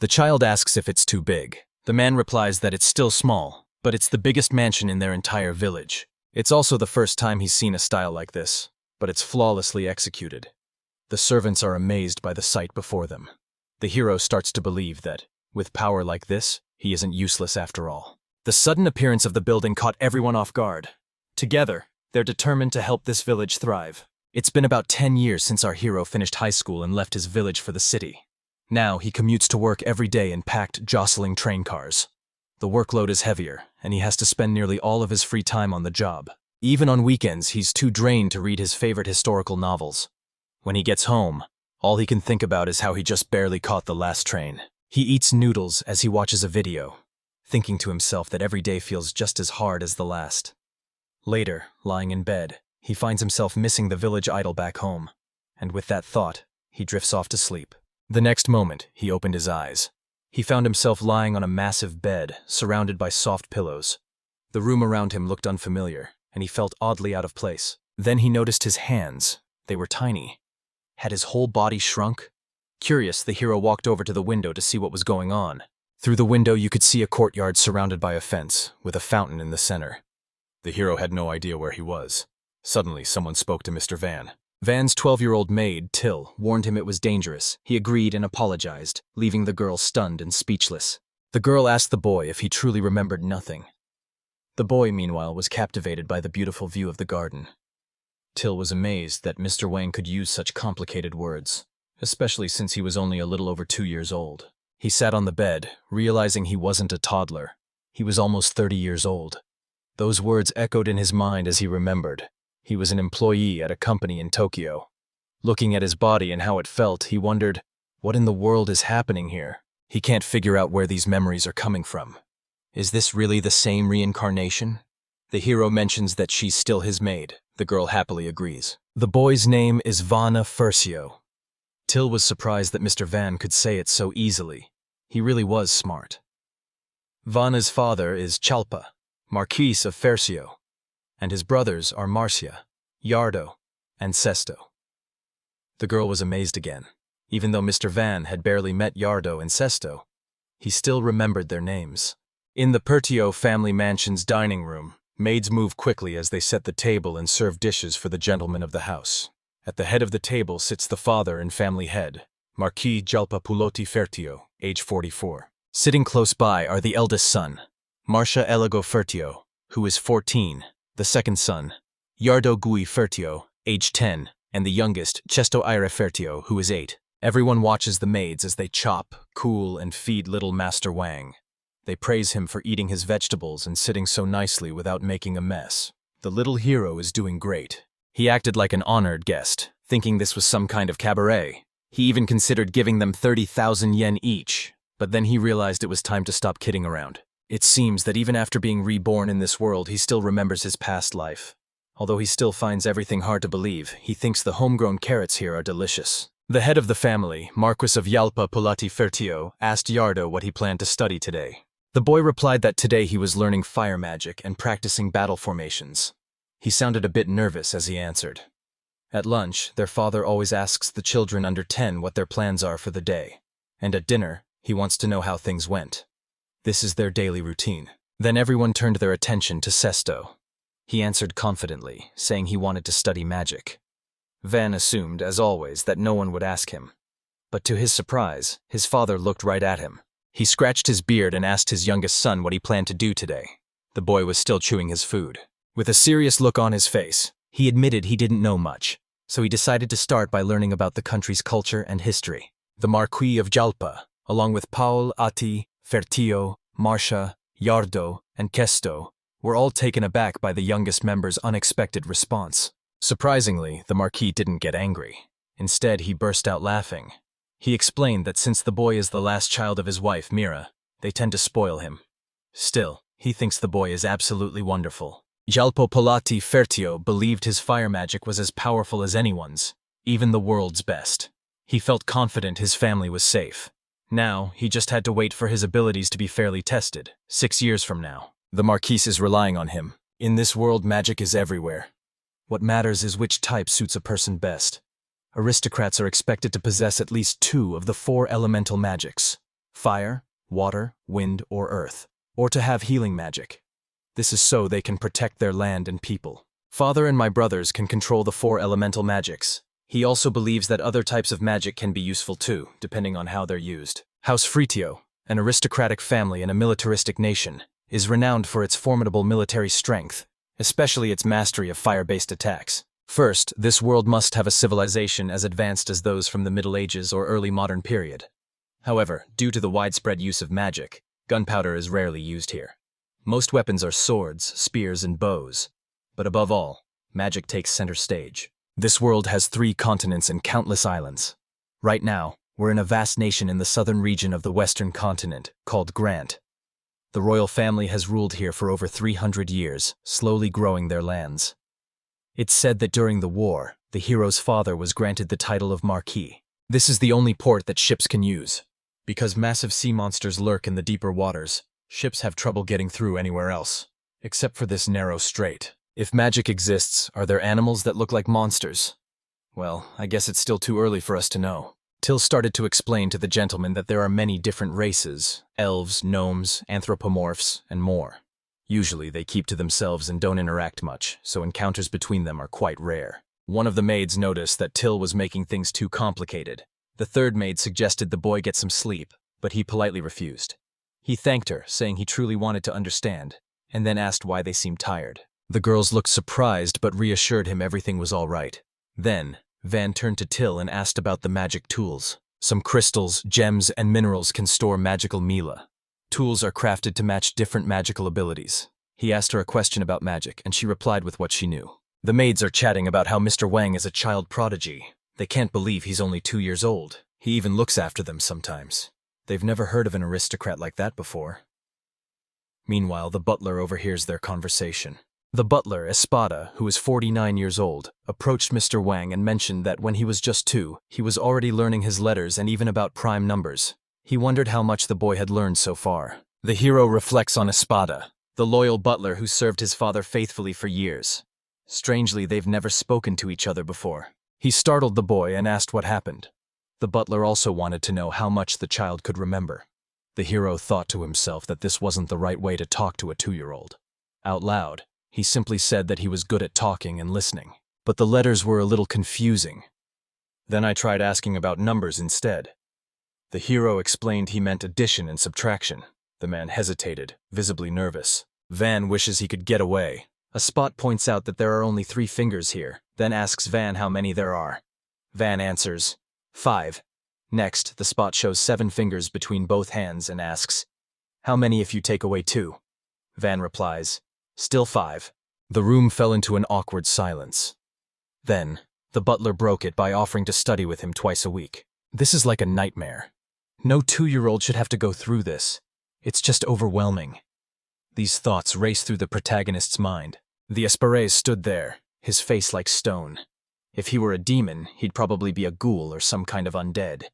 The child asks if it's too big. The man replies that it's still small, but it's the biggest mansion in their entire village. It's also the first time he's seen a style like this, but it's flawlessly executed. The servants are amazed by the sight before them. The hero starts to believe that, with power like this, he isn't useless after all. The sudden appearance of the building caught everyone off guard. Together, they're determined to help this village thrive. It's been about 10 years since our hero finished high school and left his village for the city. Now he commutes to work every day in packed, jostling train cars. The workload is heavier, and he has to spend nearly all of his free time on the job. Even on weekends, he's too drained to read his favorite historical novels. When he gets home, all he can think about is how he just barely caught the last train. He eats noodles as he watches a video, thinking to himself that every day feels just as hard as the last. Later, lying in bed, he finds himself missing the village idol back home, and with that thought, he drifts off to sleep. The next moment, he opened his eyes. He found himself lying on a massive bed, surrounded by soft pillows. The room around him looked unfamiliar, and he felt oddly out of place. Then he noticed his hands. They were tiny. Had his whole body shrunk? Curious, the hero walked over to the window to see what was going on. Through the window, you could see a courtyard surrounded by a fence, with a fountain in the center. The hero had no idea where he was. Suddenly, someone spoke to Mr. Van. Van's 12-year-old maid, Till, warned him it was dangerous. He agreed and apologized, leaving the girl stunned and speechless. The girl asked the boy if he truly remembered nothing. The boy, meanwhile, was captivated by the beautiful view of the garden. Till was amazed that Mr. Wang could use such complicated words, especially since he was only a little over 2 years old. He sat on the bed, realizing he wasn't a toddler. He was almost 30 years old. Those words echoed in his mind as he remembered. He was an employee at a company in Tokyo. Looking at his body and how it felt, he wondered, what in the world is happening here? He can't figure out where these memories are coming from. Is this really the same reincarnation? The hero mentions that she's still his maid. The girl happily agrees. The boy's name is Vana Furcio. Till was surprised that Mr. Van could say it so easily. He really was smart. Vana's father is Chalpa, Marquis of Furcio, and his brothers are Marcia, Yardo, and Sesto. The girl was amazed again. Even though Mr. Van had barely met Yardo and Sesto, he still remembered their names. In the Pertio family mansion's dining room, maids move quickly as they set the table and serve dishes for the gentlemen of the house. At the head of the table sits the father and family head, Marquis Jalpa Pulotti Fertio, age 44. Sitting close by are the eldest son, Marcia Elago Fertio, who is 14, the second son, Yardo Gui Fertio, age 10, and the youngest, Cesto Ira Fertio, who is 8. Everyone watches the maids as they chop, cool, and feed little Master Wang. They praise him for eating his vegetables and sitting so nicely without making a mess. The little hero is doing great. He acted like an honored guest, thinking this was some kind of cabaret. He even considered giving them 30,000 yen each, but then he realized it was time to stop kidding around. It seems that even after being reborn in this world, he still remembers his past life. Although he still finds everything hard to believe, he thinks the homegrown carrots here are delicious. The head of the family, Marquis of Jalpa Pulati Fertio, asked Yardo what he planned to study today. The boy replied that today he was learning fire magic and practicing battle formations. He sounded a bit nervous as he answered. At lunch, their father always asks the children under 10 what their plans are for the day. And at dinner, he wants to know how things went. This is their daily routine. Then everyone turned their attention to Sesto. He answered confidently, saying he wanted to study magic. Van assumed, as always, that no one would ask him. But to his surprise, his father looked right at him. He scratched his beard and asked his youngest son what he planned to do today. The boy was still chewing his food. With a serious look on his face, he admitted he didn't know much, so he decided to start by learning about the country's culture and history. The Marquis of Jalpa, along with Paul, Ati, Fertio, Marcia, Yardo, and Kesto, were all taken aback by the youngest member's unexpected response. Surprisingly, the Marquis didn't get angry. Instead, he burst out laughing. He explained that since the boy is the last child of his wife, Mira, they tend to spoil him. Still, he thinks the boy is absolutely wonderful. Jalpo Polati Fertio believed his fire magic was as powerful as anyone's, even the world's best. He felt confident his family was safe. Now, he just had to wait for his abilities to be fairly tested, 6 years from now. The Marquis is relying on him. In this world, magic is everywhere. What matters is which type suits a person best. Aristocrats are expected to possess at least 2 of the 4 elemental magics. fire, water, wind, or earth, or to have healing magic. This is so they can protect their land and people. Father and my brothers can control the 4 elemental magics. He also believes that other types of magic can be useful too, depending on how they're used. House Fritio, an aristocratic family in a militaristic nation, is renowned for its formidable military strength, especially its mastery of fire-based attacks. First, this world must have a civilization as advanced as those from the Middle Ages or early modern period. However, due to the widespread use of magic, gunpowder is rarely used here. Most weapons are swords, spears, and bows. But above all, magic takes center stage. This world has 3 continents and countless islands. Right now, we're in a vast nation in the southern region of the western continent, called Grant. The royal family has ruled here for over 300 years, slowly growing their lands. It's said that during the war, the hero's father was granted the title of Marquis. This is the only port that ships can use. Because massive sea monsters lurk in the deeper waters, ships have trouble getting through anywhere else, except for this narrow strait. If magic exists, are there animals that look like monsters? Well, I guess it's still too early for us to know. Till started to explain to the gentleman that there are many different races, elves, gnomes, anthropomorphs, and more. Usually they keep to themselves and don't interact much, so encounters between them are quite rare. One of the maids noticed that Till was making things too complicated. The third maid suggested the boy get some sleep, but he politely refused. He thanked her, saying he truly wanted to understand, and then asked why they seemed tired. The girls looked surprised but reassured him everything was all right. Then, Van turned to Till and asked about the magic tools. Some crystals, gems, and minerals can store magical mila. Tools are crafted to match different magical abilities. He asked her a question about magic, and she replied with what she knew. The maids are chatting about how Mr. Wang is a child prodigy. They can't believe he's only 2 years old. He even looks after them sometimes. They've never heard of an aristocrat like that before. Meanwhile, the butler overhears their conversation. The butler, Espada, who is 49 years old, approached Mr. Wang and mentioned that when he was just 2, he was already learning his letters and even about prime numbers. He wondered how much the boy had learned so far. The hero reflects on Espada, the loyal butler who served his father faithfully for years. Strangely, they've never spoken to each other before. He startled the boy and asked what happened. The butler also wanted to know how much the child could remember. The hero thought to himself that this wasn't the right way to talk to a 2-year-old. Out loud, he simply said that he was good at talking and listening, but the letters were a little confusing. Then I tried asking about numbers instead. The hero explained he meant addition and subtraction. The man hesitated, visibly nervous. Van wishes he could get away. A spot points out that there are only 3 fingers here, then asks Van how many there are. Van answers, 5. Next, the spot shows 7 fingers between both hands and asks, how many if you take away 2? Van replies, still 5. The room fell into an awkward silence. Then, the butler broke it by offering to study with him twice a week. This is like a nightmare. No 2-year-old should have to go through this. It's just overwhelming. These thoughts raced through the protagonist's mind. The Esperes stood there, his face like stone. If he were a demon, he'd probably be a ghoul or some kind of undead.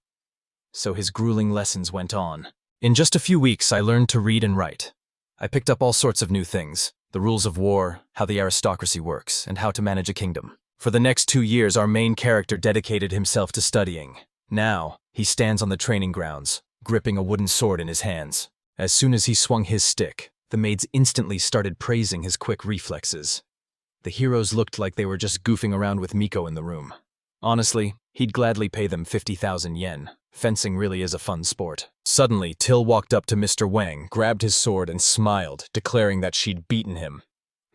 So his grueling lessons went on. In just a few weeks, I learned to read and write. I picked up all sorts of new things. The rules of war, how the aristocracy works, and how to manage a kingdom. For the next 2 years, our main character dedicated himself to studying. Now, he stands on the training grounds, gripping a wooden sword in his hands. As soon as he swung his stick, the maids instantly started praising his quick reflexes. The heroes looked like they were just goofing around with Miko in the room. Honestly, he'd gladly pay them 50,000 yen. Fencing really is a fun sport. Suddenly, Till walked up to Mr. Wang, grabbed his sword, and smiled, declaring that she'd beaten him.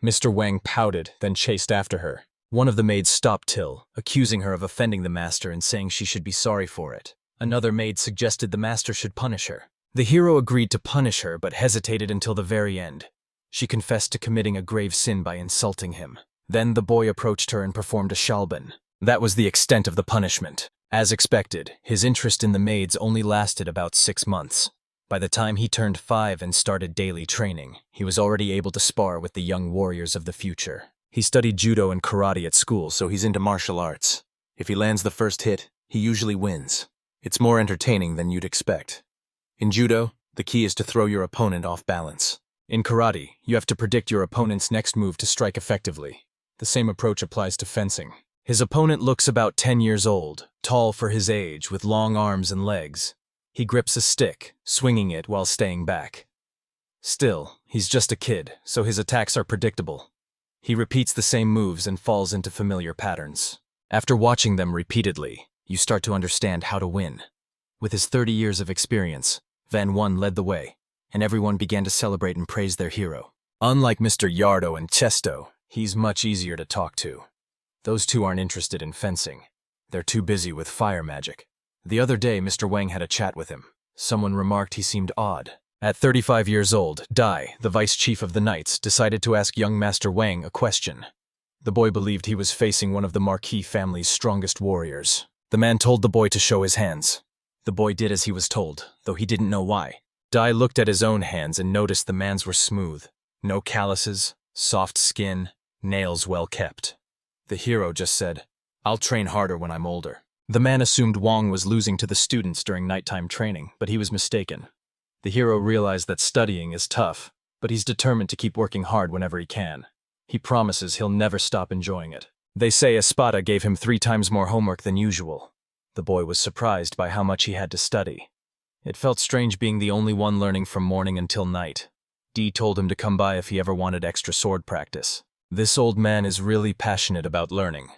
Mr. Wang pouted, then chased after her. One of the maids stopped Till, accusing her of offending the master and saying she should be sorry for it. Another maid suggested the master should punish her. The hero agreed to punish her, but hesitated until the very end. She confessed to committing a grave sin by insulting him. Then the boy approached her and performed a shalban. That was the extent of the punishment. As expected, his interest in the maids only lasted about 6 months. By the time he turned 5 and started daily training, he was already able to spar with the young warriors of the future. He studied judo and karate at school, so he's into martial arts. If he lands the first hit, he usually wins. It's more entertaining than you'd expect. In judo, the key is to throw your opponent off balance. In karate, you have to predict your opponent's next move to strike effectively. The same approach applies to fencing. His opponent looks about 10 years old, tall for his age, with long arms and legs. He grips a stick, swinging it while staying back. Still, he's just a kid, so his attacks are predictable. He repeats the same moves and falls into familiar patterns. After watching them repeatedly, you start to understand how to win. With his 30 years of experience, Van Won led the way, and everyone began to celebrate and praise their hero. Unlike Mr. Yardo and Chesto, he's much easier to talk to. Those two aren't interested in fencing. They're too busy with fire magic. The other day, Mr. Wang had a chat with him. Someone remarked he seemed odd. At 35 years old, Dai, the vice chief of the Knights, decided to ask young Master Wang a question. The boy believed he was facing one of the Marquis family's strongest warriors. The man told the boy to show his hands. The boy did as he was told, though he didn't know why. Dai looked at his own hands and noticed the man's were smooth. No calluses, soft skin, nails well kept. The hero just said, "I'll train harder when I'm older." The man assumed Wang was losing to the students during nighttime training, but he was mistaken. The hero realized that studying is tough, but he's determined to keep working hard whenever he can. He promises he'll never stop enjoying it. They say Espada gave him 3 times more homework than usual. The boy was surprised by how much he had to study. It felt strange being the only one learning from morning until night. Dee told him to come by if he ever wanted extra sword practice. This old man is really passionate about learning.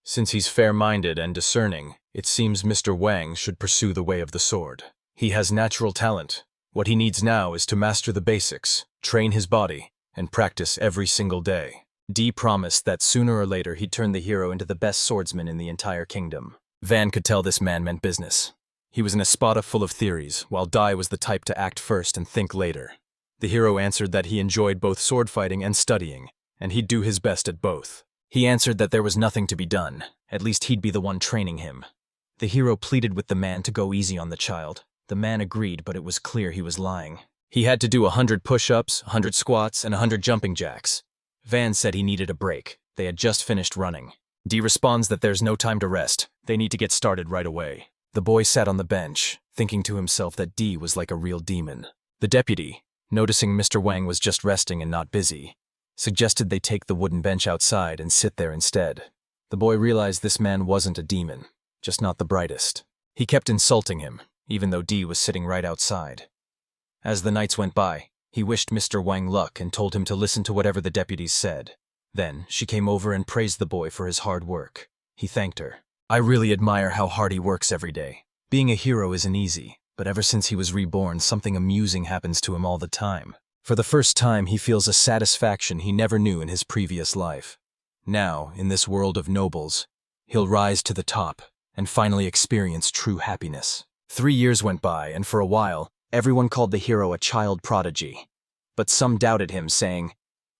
Since he's fair-minded and discerning, it seems Mr. Wang should pursue the way of the sword. He has natural talent. What he needs now is to master the basics, train his body, and practice every single day. Dee promised that sooner or later he'd turn the hero into the best swordsman in the entire kingdom. Van could tell this man meant business. He was an espada full of theories, while Dai was the type to act first and think later. The hero answered that he enjoyed both sword fighting and studying, and he'd do his best at both. He answered that there was nothing to be done. At least he'd be the one training him. The hero pleaded with the man to go easy on the child. The man agreed, but it was clear he was lying. He had to do 100 push-ups, 100 squats, and 100 jumping jacks. Van said he needed a break. They had just finished running. Dee responds that there's no time to rest. They need to get started right away. The boy sat on the bench, thinking to himself that Dee was like a real demon. The deputy, noticing Mr. Wang was just resting and not busy, suggested they take the wooden bench outside and sit there instead. The boy realized this man wasn't a demon, just not the brightest. He kept insulting him, even though Dee was sitting right outside. As the nights went by, he wished Mr. Wang luck and told him to listen to whatever the deputies said. Then, she came over and praised the boy for his hard work. He thanked her. "I really admire how hard he works every day. Being a hero isn't easy, but ever since he was reborn, something amusing happens to him all the time. For the first time, he feels a satisfaction he never knew in his previous life. Now, in this world of nobles, he'll rise to the top and finally experience true happiness." 3 years went by, and for a while, everyone called the hero a child prodigy. But some doubted him, saying,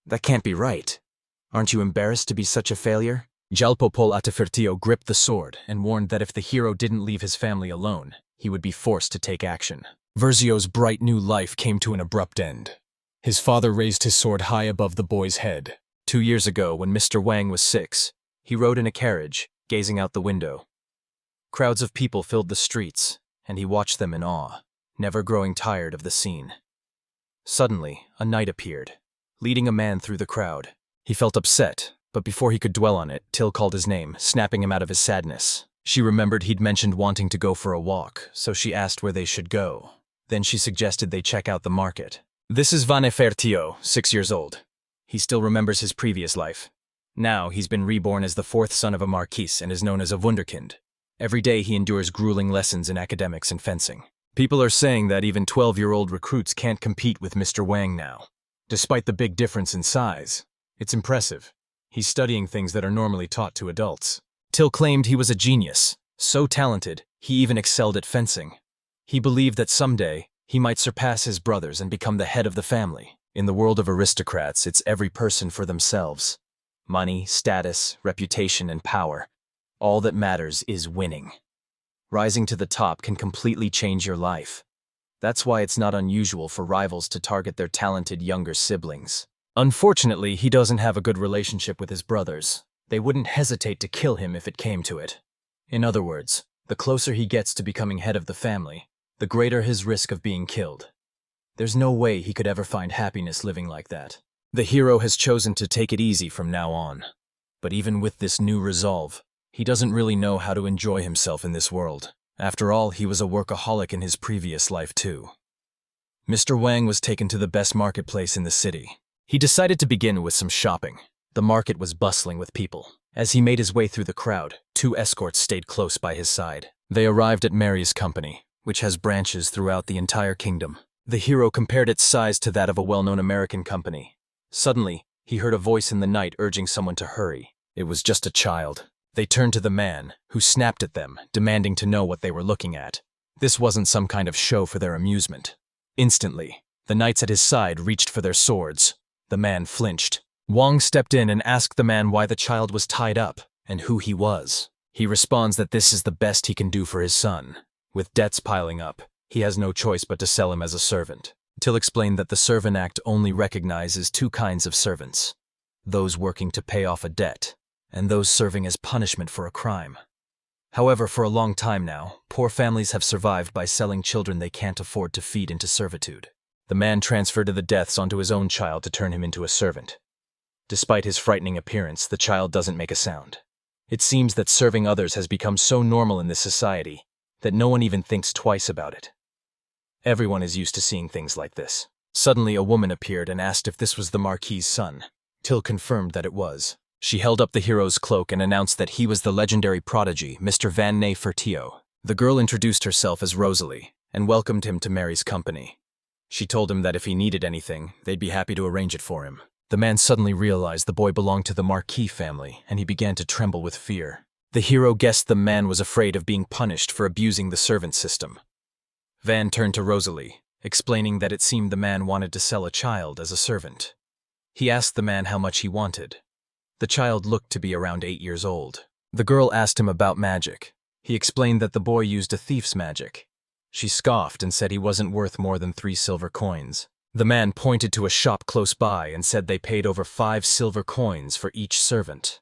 "That can't be right. Aren't you embarrassed to be such a failure?" Jalpopol Atafertio gripped the sword and warned that if the hero didn't leave his family alone, he would be forced to take action. Verzio's bright new life came to an abrupt end. His father raised his sword high above the boy's head. 2 years ago, when Mr. Wang was 6, he rode in a carriage, gazing out the window. Crowds of people filled the streets, and he watched them in awe, never growing tired of the scene. Suddenly, a knight appeared, leading a man through the crowd. He felt upset, but before he could dwell on it, Till called his name, snapping him out of his sadness. She remembered he'd mentioned wanting to go for a walk, so she asked where they should go. Then she suggested they check out the market. This is Vanefertio, 6 years old. He still remembers his previous life. Now he's been reborn as the 4th son of a marquis and is known as a wunderkind. Every day he endures grueling lessons in academics and fencing. People are saying that even 12-year-old recruits can't compete with Mr. Wang now. Despite the big difference in size, it's impressive. He's studying things that are normally taught to adults. Till claimed he was a genius, so talented, he even excelled at fencing. He believed that someday, he might surpass his brothers and become the head of the family. In the world of aristocrats, it's every person for themselves. Money, status, reputation, and power. All that matters is winning. Rising to the top can completely change your life. That's why it's not unusual for rivals to target their talented younger siblings. Unfortunately, he doesn't have a good relationship with his brothers. They wouldn't hesitate to kill him if it came to it. In other words, the closer he gets to becoming head of the family, the greater his risk of being killed. There's no way he could ever find happiness living like that. The hero has chosen to take it easy from now on. But even with this new resolve, he doesn't really know how to enjoy himself in this world. After all, he was a workaholic in his previous life too. Mr. Wang was taken to the best marketplace in the city. He decided to begin with some shopping. The market was bustling with people. As he made his way through the crowd, 2 escorts stayed close by his side. They arrived at Mary's company, which has branches throughout the entire kingdom. The hero compared its size to that of a well-known American company. Suddenly, he heard a voice in the night urging someone to hurry. It was just a child. They turned to the man, who snapped at them, demanding to know what they were looking at. This wasn't some kind of show for their amusement. Instantly, the knights at his side reached for their swords. The man flinched. Wang stepped in and asked the man why the child was tied up and who he was. He responds that this is the best he can do for his son. With debts piling up, he has no choice but to sell him as a servant. Till explained that the Servant Act only recognizes 2 kinds of servants: those working to pay off a debt, and those serving as punishment for a crime. However, for a long time now, poor families have survived by selling children they can't afford to feed into servitude. The man transferred the deaths onto his own child to turn him into a servant. Despite his frightening appearance, the child doesn't make a sound. It seems that serving others has become so normal in this society that no one even thinks twice about it. Everyone is used to seeing things like this. Suddenly, a woman appeared and asked if this was the Marquis's son. Till confirmed that it was. She held up the hero's cloak and announced that he was the legendary prodigy, Mr. Van Nefertio. The girl introduced herself as Rosalie and welcomed him to Mary's company. She told him that if he needed anything, they'd be happy to arrange it for him. The man suddenly realized the boy belonged to the Marquis family, and he began to tremble with fear. The hero guessed the man was afraid of being punished for abusing the servant system. Van turned to Rosalie, explaining that it seemed the man wanted to sell a child as a servant. He asked the man how much he wanted. The child looked to be around 8 years old. The girl asked him about magic. He explained that the boy used a thief's magic. She scoffed and said he wasn't worth more than 3 silver coins. The man pointed to a shop close by and said they paid over 5 silver coins for each servant.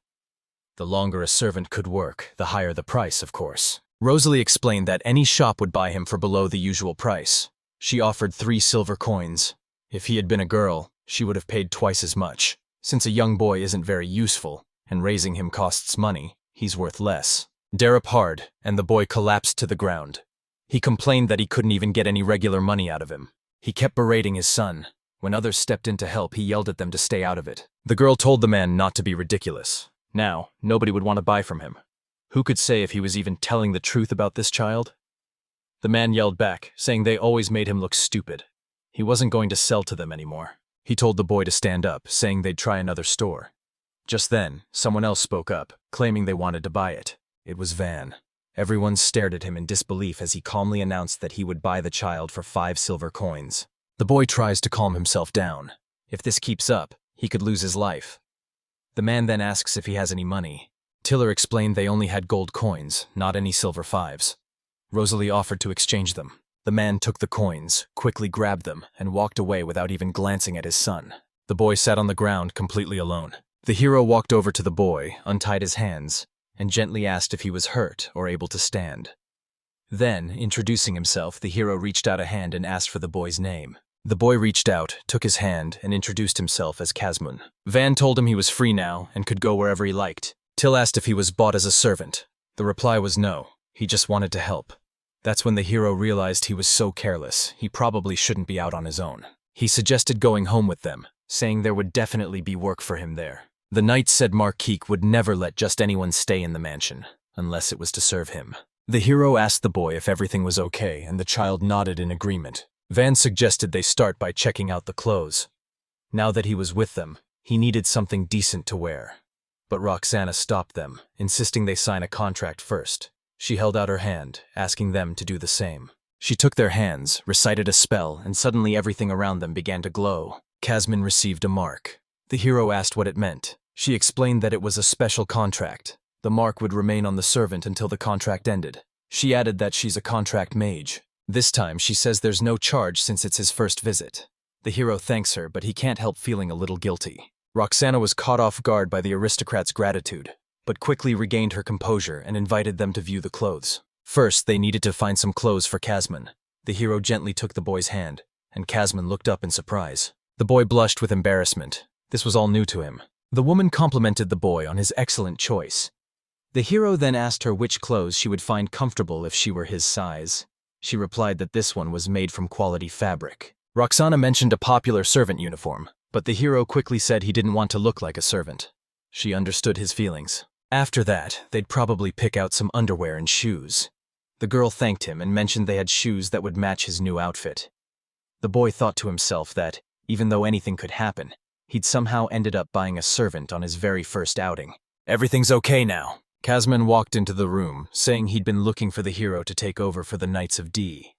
The longer a servant could work, the higher the price, of course. Rosalie explained that any shop would buy him for below the usual price. She offered 3 silver coins. If he had been a girl, she would have paid twice as much. Since a young boy isn't very useful, and raising him costs money, he's worth less. Darab hard, and the boy collapsed to the ground. He complained that he couldn't even get any regular money out of him. He kept berating his son. When others stepped in to help, he yelled at them to stay out of it. The girl told the man not to be ridiculous. Now, nobody would want to buy from him. Who could say if he was even telling the truth about this child? The man yelled back, saying they always made him look stupid. He wasn't going to sell to them anymore. He told the boy to stand up, saying they'd try another store. Just then, someone else spoke up, claiming they wanted to buy it. It was Van. Everyone stared at him in disbelief as he calmly announced that he would buy the child for 5 silver coins. The boy tries to calm himself down. If this keeps up, he could lose his life. The man then asks if he has any money. Tiller explained they only had gold coins, not any silver 5s. Rosalie offered to exchange them. The man took the coins, quickly grabbed them, and walked away without even glancing at his son. The boy sat on the ground completely alone. The hero walked over to the boy, untied his hands, and gently asked if he was hurt or able to stand. Then, introducing himself, the hero reached out a hand and asked for the boy's name. The boy reached out, took his hand, and introduced himself as Kazmun. Van told him he was free now and could go wherever he liked. Till asked if he was bought as a servant. The reply was no, he just wanted to help. That's when the hero realized he was so careless, he probably shouldn't be out on his own. He suggested going home with them, saying there would definitely be work for him there. The knight said Marquis would never let just anyone stay in the mansion, unless it was to serve him. The hero asked the boy if everything was okay, and the child nodded in agreement. Van suggested they start by checking out the clothes. Now that he was with them, he needed something decent to wear. But Roxana stopped them, insisting they sign a contract first. She held out her hand, asking them to do the same. She took their hands, recited a spell, and suddenly everything around them began to glow. Kazmin received a mark. The hero asked what it meant. She explained that it was a special contract. The mark would remain on the servant until the contract ended. She added that she's a contract mage. This time, she says there's no charge since it's his first visit. The hero thanks her, but he can't help feeling a little guilty. Roxana was caught off guard by the aristocrat's gratitude, but quickly regained her composure and invited them to view the clothes. First, they needed to find some clothes for Kazmin. The hero gently took the boy's hand, and Kazmin looked up in surprise. The boy blushed with embarrassment. This was all new to him. The woman complimented the boy on his excellent choice. The hero then asked her which clothes she would find comfortable if she were his size. She replied that this one was made from quality fabric. Roxana mentioned a popular servant uniform, but the hero quickly said he didn't want to look like a servant. She understood his feelings. After that, they'd probably pick out some underwear and shoes. The girl thanked him and mentioned they had shoes that would match his new outfit. The boy thought to himself that, even though anything could happen, he'd somehow ended up buying a servant on his very first outing. Everything's okay now. Kazman walked into the room, saying he'd been looking for the hero to take over for the Knights of D.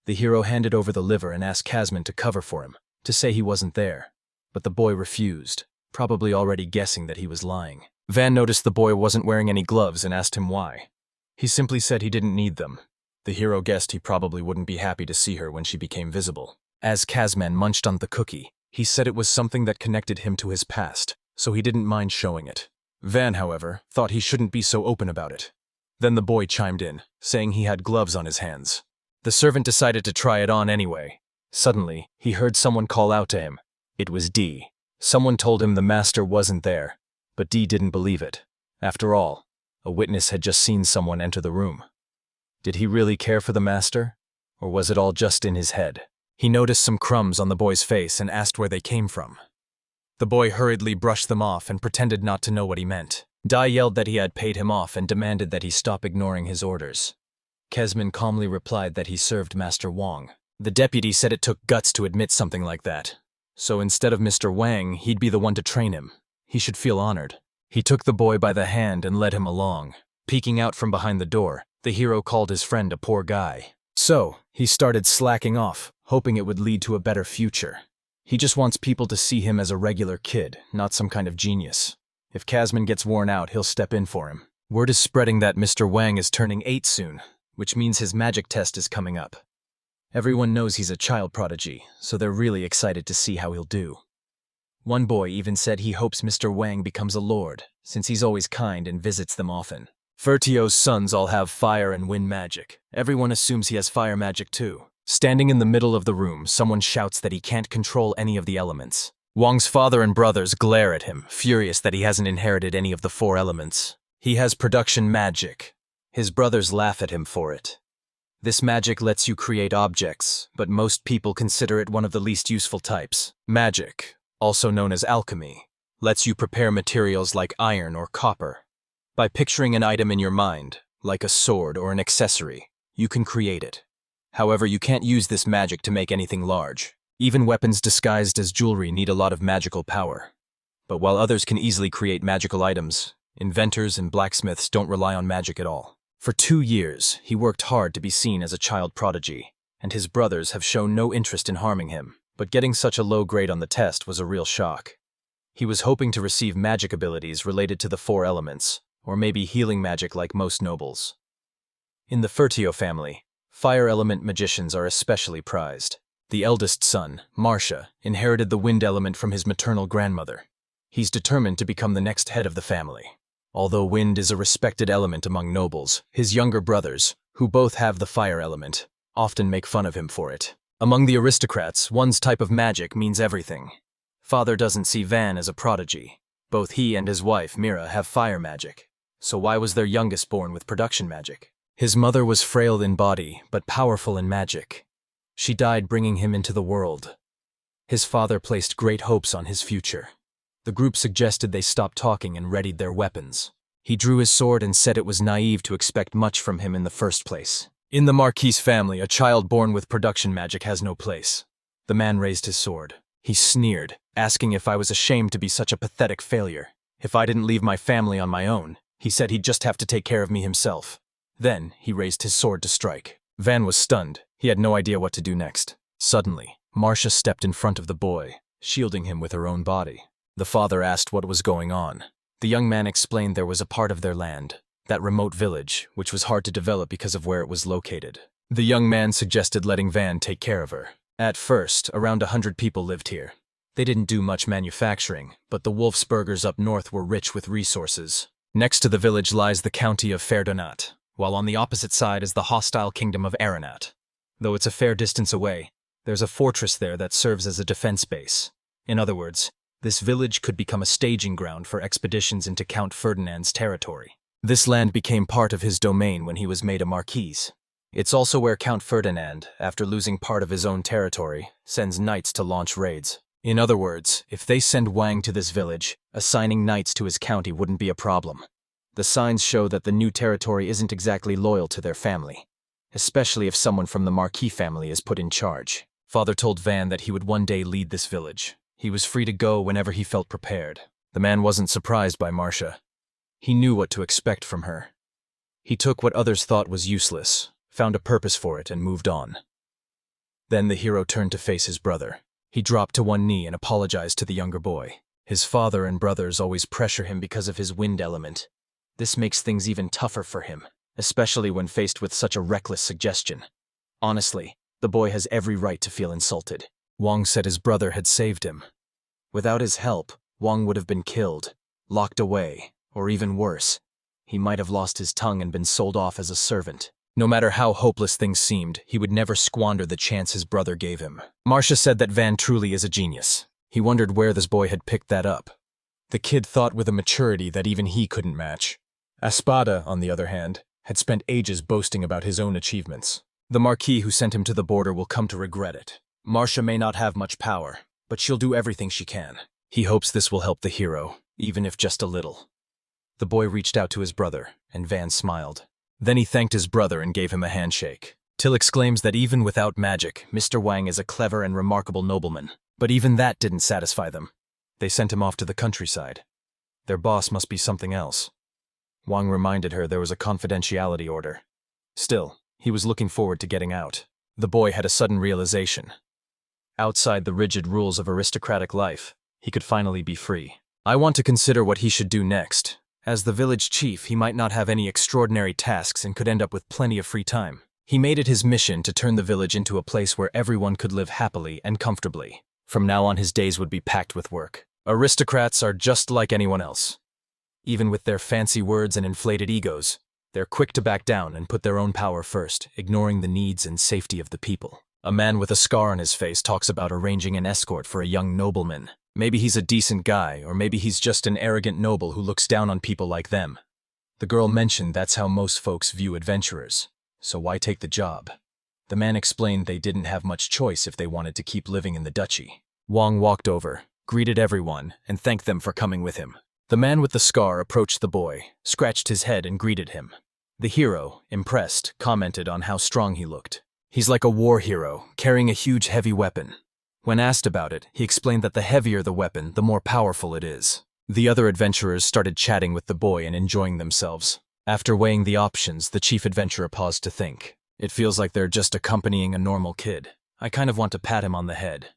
The hero handed over the liver and asked Kazman to cover for him, to say he wasn't there. But the boy refused, probably already guessing that he was lying. Van noticed the boy wasn't wearing any gloves and asked him why. He simply said he didn't need them. The hero guessed he probably wouldn't be happy to see her when she became visible. As Kazman munched on the cookie, he said it was something that connected him to his past, so he didn't mind showing it. Van, however, thought he shouldn't be so open about it. Then the boy chimed in, saying he had gloves on his hands. The servant decided to try it on anyway. Suddenly, he heard someone call out to him. It was D. Someone told him the master wasn't there, but D didn't believe it. After all, a witness had just seen someone enter the room. Did he really care for the master, or was it all just in his head? He noticed some crumbs on the boy's face and asked where they came from. The boy hurriedly brushed them off and pretended not to know what he meant. Dai yelled that he had paid him off and demanded that he stop ignoring his orders. Kesman calmly replied that he served Master Wang. The deputy said it took guts to admit something like that. So instead of Mr. Wang, he'd be the one to train him. He should feel honored. He took the boy by the hand and led him along. Peeking out from behind the door, the hero called his friend a poor guy. So, he started slacking off, hoping it would lead to a better future. He just wants people to see him as a regular kid, not some kind of genius. If Kazman gets worn out, he'll step in for him. Word is spreading that Mr. Wang is turning 8 soon, which means his magic test is coming up. Everyone knows he's a child prodigy, so they're really excited to see how he'll do. One boy even said he hopes Mr. Wang becomes a lord, since he's always kind and visits them often. Fertio's sons all have fire and wind magic. Everyone assumes he has fire magic too. Standing in the middle of the room, someone shouts that he can't control any of the elements. Wang's father and brothers glare at him, furious that he hasn't inherited any of the 4 elements. He has production magic. His brothers laugh at him for it. This magic lets you create objects, but most people consider it one of the least useful types. Magic, also known as alchemy, lets you prepare materials like iron or copper. By picturing an item in your mind, like a sword or an accessory, you can create it. However, you can't use this magic to make anything large. Even weapons disguised as jewelry need a lot of magical power. But while others can easily create magical items, inventors and blacksmiths don't rely on magic at all. For 2 years, he worked hard to be seen as a child prodigy, and his brothers have shown no interest in harming him, but getting such a low grade on the test was a real shock. He was hoping to receive magic abilities related to the 4 elements, or maybe healing magic like most nobles. In the Fertio family, fire element magicians are especially prized. The eldest son, Marsha, inherited the wind element from his maternal grandmother. He's determined to become the next head of the family. Although wind is a respected element among nobles, his younger brothers, who both have the fire element, often make fun of him for it. Among the aristocrats, one's type of magic means everything. Father doesn't see Van as a prodigy. Both he and his wife, Mira, have fire magic. So why was their youngest born with production magic? His mother was frail in body, but powerful in magic. She died bringing him into the world. His father placed great hopes on his future. The group suggested they stop talking and readied their weapons. He drew his sword and said it was naive to expect much from him in the first place. In the Marquis family, a child born with production magic has no place. The man raised his sword. He sneered, asking if I was ashamed to be such a pathetic failure. If I didn't leave my family on my own, he said he'd just have to take care of me himself. Then, he raised his sword to strike. Van was stunned. He had no idea what to do next. Suddenly, Marcia stepped in front of the boy, shielding him with her own body. The father asked what was going on. The young man explained there was a part of their land, that remote village, which was hard to develop because of where it was located. The young man suggested letting Van take care of her. At first, around 100 people lived here. They didn't do much manufacturing, but the Wolfsburgers up north were rich with resources. Next to the village lies the county of Ferdinand, while on the opposite side is the hostile kingdom of Aranat. Though it's a fair distance away, there's a fortress there that serves as a defense base. In other words, this village could become a staging ground for expeditions into Count Ferdinand's territory. This land became part of his domain when he was made a marquise. It's also where Count Ferdinand, after losing part of his own territory, sends knights to launch raids. In other words, if they send Wang to this village, assigning knights to his county wouldn't be a problem. The signs show that the new territory isn't exactly loyal to their family, especially if someone from the Marquis family is put in charge. Father told Van that he would one day lead this village. He was free to go whenever he felt prepared. The man wasn't surprised by Marcia. He knew what to expect from her. He took what others thought was useless, found a purpose for it, and moved on. Then the hero turned to face his brother. He dropped to one knee and apologized to the younger boy. His father and brothers always pressure him because of his wind element. This makes things even tougher for him, especially when faced with such a reckless suggestion. Honestly, the boy has every right to feel insulted. Wang said his brother had saved him. Without his help, Wang would have been killed, locked away, or even worse. He might have lost his tongue and been sold off as a servant. No matter how hopeless things seemed, he would never squander the chance his brother gave him. Marcia said that Van truly is a genius. He wondered where this boy had picked that up. The kid thought with a maturity that even he couldn't match. Espada, on the other hand, had spent ages boasting about his own achievements. The Marquis who sent him to the border will come to regret it. Marcia may not have much power, but she'll do everything she can. He hopes this will help the hero, even if just a little. The boy reached out to his brother, and Van smiled. Then he thanked his brother and gave him a handshake. Till exclaims that even without magic, Mr. Wang is a clever and remarkable nobleman. But even that didn't satisfy them. They sent him off to the countryside. Their boss must be something else. Wang reminded her there was a confidentiality order. Still, he was looking forward to getting out. The boy had a sudden realization. Outside the rigid rules of aristocratic life, he could finally be free. I want to consider what he should do next. As the village chief, he might not have any extraordinary tasks and could end up with plenty of free time. He made it his mission to turn the village into a place where everyone could live happily and comfortably. From now on, his days would be packed with work. Aristocrats are just like anyone else. Even with their fancy words and inflated egos, they're quick to back down and put their own power first, ignoring the needs and safety of the people. A man with a scar on his face talks about arranging an escort for a young nobleman. Maybe he's a decent guy, or maybe he's just an arrogant noble who looks down on people like them. The girl mentioned that's how most folks view adventurers, so why take the job? The man explained they didn't have much choice if they wanted to keep living in the duchy. Wang walked over, greeted everyone, and thanked them for coming with him. The man with the scar approached the boy, scratched his head and greeted him. The hero, impressed, commented on how strong he looked. He's like a war hero, carrying a huge heavy weapon. When asked about it, he explained that the heavier the weapon, the more powerful it is. The other adventurers started chatting with the boy and enjoying themselves. After weighing the options, the chief adventurer paused to think. It feels like they're just accompanying a normal kid. I kind of want to pat him on the head.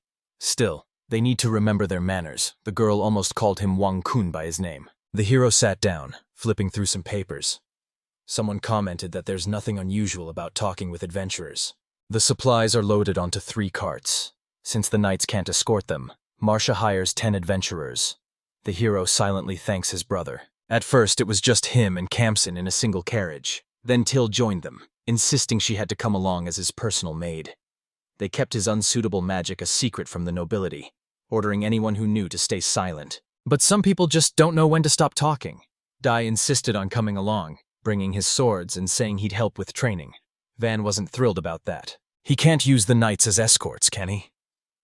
Still, they need to remember their manners. The girl almost called him Wang Kun by his name. The hero sat down, flipping through some papers. Someone commented that there's nothing unusual about talking with adventurers. The supplies are loaded onto 3 carts. Since the knights can't escort them, Marcia hires 10 adventurers. The hero silently thanks his brother. At first, it was just him and Kamsin in a single carriage. Then Till joined them, insisting she had to come along as his personal maid. They kept his unsuitable magic a secret from the nobility, ordering anyone who knew to stay silent. But some people just don't know when to stop talking. Dai insisted on coming along, bringing his swords and saying he'd help with training. Van wasn't thrilled about that. He can't use the knights as escorts, can he?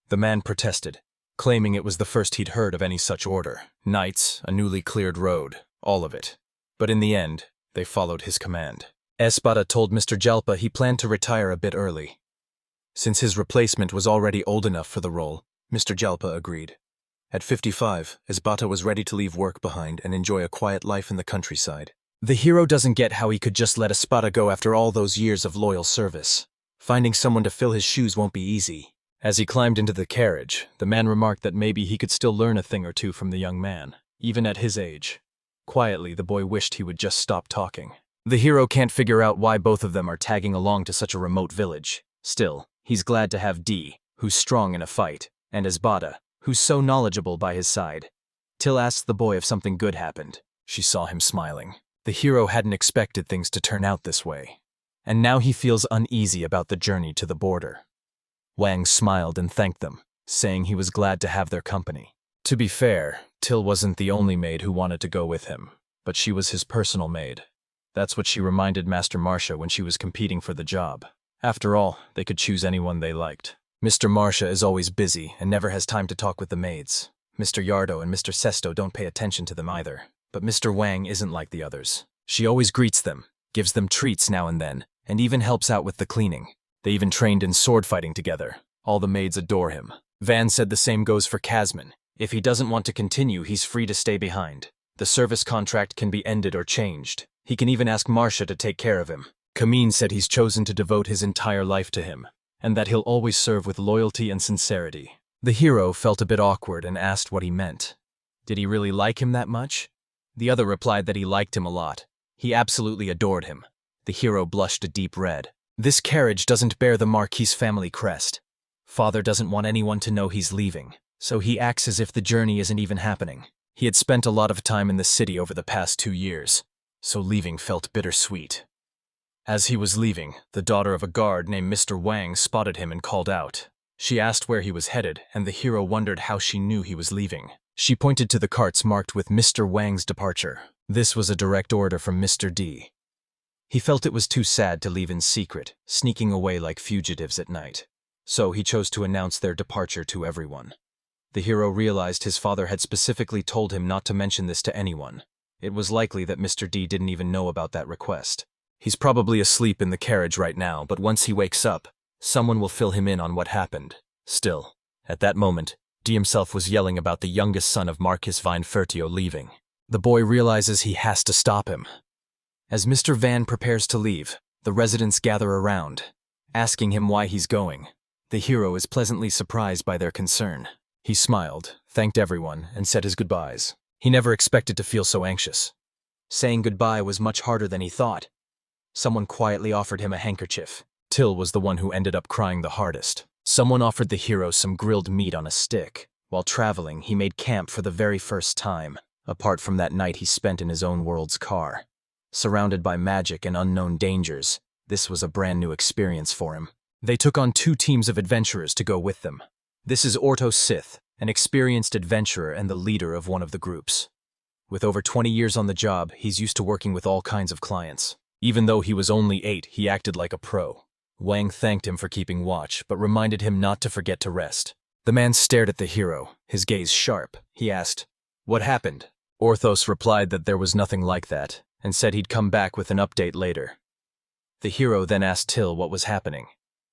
The man protested, claiming it was the first he'd heard of any such order. Knights, a newly cleared road, all of it. But in the end, they followed his command. Espada told Mr. Jalpa he planned to retire a bit early. Since his replacement was already old enough for the role, Mr. Jalpa agreed. At 55, Esbata was ready to leave work behind and enjoy a quiet life in the countryside. The hero doesn't get how he could just let Espada go after all those years of loyal service. Finding someone to fill his shoes won't be easy. As he climbed into the carriage, the man remarked that maybe he could still learn a thing or two from the young man, even at his age. Quietly, the boy wished he would just stop talking. The hero can't figure out why both of them are tagging along to such a remote village. Still, he's glad to have Dee, who's strong in a fight, and Esbata, who's so knowledgeable by his side. Till asked the boy if something good happened. She saw him smiling. The hero hadn't expected things to turn out this way. And now he feels uneasy about the journey to the border. Wang smiled and thanked them, saying he was glad to have their company. To be fair, Till wasn't the only maid who wanted to go with him, but she was his personal maid. That's what she reminded Master Marcia when she was competing for the job. After all, they could choose anyone they liked. Mr. Marcia is always busy and never has time to talk with the maids. Mr. Yardo and Mr. Sesto don't pay attention to them either. But Mr. Wang isn't like the others. She always greets them, gives them treats now and then, and even helps out with the cleaning. They even trained in sword fighting together. All the maids adore him. Van said the same goes for Casman. If he doesn't want to continue, he's free to stay behind. The service contract can be ended or changed. He can even ask Marcia to take care of him. Kameen said he's chosen to devote his entire life to him, and that he'll always serve with loyalty and sincerity. The hero felt a bit awkward and asked what he meant. Did he really like him that much? The other replied that he liked him a lot. He absolutely adored him. The hero blushed a deep red. This carriage doesn't bear the Marquis family crest. Father doesn't want anyone to know he's leaving, so he acts as if the journey isn't even happening. He had spent a lot of time in the city over the past 2 years, so leaving felt bittersweet. As he was leaving, the daughter of a guard named Mr. Wang spotted him and called out. She asked where he was headed, and the hero wondered how she knew he was leaving. She pointed to the carts marked with Mr. Wang's departure. This was a direct order from Mr. D. He felt it was too sad to leave in secret, sneaking away like fugitives at night. So he chose to announce their departure to everyone. The hero realized his father had specifically told him not to mention this to anyone. It was likely that Mr. D didn't even know about that request. He's probably asleep in the carriage right now, but once he wakes up, someone will fill him in on what happened. Still, at that moment, D himself was yelling about the youngest son of Marquis Vine Fertio leaving. The boy realizes he has to stop him. As Mr. Van prepares to leave, the residents gather around, asking him why he's going. The hero is pleasantly surprised by their concern. He smiled, thanked everyone, and said his goodbyes. He never expected to feel so anxious. Saying goodbye was much harder than he thought. Someone quietly offered him a handkerchief. Till was the one who ended up crying the hardest. Someone offered the hero some grilled meat on a stick. While traveling, he made camp for the very first time, apart from that night he spent in his own world's car. Surrounded by magic and unknown dangers, this was a brand new experience for him. They took on 2 teams of adventurers to go with them. This is Orto Sith, an experienced adventurer and the leader of one of the groups. With over 20 years on the job, he's used to working with all kinds of clients. Even though he was only 8, he acted like a pro. Wang thanked him for keeping watch, but reminded him not to forget to rest. The man stared at the hero, his gaze sharp. He asked, "What happened?" Orthos replied that there was nothing like that, and said he'd come back with an update later. The hero then asked Till what was happening.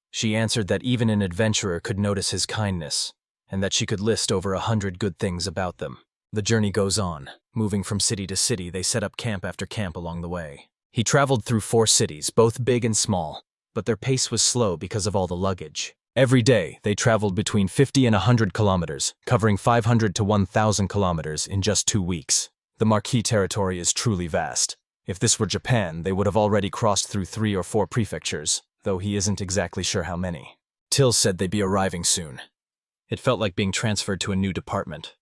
She answered that even an adventurer could notice his kindness, and that she could list over 100 good things about them. The journey goes on. Moving from city to city, they set up camp after camp along the way. He traveled through 4 cities, both big and small, but their pace was slow because of all the luggage. Every day, they traveled between 50 and 100 kilometers, covering 500 to 1,000 kilometers in just 2 weeks. The Marquis territory is truly vast. If this were Japan, they would have already crossed through 3 or 4 prefectures, though he isn't exactly sure how many. Till said they'd be arriving soon. It felt like being transferred to a new department.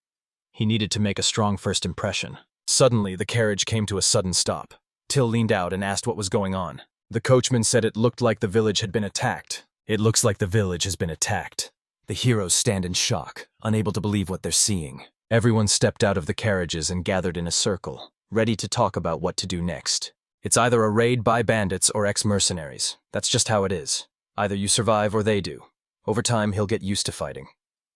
He needed to make a strong first impression. Suddenly, the carriage came to a sudden stop. Till leaned out and asked what was going on. The coachman said it looked like the village had been attacked. It looks like the village has been attacked. The heroes stand in shock, unable to believe what they're seeing. Everyone stepped out of the carriages and gathered in a circle, ready to talk about what to do next. It's either a raid by bandits or ex-mercenaries. That's just how it is. Either you survive or they do. Over time, he'll get used to fighting.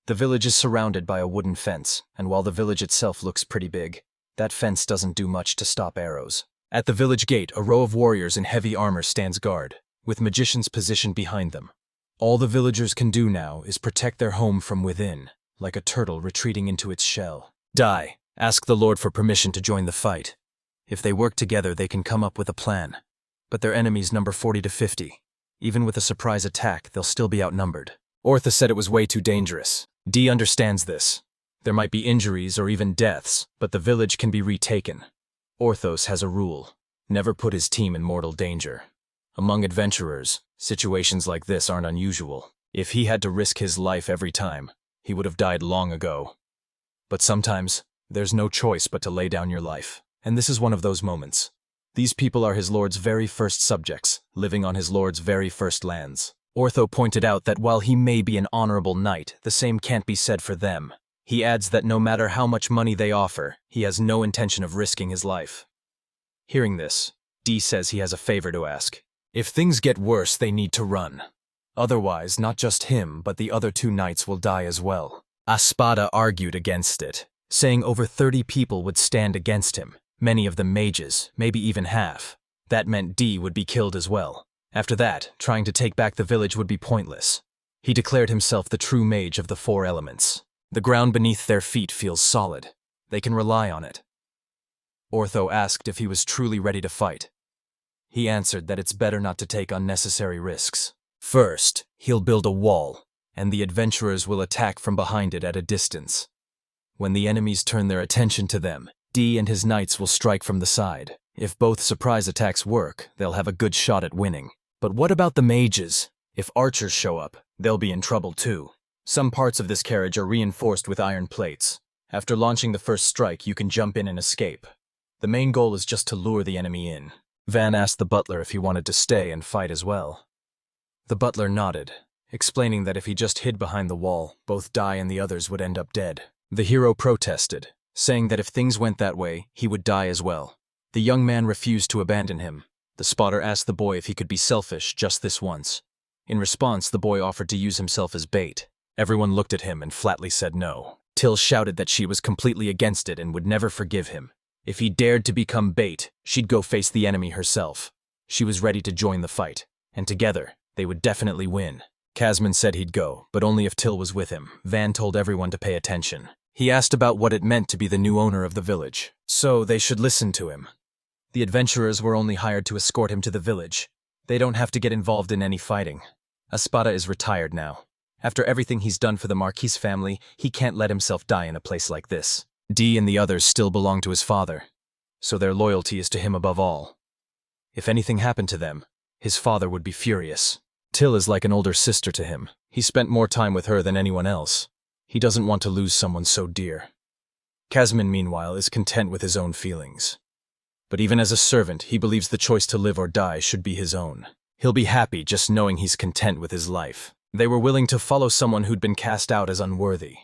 The village is surrounded by a wooden fence, and while the village itself looks pretty big, that fence doesn't do much to stop arrows. At the village gate, a row of warriors in heavy armor stands guard, with magicians positioned behind them. All the villagers can do now is protect their home from within, like a turtle retreating into its shell. Die. Ask the Lord for permission to join the fight. If they work together, they can come up with a plan. But their enemies number 40 to 50. Even with a surprise attack, they'll still be outnumbered. Ortha said it was way too dangerous. Dee understands this. There might be injuries or even deaths, but the village can be retaken. Orthos has a rule: never put his team in mortal danger. Among adventurers, situations like this aren't unusual. If he had to risk his life every time, he would have died long ago. But sometimes, there's no choice but to lay down your life. And this is one of those moments. These people are his lord's very first subjects, living on his lord's very first lands. Ortho pointed out that while he may be an honorable knight, the same can't be said for them. He adds that no matter how much money they offer, he has no intention of risking his life. Hearing this, D says he has a favor to ask. If things get worse, they need to run. Otherwise, not just him, but the other 2 knights will die as well. Espada argued against it, saying over 30 people would stand against him, many of them mages, maybe even half. That meant D would be killed as well. After that, trying to take back the village would be pointless. He declared himself the true mage of the 4 elements. The ground beneath their feet feels solid. They can rely on it. Ortho asked if he was truly ready to fight. He answered that it's better not to take unnecessary risks. First, he'll build a wall, and the adventurers will attack from behind it at a distance. When the enemies turn their attention to them, D and his knights will strike from the side. If both surprise attacks work, they'll have a good shot at winning. But what about the mages? If archers show up, they'll be in trouble too. Some parts of this carriage are reinforced with iron plates. After launching the first strike, you can jump in and escape. The main goal is just to lure the enemy in. Van asked the butler if he wanted to stay and fight as well. The butler nodded, explaining that if he just hid behind the wall, both Dai and the others would end up dead. The hero protested, saying that if things went that way, he would die as well. The young man refused to abandon him. The spotter asked the boy if he could be selfish just this once. In response, the boy offered to use himself as bait. Everyone looked at him and flatly said no. Till shouted that she was completely against it and would never forgive him. If he dared to become bait, she'd go face the enemy herself. She was ready to join the fight, and together, they would definitely win. Casman said he'd go, but only if Till was with him. Van told everyone to pay attention. He asked about what it meant to be the new owner of the village, so they should listen to him. The adventurers were only hired to escort him to the village. They don't have to get involved in any fighting. Espada is retired now. After everything he's done for the Marquis family, he can't let himself die in a place like this. D and the others still belong to his father, so their loyalty is to him above all. If anything happened to them, his father would be furious. Till is like an older sister to him. He spent more time with her than anyone else. He doesn't want to lose someone so dear. Casman, meanwhile, is content with his own feelings. But even as a servant, he believes the choice to live or die should be his own. He'll be happy just knowing he's content with his life. They were willing to follow someone who'd been cast out as unworthy.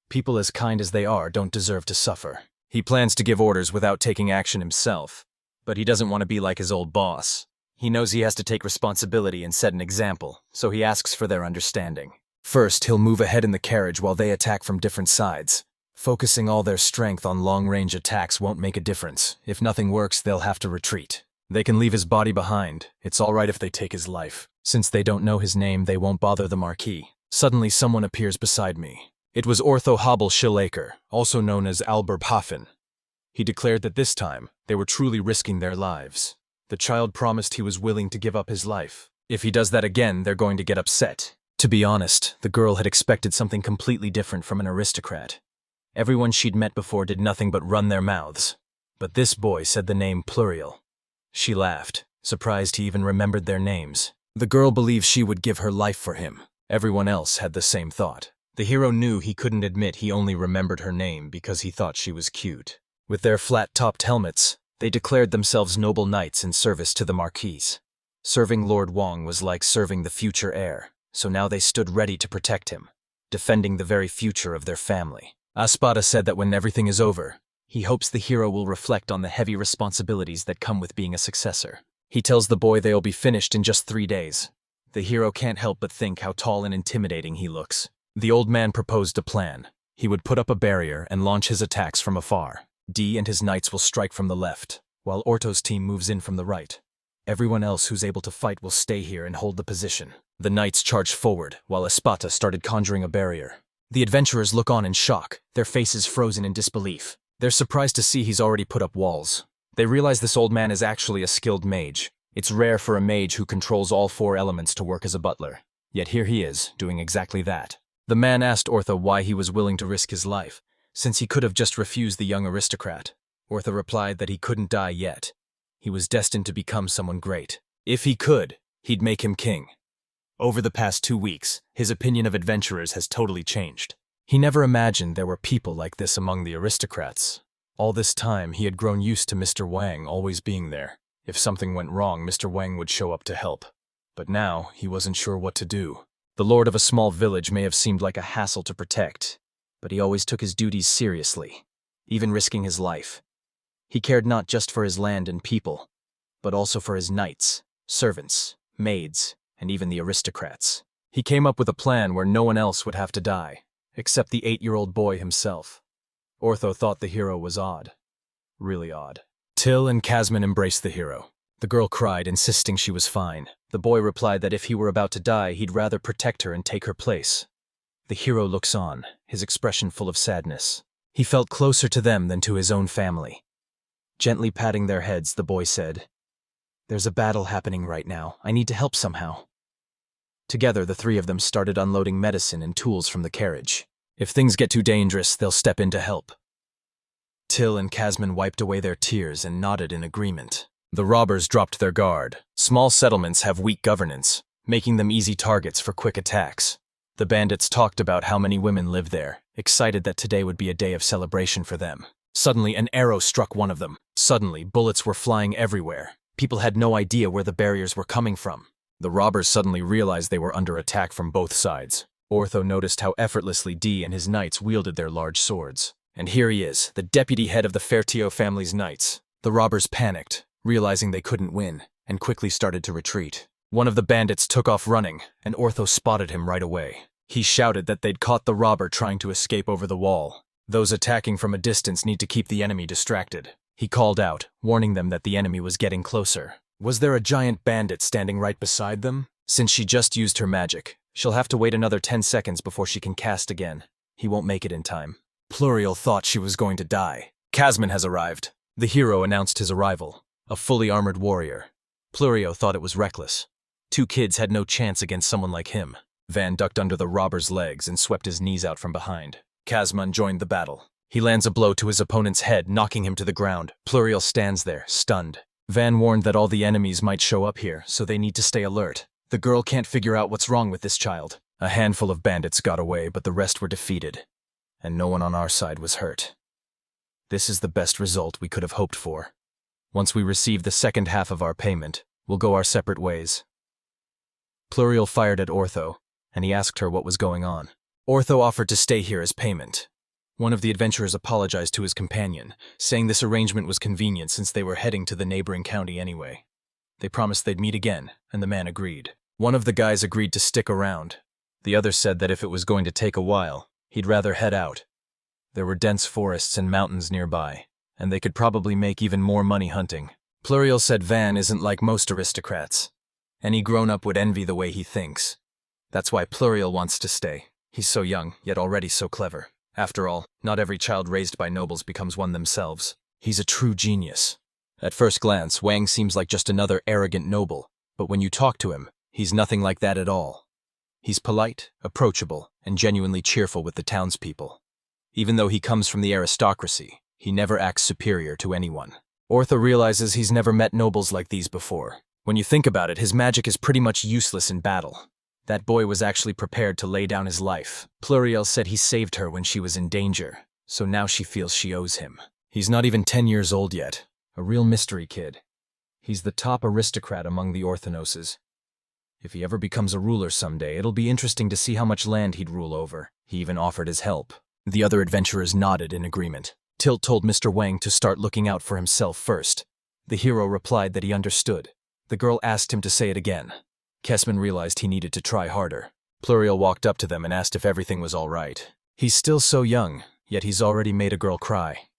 People as kind as they are don't deserve to suffer. He plans to give orders without taking action himself, but he doesn't want to be like his old boss. He knows he has to take responsibility and set an example, so he asks for their understanding. First, he'll move ahead in the carriage while they attack from different sides. Focusing all their strength on long-range attacks won't make a difference. If nothing works, they'll have to retreat. They can leave his body behind. It's all right if they take his life. Since they don't know his name, they won't bother the Marquis. Suddenly, someone appears beside me. It was Ortho Hobble Shillaker, also known as Alberb Hafen. He declared that this time, they were truly risking their lives. The child promised he was willing to give up his life. If he does that again, they're going to get upset. To be honest, the girl had expected something completely different from an aristocrat. Everyone she'd met before did nothing but run their mouths. But this boy said the name Pluriel. She laughed, surprised he even remembered their names. The girl believed she would give her life for him. Everyone else had the same thought. The hero knew he couldn't admit he only remembered her name because he thought she was cute. With their flat-topped helmets, they declared themselves noble knights in service to the Marquis. Serving Lord Wong was like serving the future heir, so now they stood ready to protect him, defending the very future of their family. Espada said that when everything is over, he hopes the hero will reflect on the heavy responsibilities that come with being a successor. He tells the boy they'll be finished in just 3 days. The hero can't help but think how tall and intimidating he looks. The old man proposed a plan. He would put up a barrier and launch his attacks from afar. D and his knights will strike from the left, while Orto's team moves in from the right. Everyone else who's able to fight will stay here and hold the position. The knights charged forward, while Espada started conjuring a barrier. The adventurers look on in shock, their faces frozen in disbelief. They're surprised to see he's already put up walls. They realize this old man is actually a skilled mage. It's rare for a mage who controls all 4 elements to work as a butler. Yet here he is, doing exactly that. The man asked Ortho why he was willing to risk his life, since he could have just refused the young aristocrat. Ortho replied that he couldn't die yet. He was destined to become someone great. If he could, he'd make him king. Over the past 2 weeks, his opinion of adventurers has totally changed. He never imagined there were people like this among the aristocrats. All this time, he had grown used to Mr. Wang always being there. If something went wrong, Mr. Wang would show up to help. But now, he wasn't sure what to do. The lord of a small village may have seemed like a hassle to protect, but he always took his duties seriously, even risking his life. He cared not just for his land and people. but also for his knights, servants, maids, and even the aristocrats. He came up with a plan where no one else would have to die, except the 8-year-old boy himself. Ortho thought the hero was odd. Really odd. Till and Casman embraced the hero. The girl cried, insisting she was fine. The boy replied that if he were about to die, he'd rather protect her and take her place. The hero looks on, his expression full of sadness. He felt closer to them than to his own family. Gently patting their heads, the boy said, "There's a battle happening right now. I need to help somehow." Together, the three of them started unloading medicine and tools from the carriage. If things get too dangerous, they'll step in to help. Till and Casman wiped away their tears and nodded in agreement. The robbers dropped their guard. Small settlements have weak governance, making them easy targets for quick attacks. The bandits talked about how many women lived there, excited that today would be a day of celebration for them. Suddenly, an arrow struck one of them. Suddenly, bullets were flying everywhere. People had no idea where the barriers were coming from. The robbers suddenly realized they were under attack from both sides. Ortho noticed how effortlessly Dee and his knights wielded their large swords. And here he is, the deputy head of the Fertio family's knights. The robbers panicked, realizing they couldn't win, and quickly started to retreat. One of the bandits took off running, and Ortho spotted him right away. He shouted that they'd caught the robber trying to escape over the wall. Those attacking from a distance need to keep the enemy distracted. He called out, warning them that the enemy was getting closer. Was there a giant bandit standing right beside them? Since she just used her magic, she'll have to wait another 10 seconds before she can cast again. He won't make it in time. Pluriel thought she was going to die. Casman has arrived. The hero announced his arrival, a fully armored warrior. Plurio thought it was reckless. 2 kids had no chance against someone like him. Van ducked under the robber's legs and swept his knees out from behind. Casman joined the battle. He lands a blow to his opponent's head, knocking him to the ground. Pluriel stands there, stunned. Van warned that all the enemies might show up here, so they need to stay alert. The girl can't figure out what's wrong with this child. A handful of bandits got away, but the rest were defeated. And no one on our side was hurt. This is the best result we could have hoped for. Once we receive the second half of our payment, we'll go our separate ways. Pluriel fired at Ortho, and he asked her what was going on. Ortho offered to stay here as payment. One of the adventurers apologized to his companion, saying this arrangement was convenient since they were heading to the neighboring county anyway. They promised they'd meet again, and the man agreed. One of the guys agreed to stick around. The other said that if it was going to take a while, he'd rather head out. There were dense forests and mountains nearby, and they could probably make even more money hunting. Pluriel said Van isn't like most aristocrats. Any grown-up would envy the way he thinks. That's why Pluriel wants to stay. He's so young, yet already so clever. After all, not every child raised by nobles becomes one themselves. He's a true genius. At first glance, Wang seems like just another arrogant noble, but when you talk to him, he's nothing like that at all. He's polite, approachable, and genuinely cheerful with the townspeople. Even though he comes from the aristocracy, he never acts superior to anyone. Ortho realizes he's never met nobles like these before. When you think about it, his magic is pretty much useless in battle. That boy was actually prepared to lay down his life. Pluriel said he saved her when she was in danger, so now she feels she owes him. He's not even 10 years old yet. A real mystery kid. He's the top aristocrat among the Orthanoses. If he ever becomes a ruler someday, it'll be interesting to see how much land he'd rule over. He even offered his help. The other adventurers nodded in agreement. Tilt told Mr. Wang to start looking out for himself first. The hero replied that he understood. The girl asked him to say it again. Kesman realized he needed to try harder. Pluriel walked up to them and asked if everything was all right. He's still so young, yet he's already made a girl cry.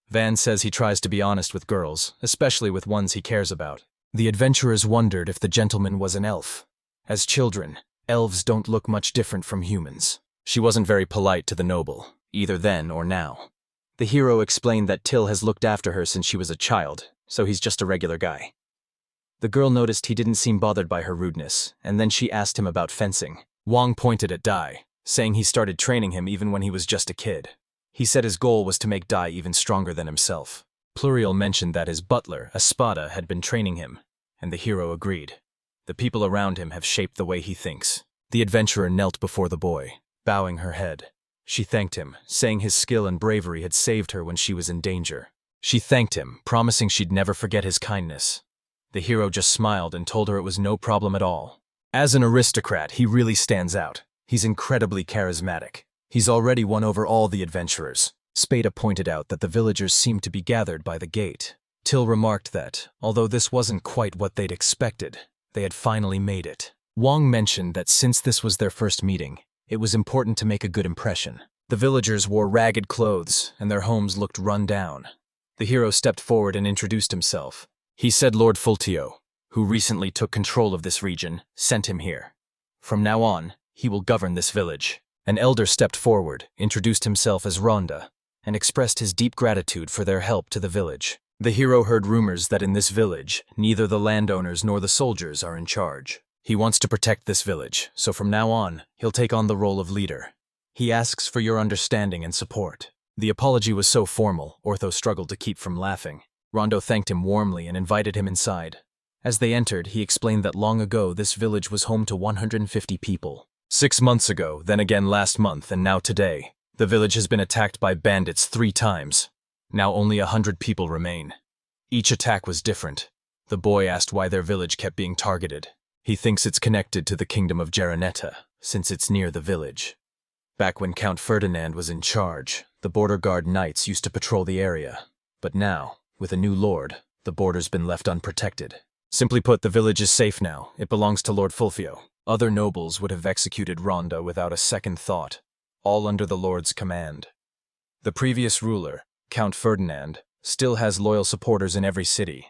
Van says he tries to be honest with girls, especially with ones he cares about. The adventurers wondered if the gentleman was an elf. As children, elves don't look much different from humans. She wasn't very polite to the noble, either then or now. The hero explained that Till has looked after her since she was a child, so he's just a regular guy. The girl noticed he didn't seem bothered by her rudeness, and then she asked him about fencing. Wang pointed at Dai, saying he started training him even when he was just a kid. He said his goal was to make Dai even stronger than himself. Pluriel mentioned that his butler, Espada, had been training him, and the hero agreed. The people around him have shaped the way he thinks. The adventurer knelt before the boy, bowing her head. She thanked him, saying his skill and bravery had saved her when she was in danger. She thanked him, promising she'd never forget his kindness. The hero just smiled and told her it was no problem at all. As an aristocrat, he really stands out. He's incredibly charismatic. He's already won over all the adventurers. Spada pointed out that the villagers seemed to be gathered by the gate. Till remarked that, although this wasn't quite what they'd expected, they had finally made it. Wang mentioned that since this was their first meeting, it was important to make a good impression. The villagers wore ragged clothes, and their homes looked run down. The hero stepped forward and introduced himself. He said Lord Fultio, who recently took control of this region, sent him here. From now on, he will govern this village. An elder stepped forward, introduced himself as Rhonda, and expressed his deep gratitude for their help to the village. The hero heard rumors that in this village, neither the landowners nor the soldiers are in charge. He wants to protect this village, so from now on, he'll take on the role of leader. He asks for your understanding and support. The apology was so formal, Ortho struggled to keep from laughing. Rondo thanked him warmly and invited him inside. As they entered, he explained that long ago this village was home to 150 people. 6 months ago, then again last month, and now today, the village has been attacked by bandits 3 times. Now only 100 people remain. Each attack was different. The boy asked why their village kept being targeted. He thinks it's connected to the kingdom of Geronetta, since it's near the village. Back when Count Ferdinand was in charge, the border guard knights used to patrol the area. But now, with a new lord, the border's been left unprotected. Simply put, the village is safe now. It belongs to Lord Fulfio. Other nobles would have executed Rhonda without a second thought, all under the lord's command. The previous ruler, Count Ferdinand, still has loyal supporters in every city.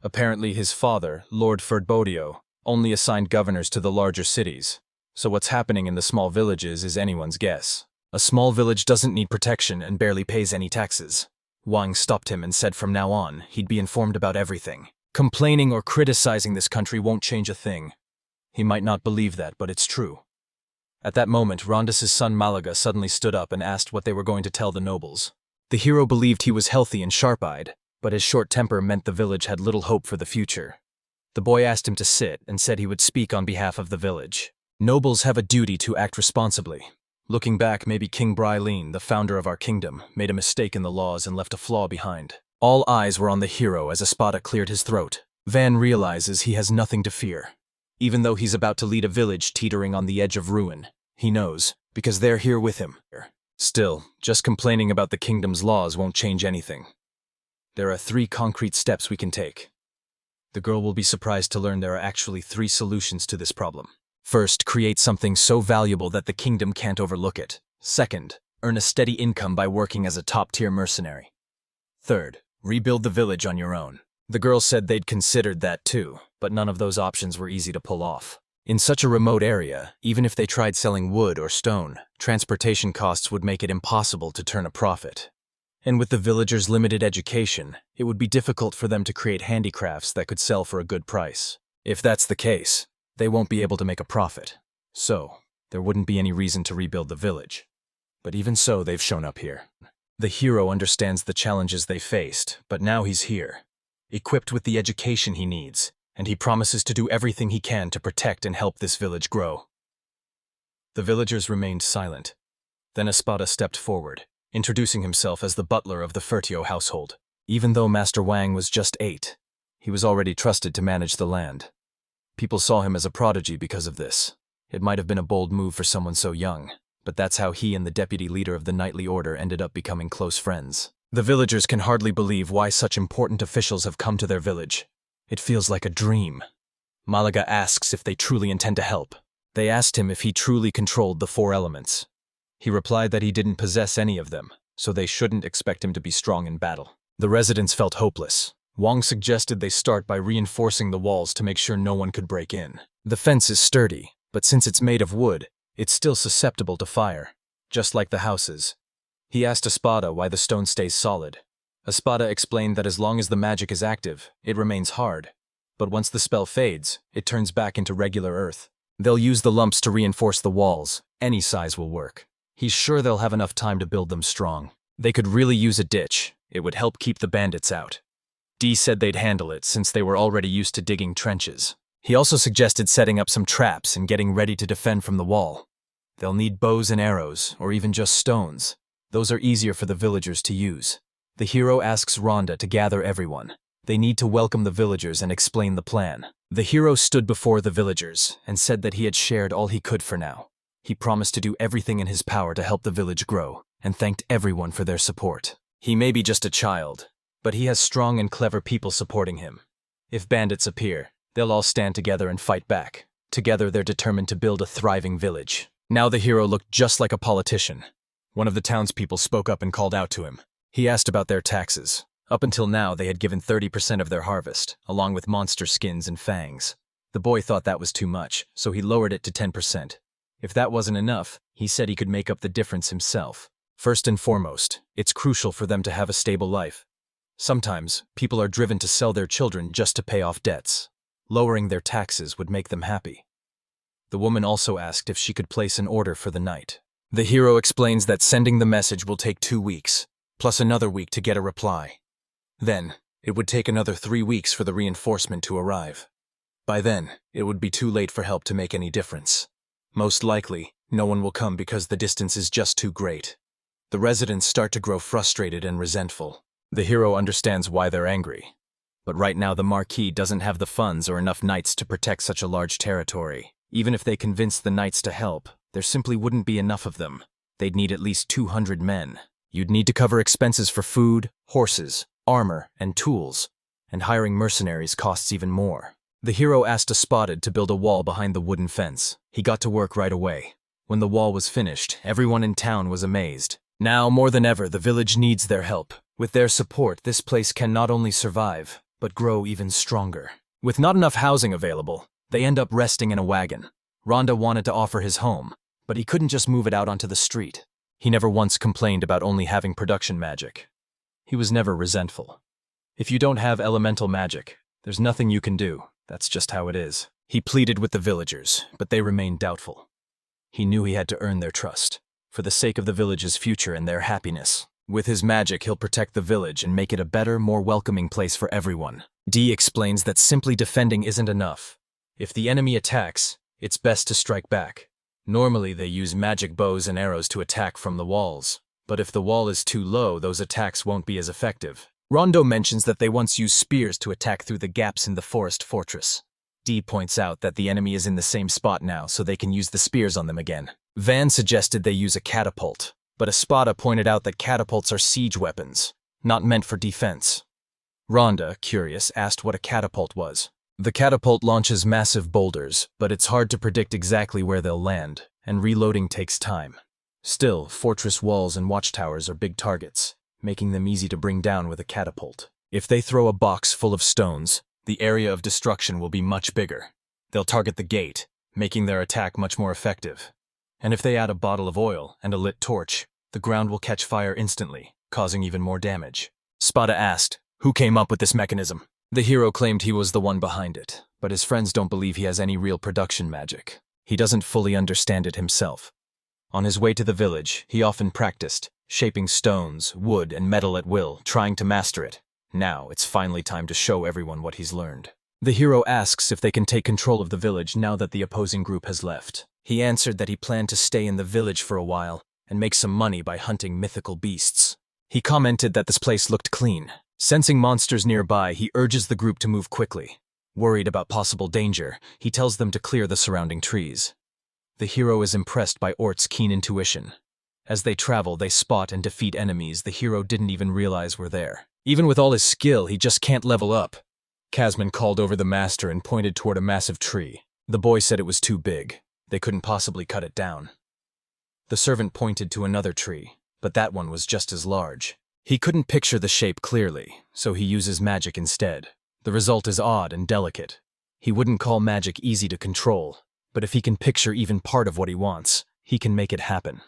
Apparently his father, Lord Ferdbodio, only assigned governors to the larger cities, so what's happening in the small villages is anyone's guess. A small village doesn't need protection and barely pays any taxes. Wang stopped him and said from now on, he'd be informed about everything. Complaining or criticizing this country won't change a thing. He might not believe that, but it's true. At that moment, Rondas's son Malaga suddenly stood up and asked what they were going to tell the nobles. The hero believed he was healthy and sharp-eyed, but his short temper meant the village had little hope for the future. The boy asked him to sit and said he would speak on behalf of the village. Nobles have a duty to act responsibly. Looking back, maybe King Brylene, the founder of our kingdom, made a mistake in the laws and left a flaw behind. All eyes were on the hero as Espada cleared his throat. Van realizes he has nothing to fear. Even though he's about to lead a village teetering on the edge of ruin, he knows, because they're here with him. Still, just complaining about the kingdom's laws won't change anything. There are 3 concrete steps we can take. The girl will be surprised to learn there are actually 3 solutions to this problem. First, create something so valuable that the kingdom can't overlook it. Second, earn a steady income by working as a top-tier mercenary. Third, rebuild the village on your own. The girl said they'd considered that too, but none of those options were easy to pull off. In such a remote area, even if they tried selling wood or stone, transportation costs would make it impossible to turn a profit. And with the villagers' limited education, it would be difficult for them to create handicrafts that could sell for a good price. If that's the case, they won't be able to make a profit. So, there wouldn't be any reason to rebuild the village. But even so, they've shown up here. The hero understands the challenges they faced, but now he's here, equipped with the education he needs, and he promises to do everything he can to protect and help this village grow. The villagers remained silent. Then Espada stepped forward, introducing himself as the butler of the Fertio household. Even though Master Wang was just 8, he was already trusted to manage the land. People saw him as a prodigy because of this. It might have been a bold move for someone so young, but that's how he and the deputy leader of the knightly order ended up becoming close friends. The villagers can hardly believe why such important officials have come to their village. It feels like a dream. Malaga asks if they truly intend to help. They asked him if he truly controlled the 4 elements. He replied that he didn't possess any of them, so they shouldn't expect him to be strong in battle. The residents felt hopeless. Wang suggested they start by reinforcing the walls to make sure no one could break in. The fence is sturdy, but since it's made of wood, it's still susceptible to fire, just like the houses. He asked Espada why the stone stays solid. Espada explained that as long as the magic is active, it remains hard, but once the spell fades, it turns back into regular earth. They'll use the lumps to reinforce the walls. Any size will work. He's sure they'll have enough time to build them strong. They could really use a ditch. It would help keep the bandits out. Dee said they'd handle it since they were already used to digging trenches. He also suggested setting up some traps and getting ready to defend from the wall. They'll need bows and arrows, or even just stones. Those are easier for the villagers to use. The hero asks Rhonda to gather everyone. They need to welcome the villagers and explain the plan. The hero stood before the villagers and said that he had shared all he could for now. He promised to do everything in his power to help the village grow, and thanked everyone for their support. He may be just a child, But he has strong and clever people supporting him. If bandits appear, they'll all stand together and fight back. Together, they're determined to build a thriving village. Now the hero looked just like a politician. One of the townspeople spoke up and called out to him. He asked about their taxes. Up until now, they had given 30% of their harvest, along with monster skins and fangs. The boy thought that was too much, so he lowered it to 10%. If that wasn't enough, he said he could make up the difference himself. First and foremost, it's crucial for them to have a stable life. Sometimes, people are driven to sell their children just to pay off debts. Lowering their taxes would make them happy. The woman also asked if she could place an order for the night. The hero explains that sending the message will take 2 weeks, plus another week to get a reply. Then, it would take another 3 weeks for the reinforcement to arrive. By then, it would be too late for help to make any difference. Most likely, no one will come because the distance is just too great. The residents start to grow frustrated and resentful. The hero understands why they're angry. But right now the Marquis doesn't have the funds or enough knights to protect such a large territory. Even if they convinced the knights to help, there simply wouldn't be enough of them. They'd need at least 200 men. You'd need to cover expenses for food, horses, armor, and tools, and hiring mercenaries costs even more. The hero asked a spotted to build a wall behind the wooden fence. He got to work right away. When the wall was finished, everyone in town was amazed. Now, more than ever, the village needs their help. With their support, this place can not only survive, but grow even stronger. With not enough housing available, they end up resting in a wagon. Rhonda wanted to offer his home, but he couldn't just move it out onto the street. He never once complained about only having production magic. He was never resentful. If you don't have elemental magic, there's nothing you can do. That's just how it is. He pleaded with the villagers, but they remained doubtful. He knew he had to earn their trust, for the sake of the village's future and their happiness. With his magic, he'll protect the village and make it a better, more welcoming place for everyone. Dee explains that simply defending isn't enough. If the enemy attacks, it's best to strike back. Normally, they use magic bows and arrows to attack from the walls. But if the wall is too low, those attacks won't be as effective. Rondo mentions that they once used spears to attack through the gaps in the forest fortress. Dee points out that the enemy is in the same spot now, so they can use the spears on them again. Van suggested they use a catapult, but Espada pointed out that catapults are siege weapons, not meant for defense. Rhonda, curious, asked what a catapult was. The catapult launches massive boulders, but it's hard to predict exactly where they'll land, and reloading takes time. Still, fortress walls and watchtowers are big targets, making them easy to bring down with a catapult. If they throw a box full of stones, the area of destruction will be much bigger. They'll target the gate, making their attack much more effective. And if they add a bottle of oil and a lit torch, the ground will catch fire instantly, causing even more damage. Spada asked, who came up with this mechanism? The hero claimed he was the one behind it, but his friends don't believe he has any real production magic. He doesn't fully understand it himself. On his way to the village, he often practiced, shaping stones, wood, and metal at will, trying to master it. Now, it's finally time to show everyone what he's learned. The hero asks if they can take control of the village now that the opposing group has left. He answered that he planned to stay in the village for a while and make some money by hunting mythical beasts. He commented that this place looked clean. Sensing monsters nearby, he urges the group to move quickly. Worried about possible danger, he tells them to clear the surrounding trees. The hero is impressed by Ort's keen intuition. As they travel, they spot and defeat enemies the hero didn't even realize were there. Even with all his skill, he just can't level up. Casman called over the master and pointed toward a massive tree. The boy said it was too big. They couldn't possibly cut it down. The servant pointed to another tree, but that one was just as large. He couldn't picture the shape clearly, so he uses magic instead. The result is odd and delicate. He wouldn't call magic easy to control, but if he can picture even part of what he wants, he can make it happen.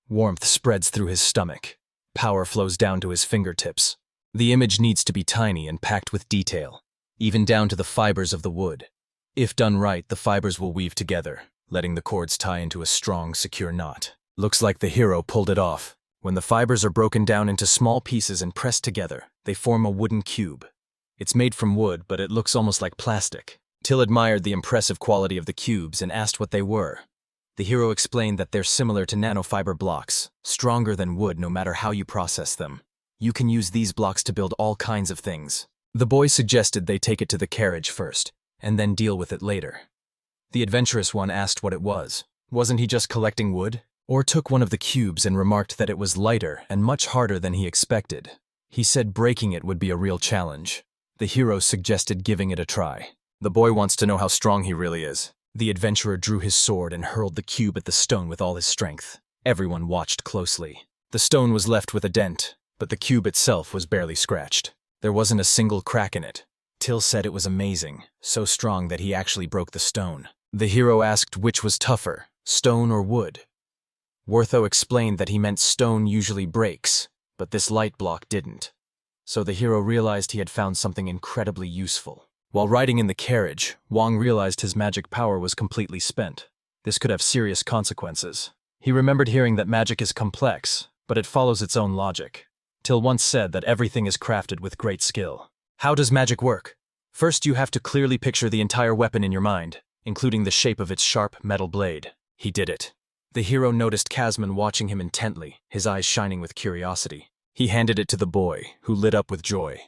Warmth spreads through his stomach. Power flows down to his fingertips. The image needs to be tiny and packed with detail, even down to the fibers of the wood. If done right, the fibers will weave together, letting the cords tie into a strong, secure knot. Looks like the hero pulled it off. When the fibers are broken down into small pieces and pressed together, they form a wooden cube. It's made from wood, but it looks almost like plastic. Till admired the impressive quality of the cubes and asked what they were. The hero explained that they're similar to nanofiber blocks, stronger than wood no matter how you process them. You can use these blocks to build all kinds of things. The boy suggested they take it to the carriage first, and then deal with it later. The adventurous one asked what it was. Wasn't he just collecting wood? Or took one of the cubes and remarked that it was lighter and much harder than he expected. He said breaking it would be a real challenge. The hero suggested giving it a try. The boy wants to know how strong he really is. The adventurer drew his sword and hurled the cube at the stone with all his strength. Everyone watched closely. The stone was left with a dent, but the cube itself was barely scratched. There wasn't a single crack in it. Till said it was amazing, so strong that he actually broke the stone. The hero asked which was tougher, stone or wood. Wortho explained that he meant stone usually breaks, but this light block didn't. So the hero realized he had found something incredibly useful. While riding in the carriage, Wang realized his magic power was completely spent. This could have serious consequences. He remembered hearing that magic is complex, but it follows its own logic. Till once said that everything is crafted with great skill. How does magic work? First, you have to clearly picture the entire weapon in your mind, including the shape of its sharp metal blade. He did it. The hero noticed Kazman watching him intently, his eyes shining with curiosity. He handed it to the boy, who lit up with joy.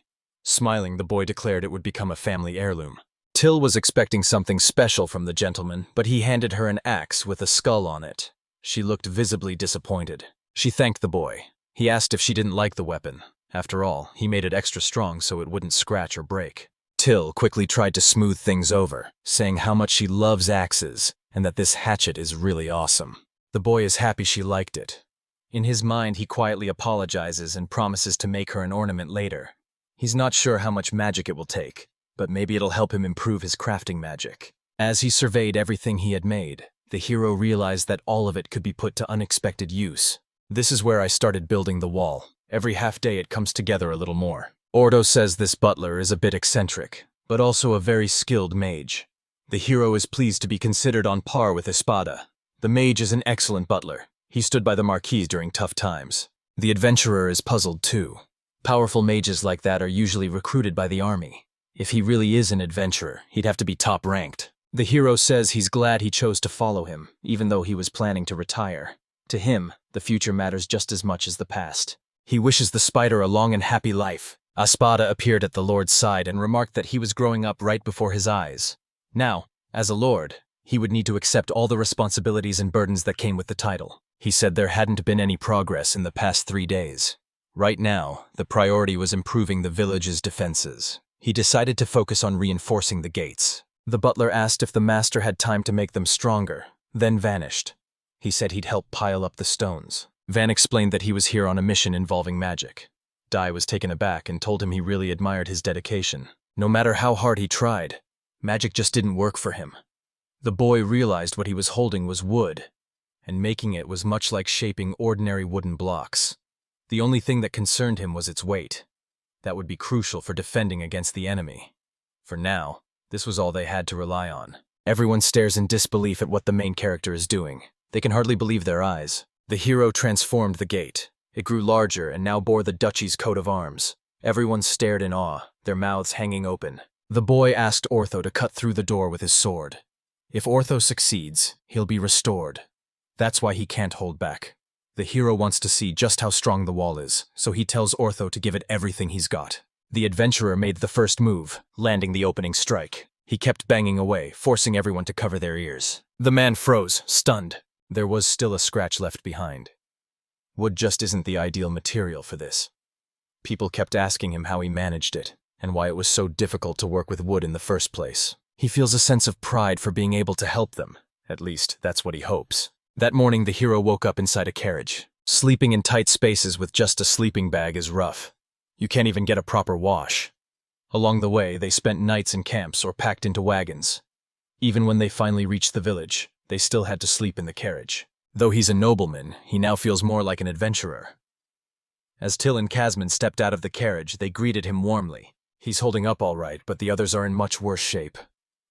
Smiling, the boy declared it would become a family heirloom. Till was expecting something special from the gentleman, but he handed her an axe with a skull on it. She looked visibly disappointed. She thanked the boy. He asked if she didn't like the weapon. After all, he made it extra strong so it wouldn't scratch or break. Till quickly tried to smooth things over, saying how much she loves axes and that this hatchet is really awesome. The boy is happy she liked it. In his mind, he quietly apologizes and promises to make her an ornament later. He's not sure how much magic it will take, but maybe it'll help him improve his crafting magic. As he surveyed everything he had made, the hero realized that all of it could be put to unexpected use. This is where I started building the wall. Every half day it comes together a little more. Ordo says this butler is a bit eccentric, but also a very skilled mage. The hero is pleased to be considered on par with Espada. The mage is an excellent butler. He stood by the Marquis during tough times. The adventurer is puzzled too. Powerful mages like that are usually recruited by the army. If he really is an adventurer, he'd have to be top-ranked. The hero says he's glad he chose to follow him, even though he was planning to retire. To him, the future matters just as much as the past. He wishes the spider a long and happy life. Espada appeared at the lord's side and remarked that he was growing up right before his eyes. Now, as a lord, he would need to accept all the responsibilities and burdens that came with the title. He said there hadn't been any progress in the past 3 days. Right now, the priority was improving the village's defenses. He decided to focus on reinforcing the gates. The butler asked if the master had time to make them stronger, then vanished. He said he'd help pile up the stones. Van explained that he was here on a mission involving magic. Dai was taken aback and told him he really admired his dedication. No matter how hard he tried, magic just didn't work for him. The boy realized what he was holding was wood, and making it was much like shaping ordinary wooden blocks. The only thing that concerned him was its weight. That would be crucial for defending against the enemy. For now, this was all they had to rely on. Everyone stares in disbelief at what the main character is doing. They can hardly believe their eyes. The hero transformed the gate. It grew larger and now bore the duchy's coat of arms. Everyone stared in awe, their mouths hanging open. The boy asked Ortho to cut through the door with his sword. If Ortho succeeds, he'll be restored. That's why he can't hold back. The hero wants to see just how strong the wall is, so he tells Ortho to give it everything he's got. The adventurer made the first move, landing the opening strike. He kept banging away, forcing everyone to cover their ears. The man froze, stunned. There was still a scratch left behind. Wood just isn't the ideal material for this. People kept asking him how he managed it, and why it was so difficult to work with wood in the first place. He feels a sense of pride for being able to help them. At least, that's what he hopes. That morning, the hero woke up inside a carriage. Sleeping in tight spaces with just a sleeping bag is rough. You can't even get a proper wash. Along the way, they spent nights in camps or packed into wagons. Even when they finally reached the village, they still had to sleep in the carriage. Though he's a nobleman, he now feels more like an adventurer. As Till and Kazman stepped out of the carriage, they greeted him warmly. He's holding up all right, but the others are in much worse shape.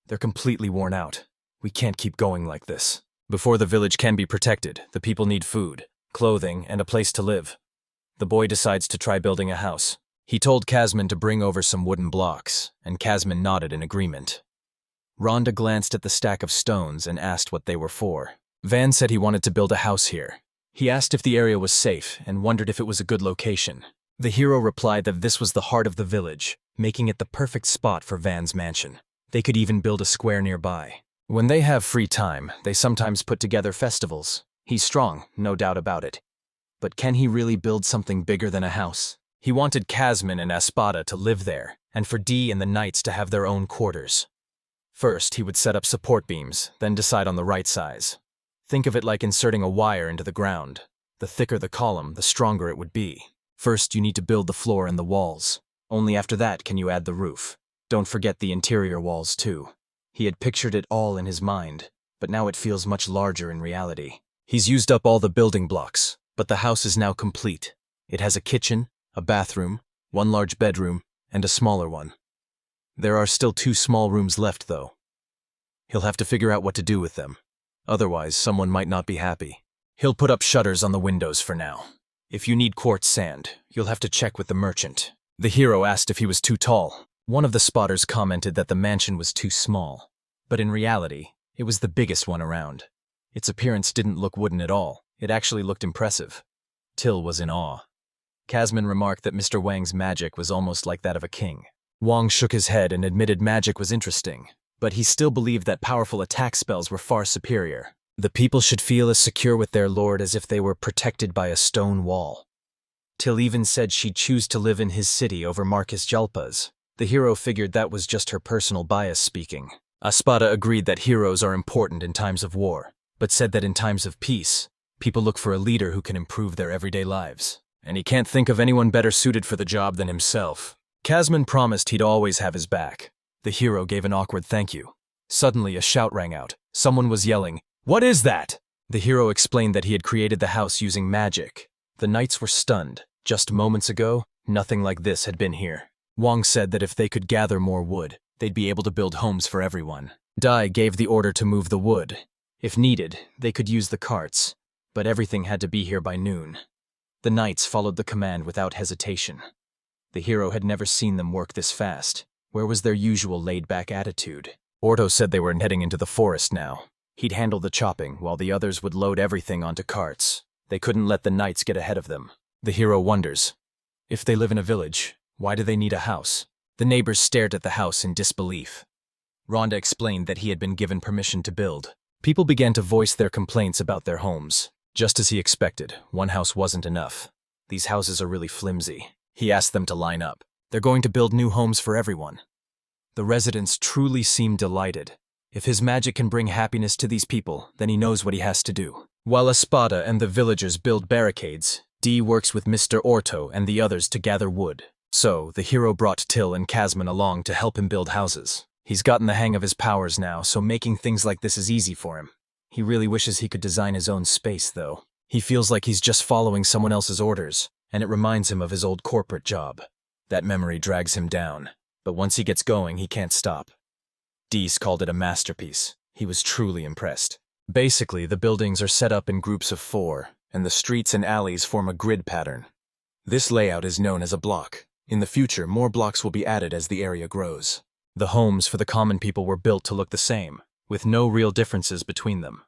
They're completely worn out. We can't keep going like this. Before the village can be protected, the people need food, clothing, and a place to live. The boy decides to try building a house. He told Kazman to bring over some wooden blocks, and Kazman nodded in agreement. Rhonda glanced at the stack of stones and asked what they were for. Van said he wanted to build a house here. He asked if the area was safe and wondered if it was a good location. The hero replied that this was the heart of the village, making it the perfect spot for Van's mansion. They could even build a square nearby. When they have free time, they sometimes put together festivals. He's strong, no doubt about it. But can he really build something bigger than a house? He wanted Casman and Espada to live there, and for Dee and the Knights to have their own quarters. First, he would set up support beams, then decide on the right size. Think of it like inserting a wire into the ground. The thicker the column, the stronger it would be. First, you need to build the floor and the walls. Only after that can you add the roof. Don't forget the interior walls, too. He had pictured it all in his mind, but now it feels much larger in reality. He's used up all the building blocks, but the house is now complete. It has a kitchen, a bathroom, one large bedroom, and a smaller one. There are still 2 small rooms left, though. He'll have to figure out what to do with them. Otherwise, someone might not be happy. He'll put up shutters on the windows for now. If you need quartz sand, you'll have to check with the merchant. The hero asked if he was too tall. One of the spotters commented that the mansion was too small. But in reality, it was the biggest one around. Its appearance didn't look wooden at all. It actually looked impressive. Till was in awe. Casman remarked that Mr. Wang's magic was almost like that of a king. Wang shook his head and admitted magic was interesting, but he still believed that powerful attack spells were far superior. The people should feel as secure with their lord as if they were protected by a stone wall. Till even said she'd choose to live in his city over Marcus Jalpa's. The hero figured that was just her personal bias speaking. Espada agreed that heroes are important in times of war, but said that in times of peace, people look for a leader who can improve their everyday lives. And he can't think of anyone better suited for the job than himself. Casman promised he'd always have his back. The hero gave an awkward thank you. Suddenly, a shout rang out. Someone was yelling, "What is that?" The hero explained that he had created the house using magic. The knights were stunned. Just moments ago, nothing like this had been here. Wang said that if they could gather more wood, they'd be able to build homes for everyone. Dai gave the order to move the wood. If needed, they could use the carts, but everything had to be here by noon. The knights followed the command without hesitation. The hero had never seen them work this fast. Where was their usual laid-back attitude? Orto said they were heading into the forest now. He'd handle the chopping, while the others would load everything onto carts. They couldn't let the knights get ahead of them. The hero wonders, if they live in a village, why do they need a house? The neighbors stared at the house in disbelief. Rhonda explained that he had been given permission to build. People began to voice their complaints about their homes. Just as he expected, one house wasn't enough. These houses are really flimsy. He asked them to line up. They're going to build new homes for everyone. The residents truly seemed delighted. If his magic can bring happiness to these people, then he knows what he has to do. While Espada and the villagers build barricades, Dee works with Mr. Orto and the others to gather wood. So, the hero brought Till and Casman along to help him build houses. He's gotten the hang of his powers now, so making things like this is easy for him. He really wishes he could design his own space, though. He feels like he's just following someone else's orders, and it reminds him of his old corporate job. That memory drags him down, but once he gets going, he can't stop. Dees called it a masterpiece. He was truly impressed. Basically, the buildings are set up in groups of 4, and the streets and alleys form a grid pattern. This layout is known as a block. In the future, more blocks will be added as the area grows. The homes for the common people were built to look the same, with no real differences between them.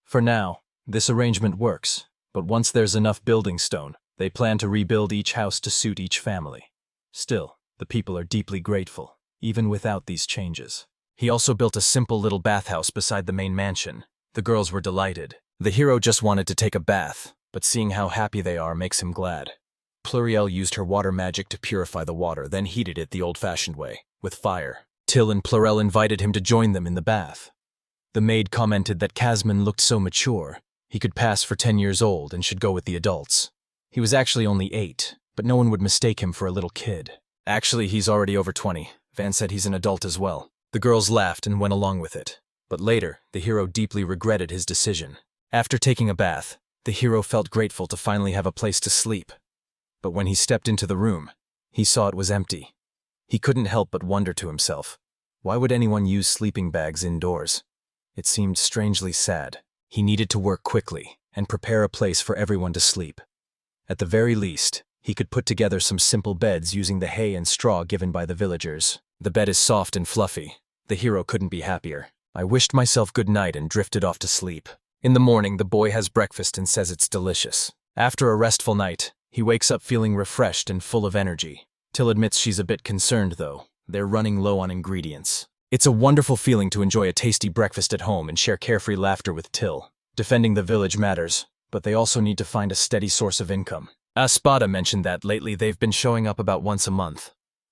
For now, this arrangement works, but once there's enough building stone, they plan to rebuild each house to suit each family. Still, the people are deeply grateful, even without these changes. He also built a simple little bathhouse beside the main mansion. The girls were delighted. The hero just wanted to take a bath, but seeing how happy they are makes him glad. Pluriel used her water magic to purify the water, then heated it the old-fashioned way, with fire. Till and Plurel invited him to join them in the bath. The maid commented that Casman looked so mature, he could pass for 10 years old and should go with the adults. He was actually only 8, but no one would mistake him for a little kid. Actually, he's already over 20. Van said he's an adult as well. The girls laughed and went along with it. But later, the hero deeply regretted his decision. After taking a bath, the hero felt grateful to finally have a place to sleep. But when he stepped into the room, he saw it was empty. He couldn't help but wonder to himself, why would anyone use sleeping bags indoors? It seemed strangely sad. He needed to work quickly and prepare a place for everyone to sleep. At the very least, he could put together some simple beds using the hay and straw given by the villagers. The bed is soft and fluffy. The hero couldn't be happier. I wished myself good night and drifted off to sleep. In the morning, the boy has breakfast and says it's delicious. After a restful night, he wakes up feeling refreshed and full of energy. Till admits she's a bit concerned, though. They're running low on ingredients. It's a wonderful feeling to enjoy a tasty breakfast at home and share carefree laughter with Till. Defending the village matters, but they also need to find a steady source of income. Espada mentioned that lately they've been showing up about once a month.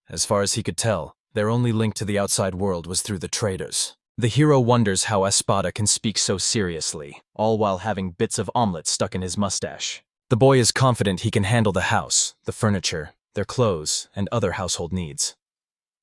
As far as he could tell, their only link to the outside world was through the traders. The hero wonders how Espada can speak so seriously, all while having bits of omelet stuck in his mustache. The boy is confident he can handle the house, the furniture, their clothes, and other household needs.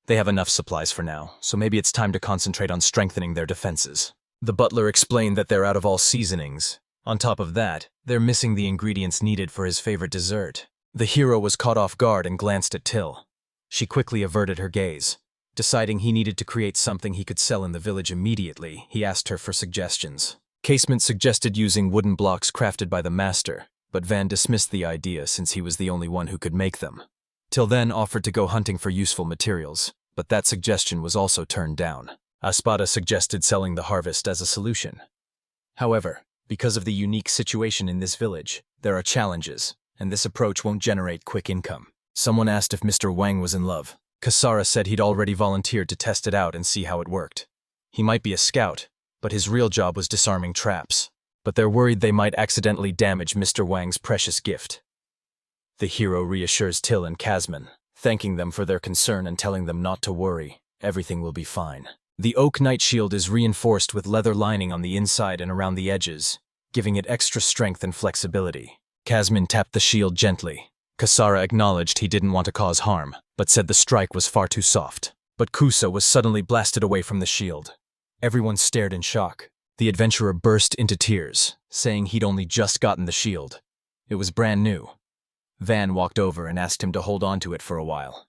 They have enough supplies for now, so maybe it's time to concentrate on strengthening their defenses. The butler explained that they're out of all seasonings. On top of that, they're missing the ingredients needed for his favorite dessert. The hero was caught off guard and glanced at Till. She quickly averted her gaze. Deciding he needed to create something he could sell in the village immediately, he asked her for suggestions. Casement suggested using wooden blocks crafted by the master, but Van dismissed the idea since he was the only one who could make them. Till then offered to go hunting for useful materials, but that suggestion was also turned down. Espada suggested selling the harvest as a solution. However, because of the unique situation in this village, there are challenges, and this approach won't generate quick income. Someone asked if Mr. Wang was in love. Kasara said he'd already volunteered to test it out and see how it worked. He might be a scout, but his real job was disarming traps. But they're worried they might accidentally damage Mr. Wang's precious gift. The hero reassures Till and Kasman, thanking them for their concern and telling them not to worry. Everything will be fine. The oak night shield is reinforced with leather lining on the inside and around the edges, giving it extra strength and flexibility. Kasman tapped the shield gently. Kasara acknowledged he didn't want to cause harm, but said the strike was far too soft. But Kusa was suddenly blasted away from the shield. Everyone stared in shock. The adventurer burst into tears, saying he'd only just gotten the shield. It was brand new. Van walked over and asked him to hold on to it for a while.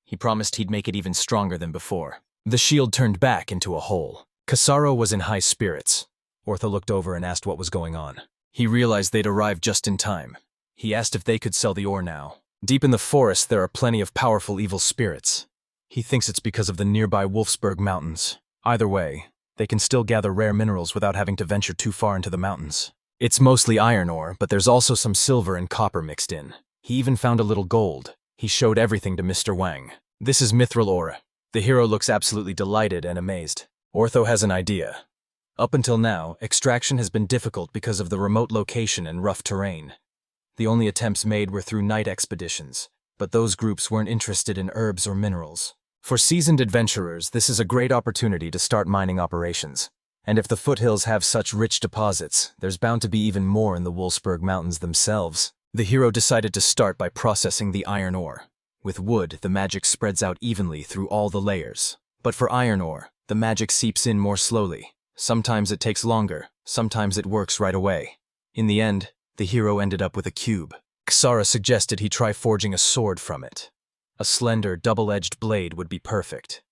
He promised he'd make it even stronger than before. The shield turned back into a hole. Kasara was in high spirits. Ortho looked over and asked what was going on. He realized they'd arrived just in time. He asked if they could sell the ore now. Deep in the forest, there are plenty of powerful evil spirits. He thinks it's because of the nearby Wolfsburg Mountains. Either way, they can still gather rare minerals without having to venture too far into the mountains. It's mostly iron ore, but there's also some silver and copper mixed in. He even found a little gold. He showed everything to Mr. Wang. This is mithril ore. The hero looks absolutely delighted and amazed. Ortho has an idea. Up until now, extraction has been difficult because of the remote location and rough terrain. The only attempts made were through night expeditions, but those groups weren't interested in herbs or minerals. For seasoned adventurers, this is a great opportunity to start mining operations. And if the foothills have such rich deposits, there's bound to be even more in the Wolfsburg Mountains themselves. The hero decided to start by processing the iron ore. With wood, the magic spreads out evenly through all the layers. But for iron ore, the magic seeps in more slowly. Sometimes it takes longer, sometimes it works right away. In the end, the hero ended up with a cube. Ksara suggested he try forging a sword from it. A slender, double-edged blade would be perfect.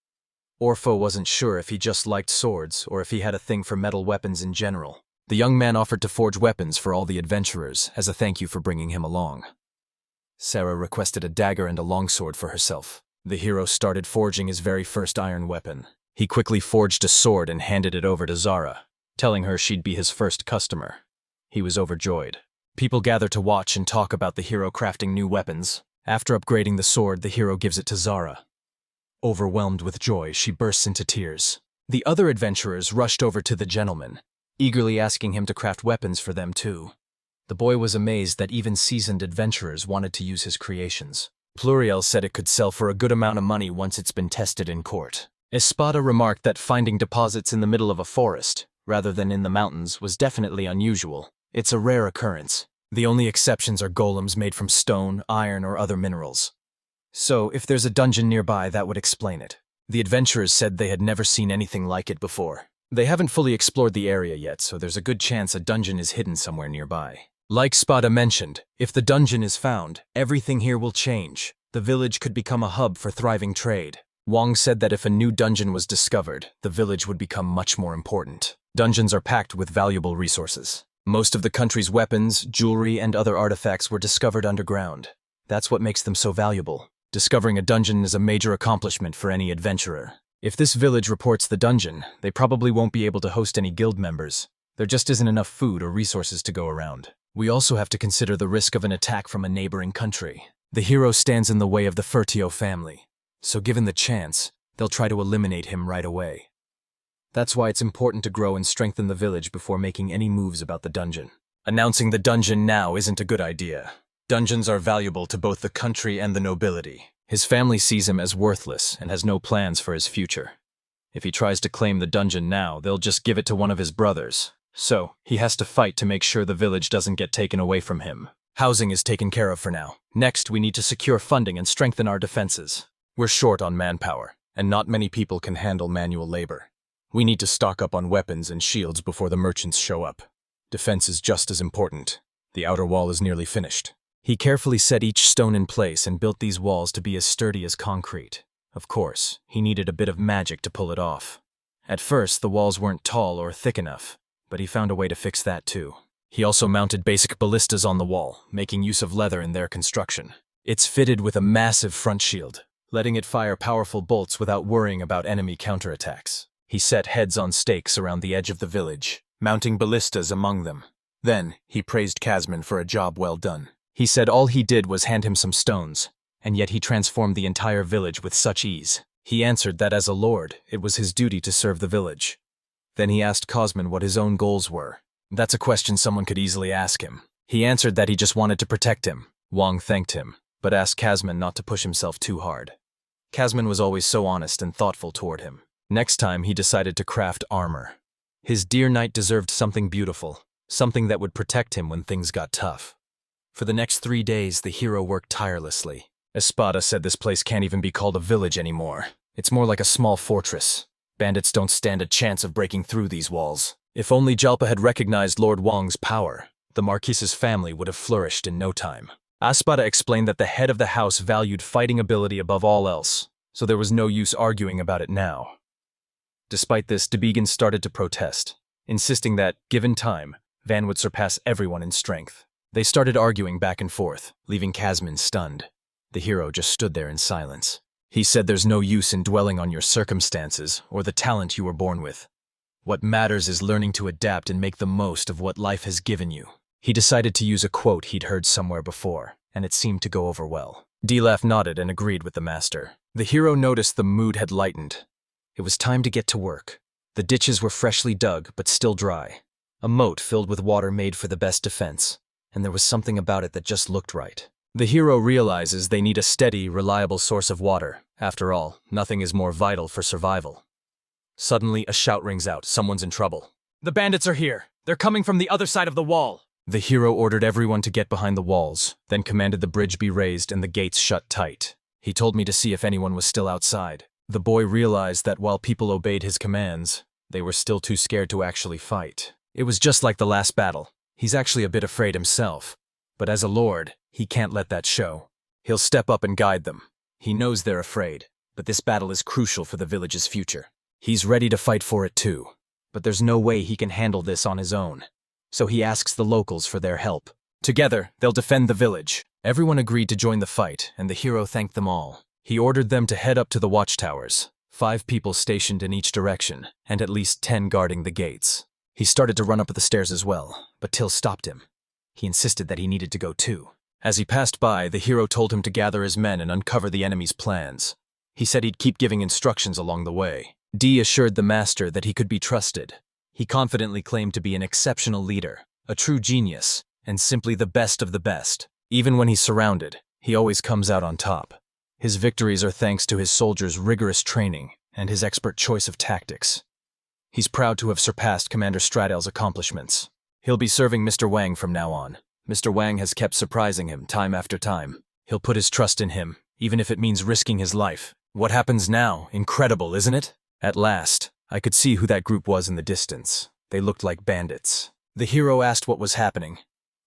Orpho wasn't sure if he just liked swords or if he had a thing for metal weapons in general. The young man offered to forge weapons for all the adventurers as a thank you for bringing him along. Sarah requested a dagger and a longsword for herself. The hero started forging his very first iron weapon. He quickly forged a sword and handed it over to Zara, telling her she'd be his first customer. He was overjoyed. People gather to watch and talk about the hero crafting new weapons. After upgrading the sword, the hero gives it to Zara. Overwhelmed with joy, she bursts into tears. The other adventurers rushed over to the gentleman, eagerly asking him to craft weapons for them too. The boy was amazed that even seasoned adventurers wanted to use his creations. Pluriel said it could sell for a good amount of money once it's been tested in court. Espada remarked that finding deposits in the middle of a forest, rather than in the mountains, was definitely unusual. It's a rare occurrence. The only exceptions are golems made from stone, iron, or other minerals. So, if there's a dungeon nearby, that would explain it. The adventurers said they had never seen anything like it before. They haven't fully explored the area yet, so there's a good chance a dungeon is hidden somewhere nearby. Like Spada mentioned, if the dungeon is found, everything here will change. The village could become a hub for thriving trade. Wang said that if a new dungeon was discovered, the village would become much more important. Dungeons are packed with valuable resources. Most of the country's weapons, jewelry, and other artifacts were discovered underground. That's what makes them so valuable. Discovering a dungeon is a major accomplishment for any adventurer. If this village reports the dungeon, they probably won't be able to host any guild members. There just isn't enough food or resources to go around. We also have to consider the risk of an attack from a neighboring country. The hero stands in the way of the Fertio family, so given the chance, they'll try to eliminate him right away. That's why it's important to grow and strengthen the village before making any moves about the dungeon. Announcing the dungeon now isn't a good idea. Dungeons are valuable to both the country and the nobility. His family sees him as worthless and has no plans for his future. If he tries to claim the dungeon now, they'll just give it to one of his brothers. So, he has to fight to make sure the village doesn't get taken away from him. Housing is taken care of for now. Next, we need to secure funding and strengthen our defenses. We're short on manpower, and not many people can handle manual labor. We need to stock up on weapons and shields before the merchants show up. Defense is just as important. The outer wall is nearly finished. He carefully set each stone in place and built these walls to be as sturdy as concrete. Of course, he needed a bit of magic to pull it off. At first, the walls weren't tall or thick enough, but he found a way to fix that too. He also mounted basic ballistas on the wall, making use of leather in their construction. It's fitted with a massive front shield, letting it fire powerful bolts without worrying about enemy counterattacks. He set heads on stakes around the edge of the village, mounting ballistas among them. Then, he praised Casman for a job well done. He said all he did was hand him some stones, and yet he transformed the entire village with such ease. He answered that as a lord, it was his duty to serve the village. Then he asked Cosman what his own goals were. That's a question someone could easily ask him. He answered that he just wanted to protect him. Wang thanked him, but asked Casman not to push himself too hard. Casman was always so honest and thoughtful toward him. Next time, he decided to craft armor. His dear knight deserved something beautiful, something that would protect him when things got tough. For the next 3 days, the hero worked tirelessly. Espada said this place can't even be called a village anymore. It's more like a small fortress. Bandits don't stand a chance of breaking through these walls. If only Jalpa had recognized Lord Wang's power, the Marquise's family would have flourished in no time. Espada explained that the head of the house valued fighting ability above all else, so there was no use arguing about it now. Despite this, Debegans started to protest, insisting that, given time, Van would surpass everyone in strength. They started arguing back and forth, leaving Casman stunned. The hero just stood there in silence. He said there's no use in dwelling on your circumstances or the talent you were born with. What matters is learning to adapt and make the most of what life has given you. He decided to use a quote he'd heard somewhere before, and it seemed to go over well. Dilaf nodded and agreed with the master. The hero noticed the mood had lightened. It was time to get to work. The ditches were freshly dug, but still dry. A moat filled with water made for the best defense, and there was something about it that just looked right. The hero realizes they need a steady, reliable source of water. After all, nothing is more vital for survival. Suddenly, a shout rings out. Someone's in trouble. The bandits are here. They're coming from the other side of the wall. The hero ordered everyone to get behind the walls, then commanded the bridge be raised and the gates shut tight. He told me to see if anyone was still outside. The boy realized that while people obeyed his commands, they were still too scared to actually fight. It was just like the last battle. He's actually a bit afraid himself. But as a lord, he can't let that show. He'll step up and guide them. He knows they're afraid, but this battle is crucial for the village's future. He's ready to fight for it too, but there's no way he can handle this on his own. So he asks the locals for their help. Together, they'll defend the village. Everyone agreed to join the fight, and the hero thanked them all. He ordered them to head up to the watchtowers, 5 people stationed in each direction, and at least 10 guarding the gates. He started to run up the stairs as well, but Till stopped him. He insisted that he needed to go too. As he passed by, the hero told him to gather his men and uncover the enemy's plans. He said he'd keep giving instructions along the way. D assured the master that he could be trusted. He confidently claimed to be an exceptional leader, a true genius, and simply the best of the best. Even when he's surrounded, he always comes out on top. His victories are thanks to his soldiers' rigorous training and his expert choice of tactics. He's proud to have surpassed Commander Stradel's accomplishments. He'll be serving Mr. Wang from now on. Mr. Wang has kept surprising him time after time. He'll put his trust in him, even if it means risking his life. What happens now? Incredible, isn't it? At last, I could see who that group was in the distance. They looked like bandits. The hero asked what was happening.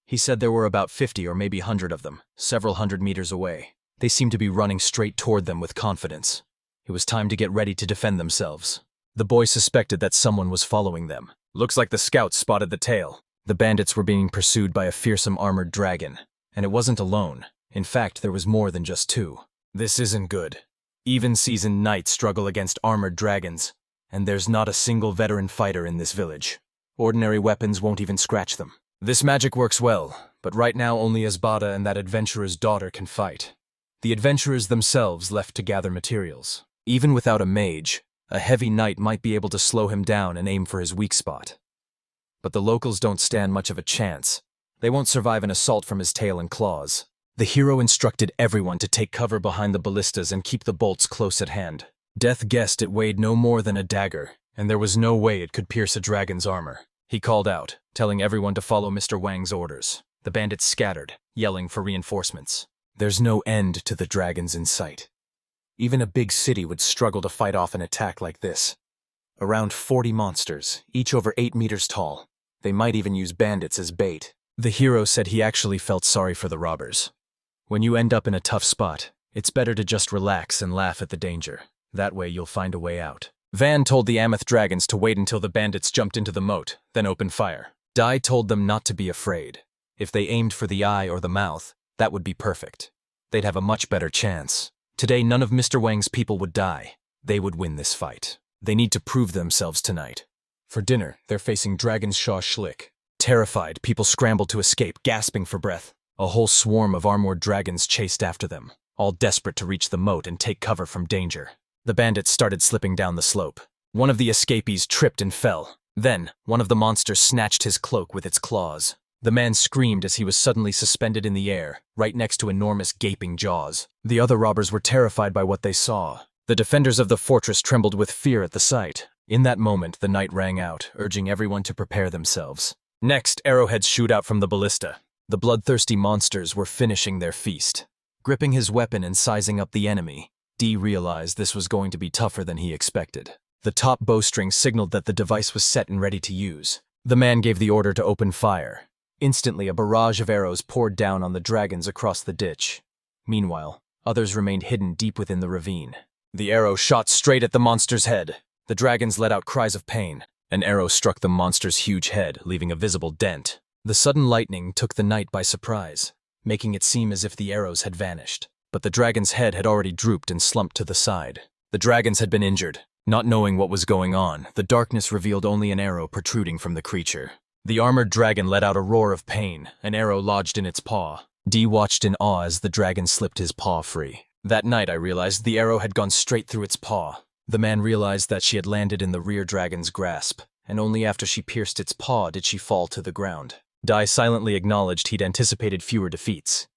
He said there were about 50 or maybe 100 of them, several hundred meters away. They seemed to be running straight toward them with confidence. It was time to get ready to defend themselves. The boy suspected that someone was following them. Looks like the scouts spotted the tail. The bandits were being pursued by a fearsome armored dragon, and it wasn't alone. In fact, there was more than just 2. This isn't good. Even-seasoned knights struggle against armored dragons, and there's not a single veteran fighter in this village. Ordinary weapons won't even scratch them. This magic works well, but right now only Esbada and that adventurer's daughter can fight. The adventurers themselves left to gather materials. Even without a mage, a heavy knight might be able to slow him down and aim for his weak spot. But the locals don't stand much of a chance. They won't survive an assault from his tail and claws. The hero instructed everyone to take cover behind the ballistas and keep the bolts close at hand. Death guessed it weighed no more than a dagger, and there was no way it could pierce a dragon's armor. He called out, telling everyone to follow Mr. Wang's orders. The bandits scattered, yelling for reinforcements. There's no end to the dragons in sight. Even a big city would struggle to fight off an attack like this. Around 40 monsters, each over 8 meters tall. They might even use bandits as bait. The hero said he actually felt sorry for the robbers. When you end up in a tough spot, it's better to just relax and laugh at the danger. That way you'll find a way out. Van told the Ameth dragons to wait until the bandits jumped into the moat, then open fire. Dai told them not to be afraid. If they aimed for the eye or the mouth, that would be perfect. They'd have a much better chance. Today, none of Mr. Wang's people would die. They would win this fight. They need to prove themselves tonight. For dinner, they're facing Dragon's Shaw Schlick. Terrified, people scrambled to escape, gasping for breath. A whole swarm of armored dragons chased after them, all desperate to reach the moat and take cover from danger. The bandits started slipping down the slope. One of the escapees tripped and fell. Then, one of the monsters snatched his cloak with its claws. The man screamed as he was suddenly suspended in the air, right next to enormous gaping jaws. The other robbers were terrified by what they saw. The defenders of the fortress trembled with fear at the sight. In that moment, the knight rang out, urging everyone to prepare themselves. Next, arrowheads shoot out from the ballista. The bloodthirsty monsters were finishing their feast. Gripping his weapon and sizing up the enemy, Dee realized this was going to be tougher than he expected. The top bowstring signaled that the device was set and ready to use. The man gave the order to open fire. Instantly, a barrage of arrows poured down on the dragons across the ditch. Meanwhile, others remained hidden deep within the ravine. The arrow shot straight at the monster's head. The dragons let out cries of pain. An arrow struck the monster's huge head, leaving a visible dent. The sudden lightning took the knight by surprise, making it seem as if the arrows had vanished. But the dragon's head had already drooped and slumped to the side. The dragons had been injured. Not knowing what was going on, the darkness revealed only an arrow protruding from the creature. The armored dragon let out a roar of pain, an arrow lodged in its paw. Dee watched in awe as the dragon slipped his paw free. That night I realized the arrow had gone straight through its paw. The man realized that she had landed in the rear dragon's grasp, and only after she pierced its paw did she fall to the ground. Dai silently acknowledged he'd anticipated fewer defeats.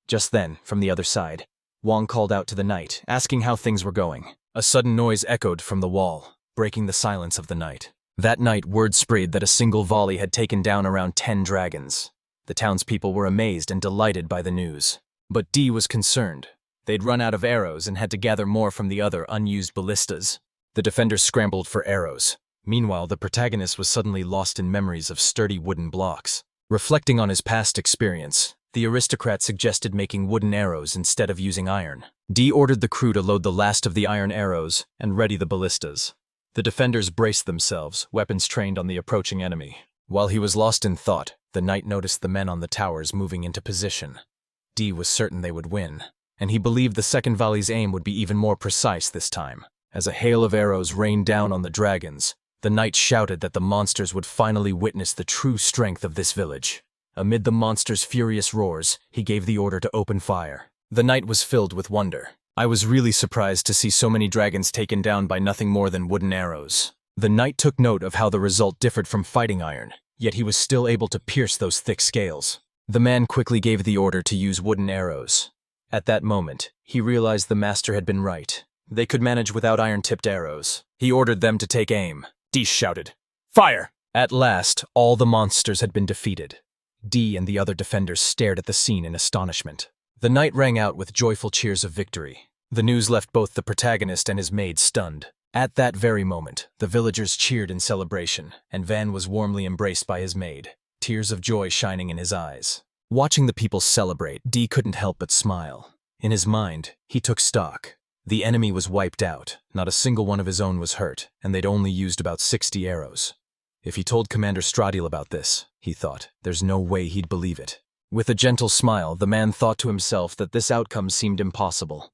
Just then, from the other side, Wang called out to the knight, asking how things were going. A sudden noise echoed from the wall, breaking the silence of the night. That night, word spread that a single volley had taken down around 10 dragons. The townspeople were amazed and delighted by the news. But Dee was concerned. They'd run out of arrows and had to gather more from the other unused ballistas. The defenders scrambled for arrows. Meanwhile, the protagonist was suddenly lost in memories of sturdy wooden blocks. Reflecting on his past experience, the aristocrat suggested making wooden arrows instead of using iron. Dee ordered the crew to load the last of the iron arrows and ready the ballistas. The defenders braced themselves, weapons trained on the approaching enemy. While he was lost in thought, the knight noticed the men on the towers moving into position. Dee was certain they would win, and he believed the second volley's aim would be even more precise this time. As a hail of arrows rained down on the dragons, the knight shouted that the monsters would finally witness the true strength of this village. Amid the monsters' furious roars, he gave the order to open fire. The knight was filled with wonder. I was really surprised to see so many dragons taken down by nothing more than wooden arrows. The knight took note of how the result differed from fighting iron, yet he was still able to pierce those thick scales. The man quickly gave the order to use wooden arrows. At that moment, he realized the master had been right. They could manage without iron-tipped arrows. He ordered them to take aim. Dee shouted, "Fire!" At last, all the monsters had been defeated. Dee and the other defenders stared at the scene in astonishment. The knight rang out with joyful cheers of victory. The news left both the protagonist and his maid stunned. At that very moment, the villagers cheered in celebration, and Van was warmly embraced by his maid, tears of joy shining in his eyes. Watching the people celebrate, Dee couldn't help but smile. In his mind, he took stock. The enemy was wiped out, not a single one of his own was hurt, and they'd only used about 60 arrows. If he told Commander Stradiel about this, he thought, there's no way he'd believe it. With a gentle smile, the man thought to himself that this outcome seemed impossible.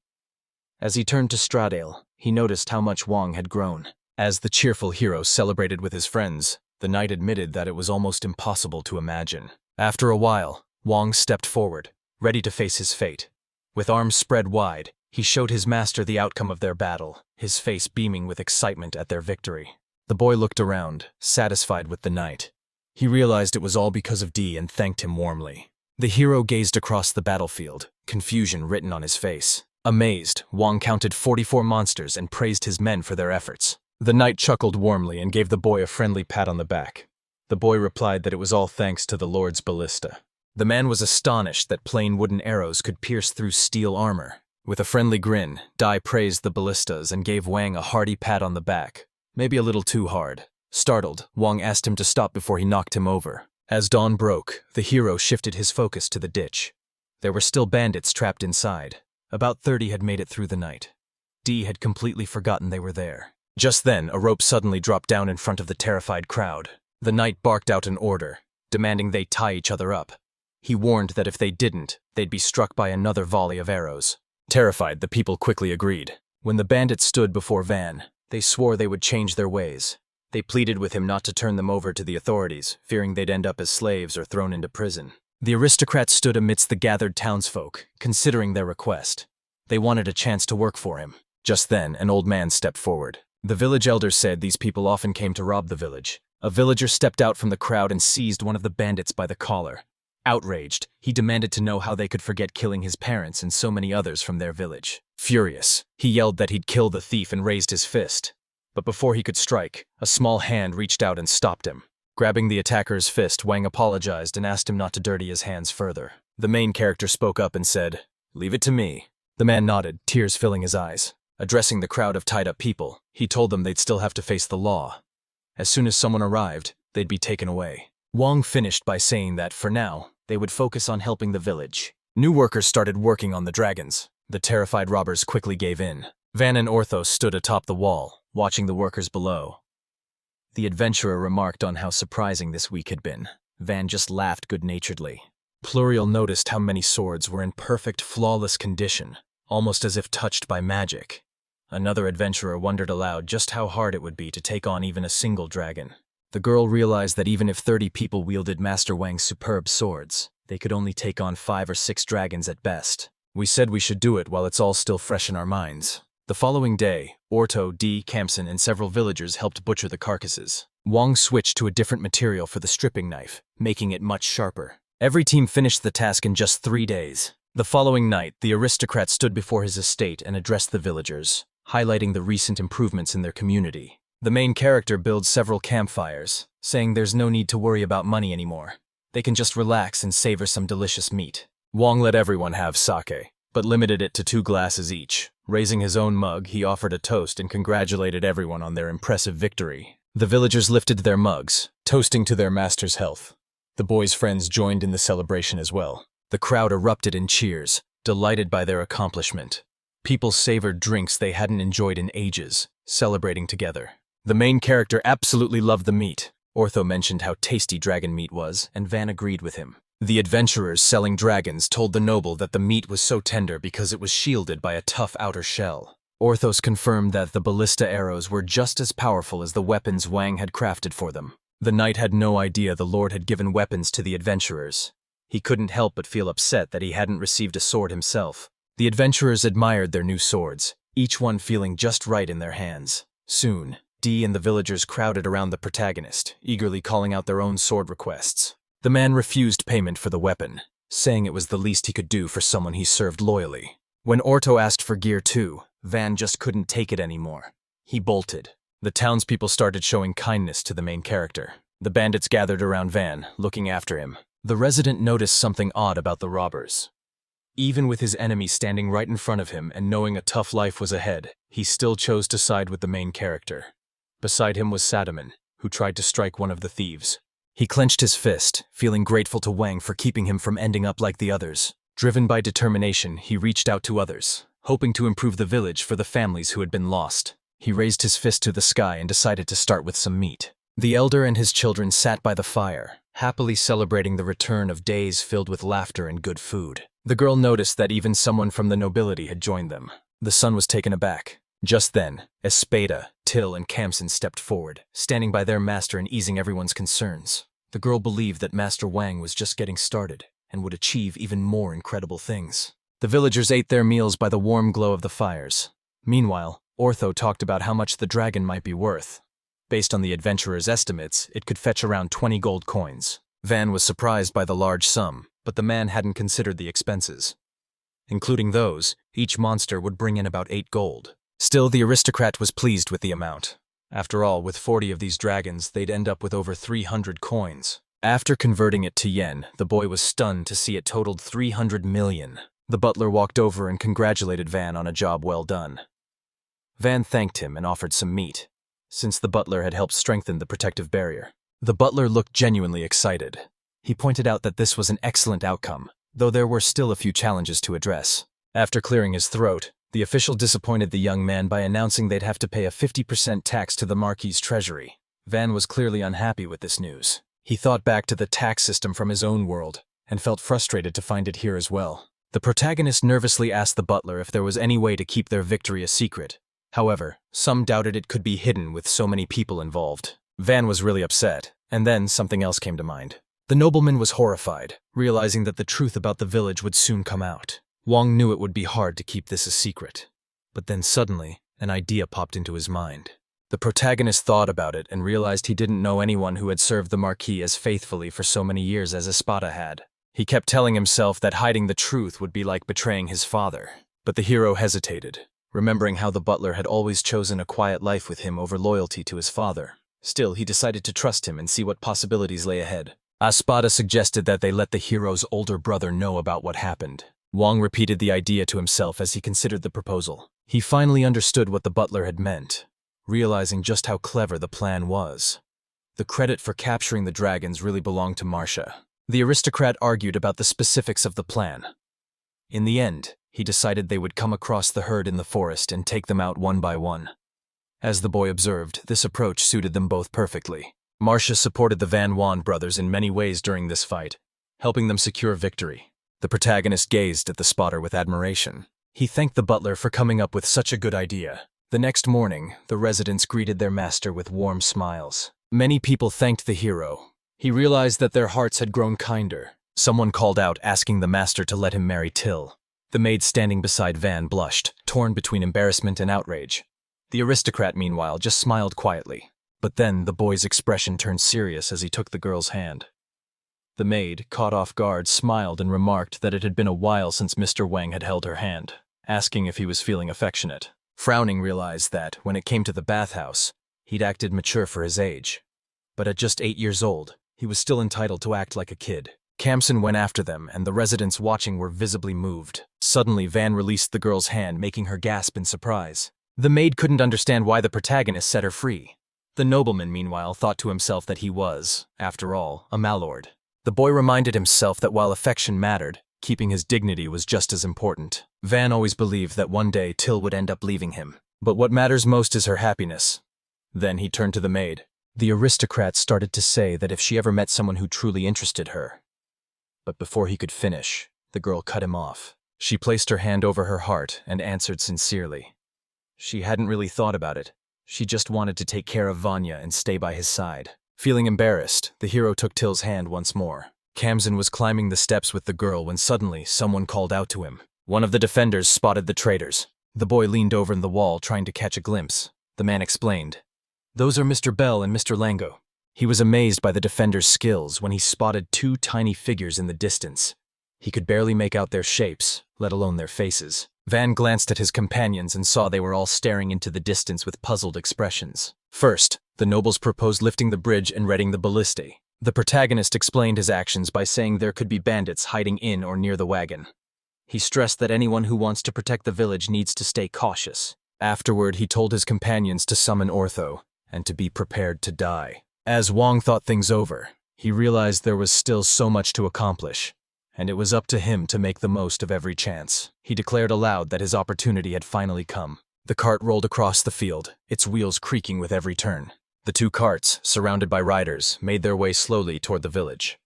As he turned to Stradiel, he noticed how much Wang had grown. As the cheerful hero celebrated with his friends, the knight admitted that it was almost impossible to imagine. After a while, Wang stepped forward, ready to face his fate. With arms spread wide, he showed his master the outcome of their battle, his face beaming with excitement at their victory. The boy looked around, satisfied with the knight. He realized it was all because of D and thanked him warmly. The hero gazed across the battlefield, confusion written on his face. Amazed, Wang counted 44 monsters and praised his men for their efforts. The knight chuckled warmly and gave the boy a friendly pat on the back. The boy replied that it was all thanks to the Lord's ballista. The man was astonished that plain wooden arrows could pierce through steel armor. With a friendly grin, Dai praised the ballistas and gave Wang a hearty pat on the back, maybe a little too hard. Startled, Wang asked him to stop before he knocked him over. As dawn broke, the hero shifted his focus to the ditch. There were still bandits trapped inside. About 30 had made it through the night. D had completely forgotten they were there. Just then, a rope suddenly dropped down in front of the terrified crowd. The knight barked out an order, demanding they tie each other up. He warned that if they didn't, they'd be struck by another volley of arrows. Terrified, the people quickly agreed. When the bandits stood before Van, they swore they would change their ways. They pleaded with him not to turn them over to the authorities, fearing they'd end up as slaves or thrown into prison. The aristocrat stood amidst the gathered townsfolk, considering their request. They wanted a chance to work for him. Just then, an old man stepped forward. The village elders said these people often came to rob the village. A villager stepped out from the crowd and seized one of the bandits by the collar. Outraged, he demanded to know how they could forget killing his parents and so many others from their village. Furious, he yelled that he'd kill the thief and raised his fist. But before he could strike, a small hand reached out and stopped him. Grabbing the attacker's fist, Wang apologized and asked him not to dirty his hands further. The main character spoke up and said, "Leave it to me." The man nodded, tears filling his eyes. Addressing the crowd of tied-up people, he told them they'd still have to face the law. As soon as someone arrived, they'd be taken away. Wang finished by saying that, for now, they would focus on helping the village. New workers started working on the dragons. The terrified robbers quickly gave in. Van and Orthos stood atop the wall, watching the workers below. The adventurer remarked on how surprising this week had been. Van just laughed good-naturedly. Pluriel noticed how many swords were in perfect, flawless condition, almost as if touched by magic. Another adventurer wondered aloud just how hard it would be to take on even a single dragon. The girl realized that even if 30 people wielded Master Wang's superb swords, they could only take on 5 or 6 dragons at best. We said we should do it while it's all still fresh in our minds. The following day, Orto, D, Kamsen, and several villagers helped butcher the carcasses. Wang switched to a different material for the stripping knife, making it much sharper. Every team finished the task in just 3 days. The following night, the aristocrat stood before his estate and addressed the villagers, highlighting the recent improvements in their community. The main character builds several campfires, saying there's no need to worry about money anymore. They can just relax and savor some delicious meat. Wang let everyone have sake, but limited it to 2 glasses each. Raising his own mug, he offered a toast and congratulated everyone on their impressive victory. The villagers lifted their mugs, toasting to their master's health. The boys' friends joined in the celebration as well. The crowd erupted in cheers, delighted by their accomplishment. People savored drinks they hadn't enjoyed in ages, celebrating together. The main character absolutely loved the meat. Ortho mentioned how tasty dragon meat was, and Van agreed with him. The adventurers selling dragons told the noble that the meat was so tender because it was shielded by a tough outer shell. Orthos confirmed that the ballista arrows were just as powerful as the weapons Wang had crafted for them. The knight had no idea the Lord had given weapons to the adventurers. He couldn't help but feel upset that he hadn't received a sword himself. The adventurers admired their new swords, each one feeling just right in their hands. Soon, D and the villagers crowded around the protagonist, eagerly calling out their own sword requests. The man refused payment for the weapon, saying it was the least he could do for someone he served loyally. When Orto asked for gear too, Van just couldn't take it anymore. He bolted. The townspeople started showing kindness to the main character. The bandits gathered around Van, looking after him. The resident noticed something odd about the robbers. Even with his enemy standing right in front of him and knowing a tough life was ahead, he still chose to side with the main character. Beside him was Sadaman, who tried to strike one of the thieves. He clenched his fist, feeling grateful to Wang for keeping him from ending up like the others. Driven by determination, he reached out to others, hoping to improve the village for the families who had been lost. He raised his fist to the sky and decided to start with some meat. The elder and his children sat by the fire, happily celebrating the return of days filled with laughter and good food. The girl noticed that even someone from the nobility had joined them. The son was taken aback. Just then, Espada, Till, and Kamsen stepped forward, standing by their master and easing everyone's concerns. The girl believed that Master Wang was just getting started and would achieve even more incredible things. The villagers ate their meals by the warm glow of the fires. Meanwhile, Ortho talked about how much the dragon might be worth. Based on the adventurer's estimates, it could fetch around 20 gold coins. Van was surprised by the large sum, but the man hadn't considered the expenses. Including those, each monster would bring in about 8 gold. Still, the aristocrat was pleased with the amount. After all, with 40 of these dragons, they'd end up with over 300 coins. After converting it to yen, the boy was stunned to see it totaled 300 million. The butler walked over and congratulated Van on a job well done. Van thanked him and offered some meat, since the butler had helped strengthen the protective barrier. The butler looked genuinely excited. He pointed out that this was an excellent outcome, though there were still a few challenges to address. After clearing his throat, the official disappointed the young man by announcing they'd have to pay a 50% tax to the Marquis's treasury. Van was clearly unhappy with this news. He thought back to the tax system from his own world, and felt frustrated to find it here as well. The protagonist nervously asked the butler if there was any way to keep their victory a secret. However, some doubted it could be hidden with so many people involved. Van was really upset, and then something else came to mind. The nobleman was horrified, realizing that the truth about the village would soon come out. Wang knew it would be hard to keep this a secret. But then suddenly, an idea popped into his mind. The protagonist thought about it and realized he didn't know anyone who had served the Marquis as faithfully for so many years as Espada had. He kept telling himself that hiding the truth would be like betraying his father. But the hero hesitated, remembering how the butler had always chosen a quiet life with him over loyalty to his father. Still, he decided to trust him and see what possibilities lay ahead. Espada suggested that they let the hero's older brother know about what happened. Wang repeated the idea to himself as he considered the proposal. He finally understood what the butler had meant, realizing just how clever the plan was. The credit for capturing the dragons really belonged to Marcia. The aristocrat argued about the specifics of the plan. In the end, he decided they would come across the herd in the forest and take them out one by one. As the boy observed, this approach suited them both perfectly. Marcia supported the Van Wan brothers in many ways during this fight, helping them secure victory. The protagonist gazed at the spotter with admiration. He thanked the butler for coming up with such a good idea. The next morning, the residents greeted their master with warm smiles. Many people thanked the hero. He realized that their hearts had grown kinder. Someone called out, asking the master to let him marry Till. The maid standing beside Van blushed, torn between embarrassment and outrage. The aristocrat, meanwhile, just smiled quietly. But then the boy's expression turned serious as he took the girl's hand. The maid, caught off guard, smiled and remarked that it had been a while since Mr. Wang had held her hand, asking if he was feeling affectionate. Frowning realized that, when it came to the bathhouse, he'd acted mature for his age. But at just 8 years old, he was still entitled to act like a kid. Kamsen went after them, and the residents watching were visibly moved. Suddenly, Van released the girl's hand, making her gasp in surprise. The maid couldn't understand why the protagonist set her free. The nobleman, meanwhile, thought to himself that he was, after all, a malord. The boy reminded himself that while affection mattered, keeping his dignity was just as important. Van always believed that one day Till would end up leaving him. But what matters most is her happiness. Then he turned to the maid. The aristocrat started to say that if she ever met someone who truly interested her. But before he could finish, the girl cut him off. She placed her hand over her heart and answered sincerely. She hadn't really thought about it. She just wanted to take care of Vanya and stay by his side. Feeling embarrassed, the hero took Till's hand once more. Kamsen was climbing the steps with the girl when suddenly someone called out to him. One of the defenders spotted the traitors. The boy leaned over the wall trying to catch a glimpse. The man explained, "Those are Mr. Bell and Mr. Lango." He was amazed by the defender's skills when he spotted 2 tiny figures in the distance. He could barely make out their shapes, let alone their faces. Van glanced at his companions and saw they were all staring into the distance with puzzled expressions. First, the nobles proposed lifting the bridge and readying the ballista. The protagonist explained his actions by saying there could be bandits hiding in or near the wagon. He stressed that anyone who wants to protect the village needs to stay cautious. Afterward, he told his companions to summon Ortho and to be prepared to die. As Wang thought things over, he realized there was still so much to accomplish, and it was up to him to make the most of every chance. He declared aloud that his opportunity had finally come. The cart rolled across the field, its wheels creaking with every turn. The 2 carts, surrounded by riders, made their way slowly toward the village.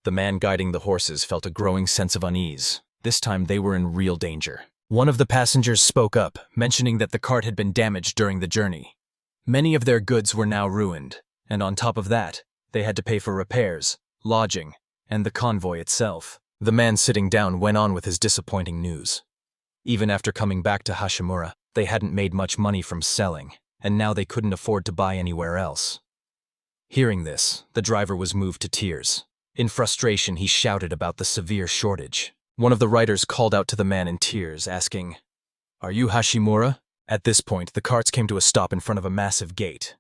The man guiding the horses felt a growing sense of unease. This time they were in real danger. One of the passengers spoke up, mentioning that the cart had been damaged during the journey. Many of their goods were now ruined, and on top of that, they had to pay for repairs, lodging, and the convoy itself. The man sitting down went on with his disappointing news. Even after coming back to Hashimura, they hadn't made much money from selling. and now they couldn't afford to buy anywhere else. Hearing this, the driver was moved to tears. In frustration, he shouted about the severe shortage. One of the riders called out to the man in tears, asking, "Are you Hashimura?" At this point, the carts came to a stop in front of a massive gate.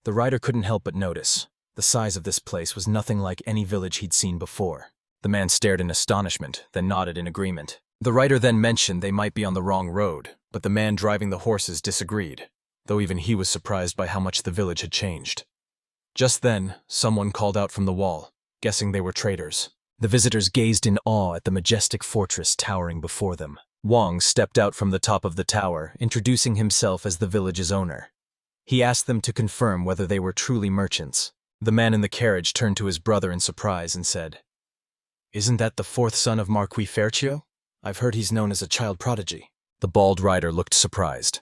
The rider couldn't help but notice. The size of this place was nothing like any village he'd seen before. The man stared in astonishment, then nodded in agreement. The rider then mentioned they might be on the wrong road, but the man driving the horses disagreed, though even he was surprised by how much the village had changed. Just then, someone called out from the wall, guessing they were traders. The visitors gazed in awe at the majestic fortress towering before them. Wang stepped out from the top of the tower, introducing himself as the village's owner. He asked them to confirm whether they were truly merchants. The man in the carriage turned to his brother in surprise and said, "Isn't that the fourth son of Marquis Fercio? I've heard he's known as a child prodigy." The bald rider looked surprised.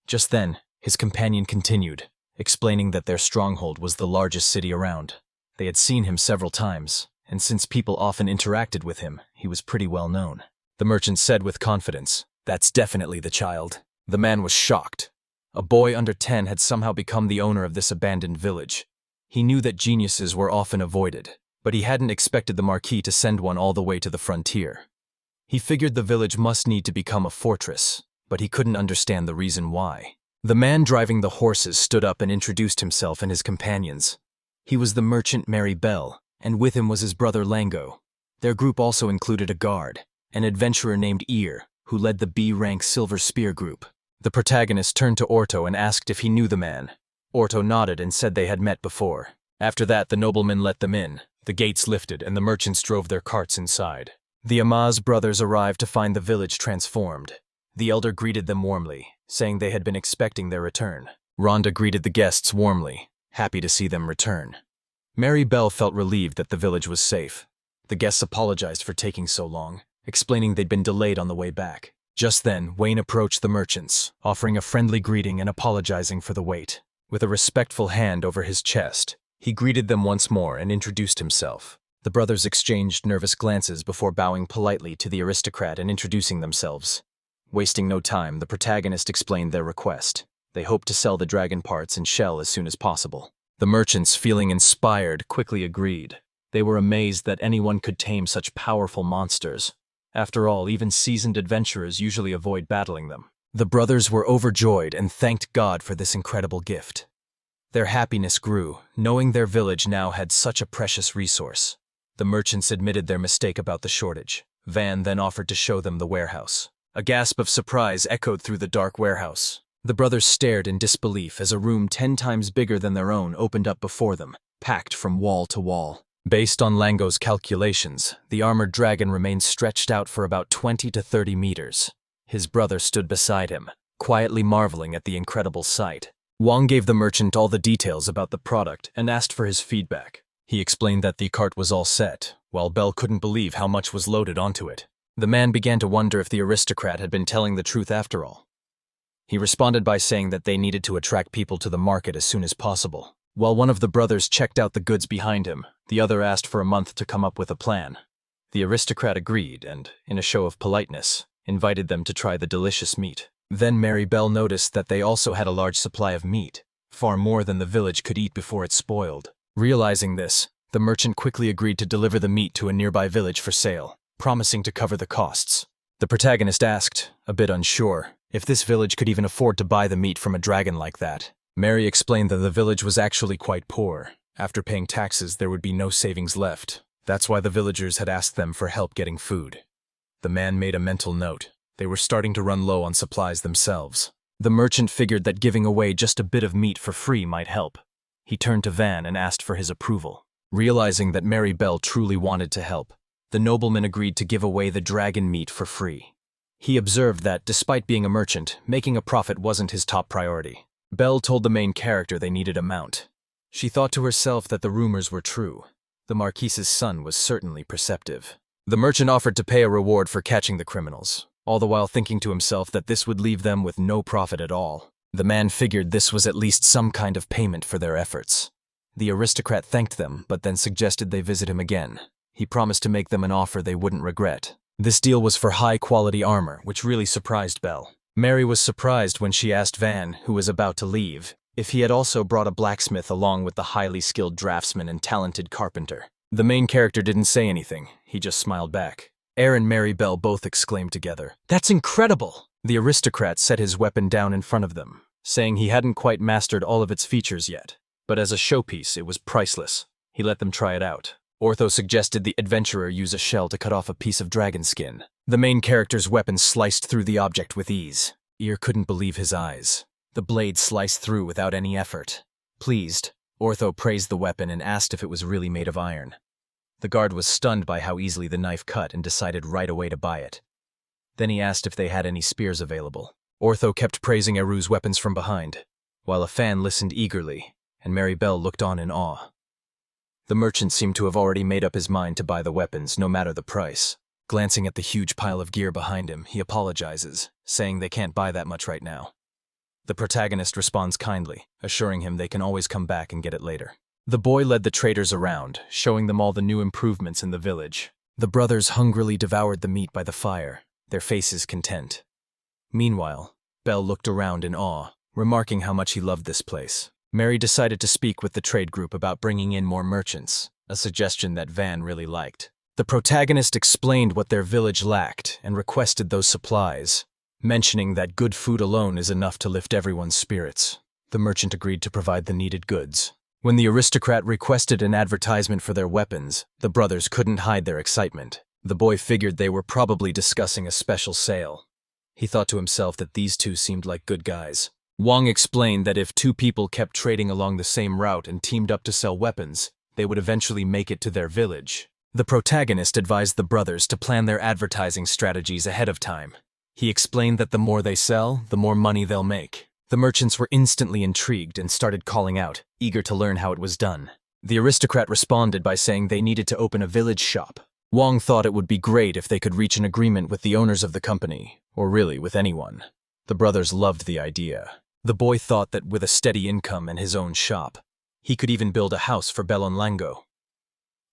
Just then, his companion continued, explaining that their stronghold was the largest city around. They had seen him several times, and since people often interacted with him, he was pretty well known. The merchant said with confidence, "That's definitely the child." The man was shocked. A boy under 10 had somehow become the owner of this abandoned village. He knew that geniuses were often avoided, but he hadn't expected the Marquis to send one all the way to the frontier. He figured the village must need to become a fortress, but he couldn't understand the reason why. The man driving the horses stood up and introduced himself and his companions. He was the merchant Mary Bell, and with him was his brother Lango. Their group also included a guard, an adventurer named Ear, who led the B-rank Silver Spear group. The protagonist turned to Orto and asked if he knew the man. Orto nodded and said they had met before. After that, the nobleman let them in. The gates lifted and the merchants drove their carts inside. The Amaz brothers arrived to find the village transformed. The elder greeted them warmly, saying they had been expecting their return. Rhonda greeted the guests warmly, happy to see them return. Mary Bell felt relieved that the village was safe. The guests apologized for taking so long, explaining they'd been delayed on the way back. Just then, Wayne approached the merchants, offering a friendly greeting and apologizing for the wait. With a respectful hand over his chest, he greeted them once more and introduced himself. The brothers exchanged nervous glances before bowing politely to the aristocrat and introducing themselves. Wasting no time, the protagonist explained their request. They hoped to sell the dragon parts and shell as soon as possible. The merchants, feeling inspired, quickly agreed. They were amazed that anyone could tame such powerful monsters. After all, even seasoned adventurers usually avoid battling them. The brothers were overjoyed and thanked God for this incredible gift. Their happiness grew, knowing their village now had such a precious resource. The merchants admitted their mistake about the shortage. Van then offered to show them the warehouse. A gasp of surprise echoed through the dark warehouse. The brothers stared in disbelief as a room 10 times bigger than their own opened up before them, packed from wall to wall. Based on Lango's calculations, the armored dragon remained stretched out for about 20 to 30 meters. His brother stood beside him, quietly marveling at the incredible sight. Wang gave the merchant all the details about the product and asked for his feedback. He explained that the cart was all set, while Bell couldn't believe how much was loaded onto it. The man began to wonder if the aristocrat had been telling the truth after all. He responded by saying that they needed to attract people to the market as soon as possible. While one of the brothers checked out the goods behind him, the other asked for a month to come up with a plan. The aristocrat agreed and, in a show of politeness, invited them to try the delicious meat. Then Mary Bell noticed that they also had a large supply of meat, far more than the village could eat before it spoiled. Realizing this, the merchant quickly agreed to deliver the meat to a nearby village for sale, promising to cover the costs. The protagonist asked, a bit unsure, if this village could even afford to buy the meat from a dragon like that. Mary explained that the village was actually quite poor. After paying taxes, there would be no savings left. That's why the villagers had asked them for help getting food. The man made a mental note. They were starting to run low on supplies themselves. The merchant figured that giving away just a bit of meat for free might help. He turned to Van and asked for his approval. Realizing that Mary Bell truly wanted to help, the nobleman agreed to give away the dragon meat for free. He observed that, despite being a merchant, making a profit wasn't his top priority. Belle told the main character they needed a mount. She thought to herself that the rumors were true. The Marquise's son was certainly perceptive. The merchant offered to pay a reward for catching the criminals, all the while thinking to himself that this would leave them with no profit at all. The man figured this was at least some kind of payment for their efforts. The aristocrat thanked them, but then suggested they visit him again. He promised to make them an offer they wouldn't regret. This deal was for high-quality armor, which really surprised Belle. Mary was surprised when she asked Van, who was about to leave, if he had also brought a blacksmith along with the highly skilled draftsman and talented carpenter. The main character didn't say anything, he just smiled back. Air and Mary Bell both exclaimed together, "That's incredible!" The aristocrat set his weapon down in front of them, saying he hadn't quite mastered all of its features yet, but as a showpiece it was priceless. He let them try it out. Ortho suggested the adventurer use a shell to cut off a piece of dragon skin. The main character's weapon sliced through the object with ease. Ear couldn't believe his eyes. The blade sliced through without any effort. Pleased, Ortho praised the weapon and asked if it was really made of iron. The guard was stunned by how easily the knife cut and decided right away to buy it. Then he asked if they had any spears available. Ortho kept praising Eru's weapons from behind, while a fan listened eagerly, and Mary Bell looked on in awe. The merchant seemed to have already made up his mind to buy the weapons, no matter the price. Glancing at the huge pile of gear behind him, he apologizes, saying they can't buy that much right now. The protagonist responds kindly, assuring him they can always come back and get it later. The boy led the traders around, showing them all the new improvements in the village. The brothers hungrily devoured the meat by the fire, their faces content. Meanwhile, Bell looked around in awe, remarking how much he loved this place. Mary decided to speak with the trade group about bringing in more merchants, a suggestion that Van really liked. The protagonist explained what their village lacked and requested those supplies, mentioning that good food alone is enough to lift everyone's spirits. The merchant agreed to provide the needed goods. When the aristocrat requested an advertisement for their weapons, the brothers couldn't hide their excitement. The boy figured they were probably discussing a special sale. He thought to himself that these two seemed like good guys. Wang explained that if two people kept trading along the same route and teamed up to sell weapons, they would eventually make it to their village. The protagonist advised the brothers to plan their advertising strategies ahead of time. He explained that the more they sell, the more money they'll make. The merchants were instantly intrigued and started calling out, eager to learn how it was done. The aristocrat responded by saying they needed to open a village shop. Wang thought it would be great if they could reach an agreement with the owners of the company, or really with anyone. The brothers loved the idea. The boy thought that with a steady income and his own shop, he could even build a house for Bellonlango.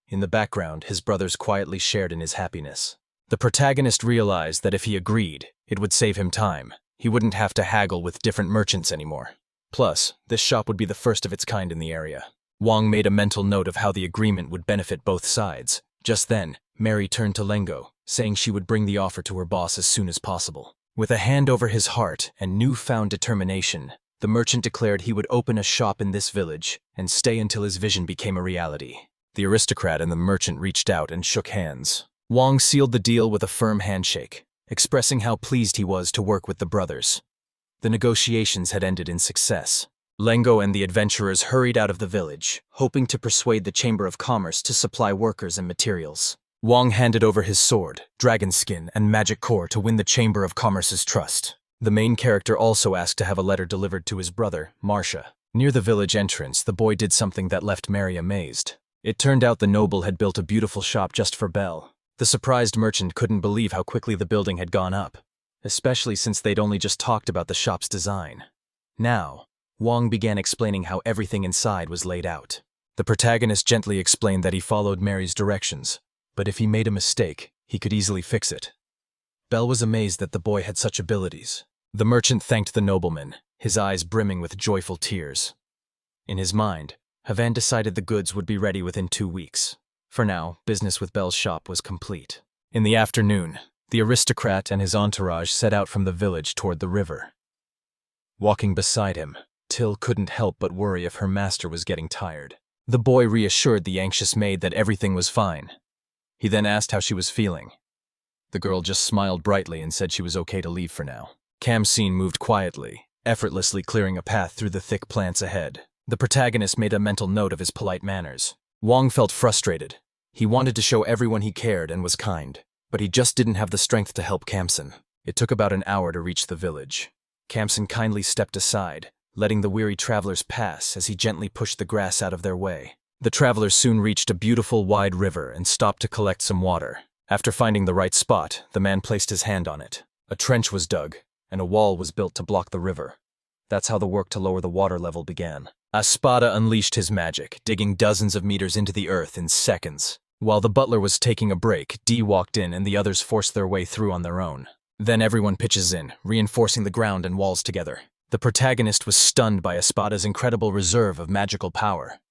In the background, his brothers quietly shared in his happiness. The protagonist realized that if he agreed, it would save him time. He wouldn't have to haggle with different merchants anymore. Plus, this shop would be the first of its kind in the area. Wang made a mental note of how the agreement would benefit both sides. Just then, Mary turned to Lengo, saying she would bring the offer to her boss as soon as possible. With a hand over his heart and newfound determination, the merchant declared he would open a shop in this village and stay until his vision became a reality. The aristocrat and the merchant reached out and shook hands. Wang sealed the deal with a firm handshake, expressing how pleased he was to work with the brothers. The negotiations had ended in success. Lengo and the adventurers hurried out of the village, hoping to persuade the Chamber of Commerce to supply workers and materials. Wang handed over his sword, dragon skin, and magic core to win the Chamber of Commerce's trust. The main character also asked to have a letter delivered to his brother, Marcia. Near the village entrance, the boy did something that left Mary amazed. It turned out the noble had built a beautiful shop just for Belle. The surprised merchant couldn't believe how quickly the building had gone up, especially since they'd only just talked about the shop's design. Now, Wang began explaining how everything inside was laid out. The protagonist gently explained that he followed Mary's directions, but if he made a mistake, he could easily fix it. Belle was amazed that the boy had such abilities. The merchant thanked the nobleman, his eyes brimming with joyful tears. In his mind, Havan decided the goods would be ready within 2 weeks. For now, business with Belle's shop was complete. In the afternoon, the aristocrat and his entourage set out from the village toward the river. Walking beside him, Till couldn't help but worry if her master was getting tired. The boy reassured the anxious maid that everything was fine. He then asked how she was feeling. The girl just smiled brightly and said she was okay to leave for now. Kamsin moved quietly, effortlessly clearing a path through the thick plants ahead. The protagonist made a mental note of his polite manners. Wang felt frustrated. He wanted to show everyone he cared and was kind, but he just didn't have the strength to help Kamsin. It took about an hour to reach the village. Kamsin kindly stepped aside, letting the weary travelers pass as he gently pushed the grass out of their way. The travelers soon reached a beautiful, wide river and stopped to collect some water. After finding the right spot, the man placed his hand on it. A trench was dug, and a wall was built to block the river. That's how the work to lower the water level began. Espada unleashed his magic, digging dozens of meters into the earth in seconds. While the butler was taking a break, Dee walked in and the others forced their way through on their own. Then everyone pitches in, reinforcing the ground and walls together. The protagonist was stunned by Espada's incredible reserve of magical power.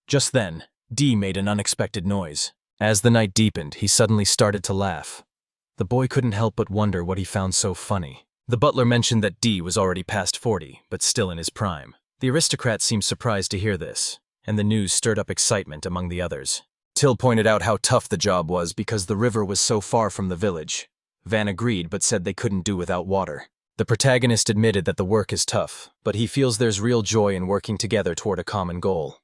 Just then, D made an unexpected noise. As the night deepened, he suddenly started to laugh. The boy couldn't help but wonder what he found so funny. The butler mentioned that D was already past 40, but still in his prime. The aristocrat seemed surprised to hear this, and the news stirred up excitement among the others. Till pointed out how tough the job was because the river was so far from the village. Van agreed but said they couldn't do without water. The protagonist admitted that the work is tough, but he feels there's real joy in working together toward a common goal.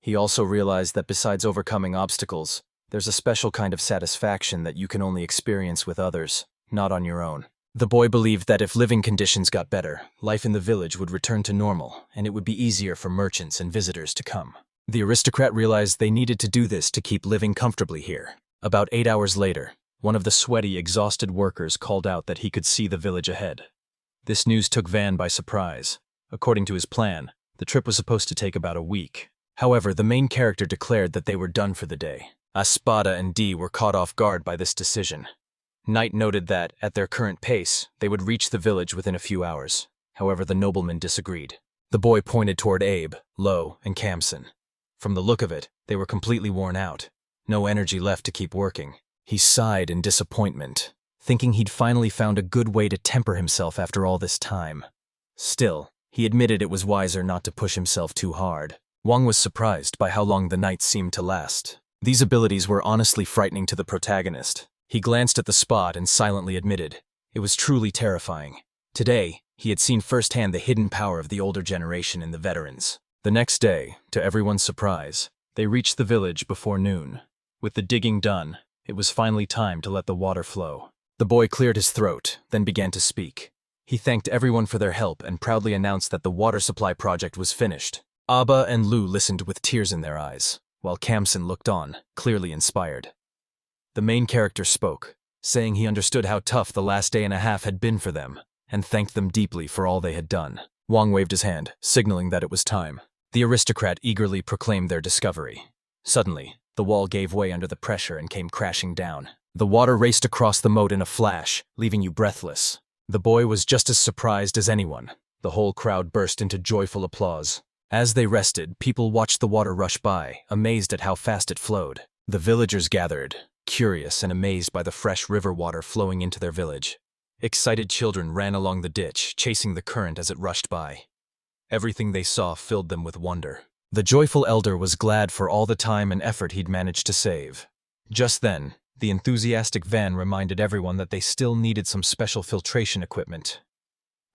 He also realized that besides overcoming obstacles, there's a special kind of satisfaction that you can only experience with others, not on your own. The boy believed that if living conditions got better, life in the village would return to normal, and it would be easier for merchants and visitors to come. The aristocrat realized they needed to do this to keep living comfortably here. About 8 hours later, one of the sweaty, exhausted workers called out that he could see the village ahead. This news took Van by surprise. According to his plan, the trip was supposed to take about a week. However, the main character declared that they were done for the day. Espada and D were caught off guard by this decision. Knight noted that, at their current pace, they would reach the village within a few hours. However, the nobleman disagreed. The boy pointed toward Abe, Lo, and Kamsen. From the look of it, they were completely worn out. No energy left to keep working. He sighed in disappointment, thinking he'd finally found a good way to temper himself after all this time. Still, he admitted it was wiser not to push himself too hard. Wang was surprised by how long the night seemed to last. These abilities were honestly frightening to the protagonist. He glanced at the spot and silently admitted, it was truly terrifying. Today, he had seen firsthand the hidden power of the older generation in the veterans. The next day, to everyone's surprise, they reached the village before noon. With the digging done, it was finally time to let the water flow. The boy cleared his throat, then began to speak. He thanked everyone for their help and proudly announced that the water supply project was finished. Abba and Lu listened with tears in their eyes, while Kamsen looked on, clearly inspired. The main character spoke, saying he understood how tough the last day and a half had been for them, and thanked them deeply for all they had done. Wang waved his hand, signaling that it was time. The aristocrat eagerly proclaimed their discovery. Suddenly, the wall gave way under the pressure and came crashing down. The water raced across the moat in a flash, leaving you breathless. The boy was just as surprised as anyone. The whole crowd burst into joyful applause. As they rested, people watched the water rush by, amazed at how fast it flowed. The villagers gathered, curious and amazed by the fresh river water flowing into their village. Excited children ran along the ditch, chasing the current as it rushed by. Everything they saw filled them with wonder. The joyful elder was glad for all the time and effort he'd managed to save. Just then, the enthusiastic Van reminded everyone that they still needed some special filtration equipment.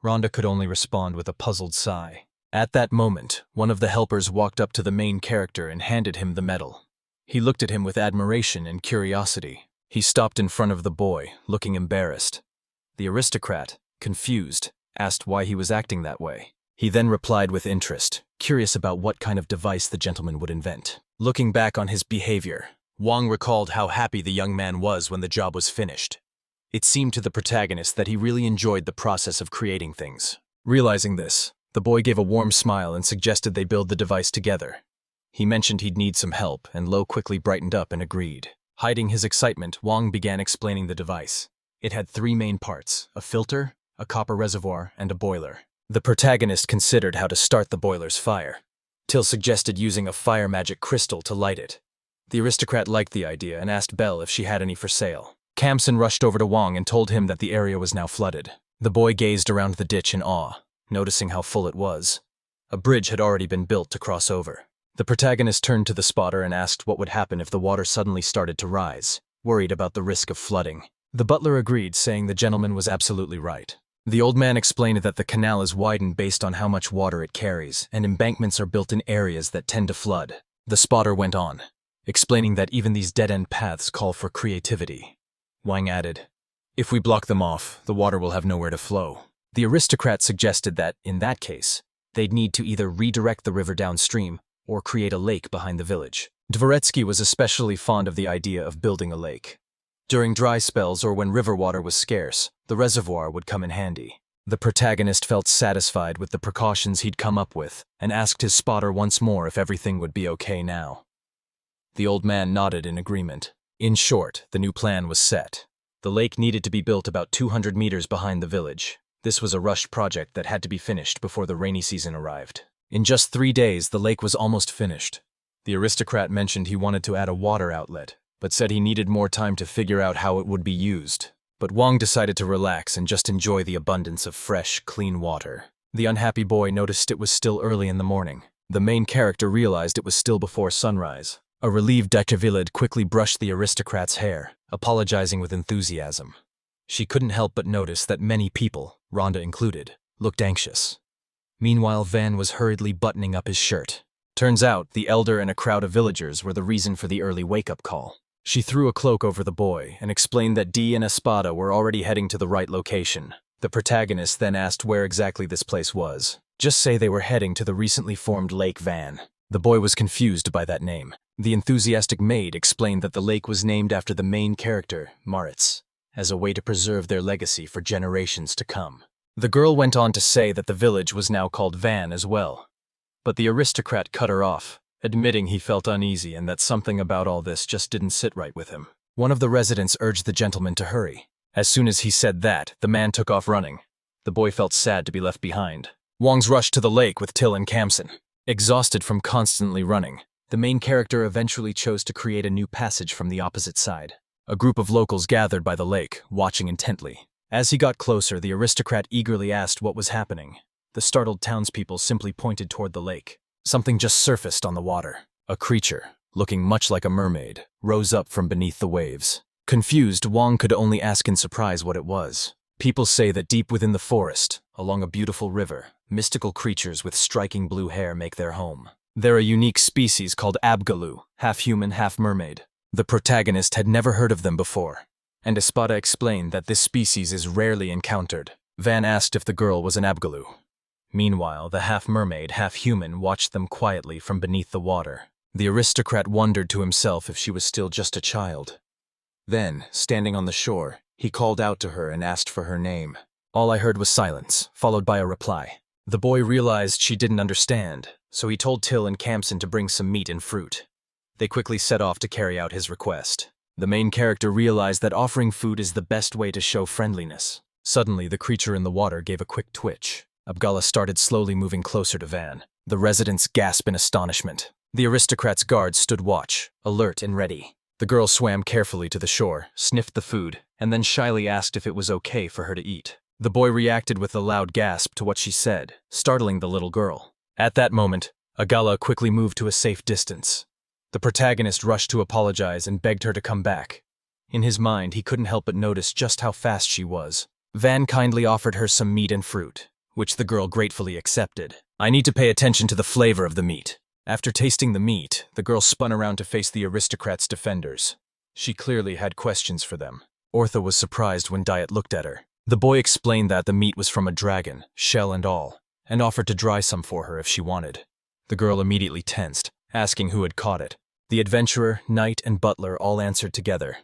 Rhonda could only respond with a puzzled sigh. At that moment, one of the helpers walked up to the main character and handed him the medal. He looked at him with admiration and curiosity. He stopped in front of the boy, looking embarrassed. The aristocrat, confused, asked why he was acting that way. He then replied with interest, curious about what kind of device the gentleman would invent. Looking back on his behavior, Wang recalled how happy the young man was when the job was finished. It seemed to the protagonist that he really enjoyed the process of creating things. Realizing this, the boy gave a warm smile and suggested they build the device together. He mentioned he'd need some help, and Lo quickly brightened up and agreed. Hiding his excitement, Wang began explaining the device. It had 3 main parts: a filter, a copper reservoir, and a boiler. The protagonist considered how to start the boiler's fire. Till suggested using a fire magic crystal to light it. The aristocrat liked the idea and asked Belle if she had any for sale. Kamsen rushed over to Wang and told him that the area was now flooded. The boy gazed around the ditch in awe, noticing how full it was. A bridge had already been built to cross over. The protagonist turned to the spotter and asked what would happen if the water suddenly started to rise, worried about the risk of flooding. The butler agreed, saying the gentleman was absolutely right. The old man explained that the canal is widened based on how much water it carries, and embankments are built in areas that tend to flood. The spotter went on, explaining that even these dead-end paths call for creativity. Wang added, "If we block them off, the water will have nowhere to flow." The aristocrat suggested that, in that case, they'd need to either redirect the river downstream or create a lake behind the village. Dvoretsky was especially fond of the idea of building a lake. During dry spells or when river water was scarce, the reservoir would come in handy. The protagonist felt satisfied with the precautions he'd come up with and asked his spotter once more if everything would be okay now. The old man nodded in agreement. In short, the new plan was set. The lake needed to be built about 200 meters behind the village. This was a rushed project that had to be finished before the rainy season arrived. In just 3 days, the lake was almost finished. The aristocrat mentioned he wanted to add a water outlet, but said he needed more time to figure out how it would be used. But Wang decided to relax and just enjoy the abundance of fresh, clean water. The unhappy boy noticed it was still early in the morning. The main character realized it was still before sunrise. A relieved Exiled quickly brushed the aristocrat's hair, apologizing with enthusiasm. She couldn't help but notice that many people, Rhonda included, looked anxious. Meanwhile, Van was hurriedly buttoning up his shirt. Turns out, the elder and a crowd of villagers were the reason for the early wake-up call. She threw a cloak over the boy and explained that Dee and Espada were already heading to the right location. The protagonist then asked where exactly this place was. Just say they were heading to the recently formed Lake Van. The boy was confused by that name. The enthusiastic maid explained that the lake was named after the main character, Maritz, as a way to preserve their legacy for generations to come. The girl went on to say that the village was now called Van as well. But the aristocrat cut her off, admitting he felt uneasy and that something about all this just didn't sit right with him. One of the residents urged the gentleman to hurry. As soon as he said that, the man took off running. The boy felt sad to be left behind. Wang's rushed to the lake with Till and Kamsen. Exhausted from constantly running, the main character eventually chose to create a new passage from the opposite side. A group of locals gathered by the lake, watching intently. As he got closer, the aristocrat eagerly asked what was happening. The startled townspeople simply pointed toward the lake. Something just surfaced on the water. A creature, looking much like a mermaid, rose up from beneath the waves. Confused, Wang could only ask in surprise what it was. People say that deep within the forest, along a beautiful river, mystical creatures with striking blue hair make their home. They're a unique species called Abgalu, half human, half mermaid. The protagonist had never heard of them before, and Espada explained that this species is rarely encountered. Van asked if the girl was an Abgalu. Meanwhile, the half-mermaid, half-human watched them quietly from beneath the water. The aristocrat wondered to himself if she was still just a child. Then, standing on the shore, he called out to her and asked for her name. All I heard was silence, followed by a reply. The boy realized she didn't understand, so he told Till and Kamsen to bring some meat and fruit. They quickly set off to carry out his request. The main character realized that offering food is the best way to show friendliness. Suddenly, the creature in the water gave a quick twitch. Abgala started slowly moving closer to Van. The residents gasped in astonishment. The aristocrat's guards stood watch, alert and ready. The girl swam carefully to the shore, sniffed the food, and then shyly asked if it was okay for her to eat. The boy reacted with a loud gasp to what she said, startling the little girl. At that moment, Abgala quickly moved to a safe distance. The protagonist rushed to apologize and begged her to come back. In his mind, he couldn't help but notice just how fast she was. Van kindly offered her some meat and fruit, which the girl gratefully accepted. I need to pay attention to the flavor of the meat. After tasting the meat, the girl spun around to face the aristocrat's defenders. She clearly had questions for them. Ortha was surprised when Diet looked at her. The boy explained that the meat was from a dragon, shell and all, and offered to dry some for her if she wanted. The girl immediately tensed, asking who had caught it. The adventurer, knight, and butler all answered together.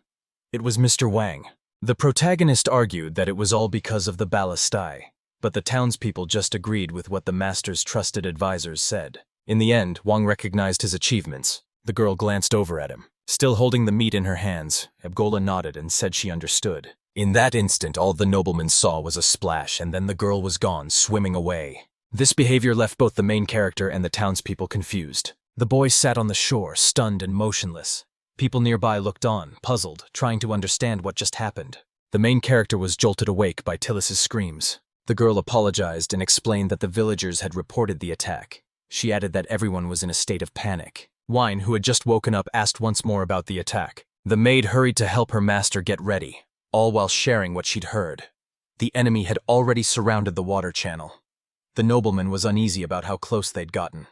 It was Mr. Wang. The protagonist argued that it was all because of the ballastai, but the townspeople just agreed with what the master's trusted advisors said. In the end, Wang recognized his achievements. The girl glanced over at him. Still holding the meat in her hands, Abgala nodded and said she understood. In that instant, all the nobleman saw was a splash, and then the girl was gone, swimming away. This behavior left both the main character and the townspeople confused. The boy sat on the shore, stunned and motionless. People nearby looked on, puzzled, trying to understand what just happened. The main character was jolted awake by Tillis's screams. The girl apologized and explained that the villagers had reported the attack. She added that everyone was in a state of panic. Wine, who had just woken up, asked once more about the attack. The maid hurried to help her master get ready, all while sharing what she'd heard. The enemy had already surrounded the water channel. The nobleman was uneasy about how close they'd gotten.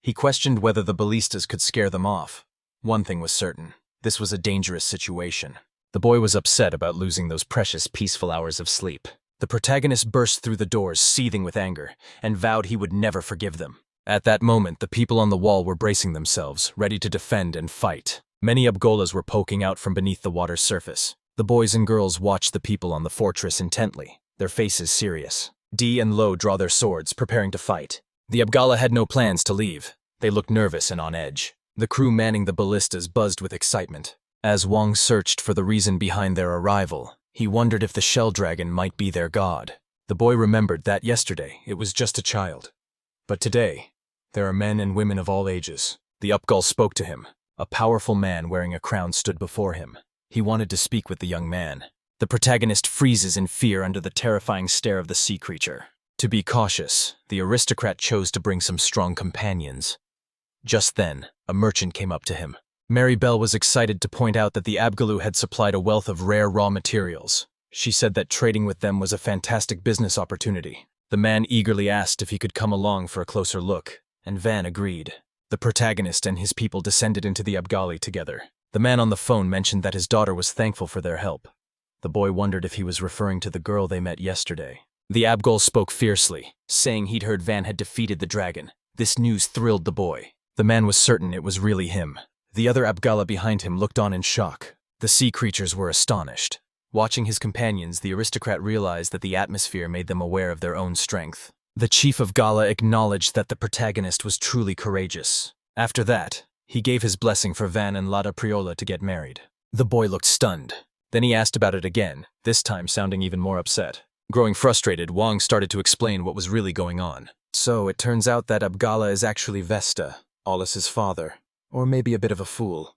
He questioned whether the ballistas could scare them off. One thing was certain. This was a dangerous situation. The boy was upset about losing those precious, peaceful hours of sleep. The protagonist burst through the doors, seething with anger, and vowed he would never forgive them. At that moment, the people on the wall were bracing themselves, ready to defend and fight. Many Abgolas were poking out from beneath the water's surface. The boys and girls watched the people on the fortress intently, their faces serious. Dee and Lo draw their swords, preparing to fight. The Abgala had no plans to leave. They looked nervous and on edge. The crew manning the ballistas buzzed with excitement. As Wang searched for the reason behind their arrival, he wondered if the shell dragon might be their god. The boy remembered that yesterday it was just a child. But today, there are men and women of all ages. The Upgull spoke to him. A powerful man wearing a crown stood before him. He wanted to speak with the young man. The protagonist freezes in fear under the terrifying stare of the sea creature. To be cautious, the aristocrat chose to bring some strong companions. Just then, a merchant came up to him. Mary Bell was excited to point out that the Abgalu had supplied a wealth of rare raw materials. She said that trading with them was a fantastic business opportunity. The man eagerly asked if he could come along for a closer look, and Van agreed. The protagonist and his people descended into the Abgali together. The man on the phone mentioned that his daughter was thankful for their help. The boy wondered if he was referring to the girl they met yesterday. The Abgul spoke fiercely, saying he'd heard Van had defeated the dragon. This news thrilled the boy. The man was certain it was really him. The other Abgala behind him looked on in shock. The sea creatures were astonished. Watching his companions, the aristocrat realized that the atmosphere made them aware of their own strength. The chief of Gala acknowledged that the protagonist was truly courageous. After that, he gave his blessing for Van and Lada Priola to get married. The boy looked stunned. Then he asked about it again, this time sounding even more upset. Growing frustrated, Wang started to explain what was really going on. So it turns out that Abgala is actually Vesta, Aulus's father. Or maybe a bit of a fool.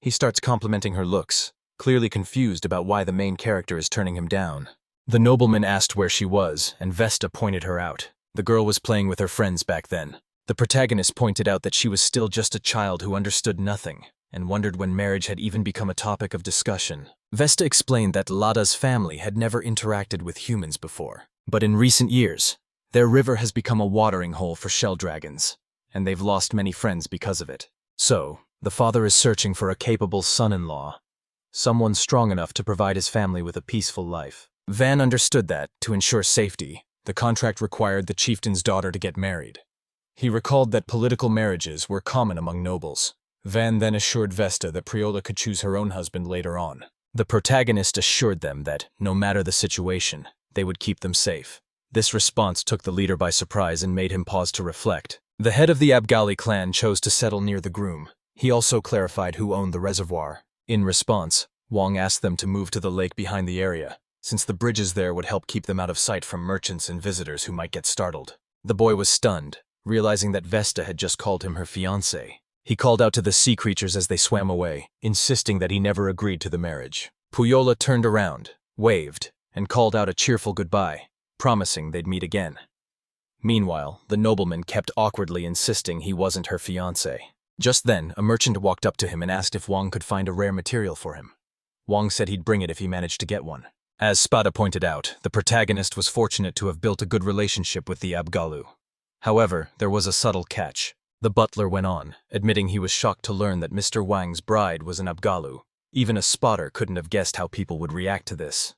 He starts complimenting her looks, clearly confused about why the main character is turning him down. The nobleman asked where she was, and Vesta pointed her out. The girl was playing with her friends back then. The protagonist pointed out that she was still just a child who understood nothing, and wondered when marriage had even become a topic of discussion. Vesta explained that Lada's family had never interacted with humans before. But in recent years, their river has become a watering hole for shell dragons, and they've lost many friends because of it. So, the father is searching for a capable son-in-law, someone strong enough to provide his family with a peaceful life. Van understood that, to ensure safety, the contract required the chieftain's daughter to get married. He recalled that political marriages were common among nobles. Van then assured Vesta that Priola could choose her own husband later on. The protagonist assured them that, no matter the situation, they would keep them safe. This response took the leader by surprise and made him pause to reflect. The head of the Abgali clan chose to settle near the groom. He also clarified who owned the reservoir. In response, Wang asked them to move to the lake behind the area, since the bridges there would help keep them out of sight from merchants and visitors who might get startled. The boy was stunned, realizing that Vesta had just called him her fiancé. He called out to the sea creatures as they swam away, insisting that he never agreed to the marriage. Puyola turned around, waved, and called out a cheerful goodbye, promising they'd meet again. Meanwhile, the nobleman kept awkwardly insisting he wasn't her fiancé. Just then, a merchant walked up to him and asked if Wang could find a rare material for him. Wang said he'd bring it if he managed to get one. As Spada pointed out, the protagonist was fortunate to have built a good relationship with the Abgalu. However, there was a subtle catch. The butler went on, admitting he was shocked to learn that Mr. Wang's bride was an Abgalu. Even a spotter couldn't have guessed how people would react to this.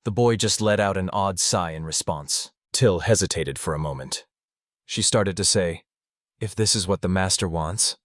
The boy just let out an odd sigh in response. Till hesitated for a moment. She started to say, "If this is what the master wants,"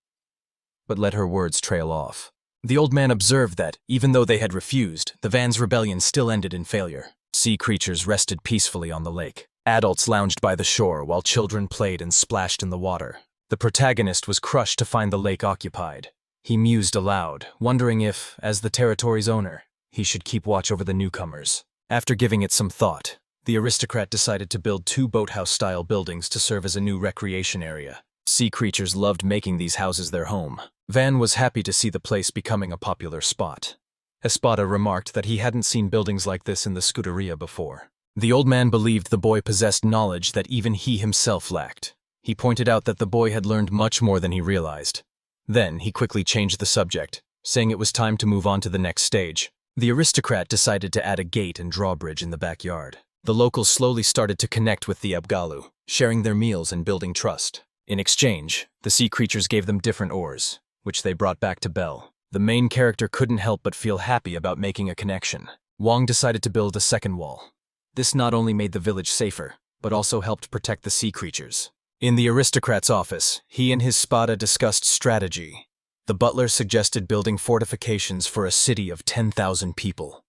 but let her words trail off. The old man observed that, even though they had refused, the Van's rebellion still ended in failure. Sea creatures rested peacefully on the lake. Adults lounged by the shore while children played and splashed in the water. The protagonist was crushed to find the lake occupied. He mused aloud, wondering if, as the territory's owner, he should keep watch over the newcomers. After giving it some thought, the aristocrat decided to build 2 boathouse-style buildings to serve as a new recreation area. Sea creatures loved making these houses their home. Van was happy to see the place becoming a popular spot. Espada remarked that he hadn't seen buildings like this in the Scuderia before. The old man believed the boy possessed knowledge that even he himself lacked. He pointed out that the boy had learned much more than he realized. Then he quickly changed the subject, saying it was time to move on to the next stage. The aristocrat decided to add a gate and drawbridge in the backyard. The locals slowly started to connect with the Abgalu, sharing their meals and building trust. In exchange, the sea creatures gave them different ores, which they brought back to Belle. The main character couldn't help but feel happy about making a connection. Wang decided to build a second wall. This not only made the village safer, but also helped protect the sea creatures. In the aristocrat's office, he and his Spada discussed strategy. The butler suggested building fortifications for a city of 10,000 people.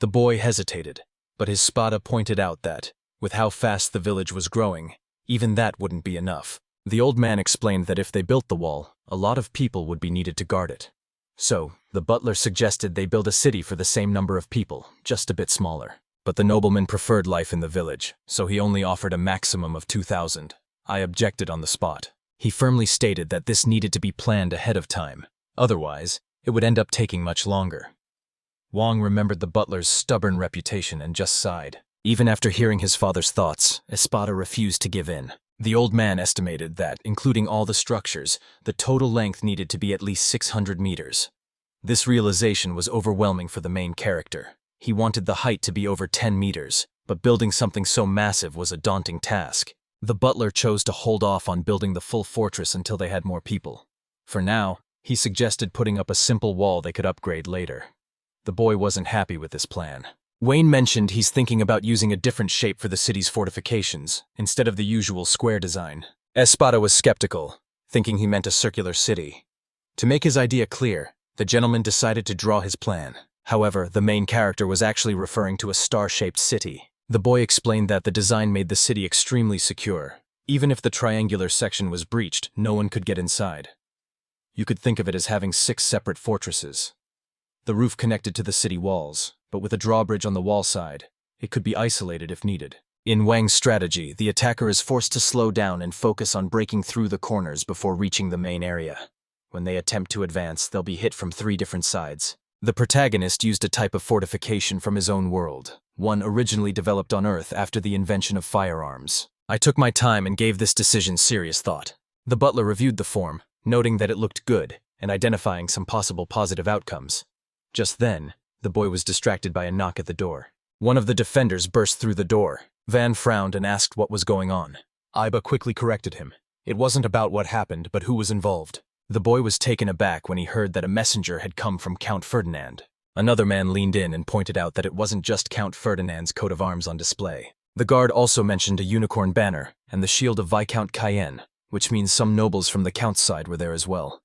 The boy hesitated, but his Spada pointed out that, with how fast the village was growing, even that wouldn't be enough. The old man explained that if they built the wall, a lot of people would be needed to guard it. So, the butler suggested they build a city for the same number of people, just a bit smaller. But the nobleman preferred life in the village, so he only offered a maximum of 2,000. I objected on the spot. He firmly stated that this needed to be planned ahead of time. Otherwise, it would end up taking much longer. Wang remembered the butler's stubborn reputation and just sighed. Even after hearing his father's thoughts, Espada refused to give in. The old man estimated that, including all the structures, the total length needed to be at least 600 meters. This realization was overwhelming for the main character. He wanted the height to be over 10 meters, but building something so massive was a daunting task. The butler chose to hold off on building the full fortress until they had more people. For now, he suggested putting up a simple wall they could upgrade later. The boy wasn't happy with this plan. Wayne mentioned he's thinking about using a different shape for the city's fortifications, instead of the usual square design. Espada was skeptical, thinking he meant a circular city. To make his idea clear, the gentleman decided to draw his plan. However, the main character was actually referring to a star-shaped city. The boy explained that the design made the city extremely secure. Even if the triangular section was breached, no one could get inside. You could think of it as having 6 separate fortresses. The roof connected to the city walls, but with a drawbridge on the wall side, it could be isolated if needed. In Wang's strategy, the attacker is forced to slow down and focus on breaking through the corners before reaching the main area. When they attempt to advance, they'll be hit from 3 different sides. The protagonist used a type of fortification from his own world, one originally developed on Earth after the invention of firearms. I took my time and gave this decision serious thought. The butler reviewed the form, noting that it looked good, and identifying some possible positive outcomes. Just then, the boy was distracted by a knock at the door. One of the defenders burst through the door. Van frowned and asked what was going on. Iba quickly corrected him. It wasn't about what happened, but who was involved. The boy was taken aback when he heard that a messenger had come from Count Ferdinand. Another man leaned in and pointed out that it wasn't just Count Ferdinand's coat of arms on display. The guard also mentioned a unicorn banner and the shield of Viscount Cayenne, which means some nobles from the Count's side were there as well.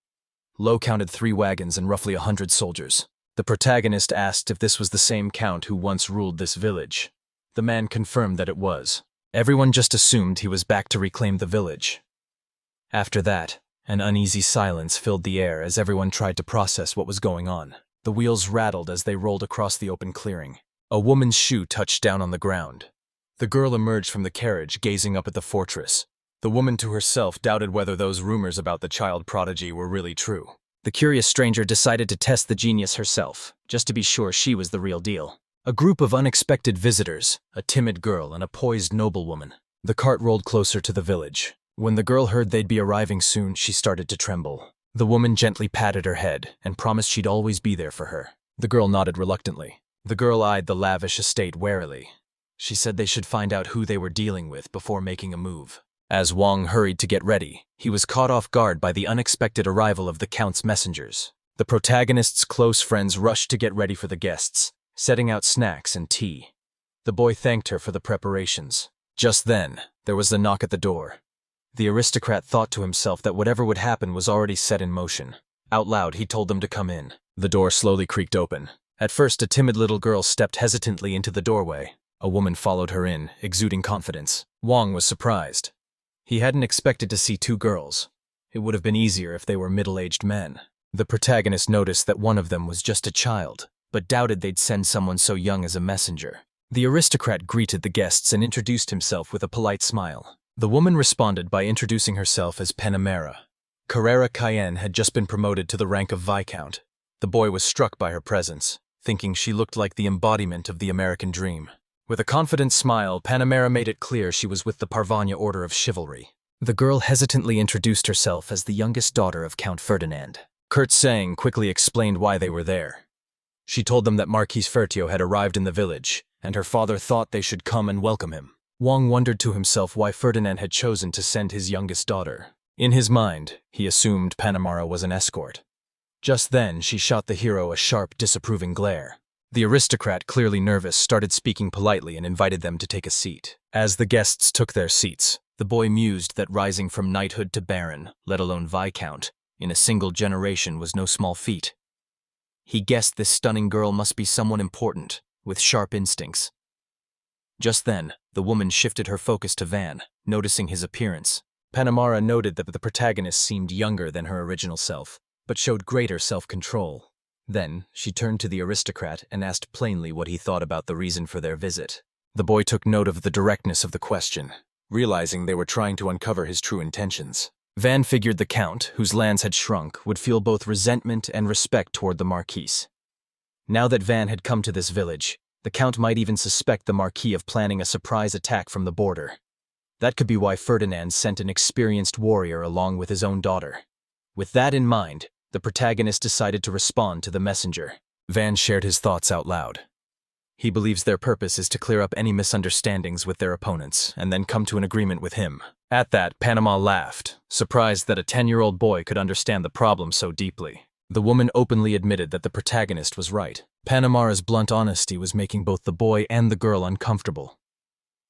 Lowe counted 3 wagons and roughly 100 soldiers. The protagonist asked if this was the same count who once ruled this village. The man confirmed that it was. Everyone just assumed he was back to reclaim the village. After that, an uneasy silence filled the air as everyone tried to process what was going on. The wheels rattled as they rolled across the open clearing. A woman's shoe touched down on the ground. The girl emerged from the carriage, gazing up at the fortress. The woman to herself doubted whether those rumors about the child prodigy were really true. The curious stranger decided to test the genius herself, just to be sure she was the real deal. A group of unexpected visitors, a timid girl and a poised noblewoman. The cart rolled closer to the village. When the girl heard they'd be arriving soon, she started to tremble. The woman gently patted her head and promised she'd always be there for her. The girl nodded reluctantly. The girl eyed the lavish estate warily. She said they should find out who they were dealing with before making a move. As Wang hurried to get ready, he was caught off guard by the unexpected arrival of the Count's messengers. The protagonist's close friends rushed to get ready for the guests, setting out snacks and tea. The boy thanked her for the preparations. Just then, there was a knock at the door. The aristocrat thought to himself that whatever would happen was already set in motion. Out loud, he told them to come in. The door slowly creaked open. At first, a timid little girl stepped hesitantly into the doorway. A woman followed her in, exuding confidence. Wang was surprised. He hadn't expected to see 2 girls. It would have been easier if they were middle-aged men. The protagonist noticed that one of them was just a child, but doubted they'd send someone so young as a messenger. The aristocrat greeted the guests and introduced himself with a polite smile. The woman responded by introducing herself as Panamera. Carrera Cayenne had just been promoted to the rank of Viscount. The boy was struck by her presence, thinking she looked like the embodiment of the American dream. With a confident smile, Panamera made it clear she was with the Parvanya Order of Chivalry. The girl hesitantly introduced herself as the youngest daughter of Count Ferdinand. Kurt Sang quickly explained why they were there. She told them that Marquis Fertio had arrived in the village, and her father thought they should come and welcome him. Wang wondered to himself why Ferdinand had chosen to send his youngest daughter. In his mind, he assumed Panamera was an escort. Just then, she shot the hero a sharp, disapproving glare. The aristocrat, clearly nervous, started speaking politely and invited them to take a seat. As the guests took their seats, the boy mused that rising from knighthood to baron, let alone viscount, in a single generation was no small feat. He guessed this stunning girl must be someone important, with sharp instincts. Just then, the woman shifted her focus to Van, noticing his appearance. Panamera noted that the protagonist seemed younger than her original self. but showed greater self-control. Then, she turned to the aristocrat and asked plainly what he thought about the reason for their visit. The boy took note of the directness of the question, realizing they were trying to uncover his true intentions. Van figured the Count, whose lands had shrunk, would feel both resentment and respect toward the Marquise. Now that Van had come to this village, the Count might even suspect the Marquis of planning a surprise attack from the border. That could be why Ferdinand sent an experienced warrior along with his own daughter. With that in mind, the protagonist decided to respond to the messenger. Van shared his thoughts out loud. He believes their purpose is to clear up any misunderstandings with their opponents and then come to an agreement with him. At that, Panama laughed, surprised that a 10-year-old boy could understand the problem so deeply. The woman openly admitted that the protagonist was right. Panama's blunt honesty was making both the boy and the girl uncomfortable.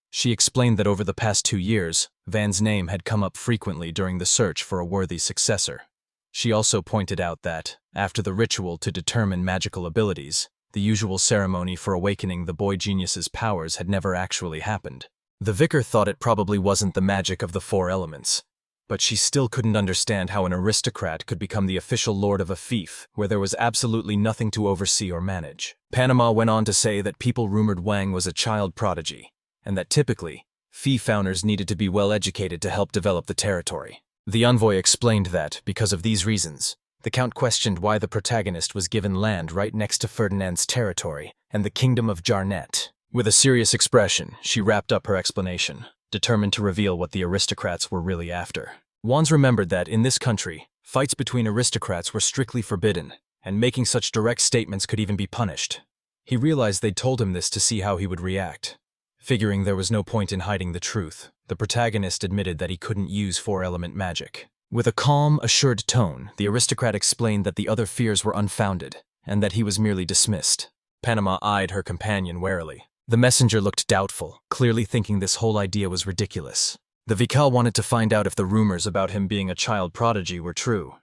She explained that over the past 2 years, Van's name had come up frequently during the search for a worthy successor. She also pointed out that, after the ritual to determine magical abilities, the usual ceremony for awakening the boy genius's powers had never actually happened. The vicar thought it probably wasn't the magic of the 4 elements, but she still couldn't understand how an aristocrat could become the official lord of a fief where there was absolutely nothing to oversee or manage. Panama went on to say that people rumored Wang was a child prodigy, and that typically, fief owners needed to be well educated to help develop the territory. The envoy explained that, because of these reasons, the Count questioned why the protagonist was given land right next to Ferdinand's territory and the kingdom of Jarnet. With a serious expression, she wrapped up her explanation, determined to reveal what the aristocrats were really after. Wands remembered that, in this country, fights between aristocrats were strictly forbidden, and making such direct statements could even be punished. He realized they'd told him this to see how he would react. Figuring there was no point in hiding the truth, the protagonist admitted that he couldn't use 4-element magic. With a calm, assured tone, the aristocrat explained that the other fears were unfounded, and that he was merely dismissed. Panama eyed her companion warily. The messenger looked doubtful, clearly thinking this whole idea was ridiculous. The Vical wanted to find out if the rumors about him being a child prodigy were true.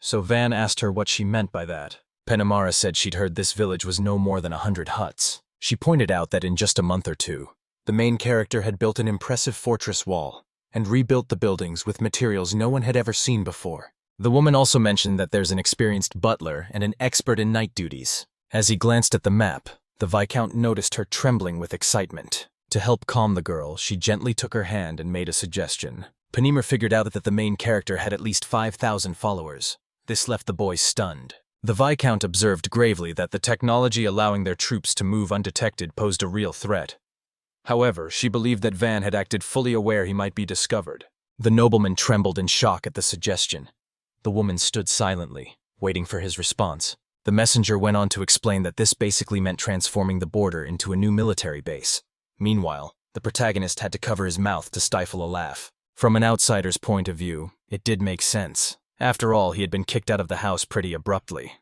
So Van asked her what she meant by that. Panamara said she'd heard this village was no more than 100 huts. She pointed out that in just a month or two, the main character had built an impressive fortress wall, and rebuilt the buildings with materials no one had ever seen before. The woman also mentioned that there's an experienced butler and an expert in night duties. As he glanced at the map, the Viscount noticed her trembling with excitement. To help calm the girl, she gently took her hand and made a suggestion. Panimer figured out that the main character had at least 5,000 followers. This left the boy stunned. The Viscount observed gravely that the technology allowing their troops to move undetected posed a real threat. However, she believed that Van had acted fully aware he might be discovered. The nobleman trembled in shock at the suggestion. The woman stood silently, waiting for his response. The messenger went on to explain that this basically meant transforming the border into a new military base. Meanwhile, the protagonist had to cover his mouth to stifle a laugh. From an outsider's point of view, it did make sense. After all, he had been kicked out of the house pretty abruptly.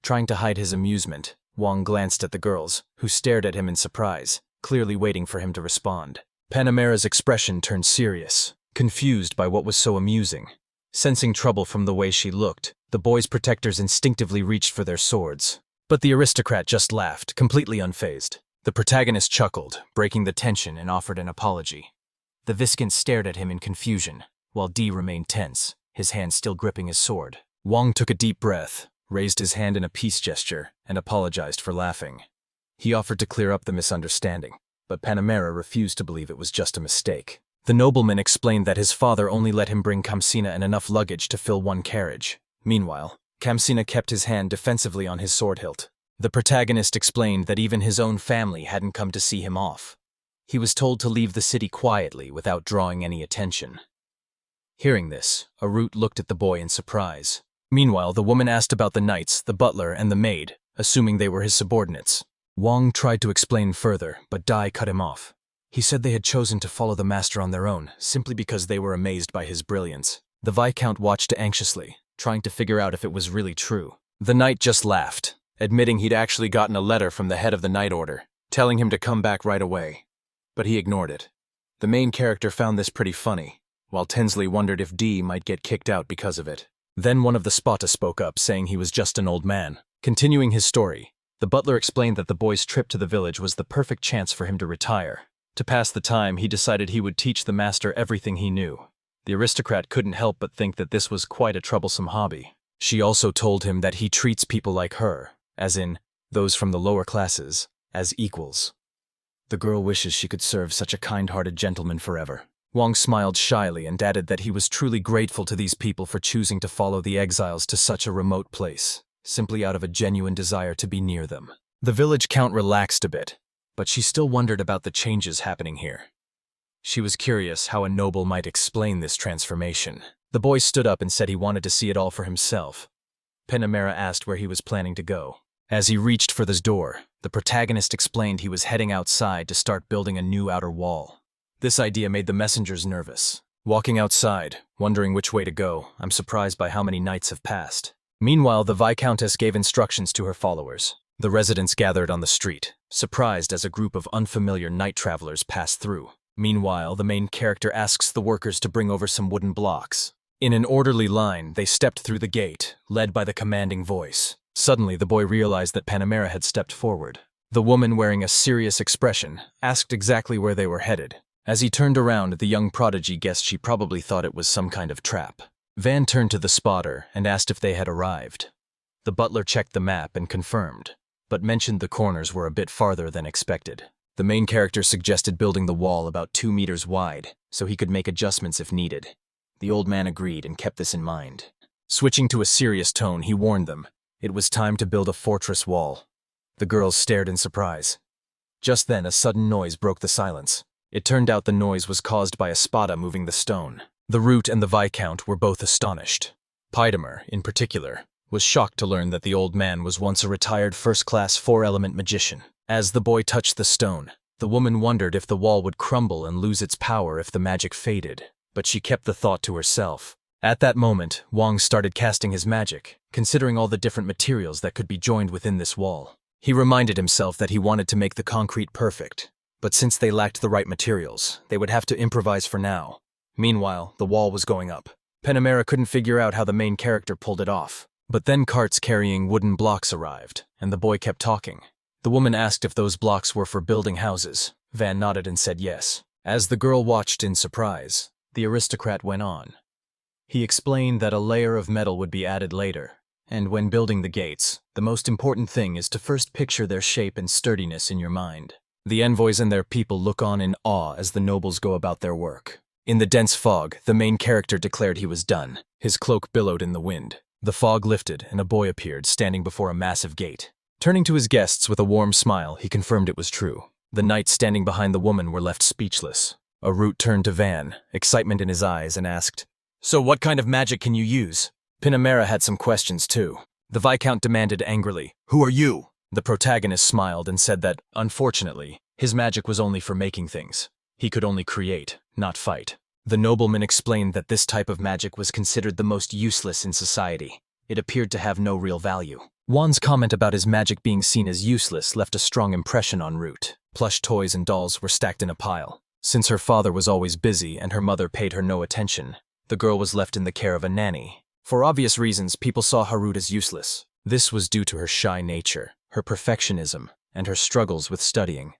Trying to hide his amusement, Wang glanced at the girls, who stared at him in surprise, clearly waiting for him to respond. Panamera's expression turned serious, confused by what was so amusing. Sensing trouble from the way she looked, the boy's protectors instinctively reached for their swords. But the aristocrat just laughed, completely unfazed. The protagonist chuckled, breaking the tension, and offered an apology. The Viscount stared at him in confusion, while D remained tense, his hand still gripping his sword. Wang took a deep breath, raised his hand in a peace gesture, and apologized for laughing. He offered to clear up the misunderstanding, but Panamera refused to believe it was just a mistake. The nobleman explained that his father only let him bring Kamsina and enough luggage to fill one carriage. Meanwhile, Kamsina kept his hand defensively on his sword hilt. The protagonist explained that even his own family hadn't come to see him off. He was told to leave the city quietly without drawing any attention. Hearing this, Arut looked at the boy in surprise. Meanwhile, the woman asked about the knights, the butler, and the maid, assuming they were his subordinates. Wang tried to explain further, but Dai cut him off. He said they had chosen to follow the master on their own, simply because they were amazed by his brilliance. The Viscount watched anxiously, trying to figure out if it was really true. The knight just laughed, admitting he'd actually gotten a letter from the head of the Knight Order, telling him to come back right away. But he ignored it. The main character found this pretty funny, while Tinsley wondered if D might get kicked out because of it. Then one of the Spata spoke up, saying he was just an old man. Continuing his story, the butler explained that the boy's trip to the village was the perfect chance for him to retire. To pass the time, he decided he would teach the master everything he knew. The aristocrat couldn't help but think that this was quite a troublesome hobby. She also told him that he treats people like her, as in, those from the lower classes, as equals. The girl wishes she could serve such a kind-hearted gentleman forever. Wang smiled shyly and added that he was truly grateful to these people for choosing to follow the exiles to such a remote place, simply out of a genuine desire to be near them. The village count relaxed a bit, but she still wondered about the changes happening here. She was curious how a noble might explain this transformation. The boy stood up and said he wanted to see it all for himself. Panamera asked where he was planning to go. As he reached for this door, the protagonist explained he was heading outside to start building a new outer wall. This idea made the messengers nervous. Walking outside, wondering which way to go, I'm surprised by how many nights have passed. Meanwhile, the Viscountess gave instructions to her followers. The residents gathered on the street, surprised as a group of unfamiliar night travelers passed through. Meanwhile, the main character asks the workers to bring over some wooden blocks. In an orderly line, they stepped through the gate, led by the commanding voice. Suddenly, the boy realized that Panamera had stepped forward. The woman, wearing a serious expression, asked exactly where they were headed. As he turned around, the young prodigy guessed she probably thought it was some kind of trap. Van turned to the spotter and asked if they had arrived. The butler checked the map and confirmed, but mentioned the corners were a bit farther than expected. The main character suggested building the wall about 2 meters wide, so he could make adjustments if needed. The old man agreed and kept this in mind. Switching to a serious tone, he warned them. It was time to build a fortress wall. The girls stared in surprise. Just then, a sudden noise broke the silence. It turned out the noise was caused by a spada moving the stone. The Root and the Viscount were both astonished. Pydamer, in particular, was shocked to learn that the old man was once a retired first-class 4-element magician. As the boy touched the stone, the woman wondered if the wall would crumble and lose its power if the magic faded, but she kept the thought to herself. At that moment, Wang started casting his magic, considering all the different materials that could be joined within this wall. He reminded himself that he wanted to make the concrete perfect, but since they lacked the right materials, they would have to improvise for now. Meanwhile, the wall was going up. Panamera couldn't figure out how the main character pulled it off. But then carts carrying wooden blocks arrived, and the boy kept talking. The woman asked if those blocks were for building houses. Van nodded and said yes. As the girl watched in surprise, the aristocrat went on. He explained that a layer of metal would be added later, and when building the gates, the most important thing is to first picture their shape and sturdiness in your mind. The envoys and their people look on in awe as the nobles go about their work. In the dense fog, the main character declared he was done. His cloak billowed in the wind. The fog lifted, and a boy appeared, standing before a massive gate. Turning to his guests with a warm smile, he confirmed it was true. The knights standing behind the woman were left speechless. A Root turned to Van, excitement in his eyes, and asked, "So what kind of magic can you use?" Panamera had some questions too. The Viscount demanded angrily, "Who are you?" The protagonist smiled and said that, unfortunately, his magic was only for making things. He could only create, not fight. The nobleman explained that this type of magic was considered the most useless in society. It appeared to have no real value. Juan's comment about his magic being seen as useless left a strong impression on Root. Plush toys and dolls were stacked in a pile. Since her father was always busy and her mother paid her no attention, the girl was left in the care of a nanny. For obvious reasons, people saw Harut as useless. This was due to her shy nature, her perfectionism, and her struggles with studying.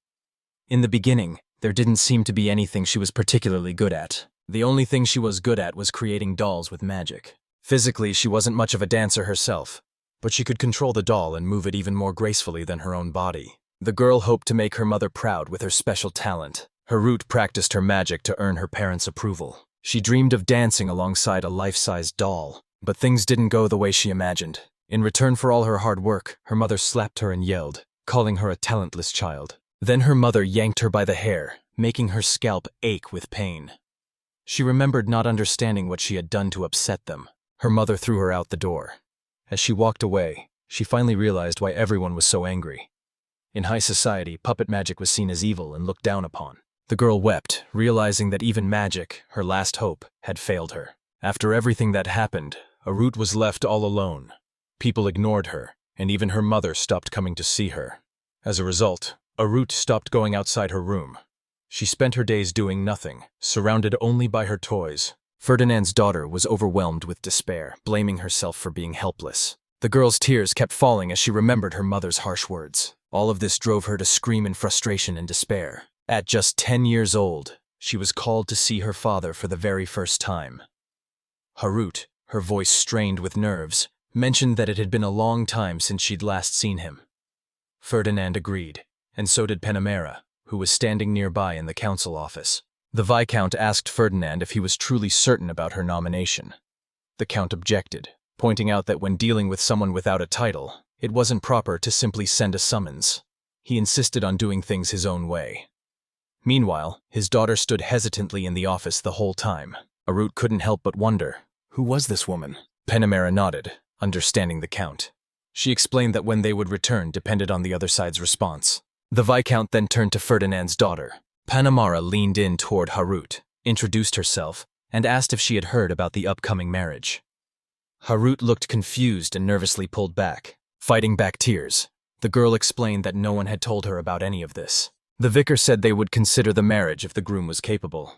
In the beginning, there didn't seem to be anything she was particularly good at. The only thing she was good at was creating dolls with magic. Physically, she wasn't much of a dancer herself, but she could control the doll and move it even more gracefully than her own body. The girl hoped to make her mother proud with her special talent. Harut practiced her magic to earn her parents' approval. She dreamed of dancing alongside a life-sized doll, but things didn't go the way she imagined. In return for all her hard work, her mother slapped her and yelled, calling her a talentless child. Then her mother yanked her by the hair, making her scalp ache with pain. She remembered not understanding what she had done to upset them. Her mother threw her out the door. As she walked away, she finally realized why everyone was so angry. In high society, puppet magic was seen as evil and looked down upon. The girl wept, realizing that even magic, her last hope, had failed her. After everything that happened, Harut was left all alone. People ignored her, and even her mother stopped coming to see her. As a result, Harut stopped going outside her room. She spent her days doing nothing, surrounded only by her toys. Ferdinand's daughter was overwhelmed with despair, blaming herself for being helpless. The girl's tears kept falling as she remembered her mother's harsh words. All of this drove her to scream in frustration and despair. At just 10 years old, she was called to see her father for the very first time. Harut, her voice strained with nerves, mentioned that it had been a long time since she'd last seen him. Ferdinand agreed, and so did Panamera, who was standing nearby in the council office. The Viscount asked Ferdinand if he was truly certain about her nomination. The Count objected, pointing out that when dealing with someone without a title, it wasn't proper to simply send a summons. He insisted on doing things his own way. Meanwhile, his daughter stood hesitantly in the office the whole time. Arut couldn't help but wonder, who was this woman? Panamera nodded, understanding the Count. She explained that when they would return depended on the other side's response. The Viscount then turned to Ferdinand's daughter. Panamera leaned in toward Harut, introduced herself, and asked if she had heard about the upcoming marriage. Harut looked confused and nervously pulled back, fighting back tears. The girl explained that no one had told her about any of this. The vicar said they would consider the marriage if the groom was capable.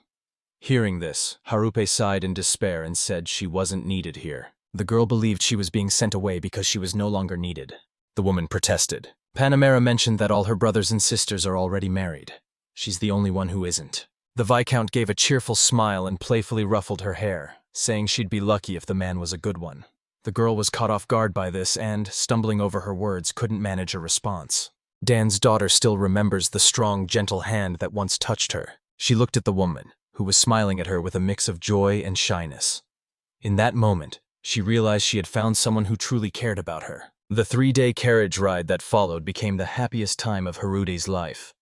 Hearing this, Harupe sighed in despair and said she wasn't needed here. The girl believed she was being sent away because she was no longer needed. The woman protested. Panamera mentioned that all her brothers and sisters are already married. She's the only one who isn't. The Viscount gave a cheerful smile and playfully ruffled her hair, saying she'd be lucky if the man was a good one. The girl was caught off guard by this and, stumbling over her words, couldn't manage a response. Dan's daughter still remembers the strong, gentle hand that once touched her. She looked at the woman, who was smiling at her with a mix of joy and shyness. In that moment, she realized she had found someone who truly cared about her. The 3-day carriage ride that followed became the happiest time of Harude's life.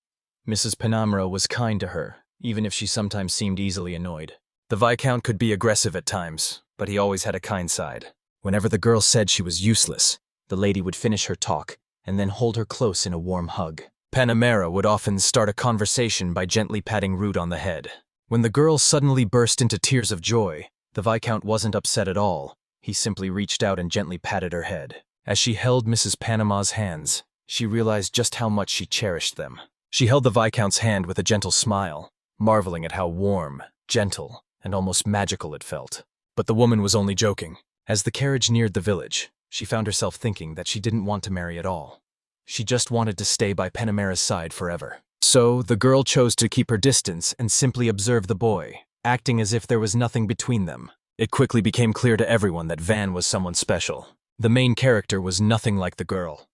Mrs. Panamera was kind to her, even if she sometimes seemed easily annoyed. The Viscount could be aggressive at times, but he always had a kind side. Whenever the girl said she was useless, the lady would finish her talk and then hold her close in a warm hug. Panamera would often start a conversation by gently patting Ruth on the head. When the girl suddenly burst into tears of joy, the Viscount wasn't upset at all. He simply reached out and gently patted her head. As she held Mrs. Panama's hands, she realized just how much she cherished them. She held the Viscount's hand with a gentle smile, marveling at how warm, gentle, and almost magical it felt. But the woman was only joking. As the carriage neared the village, she found herself thinking that she didn't want to marry at all. She just wanted to stay by Panamera's side forever. So, the girl chose to keep her distance and simply observe the boy, acting as if there was nothing between them. It quickly became clear to everyone that Van was someone special. The main character was nothing like the girl.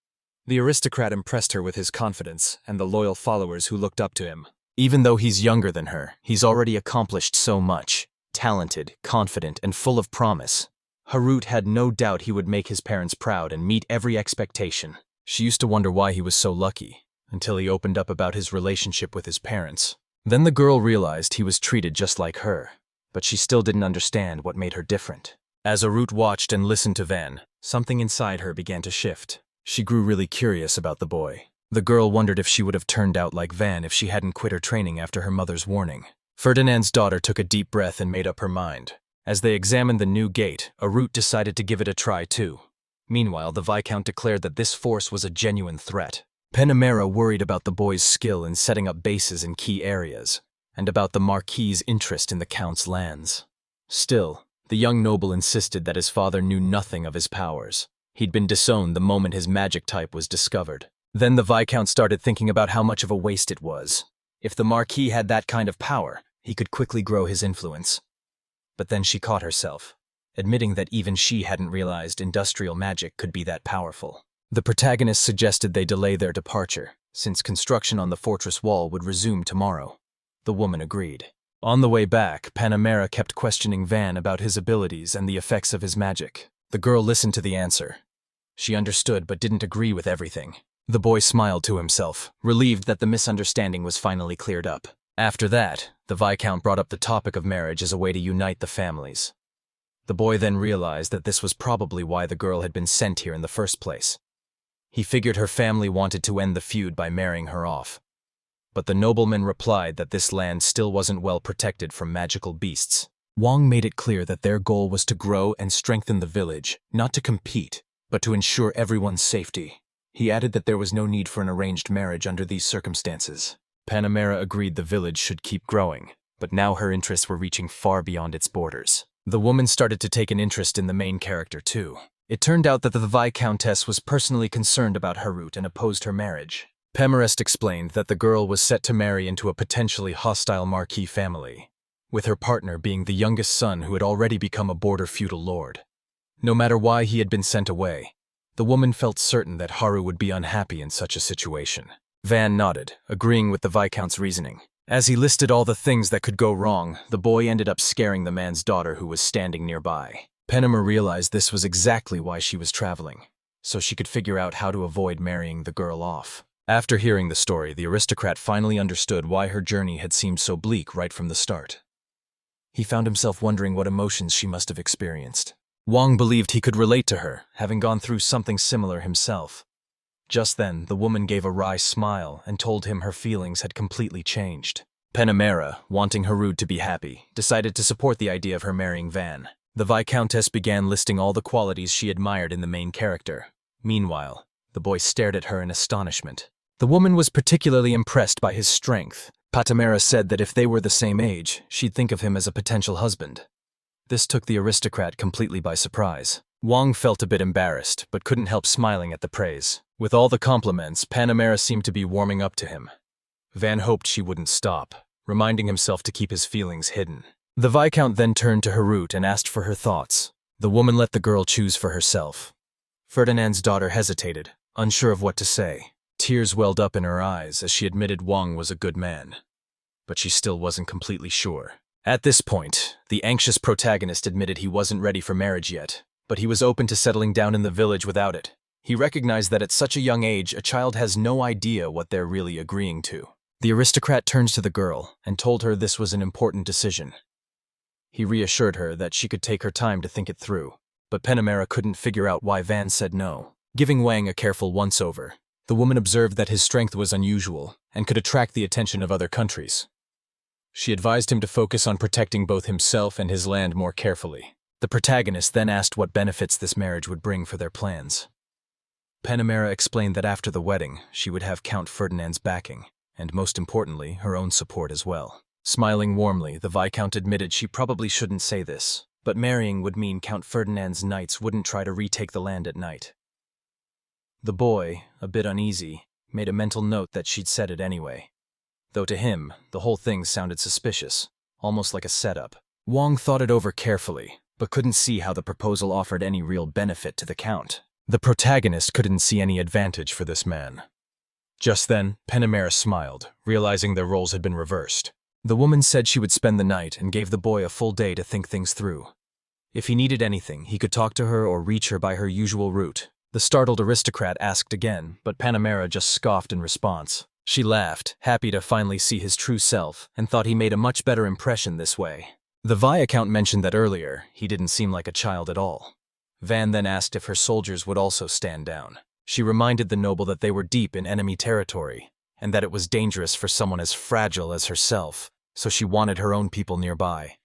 The aristocrat impressed her with his confidence and the loyal followers who looked up to him. Even though he's younger than her, he's already accomplished so much. Talented, confident, and full of promise. Harut had no doubt he would make his parents proud and meet every expectation. She used to wonder why he was so lucky, until he opened up about his relationship with his parents. Then the girl realized he was treated just like her, but she still didn't understand what made her different. As Harut watched and listened to Van, something inside her began to shift. She grew really curious about the boy. The girl wondered if she would have turned out like Van if she hadn't quit her training after her mother's warning. Ferdinand's daughter took a deep breath and made up her mind. As they examined the new gate, Harut decided to give it a try too. Meanwhile, the Viscount declared that this force was a genuine threat. Panamera worried about the boy's skill in setting up bases in key areas, and about the Marquis's interest in the Count's lands. Still, the young noble insisted that his father knew nothing of his powers. He'd been disowned the moment his magic type was discovered. Then the Viscount started thinking about how much of a waste it was. If the Marquis had that kind of power, he could quickly grow his influence. But then she caught herself, admitting that even she hadn't realized industrial magic could be that powerful. The protagonist suggested they delay their departure, since construction on the fortress wall would resume tomorrow. The woman agreed. On the way back, Panamera kept questioning Van about his abilities and the effects of his magic. The girl listened to the answer. She understood but didn't agree with everything. The boy smiled to himself, relieved that the misunderstanding was finally cleared up. After that, the Viscount brought up the topic of marriage as a way to unite the families. The boy then realized that this was probably why the girl had been sent here in the first place. He figured her family wanted to end the feud by marrying her off. But the nobleman replied that this land still wasn't well protected from magical beasts. Wang made it clear that their goal was to grow and strengthen the village, not to compete, but to ensure everyone's safety. He added that there was no need for an arranged marriage under these circumstances. Panamera agreed the village should keep growing, but now her interests were reaching far beyond its borders. The woman started to take an interest in the main character too. It turned out that the Viscountess was personally concerned about Harut and opposed her marriage. Pemarest explained that the girl was set to marry into a potentially hostile Marquis family, with her partner being the youngest son who had already become a border feudal lord. No matter why he had been sent away, the woman felt certain that Haru would be unhappy in such a situation. Van nodded, agreeing with the Viscount's reasoning. As he listed all the things that could go wrong, the boy ended up scaring the man's daughter who was standing nearby. Penema realized this was exactly why she was traveling, so she could figure out how to avoid marrying the girl off. After hearing the story, the aristocrat finally understood why her journey had seemed so bleak right from the start. He found himself wondering what emotions she must have experienced. Wang believed he could relate to her, having gone through something similar himself. Just then, the woman gave a wry smile and told him her feelings had completely changed. Penamera, wanting Haru to be happy, decided to support the idea of her marrying Van. The Viscountess began listing all the qualities she admired in the main character. Meanwhile, the boy stared at her in astonishment. The woman was particularly impressed by his strength. Patamera said that if they were the same age, she'd think of him as a potential husband. This took the aristocrat completely by surprise. Wang felt a bit embarrassed, but couldn't help smiling at the praise. With all the compliments, Panamera seemed to be warming up to him. Van hoped she wouldn't stop, reminding himself to keep his feelings hidden. The Viscount then turned to Harut and asked for her thoughts. The woman let the girl choose for herself. Ferdinand's daughter hesitated, unsure of what to say. Tears welled up in her eyes as she admitted Wang was a good man. But she still wasn't completely sure. At this point, the anxious protagonist admitted he wasn't ready for marriage yet, but he was open to settling down in the village without it. He recognized that at such a young age, a child has no idea what they're really agreeing to. The aristocrat turns to the girl and told her this was an important decision. He reassured her that she could take her time to think it through, but Penamera couldn't figure out why Van said no. Giving Wang a careful once-over, the woman observed that his strength was unusual and could attract the attention of other countries. She advised him to focus on protecting both himself and his land more carefully. The protagonist then asked what benefits this marriage would bring for their plans. Penamera explained that after the wedding, she would have Count Ferdinand's backing, and most importantly, her own support as well. Smiling warmly, the Viscount admitted she probably shouldn't say this, but marrying would mean Count Ferdinand's knights wouldn't try to retake the land at night. The boy, a bit uneasy, made a mental note that she'd said it anyway. Though to him, the whole thing sounded suspicious, almost like a setup. Wang thought it over carefully, but couldn't see how the proposal offered any real benefit to the Count. The protagonist couldn't see any advantage for this man. Just then, Penamera smiled, realizing their roles had been reversed. The woman said she would spend the night and gave the boy a full day to think things through. If he needed anything, he could talk to her or reach her by her usual route. The startled aristocrat asked again, but Panamera just scoffed in response. She laughed, happy to finally see his true self, and thought he made a much better impression this way. The Viscount mentioned that earlier, he didn't seem like a child at all. Van then asked if her soldiers would also stand down. She reminded the noble that they were deep in enemy territory, and that it was dangerous for someone as fragile as herself, so she wanted her own people nearby.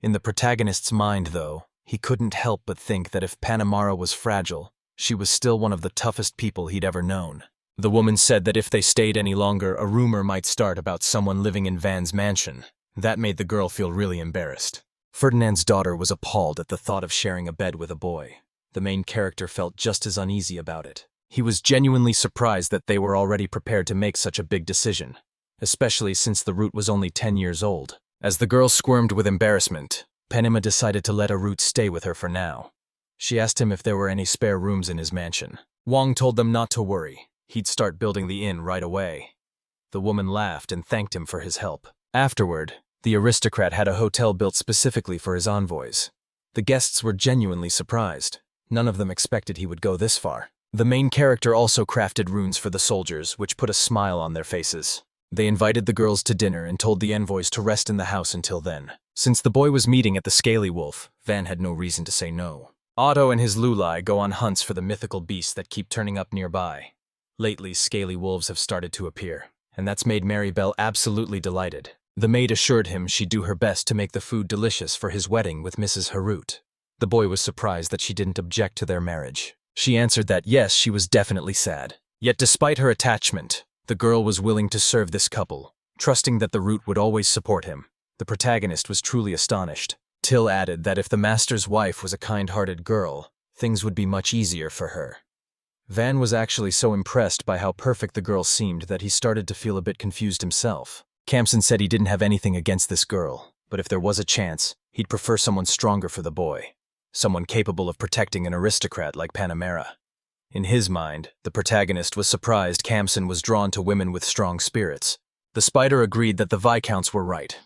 In the protagonist's mind, though, he couldn't help but think that if Panamera was fragile, she was still one of the toughest people he'd ever known. The woman said that if they stayed any longer, a rumor might start about someone living in Van's mansion. That made the girl feel really embarrassed. Ferdinand's daughter was appalled at the thought of sharing a bed with a boy. The main character felt just as uneasy about it. He was genuinely surprised that they were already prepared to make such a big decision, especially since the Root was only 10 years old. As the girl squirmed with embarrassment, Penema decided to let Root stay with her for now. She asked him if there were any spare rooms in his mansion. Wang told them not to worry. He'd start building the inn right away. The woman laughed and thanked him for his help. Afterward, the aristocrat had a hotel built specifically for his envoys. The guests were genuinely surprised. None of them expected he would go this far. The main character also crafted runes for the soldiers, which put a smile on their faces. They invited the girls to dinner and told the envoys to rest in the house until then. Since the boy was meeting at the Scaly Wolf, Van had no reason to say no. Otto and his Lulai go on hunts for the mythical beasts that keep turning up nearby. Lately, scaly wolves have started to appear, and that's made Maribel absolutely delighted. The maid assured him she'd do her best to make the food delicious for his wedding with Mrs. Harut. The boy was surprised that she didn't object to their marriage. She answered that yes, she was definitely sad. Yet despite her attachment, the girl was willing to serve this couple, trusting that the Root would always support him. The protagonist was truly astonished. Till added that if the master's wife was a kind-hearted girl, things would be much easier for her. Van was actually so impressed by how perfect the girl seemed that he started to feel a bit confused himself. Campson said he didn't have anything against this girl, but if there was a chance, he'd prefer someone stronger for the boy. someone capable of protecting an aristocrat like Panamera. In his mind, the protagonist was surprised Kamsen was drawn to women with strong spirits. The spider agreed that the Viscounts were right.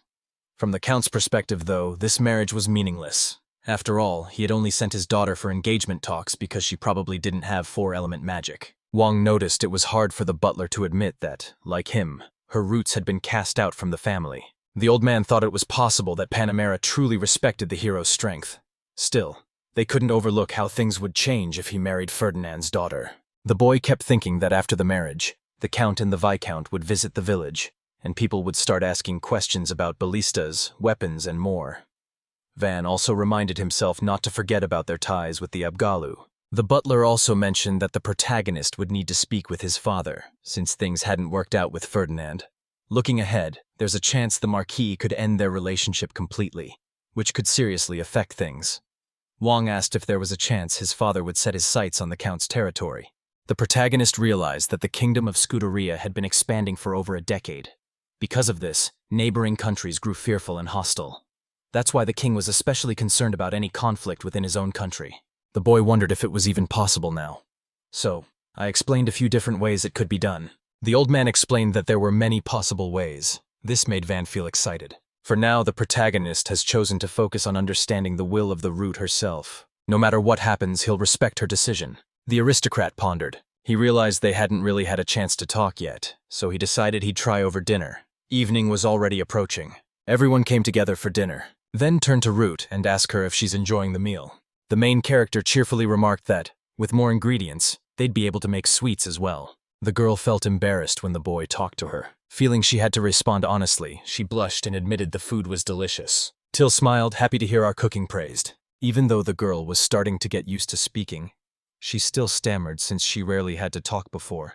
From the Count's perspective, though, this marriage was meaningless. After all, he had only sent his daughter for engagement talks because she probably didn't have 4-element magic. Wang noticed it was hard for the butler to admit that, like him, her roots had been cast out from the family. The old man thought it was possible that Panamera truly respected the hero's strength. Still, they couldn't overlook how things would change if he married Ferdinand's daughter. The boy kept thinking that after the marriage, the Count and the Viscount would visit the village, and people would start asking questions about ballistas, weapons, and more. Van also reminded himself not to forget about their ties with the Abgalu. The butler also mentioned that the protagonist would need to speak with his father, since things hadn't worked out with Ferdinand. Looking ahead, there's a chance the Marquis could end their relationship completely, which could seriously affect things. Wang asked if there was a chance his father would set his sights on the Count's territory. The protagonist realized that the kingdom of Scuderia had been expanding for over a decade. Because of this, neighboring countries grew fearful and hostile. That's why the king was especially concerned about any conflict within his own country. The boy wondered if it was even possible now. So, I explained a few different ways it could be done. The old man explained that there were many possible ways. This made Van feel excited. For now, the protagonist has chosen to focus on understanding the will of the root herself. No matter what happens, he'll respect her decision. The aristocrat pondered. He realized they hadn't really had a chance to talk yet, so he decided he'd try over dinner. Evening was already approaching. Everyone came together for dinner, then turned to Root and asked her if she's enjoying the meal. The main character cheerfully remarked that, with more ingredients, they'd be able to make sweets as well. The girl felt embarrassed when the boy talked to her. Feeling she had to respond honestly, she blushed and admitted the food was delicious. Till smiled, happy to hear our cooking praised. Even though the girl was starting to get used to speaking, she still stammered since she rarely had to talk before.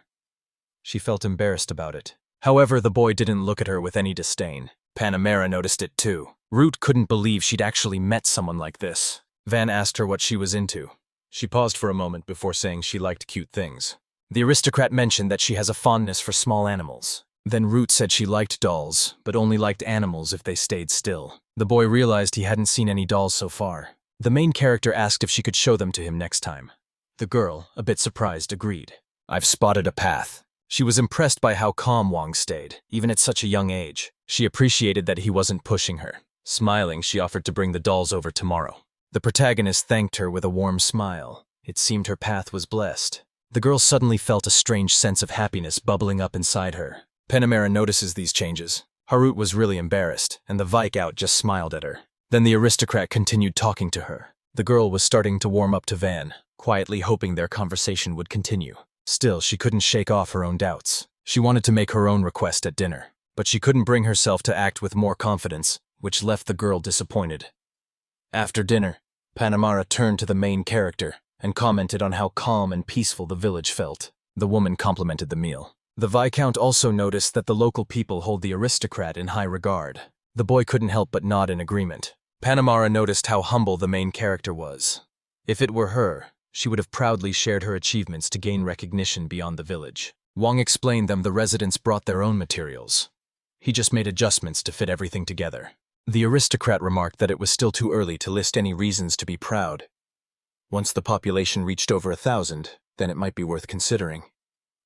She felt embarrassed about it. However, the boy didn't look at her with any disdain. Panamera noticed it too. Root couldn't believe she'd actually met someone like this. Van asked her what she was into. She paused for a moment before saying she liked cute things. The aristocrat mentioned that she has a fondness for small animals. Then Root said she liked dolls, but only liked animals if they stayed still. The boy realized he hadn't seen any dolls so far. The main character asked if she could show them to him next time. The girl, a bit surprised, agreed. I've spotted a path. She was impressed by how calm Wang stayed, even at such a young age. She appreciated that he wasn't pushing her. Smiling, she offered to bring the dolls over tomorrow. The protagonist thanked her with a warm smile. It seemed her path was blessed. The girl suddenly felt a strange sense of happiness bubbling up inside her. Panamera notices these changes. Harut was really embarrassed, and the Viscount just smiled at her. Then the aristocrat continued talking to her. The girl was starting to warm up to Van, quietly hoping their conversation would continue. Still, she couldn't shake off her own doubts. She wanted to make her own request at dinner, but she couldn't bring herself to act with more confidence, which left the girl disappointed. After dinner, Panamera turned to the main character and commented on how calm and peaceful the village felt. The woman complimented the meal. The Viscount also noticed that the local people hold the aristocrat in high regard. The boy couldn't help but nod in agreement. Panamera noticed how humble the main character was. If it were her, she would have proudly shared her achievements to gain recognition beyond the village. Wang explained them the residents brought their own materials. He just made adjustments to fit everything together. The aristocrat remarked that it was still too early to list any reasons to be proud. Once the population reached over 1,000, then it might be worth considering.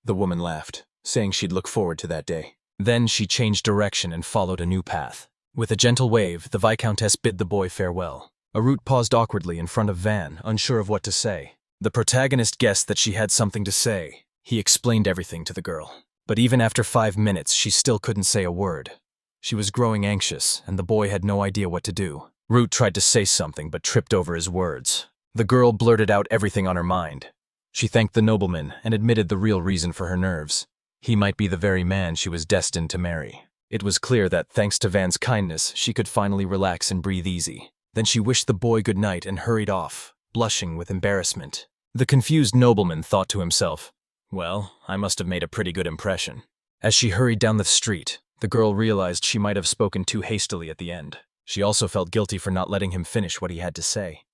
The woman laughed, saying she'd look forward to that day. Then she changed direction and followed a new path. With a gentle wave, the Viscountess bid the boy farewell. Arut paused awkwardly in front of Van, unsure of what to say. The protagonist guessed that she had something to say. He explained everything to the girl. But even after 5 minutes, she still couldn't say a word. She was growing anxious, and the boy had no idea what to do. Root tried to say something, but tripped over his words. The girl blurted out everything on her mind. She thanked the nobleman and admitted the real reason for her nerves. He might be the very man she was destined to marry. It was clear that, thanks to Van's kindness, she could finally relax and breathe easy. Then she wished the boy good night and hurried off, blushing with embarrassment. The confused nobleman thought to himself, "Well, I must have made a pretty good impression." As she hurried down the street, the girl realized she might have spoken too hastily at the end. She also felt guilty for not letting him finish what he had to say.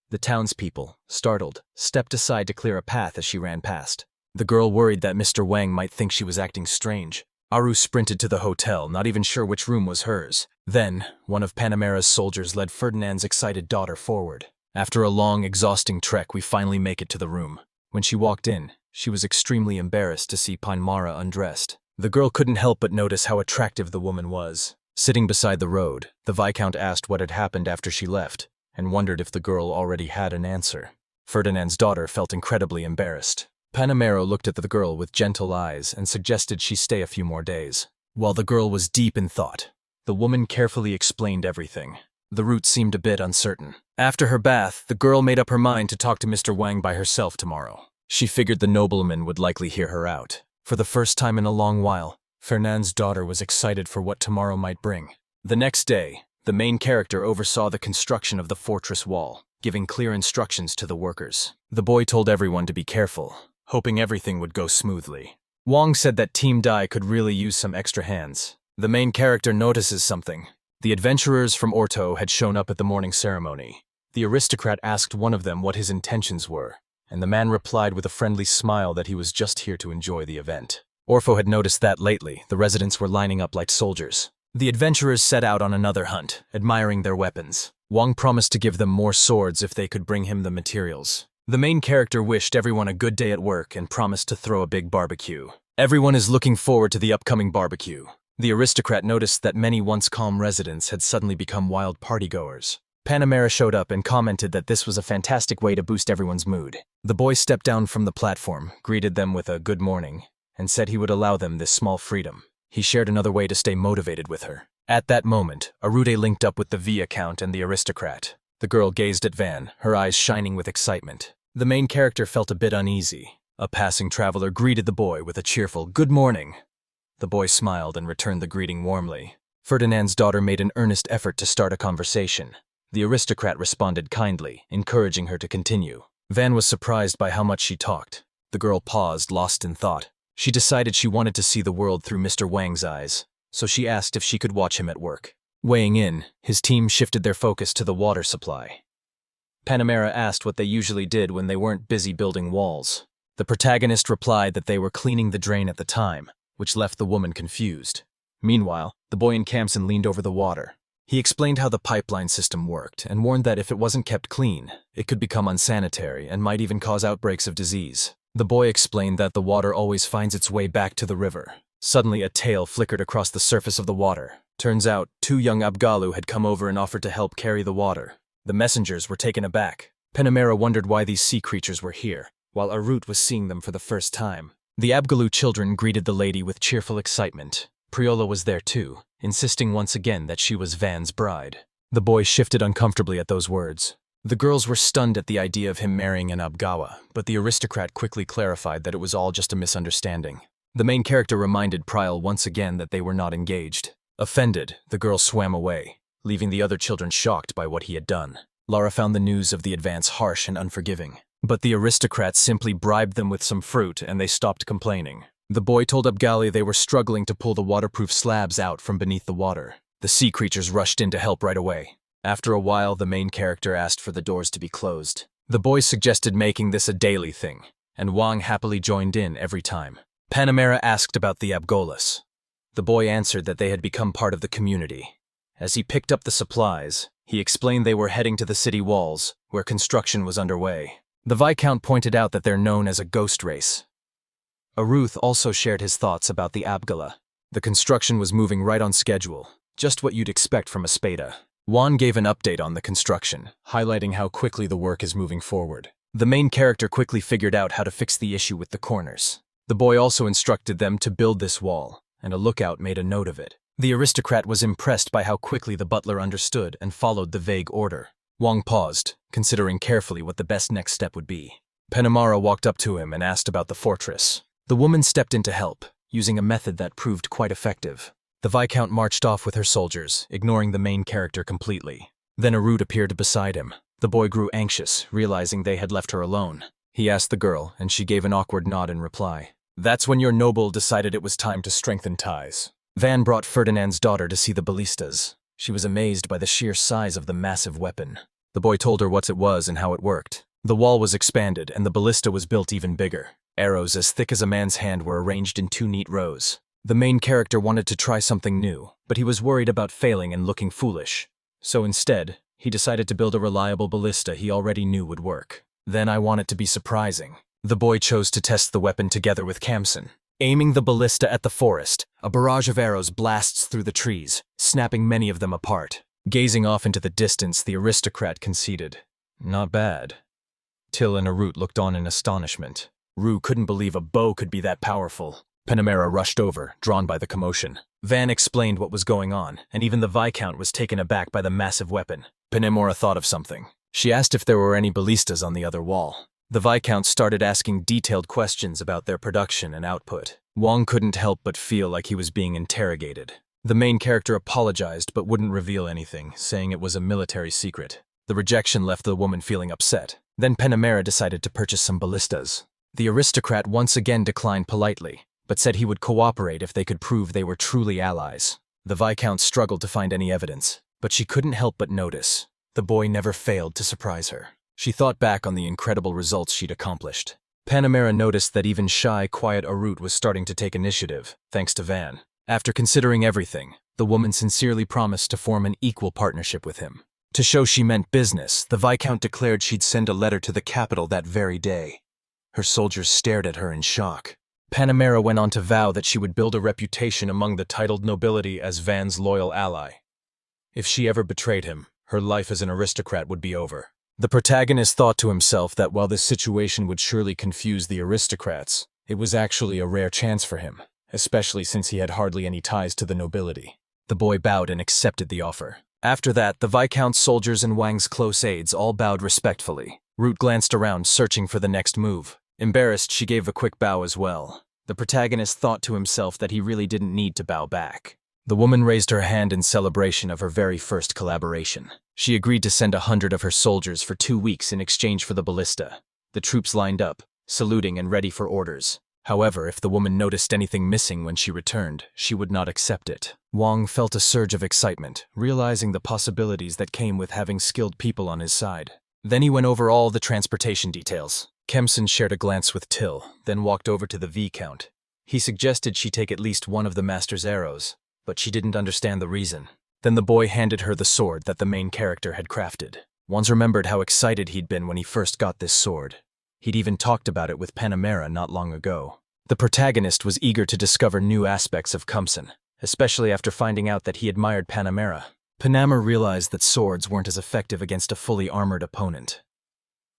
The townspeople, startled, stepped aside to clear a path as she ran past. The girl worried that Mr. Wang might think she was acting strange. Aru sprinted to the hotel, not even sure which room was hers. Then, one of Panamera's soldiers led Ferdinand's excited daughter forward. After a long, exhausting trek, we finally make it to the room. When she walked in, she was extremely embarrassed to see Mara undressed. The girl couldn't help but notice how attractive the woman was. Sitting beside the road, the Viscount asked what had happened after she left, and wondered if the girl already had an answer. Ferdinand's daughter felt incredibly embarrassed. Panamera looked at the girl with gentle eyes and suggested she stay a few more days. While the girl was deep in thought, the woman carefully explained everything. The route seemed a bit uncertain. After her bath, the girl made up her mind to talk to Mr. Wang by herself tomorrow. She figured the nobleman would likely hear her out. For the first time in a long while, Fernand's daughter was excited for what tomorrow might bring. The next day, the main character oversaw the construction of the fortress wall, giving clear instructions to the workers. The boy told everyone to be careful, hoping everything would go smoothly. Wang said that Team Dai could really use some extra hands. The main character notices something. The adventurers from Orto had shown up at the morning ceremony. The aristocrat asked one of them what his intentions were, and the man replied with a friendly smile that he was just here to enjoy the event. Orpho had noticed that lately, the residents were lining up like soldiers. The adventurers set out on another hunt, admiring their weapons. Wang promised to give them more swords if they could bring him the materials. The main character wished everyone a good day at work and promised to throw a big barbecue. Everyone is looking forward to the upcoming barbecue. The aristocrat noticed that many once calm residents had suddenly become wild partygoers. Panamera showed up and commented that this was a fantastic way to boost everyone's mood. The boy stepped down from the platform, greeted them with a good morning, and said he would allow them this small freedom. He shared another way to stay motivated with her. At that moment, Arude linked up with the V account and the aristocrat. The girl gazed at Van, her eyes shining with excitement. The main character felt a bit uneasy. A passing traveler greeted the boy with a cheerful "Good morning." The boy smiled and returned the greeting warmly. Ferdinand's daughter made an earnest effort to start a conversation. The aristocrat responded kindly, encouraging her to continue. Van was surprised by how much she talked. The girl paused, lost in thought. She decided she wanted to see the world through Mr. Wang's eyes, so she asked if she could watch him at work. Weighing in, his team shifted their focus to the water supply. Panamera asked what they usually did when they weren't busy building walls. The protagonist replied that they were cleaning the drain at the time, which left the woman confused. Meanwhile, the boy in Kamsen leaned over the water. He explained how the pipeline system worked and warned that if it wasn't kept clean, it could become unsanitary and might even cause outbreaks of disease. The boy explained that the water always finds its way back to the river. Suddenly, a tail flickered across the surface of the water. Turns out, 2 young Abgalu had come over and offered to help carry the water. The messengers were taken aback. Panamera wondered why these sea creatures were here, while Arut was seeing them for the first time. The Abgalu children greeted the lady with cheerful excitement. Priola was there too, insisting once again that she was Van's bride. The boy shifted uncomfortably at those words. The girls were stunned at the idea of him marrying an Abgawa, but the aristocrat quickly clarified that it was all just a misunderstanding. The main character reminded Prial once again that they were not engaged. Offended, the girl swam away, leaving the other children shocked by what he had done. Lara found the news of the advance harsh and unforgiving. But the aristocrats simply bribed them with some fruit and they stopped complaining. The boy told Abgali they were struggling to pull the waterproof slabs out from beneath the water. The sea creatures rushed in to help right away. After a while, the main character asked for the doors to be closed. The boys suggested making this a daily thing, and Wang happily joined in every time. Panamera asked about the Abgolas. The boy answered that they had become part of the community. As he picked up the supplies, he explained they were heading to the city walls, where construction was underway. The Viscount pointed out that they're known as a ghost race. Aruth also shared his thoughts about the Abgala. The construction was moving right on schedule, just what you'd expect from a Spada. Juan gave an update on the construction, highlighting how quickly the work is moving forward. The main character quickly figured out how to fix the issue with the corners. The boy also instructed them to build this wall, and a lookout made a note of it. The aristocrat was impressed by how quickly the butler understood and followed the vague order. Wang paused, considering carefully what the best next step would be. Penamara walked up to him and asked about the fortress. The woman stepped in to help, using a method that proved quite effective. The Viscount marched off with her soldiers, ignoring the main character completely. Then Arut appeared beside him. The boy grew anxious, realizing they had left her alone. He asked the girl, and she gave an awkward nod in reply. That's when your noble decided it was time to strengthen ties. Van brought Ferdinand's daughter to see the ballistas. She was amazed by the sheer size of the massive weapon. The boy told her what it was and how it worked. The wall was expanded, and the ballista was built even bigger. Arrows as thick as a man's hand were arranged in 2 neat rows. The main character wanted to try something new, but he was worried about failing and looking foolish. So instead, He decided to build a reliable ballista he already knew would work. Then I want it to be surprising. The boy chose to test the weapon together with Kamsen. Aiming the ballista at the forest, a barrage of arrows blasts through the trees, snapping many of them apart. Gazing off into the distance, the aristocrat conceded. Not bad. Till and Arut looked on in astonishment. Rue couldn't believe a bow could be that powerful. Panamera rushed over, drawn by the commotion. Van explained what was going on, and even the Viscount was taken aback by the massive weapon. Panemora thought of something. She asked if there were any ballistas on the other wall. The Viscount started asking detailed questions about their production and output. Wong couldn't help but feel like he was being interrogated. The main character apologized but wouldn't reveal anything, saying it was a military secret. The rejection left the woman feeling upset. Then Panamera decided to purchase some ballistas. The aristocrat once again declined politely, but said he would cooperate if they could prove they were truly allies. The Viscount struggled to find any evidence, but she couldn't help but notice. The boy never failed to surprise her. She thought back on the incredible results she'd accomplished. Panamera noticed that even shy, quiet Arut was starting to take initiative, thanks to Van. After considering everything, the woman sincerely promised to form an equal partnership with him. To show she meant business, the Viscount declared she'd send a letter to the capital that very day. Her soldiers stared at her in shock. Panamera went on to vow that she would build a reputation among the titled nobility as Van's loyal ally. If she ever betrayed him, her life as an aristocrat would be over. The protagonist thought to himself that while this situation would surely confuse the aristocrats, it was actually a rare chance for him, especially since he had hardly any ties to the nobility. The boy bowed and accepted the offer. After that, the Viscount's soldiers and Wang's close aides all bowed respectfully. Root glanced around, searching for the next move. Embarrassed, she gave a quick bow as well. The protagonist thought to himself that he really didn't need to bow back. The woman raised her hand in celebration of her very first collaboration. She agreed to send 100 of her soldiers for 2 weeks in exchange for the ballista. The troops lined up, saluting and ready for orders. However, if the woman noticed anything missing when she returned, she would not accept it. Wang felt a surge of excitement, realizing the possibilities that came with having skilled people on his side. Then he went over all the transportation details. Kemson shared a glance with Till, then walked over to the Viscount. He suggested she take at least one of the master's arrows, but she didn't understand the reason. Then the boy handed her the sword that the main character had crafted. Wans remembered how excited he'd been when he first got this sword. He'd even talked about it with Panamera not long ago. The protagonist was eager to discover new aspects of Kumsen, especially after finding out that he admired Panamera. Panamera realized that swords weren't as effective against a fully armored opponent.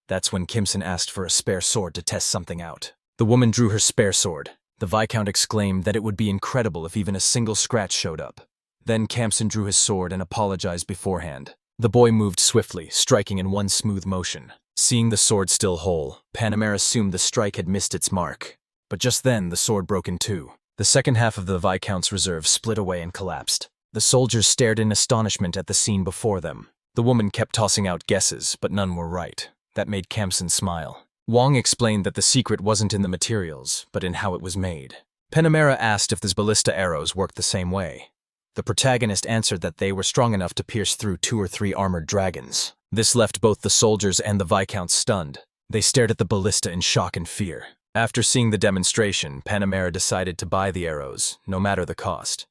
That's when Kimson asked for a spare sword to test something out. The woman drew her spare sword. The Viscount exclaimed that it would be incredible if even a single scratch showed up. Then Kamsen drew his sword and apologized beforehand. The boy moved swiftly, striking in one smooth motion. Seeing the sword still whole, Panamera assumed the strike had missed its mark. But just then, the sword broke in two. The second half of the Viscount's reserve split away and collapsed. The soldiers stared in astonishment at the scene before them. The woman kept tossing out guesses, but none were right. That made Kamsen smile. Wang explained that the secret wasn't in the materials, but in how it was made. Panamera asked if the ballista arrows worked the same way. The protagonist answered that they were strong enough to pierce through 2 or 3 armored dragons. This left both the soldiers and the Viscount stunned. They stared at the ballista in shock and fear. After seeing the demonstration, Panamera decided to buy the arrows, no matter the cost.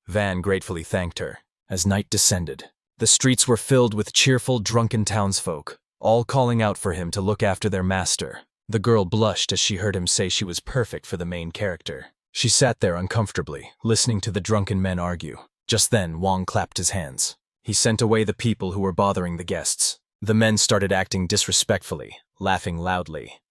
Van gratefully thanked her. As night descended, the streets were filled with cheerful, drunken townsfolk, all calling out for him to look after their master. The girl blushed as she heard him say she was perfect for the main character. She sat there uncomfortably, listening to the drunken men argue. Just then, Wang clapped his hands. He sent away the people who were bothering the guests. The men started acting disrespectfully, laughing loudly.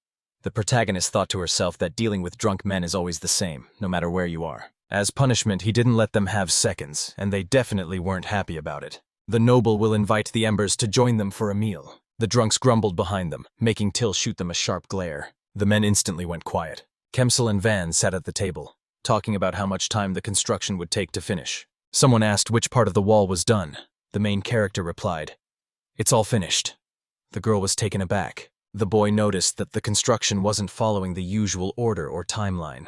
The protagonist thought to herself that dealing with drunk men is always the same, no matter where you are. As punishment, he didn't let them have seconds, and they definitely weren't happy about it. The noble will invite the Embers to join them for a meal. The drunks grumbled behind them, making Till shoot them a sharp glare. The men instantly went quiet. Kemsel and Van sat at the table, talking about how much time the construction would take to finish. Someone asked which part of the wall was done. The main character replied, "It's all finished." The girl was taken aback. The boy noticed that the construction wasn't following the usual order or timeline.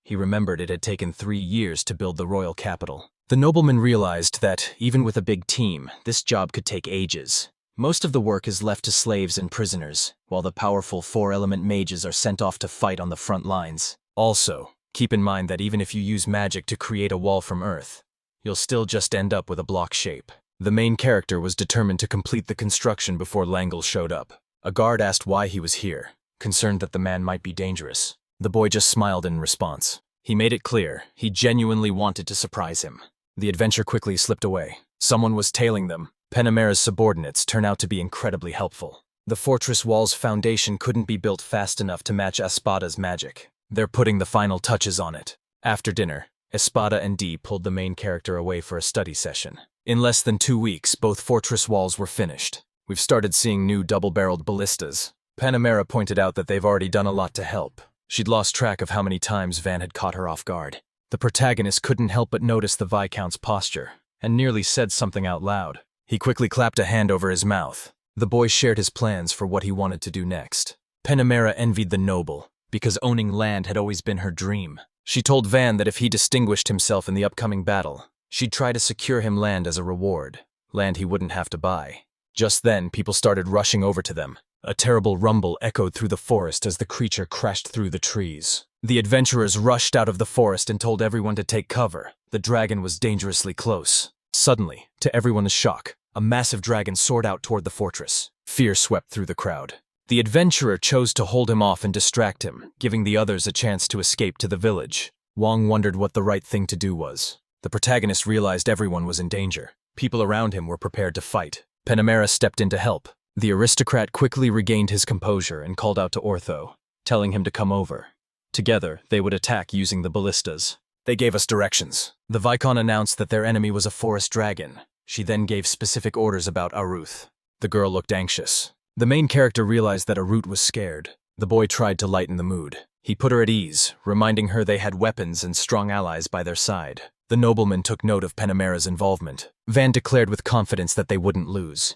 He remembered it had taken 3 years to build the royal capital. The nobleman realized that, even with a big team, this job could take ages. Most of the work is left to slaves and prisoners, while the powerful 4-element mages are sent off to fight on the front lines. Also, keep in mind that even if you use magic to create a wall from earth, you'll still just end up with a block shape. The main character was determined to complete the construction before Langle showed up. A guard asked why he was here, concerned that the man might be dangerous. The boy just smiled in response. He made it clear he genuinely wanted to surprise him. The adventure quickly slipped away. Someone was tailing them. Panamera's subordinates turned out to be incredibly helpful. The fortress wall's foundation couldn't be built fast enough to match Espada's magic. They're putting the final touches on it. After dinner, Espada and Dee pulled the main character away for a study session. In less than 2 weeks, both fortress walls were finished. We've started seeing new double-barreled ballistas. Panamera pointed out that they've already done a lot to help. She'd lost track of how many times Van had caught her off guard. The protagonist couldn't help but notice the Viscount's posture, and nearly said something out loud. He quickly clapped a hand over his mouth. The boy shared his plans for what he wanted to do next. Panamera envied the noble, because owning land had always been her dream. She told Van that if he distinguished himself in the upcoming battle, she'd try to secure him land as a reward, land he wouldn't have to buy. Just then, people started rushing over to them. A terrible rumble echoed through the forest as the creature crashed through the trees. The adventurers rushed out of the forest and told everyone to take cover. The dragon was dangerously close. Suddenly, to everyone's shock, a massive dragon soared out toward the fortress. Fear swept through the crowd. The adventurer chose to hold him off and distract him, giving the others a chance to escape to the village. Wong wondered what the right thing to do was. The protagonist realized everyone was in danger. People around him were prepared to fight. Panamera stepped in to help. The aristocrat quickly regained his composure and called out to Ortho, telling him to come over. Together, they would attack using the ballistas. They gave us directions. The Viscount announced that their enemy was a forest dragon. She then gave specific orders about Aruth. The girl looked anxious. The main character realized that Aruth was scared. The boy tried to lighten the mood. He put her at ease, reminding her they had weapons and strong allies by their side. The nobleman took note of Panamera's involvement. Van declared with confidence that they wouldn't lose.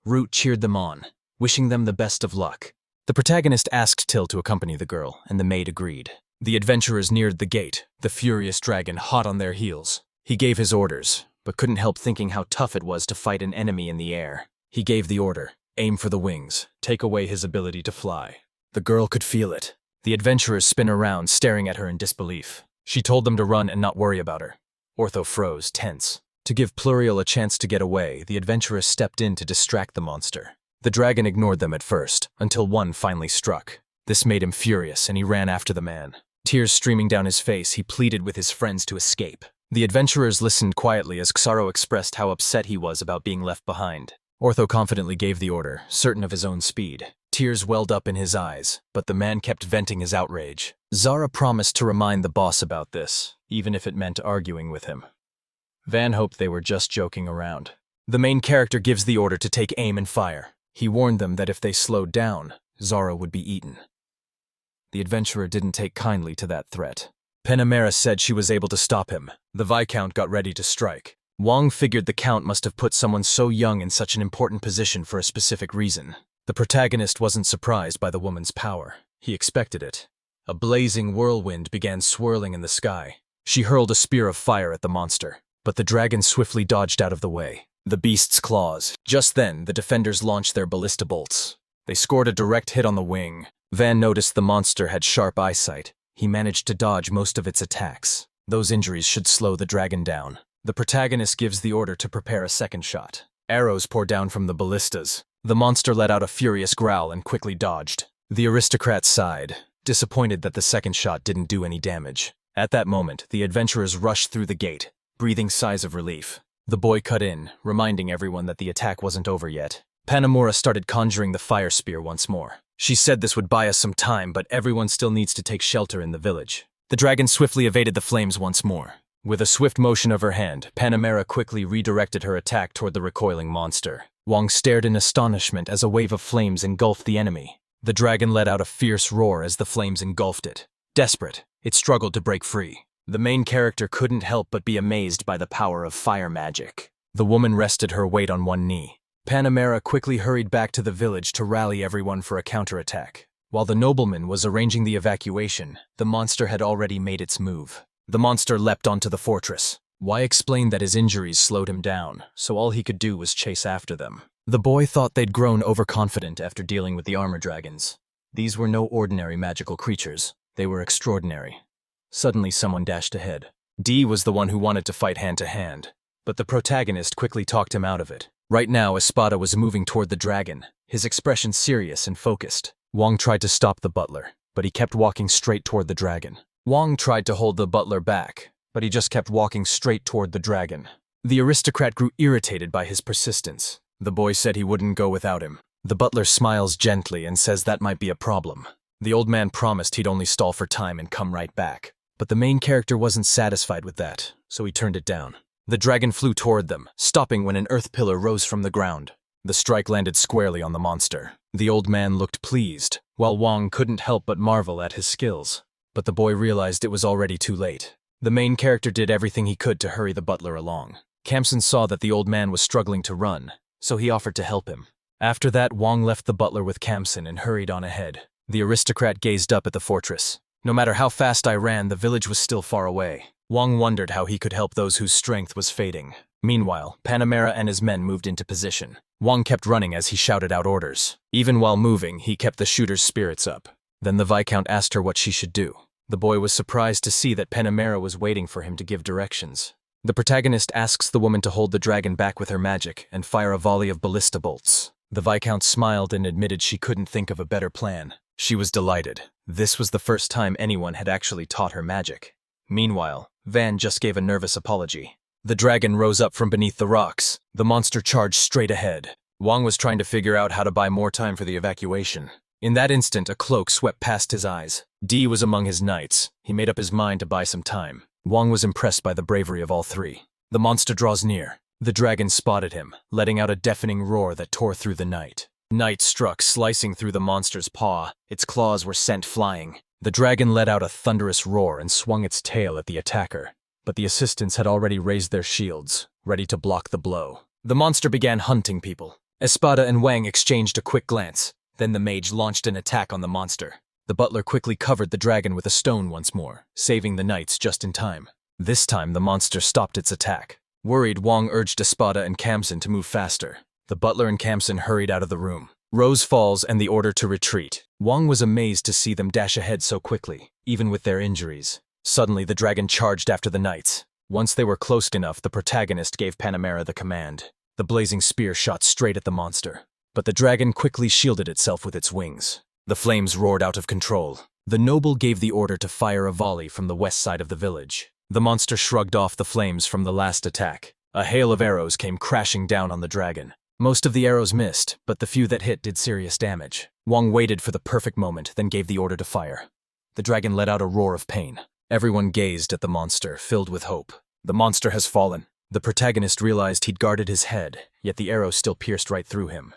Root cheered them on, wishing them the best of luck. The protagonist asked Till to accompany the girl, and the maid agreed. The adventurers neared the gate, the furious dragon hot on their heels. He gave his orders, but couldn't help thinking how tough it was to fight an enemy in the air. He gave the order, aim for the wings, take away his ability to fly. The girl could feel it. The adventurers spin around, staring at her in disbelief. She told them to run and not worry about her. Ortho froze, tense. To give Pluriel a chance to get away, the adventurers stepped in to distract the monster. The dragon ignored them at first, until one finally struck. This made him furious, and he ran after the man. Tears streaming down his face, he pleaded with his friends to escape. The adventurers listened quietly as Xaro expressed how upset he was about being left behind. Ortho confidently gave the order, certain of his own speed. Tears welled up in his eyes, but the man kept venting his outrage. Zara promised to remind the boss about this, even if it meant arguing with him. Van hoped they were just joking around. The main character gives the order to take aim and fire. He warned them that if they slowed down, Zara would be eaten. The adventurer didn't take kindly to that threat. Panamera said she was able to stop him. The Viscount got ready to strike. Wong figured the Count must have put someone so young in such an important position for a specific reason. The protagonist wasn't surprised by the woman's power. He expected it. A blazing whirlwind began swirling in the sky. She hurled a spear of fire at the monster, but the dragon swiftly dodged out of the way. The beast's claws. Just then, the defenders launched their ballista bolts. They scored a direct hit on the wing. Van noticed the monster had sharp eyesight. He managed to dodge most of its attacks. Those injuries should slow the dragon down. The protagonist gives the order to prepare a second shot. Arrows pour down from the ballistas. The monster let out a furious growl and quickly dodged. The aristocrat sighed, disappointed that the second shot didn't do any damage. At that moment, the adventurers rushed through the gate, breathing sighs of relief. The boy cut in, reminding everyone that the attack wasn't over yet. Panamera started conjuring the fire spear once more. She said this would buy us some time, but everyone still needs to take shelter in the village. The dragon swiftly evaded the flames once more. With a swift motion of her hand, Panamera quickly redirected her attack toward the recoiling monster. Wong stared in astonishment as a wave of flames engulfed the enemy. The dragon let out a fierce roar as the flames engulfed it. Desperate, it struggled to break free. The main character couldn't help but be amazed by the power of fire magic. The woman rested her weight on one knee. Panamera quickly hurried back to the village to rally everyone for a counterattack. While the nobleman was arranging the evacuation, the monster had already made its move. The monster leapt onto the fortress. Why explain that his injuries slowed him down, so all he could do was chase after them? The boy thought they'd grown overconfident after dealing with the armor dragons. These were no ordinary magical creatures. They were extraordinary. Suddenly someone dashed ahead. Dee was the one who wanted to fight hand to hand. but the protagonist quickly talked him out of it. Right now, Espada was moving toward the dragon, his expression serious and focused. Wong tried to stop the butler, but he kept walking straight toward the dragon. Wong tried to hold the butler back, but he just kept walking straight toward the dragon. The aristocrat grew irritated by his persistence. The boy said he wouldn't go without him. The butler smiles gently and says that might be a problem. The old man promised he'd only stall for time and come right back. But the main character wasn't satisfied with that, so he turned it down. The dragon flew toward them, stopping when an earth pillar rose from the ground. The strike landed squarely on the monster. The old man looked pleased, while Wong couldn't help but marvel at his skills. But the boy realized it was already too late. The main character did everything he could to hurry the butler along. Kamsen saw that the old man was struggling to run, so he offered to help him. After that, Wong left the butler with Kamsen and hurried on ahead. The aristocrat gazed up at the fortress. No matter how fast I ran, the village was still far away. Wong wondered how he could help those whose strength was fading. Meanwhile, Panamera and his men moved into position. Wong kept running as he shouted out orders. Even while moving, he kept the shooter's spirits up. Then the Viscount asked her what she should do. The boy was surprised to see that Panamera was waiting for him to give directions. The protagonist asks the woman to hold the dragon back with her magic and fire a volley of ballista bolts. The Viscount smiled and admitted she couldn't think of a better plan. She was delighted. This was the first time anyone had actually taught her magic. Meanwhile, Van just gave a nervous apology. The dragon rose up from beneath the rocks. The monster charged straight ahead. Wong was trying to figure out how to buy more time for the evacuation. In that instant, a cloak swept past his eyes. D was among his knights. He made up his mind to buy some time. Wong was impressed by the bravery of all three. The monster draws near. The dragon spotted him, letting out a deafening roar that tore through the night. Night struck, slicing through the monster's paw. Its claws were sent flying. The dragon let out a thunderous roar and swung its tail at the attacker. But the assistants had already raised their shields, ready to block the blow. The monster began hunting people. Espada and Wang exchanged a quick glance. Then the mage launched an attack on the monster. The butler quickly covered the dragon with a stone once more, saving the knights just in time. This time, the monster stopped its attack. Worried, Wong urged Espada and Kamsen to move faster. The butler and Kamsen hurried out of the room. Rose falls and the order to retreat. Wong was amazed to see them dash ahead so quickly, even with their injuries. Suddenly, the dragon charged after the knights. Once they were close enough, the protagonist gave Panamera the command. The blazing spear shot straight at the monster. But the dragon quickly shielded itself with its wings. The flames roared out of control. The noble gave the order to fire a volley from the west side of the village. The monster shrugged off the flames from the last attack. A hail of arrows came crashing down on the dragon. Most of the arrows missed, but the few that hit did serious damage. Wong waited for the perfect moment, then gave the order to fire. The dragon let out a roar of pain. Everyone gazed at the monster, filled with hope. The monster has fallen. The protagonist realized he'd guarded his head, yet the arrow still pierced right through him.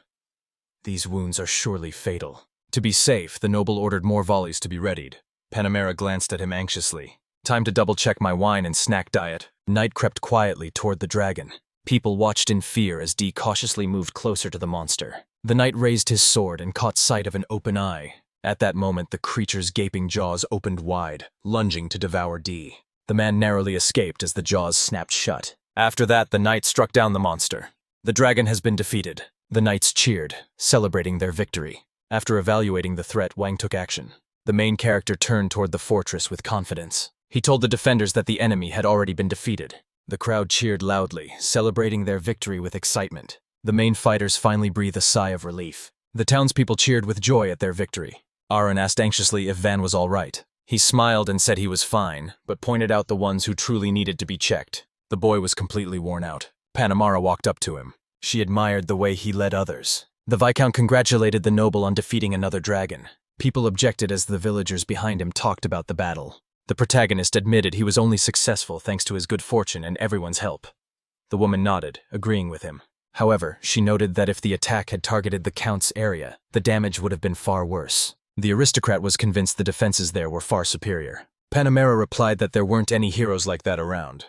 These wounds are surely fatal. To be safe, the noble ordered more volleys to be readied. Panamera glanced at him anxiously. Time to double-check my wine and snack diet. Night crept quietly toward the dragon. People watched in fear as D cautiously moved closer to the monster. The knight raised his sword and caught sight of an open eye. At that moment, the creature's gaping jaws opened wide, lunging to devour D. The man narrowly escaped as the jaws snapped shut. After that, the knight struck down the monster. The dragon has been defeated. The knights cheered, celebrating their victory. After evaluating the threat, Wang took action. The main character turned toward the fortress with confidence. He told the defenders that the enemy had already been defeated. The crowd cheered loudly, celebrating their victory with excitement. The main fighters finally breathed a sigh of relief. The townspeople cheered with joy at their victory. Aaron asked anxiously if Van was all right. He smiled and said he was fine, but pointed out the ones who truly needed to be checked. The boy was completely worn out. Panamera walked up to him. She admired the way he led others. The Viscount congratulated the noble on defeating another dragon. People objected as the villagers behind him talked about the battle. The protagonist admitted he was only successful thanks to his good fortune and everyone's help. The woman nodded, agreeing with him. However, she noted that if the attack had targeted the Count's area, the damage would have been far worse. The aristocrat was convinced the defenses there were far superior. Panamera replied that there weren't any heroes like that around.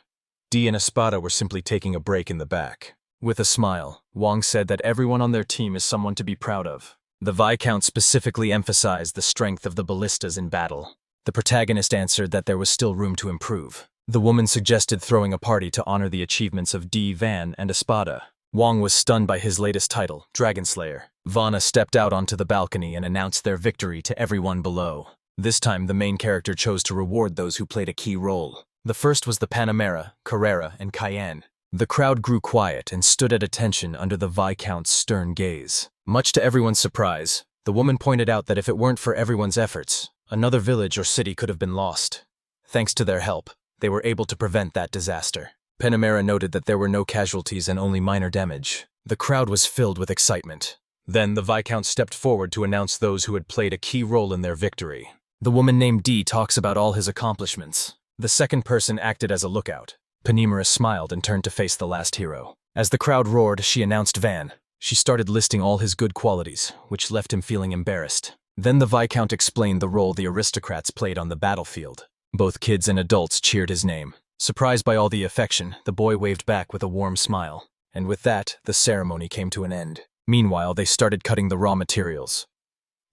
D and Espada were simply taking a break in the back. With a smile, Wong said that everyone on their team is someone to be proud of. The Viscount specifically emphasized the strength of the ballistas in battle. The protagonist answered that there was still room to improve. The woman suggested throwing a party to honor the achievements of D, Van, and Espada. Wong was stunned by his latest title, Dragon Slayer. Vana stepped out onto the balcony and announced their victory to everyone below. This time, the main character chose to reward those who played a key role. The first was the Panamera, Carrera, and Cayenne. The crowd grew quiet and stood at attention under the Viscount's stern gaze. Much to everyone's surprise, the woman pointed out that if it weren't for everyone's efforts, another village or city could have been lost. Thanks to their help, they were able to prevent that disaster. Panamera noted that there were no casualties and only minor damage. The crowd was filled with excitement. Then the Viscount stepped forward to announce those who had played a key role in their victory. The woman named Dee talks about all his accomplishments. The second person acted as a lookout. Panamera smiled and turned to face the last hero. As the crowd roared, she announced Van. She started listing all his good qualities, which left him feeling embarrassed. Then the Viscount explained the role the aristocrats played on the battlefield. Both kids and adults cheered his name. Surprised by all the affection, the boy waved back with a warm smile. And with that, the ceremony came to an end. Meanwhile, they started cutting the raw materials.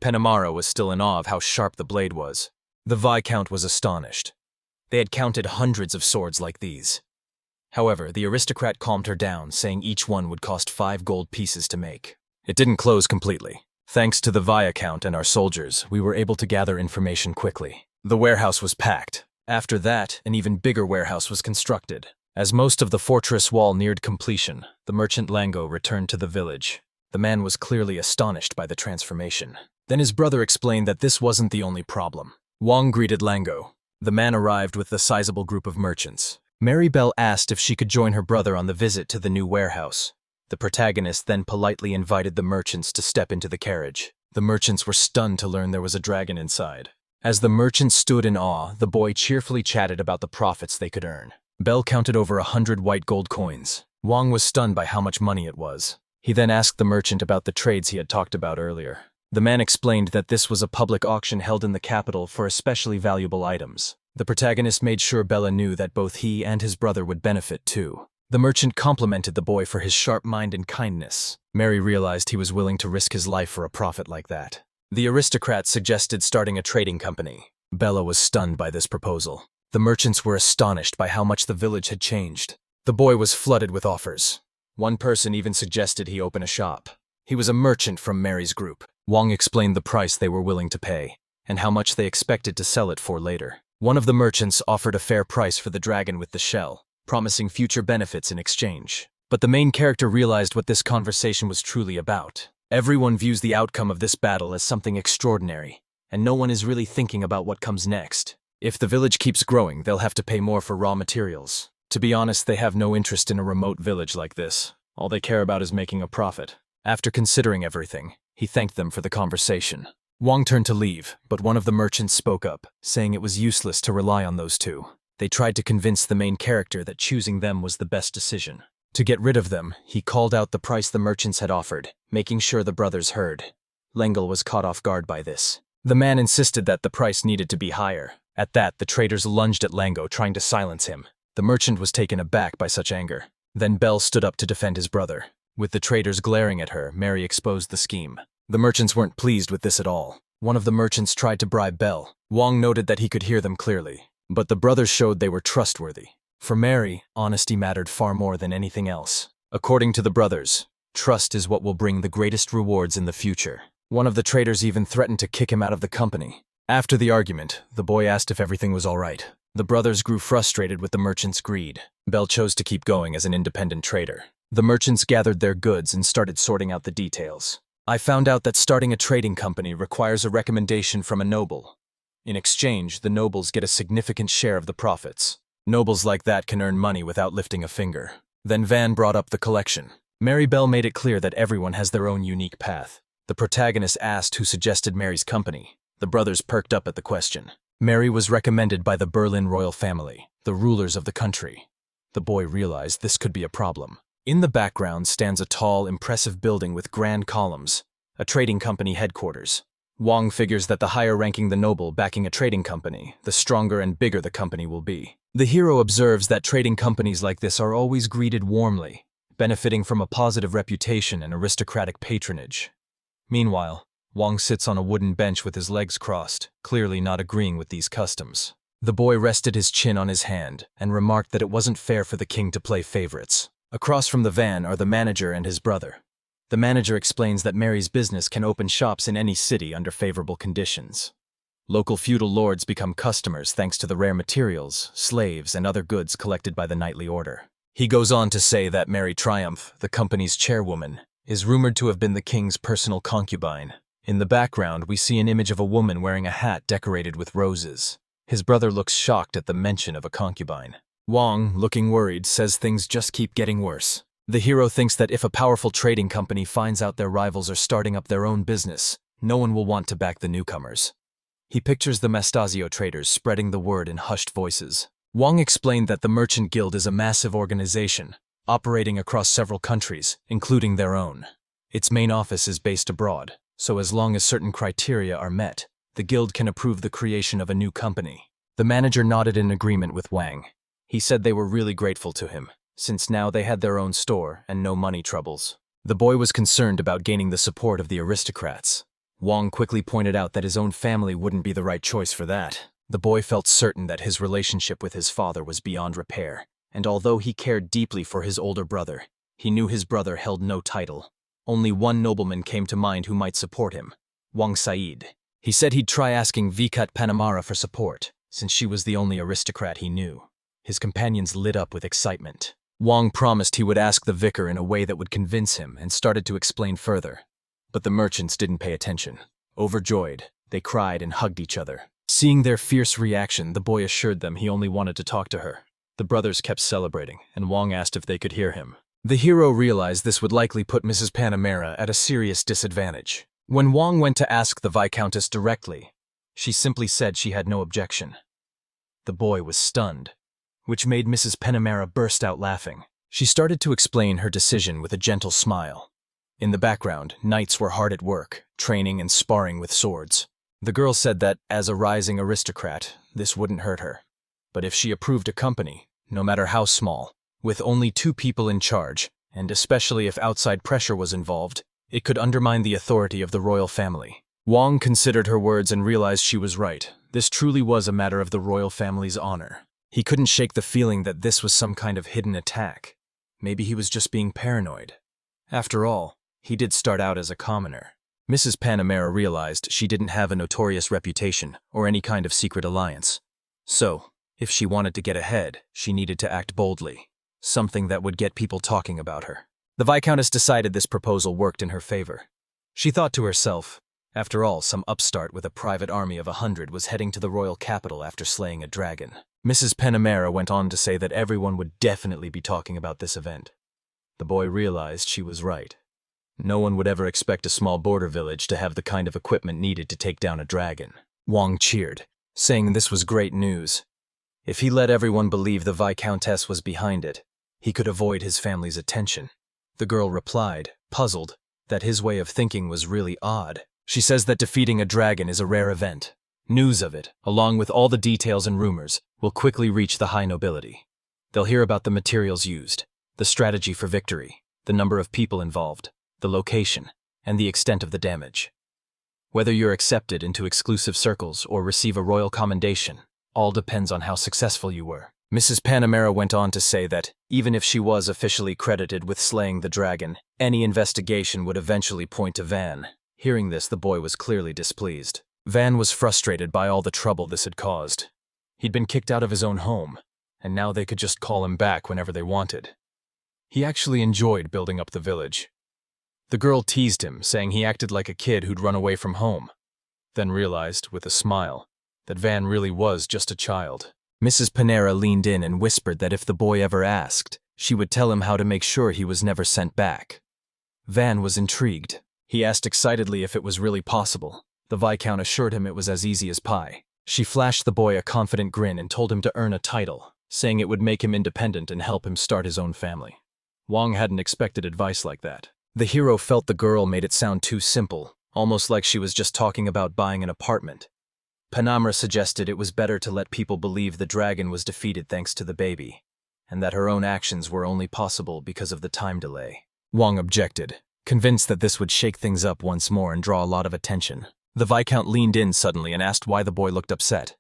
Panamera was still in awe of how sharp the blade was. The Viscount was astonished. They had counted hundreds of swords like these. However, the aristocrat calmed her down, saying each one would cost 5 gold pieces to make. It didn't close completely. Thanks to the Viscount and our soldiers, we were able to gather information quickly. The warehouse was packed. After that, an even bigger warehouse was constructed. As most of the fortress wall neared completion, the merchant Lango returned to the village. The man was clearly astonished by the transformation. Then his brother explained that this wasn't the only problem. Wang greeted Lango. The man arrived with a sizable group of merchants. Mary Bell asked if she could join her brother on the visit to the new warehouse. The protagonist then politely invited the merchants to step into the carriage. The merchants were stunned to learn there was a dragon inside. As the merchants stood in awe, the boy cheerfully chatted about the profits they could earn. Bell counted over 100 white gold coins. Wang was stunned by how much money it was. He then asked the merchant about the trades he had talked about earlier. The man explained that this was a public auction held in the capital for especially valuable items. The protagonist made sure Bella knew that both he and his brother would benefit too. The merchant complimented the boy for his sharp mind and kindness. Mary realized he was willing to risk his life for a profit like that. The aristocrat suggested starting a trading company. Bella was stunned by this proposal. The merchants were astonished by how much the village had changed. The boy was flooded with offers. One person even suggested he open a shop. He was a merchant from Mary's group. Wang explained the price they were willing to pay, and how much they expected to sell it for later. One of the merchants offered a fair price for the dragon with the shell, promising future benefits in exchange. But the main character realized what this conversation was truly about. Everyone views the outcome of this battle as something extraordinary, and no one is really thinking about what comes next. If the village keeps growing, they'll have to pay more for raw materials. To be honest, they have no interest in a remote village like this. All they care about is making a profit. After considering everything, he thanked them for the conversation. Wang turned to leave, but one of the merchants spoke up, saying it was useless to rely on those two. They tried to convince the main character that choosing them was the best decision. To get rid of them, he called out the price the merchants had offered, making sure the brothers heard. Lengel was caught off guard by this. The man insisted that the price needed to be higher. At that, the traders lunged at Lango, trying to silence him. The merchant was taken aback by such anger. Then Bell stood up to defend his brother. With the traders glaring at her, Mary exposed the scheme. The merchants weren't pleased with this at all. One of the merchants tried to bribe Bell. Wang noted that he could hear them clearly. But the brothers showed they were trustworthy. For Mary, honesty mattered far more than anything else. According to the brothers, trust is what will bring the greatest rewards in the future. One of the traders even threatened to kick him out of the company. After the argument, the boy asked if everything was all right. The brothers grew frustrated with the merchant's greed. Bell chose to keep going as an independent trader. The merchants gathered their goods and started sorting out the details. I found out that starting a trading company requires a recommendation from a noble. In exchange, the nobles get a significant share of the profits. Nobles like that can earn money without lifting a finger. Then Van brought up the collection. Mary Bell made it clear that everyone has their own unique path. The protagonist asked who suggested Mary's company. The brothers perked up at the question. Mary was recommended by the Berlin royal family, the rulers of the country. The boy realized this could be a problem. In the background stands a tall, impressive building with grand columns, a trading company headquarters. Wang figures that the higher ranking the noble backing a trading company, the stronger and bigger the company will be. The hero observes that trading companies like this are always greeted warmly, benefiting from a positive reputation and aristocratic patronage. Meanwhile, Wang sits on a wooden bench with his legs crossed, clearly not agreeing with these customs. The boy rested his chin on his hand and remarked that it wasn't fair for the king to play favorites. Across from the van are the manager and his brother. The manager explains that Mary's business can open shops in any city under favorable conditions. Local feudal lords become customers thanks to the rare materials, slaves, and other goods collected by the knightly order. He goes on to say that Mary Triumph, the company's chairwoman, is rumored to have been the king's personal concubine. In the background, we see an image of a woman wearing a hat decorated with roses. His brother looks shocked at the mention of a concubine. Wang, looking worried, says things just keep getting worse. The hero thinks that if a powerful trading company finds out their rivals are starting up their own business, no one will want to back the newcomers. He pictures the Mestasio traders spreading the word in hushed voices. Wang explained that the Merchant Guild is a massive organization, operating across several countries, including their own. Its main office is based abroad, so as long as certain criteria are met, the guild can approve the creation of a new company. The manager nodded in agreement with Wang. He said they were really grateful to him, since now they had their own store and no money troubles. The boy was concerned about gaining the support of the aristocrats. Wang quickly pointed out that his own family wouldn't be the right choice for that. The boy felt certain that his relationship with his father was beyond repair, and although he cared deeply for his older brother, he knew his brother held no title. Only one nobleman came to mind who might support him, Wang Said. He said he'd try asking Vikat Panamara for support, since she was the only aristocrat he knew. His companions lit up with excitement. Wang promised he would ask the vicar in a way that would convince him and started to explain further. But the merchants didn't pay attention. Overjoyed, they cried and hugged each other. Seeing their fierce reaction, the boy assured them he only wanted to talk to her. The brothers kept celebrating, and Wang asked if they could hear him. The hero realized this would likely put Mrs. Panamera at a serious disadvantage. When Wang went to ask the Viscountess directly, she simply said she had no objection. The boy was stunned, which made Mrs. Panamera burst out laughing. She started to explain her decision with a gentle smile. In the background, knights were hard at work, training and sparring with swords. The girl said that, as a rising aristocrat, this wouldn't hurt her. But if she approved a company, no matter how small, with only 2 people in charge, and especially if outside pressure was involved, it could undermine the authority of the royal family. Wang considered her words and realized she was right. This truly was a matter of the royal family's honor. He couldn't shake the feeling that this was some kind of hidden attack. Maybe he was just being paranoid. After all, he did start out as a commoner. Mrs. Panamera realized she didn't have a notorious reputation or any kind of secret alliance. So, if she wanted to get ahead, she needed to act boldly, something that would get people talking about her. The Viscountess decided this proposal worked in her favor. She thought to herself, after all, some upstart with a private army of 100 was heading to the royal capital after slaying a dragon. Mrs. Panamera went on to say that everyone would definitely be talking about this event. The boy realized she was right. No one would ever expect a small border village to have the kind of equipment needed to take down a dragon. Wang cheered, saying this was great news. If he let everyone believe the Viscountess was behind it, he could avoid his family's attention. The girl replied, puzzled, that his way of thinking was really odd. She says that defeating a dragon is a rare event. News of it, along with all the details and rumors, will quickly reach the high nobility. They'll hear about the materials used, the strategy for victory, the number of people involved, the location, and the extent of the damage. Whether you're accepted into exclusive circles or receive a royal commendation, all depends on how successful you were. Mrs. Panamera went on to say that, even if she was officially credited with slaying the dragon, any investigation would eventually point to Van. Hearing this, the boy was clearly displeased. Van was frustrated by all the trouble this had caused. He'd been kicked out of his own home, and now they could just call him back whenever they wanted. He actually enjoyed building up the village. The girl teased him, saying he acted like a kid who'd run away from home, then realized, with a smile, that Van really was just a child. Mrs. Panera leaned in and whispered that if the boy ever asked, she would tell him how to make sure he was never sent back. Van was intrigued. He asked excitedly if it was really possible. The Viscount assured him it was as easy as pie. She flashed the boy a confident grin and told him to earn a title, saying it would make him independent and help him start his own family. Wang hadn't expected advice like that. The hero felt the girl made it sound too simple, almost like she was just talking about buying an apartment. Panamera suggested it was better to let people believe the dragon was defeated thanks to the baby, and that her own actions were only possible because of the time delay. Wang objected, convinced that this would shake things up once more and draw a lot of attention. The Viscount leaned in suddenly and asked why the boy looked upset.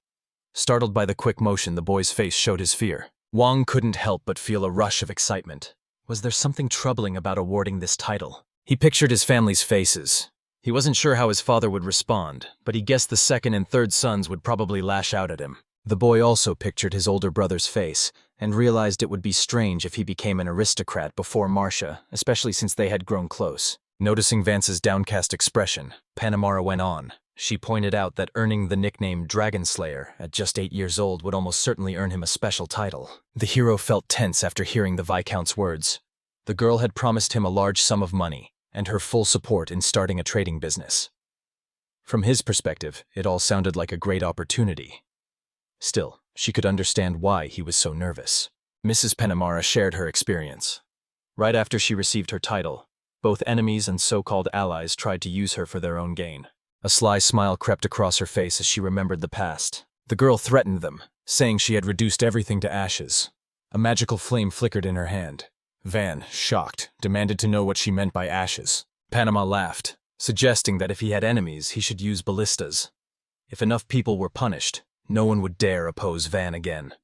Startled by the quick motion, the boy's face showed his fear. Wang couldn't help but feel a rush of excitement. Was there something troubling about awarding this title? He pictured his family's faces. He wasn't sure how his father would respond, but he guessed the second and third sons would probably lash out at him. The boy also pictured his older brother's face and realized it would be strange if he became an aristocrat before Marcia, especially since they had grown close. Noticing Vance's downcast expression, Panamara went on. She pointed out that earning the nickname Dragon Slayer at just 8 years old would almost certainly earn him a special title. The hero felt tense after hearing the Viscount's words. The girl had promised him a large sum of money and her full support in starting a trading business. From his perspective, it all sounded like a great opportunity. Still, she could understand why he was so nervous. Mrs. Panamara shared her experience. Right after she received her title, both enemies and so-called allies tried to use her for their own gain. A sly smile crept across her face as she remembered the past. The girl threatened them, saying she had reduced everything to ashes. A magical flame flickered in her hand. Van, shocked, demanded to know what she meant by ashes. Panama laughed, suggesting that if he had enemies, he should use ballistas. If enough people were punished, no one would dare oppose Van again.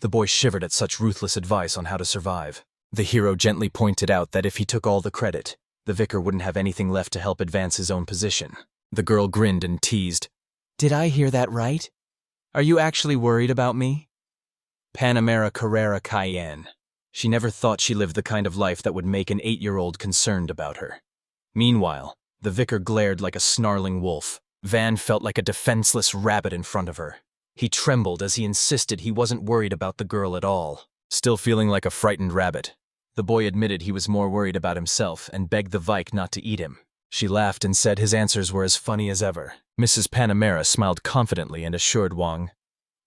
The boy shivered at such ruthless advice on how to survive. The hero gently pointed out that if he took all the credit, the vicar wouldn't have anything left to help advance his own position. The girl grinned and teased, "Did I hear that right? Are you actually worried about me?" Panamera Carrera Cayenne. She never thought she lived the kind of life that would make an 8-year-old concerned about her. Meanwhile, the vicar glared like a snarling wolf. Van felt like a defenseless rabbit in front of her. He trembled as he insisted he wasn't worried about the girl at all. Still feeling like a frightened rabbit, the boy admitted he was more worried about himself and begged the Vike not to eat him. She laughed and said his answers were as funny as ever. Mrs. Panamera smiled confidently and assured Wang,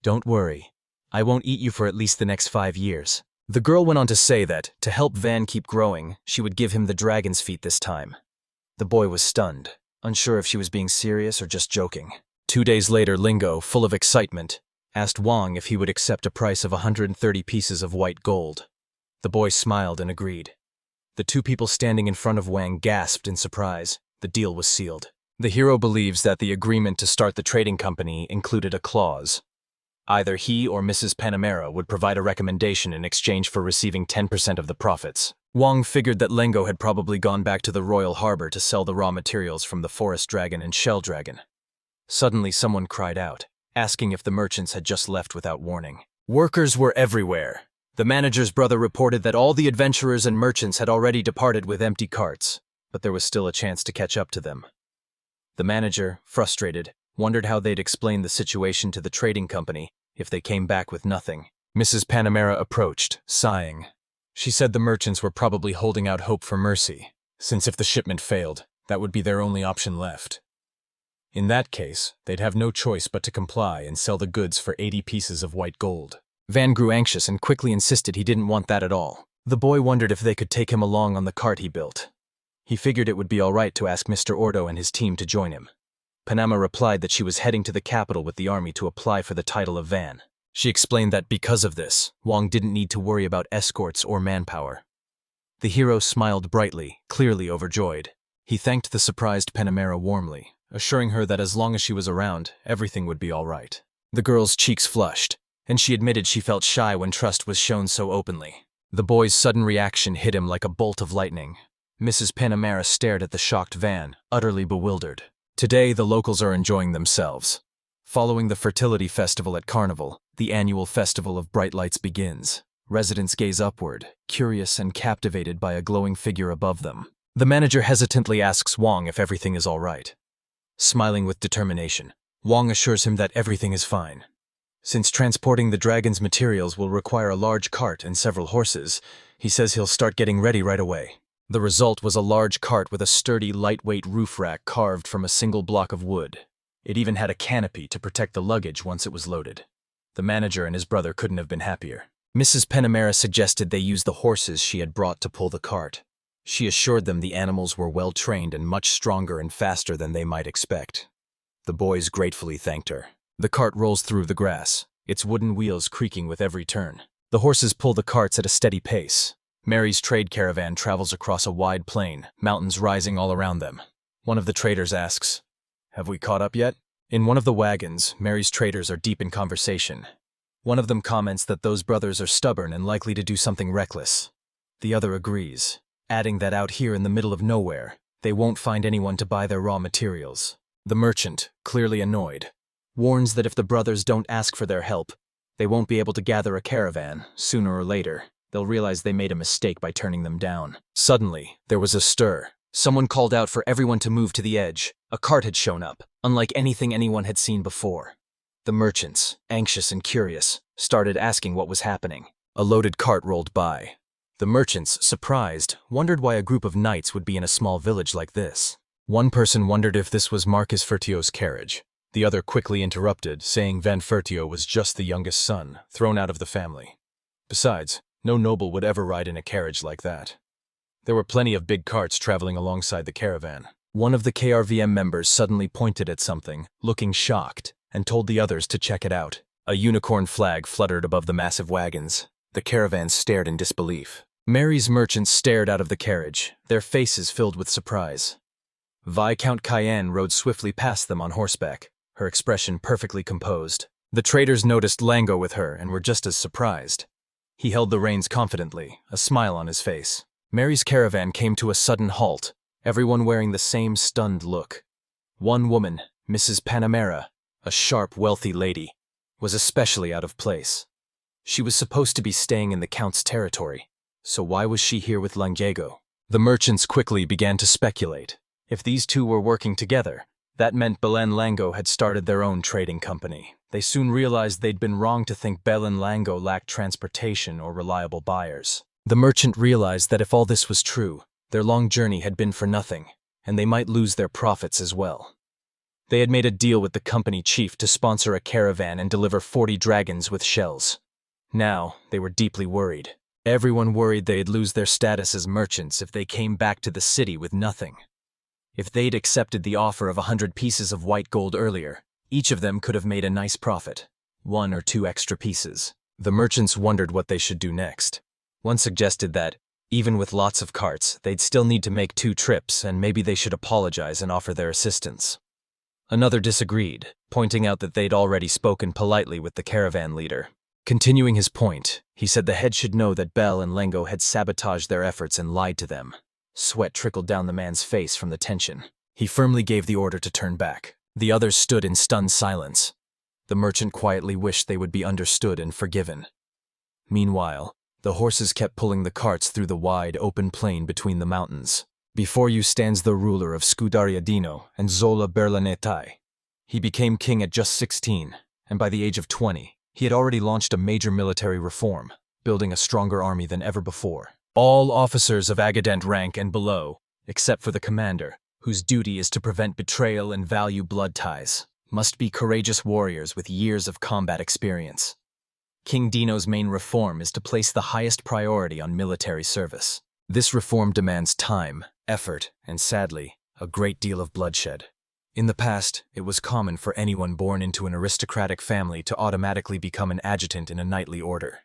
"Don't worry, I won't eat you for at least the next 5 years." The girl went on to say that, to help Van keep growing, she would give him the dragon's feet this time. The boy was stunned, unsure if she was being serious or just joking. 2 days later, Lingo, full of excitement, asked Wang if he would accept a price of 130 pieces of white gold. The boy smiled and agreed. The two people standing in front of Wang gasped in surprise. The deal was sealed. The hero believes that the agreement to start the trading company included a clause. Either he or Mrs. Panamera would provide a recommendation in exchange for receiving 10% of the profits. Wang figured that Lengo had probably gone back to the royal harbor to sell the raw materials from the forest dragon and shell dragon. Suddenly someone cried out, asking if the merchants had just left without warning. Workers were everywhere. The manager's brother reported that all the adventurers and merchants had already departed with empty carts, but there was still a chance to catch up to them. The manager, frustrated, wondered how they'd explain the situation to the trading company if they came back with nothing. Mrs. Panamera approached, sighing. She said the merchants were probably holding out hope for mercy, since if the shipment failed, that would be their only option left. In that case, they'd have no choice but to comply and sell the goods for 80 pieces of white gold. Van grew anxious and quickly insisted he didn't want that at all. The boy wondered if they could take him along on the cart he built. He figured it would be all right to ask Mr. Ordo and his team to join him. Panama replied that she was heading to the capital with the army to apply for the title of Van. She explained that because of this, Wang didn't need to worry about escorts or manpower. The hero smiled brightly, clearly overjoyed. He thanked the surprised Panamera warmly, assuring her that as long as she was around, everything would be all right. The girl's cheeks flushed, and she admitted she felt shy when trust was shown so openly. The boy's sudden reaction hit him like a bolt of lightning. Mrs. Panamera stared at the shocked Van, utterly bewildered. Today, the locals are enjoying themselves. Following the fertility festival at Carnival, the annual festival of bright lights begins. Residents gaze upward, curious and captivated by a glowing figure above them. The manager hesitantly asks Wang if everything is all right. Smiling with determination, Wang assures him that everything is fine. Since transporting the dragon's materials will require a large cart and several horses, he says he'll start getting ready right away. The result was a large cart with a sturdy, lightweight roof rack carved from a single block of wood. It even had a canopy to protect the luggage once it was loaded. The manager and his brother couldn't have been happier. Mrs. Panamera suggested they use the horses she had brought to pull the cart. She assured them the animals were well trained and much stronger and faster than they might expect. The boys gratefully thanked her. The cart rolls through the grass, its wooden wheels creaking with every turn. The horses pull the carts at a steady pace. Mary's trade caravan travels across a wide plain, mountains rising all around them. One of the traders asks, "Have we caught up yet?" In one of the wagons, Mary's traders are deep in conversation. One of them comments that those brothers are stubborn and likely to do something reckless. The other agrees, adding that out here in the middle of nowhere, they won't find anyone to buy their raw materials. The merchant, clearly annoyed, warns that if the brothers don't ask for their help, they won't be able to gather a caravan. Sooner or later, they'll realize they made a mistake by turning them down. Suddenly, there was a stir. Someone called out for everyone to move to the edge. A cart had shown up, unlike anything anyone had seen before. The merchants, anxious and curious, started asking what was happening. A loaded cart rolled by. The merchants, surprised, wondered why a group of knights would be in a small village like this. One person wondered if this was Marcus Furtio's carriage. The other quickly interrupted, saying Van Furtio was just the youngest son, thrown out of the family. Besides, no noble would ever ride in a carriage like that. There were plenty of big carts traveling alongside the caravan. One of the KRVM members suddenly pointed at something, looking shocked, and told the others to check it out. A unicorn flag fluttered above the massive wagons. The caravan stared in disbelief. Mary's merchants stared out of the carriage, their faces filled with surprise. Viscount Cayenne rode swiftly past them on horseback, her expression perfectly composed. The traders noticed Lango with her and were just as surprised. He held the reins confidently, a smile on his face. Mary's caravan came to a sudden halt, everyone wearing the same stunned look. One woman, Mrs. Panamera, a sharp, wealthy lady, was especially out of place. She was supposed to be staying in the Count's territory, so why was she here with Langego? The merchants quickly began to speculate. If these two were working together, that meant Bel and Lango had started their own trading company. They soon realized they'd been wrong to think Bel and Lango lacked transportation or reliable buyers. The merchant realized that if all this was true, their long journey had been for nothing, and they might lose their profits as well. They had made a deal with the company chief to sponsor a caravan and deliver 40 dragons with shells. Now, they were deeply worried. Everyone worried they'd lose their status as merchants if they came back to the city with nothing. If they'd accepted the offer of 100 pieces of white gold earlier, each of them could have made a nice profit. 1 or 2 extra pieces. The merchants wondered what they should do next. One suggested that, even with lots of carts, they'd still need to make 2 trips and maybe they should apologize and offer their assistance. Another disagreed, pointing out that they'd already spoken politely with the caravan leader. Continuing his point, he said the head should know that Bel and Lango had sabotaged their efforts and lied to them. Sweat trickled down the man's face from the tension. He firmly gave the order to turn back. The others stood in stunned silence. The merchant quietly wished they would be understood and forgiven. Meanwhile, the horses kept pulling the carts through the wide, open plain between the mountains. Before you stands the ruler of Scudariadino and Zola Berlanetai. He became king at just 16, and by the age of 20, he had already launched a major military reform, building a stronger army than ever before. All officers of Agadent rank and below, except for the commander, whose duty is to prevent betrayal and value blood ties, must be courageous warriors with years of combat experience. King Dino's main reform is to place the highest priority on military service. This reform demands time, effort, and sadly, a great deal of bloodshed. In the past, it was common for anyone born into an aristocratic family to automatically become an adjutant in a knightly order.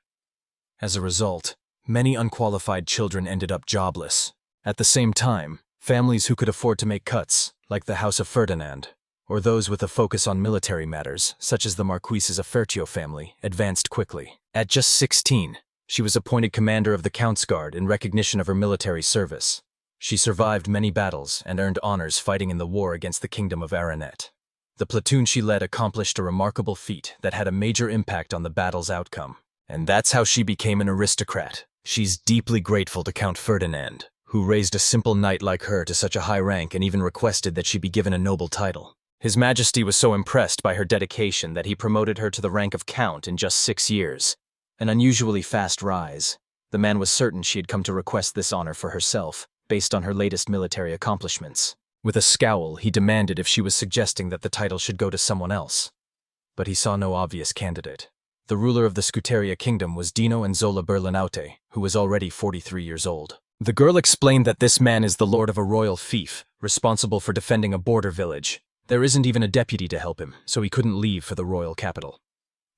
As a result, many unqualified children ended up jobless. At the same time, families who could afford to make cuts, like the House of Ferdinand, or those with a focus on military matters, such as the Marquises of Fertio family, advanced quickly. At just 16, she was appointed commander of the Count's Guard in recognition of her military service. She survived many battles and earned honors fighting in the war against the Kingdom of Aranet. The platoon she led accomplished a remarkable feat that had a major impact on the battle's outcome. And that's how she became an aristocrat. She's deeply grateful to Count Ferdinand, who raised a simple knight like her to such a high rank and even requested that she be given a noble title. His Majesty was so impressed by her dedication that he promoted her to the rank of Count in just 6 years. An unusually fast rise. The man was certain she had come to request this honor for herself, based on her latest military accomplishments. With a scowl, he demanded if she was suggesting that the title should go to someone else. But he saw no obvious candidate. The ruler of the Scuteria kingdom was Dino and Zola Berlinaute, who was already 43 years old. The girl explained that this man is the lord of a royal fief, responsible for defending a border village. There isn't even a deputy to help him, so he couldn't leave for the royal capital.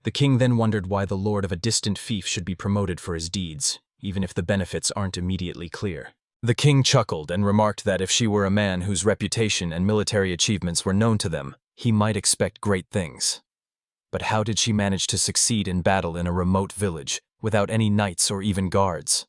The king then wondered why the lord of a distant fief should be promoted for his deeds, even if the benefits aren't immediately clear. The king chuckled and remarked that if she were a man whose reputation and military achievements were known to them, he might expect great things. But how did she manage to succeed in battle in a remote village, without any knights or even guards?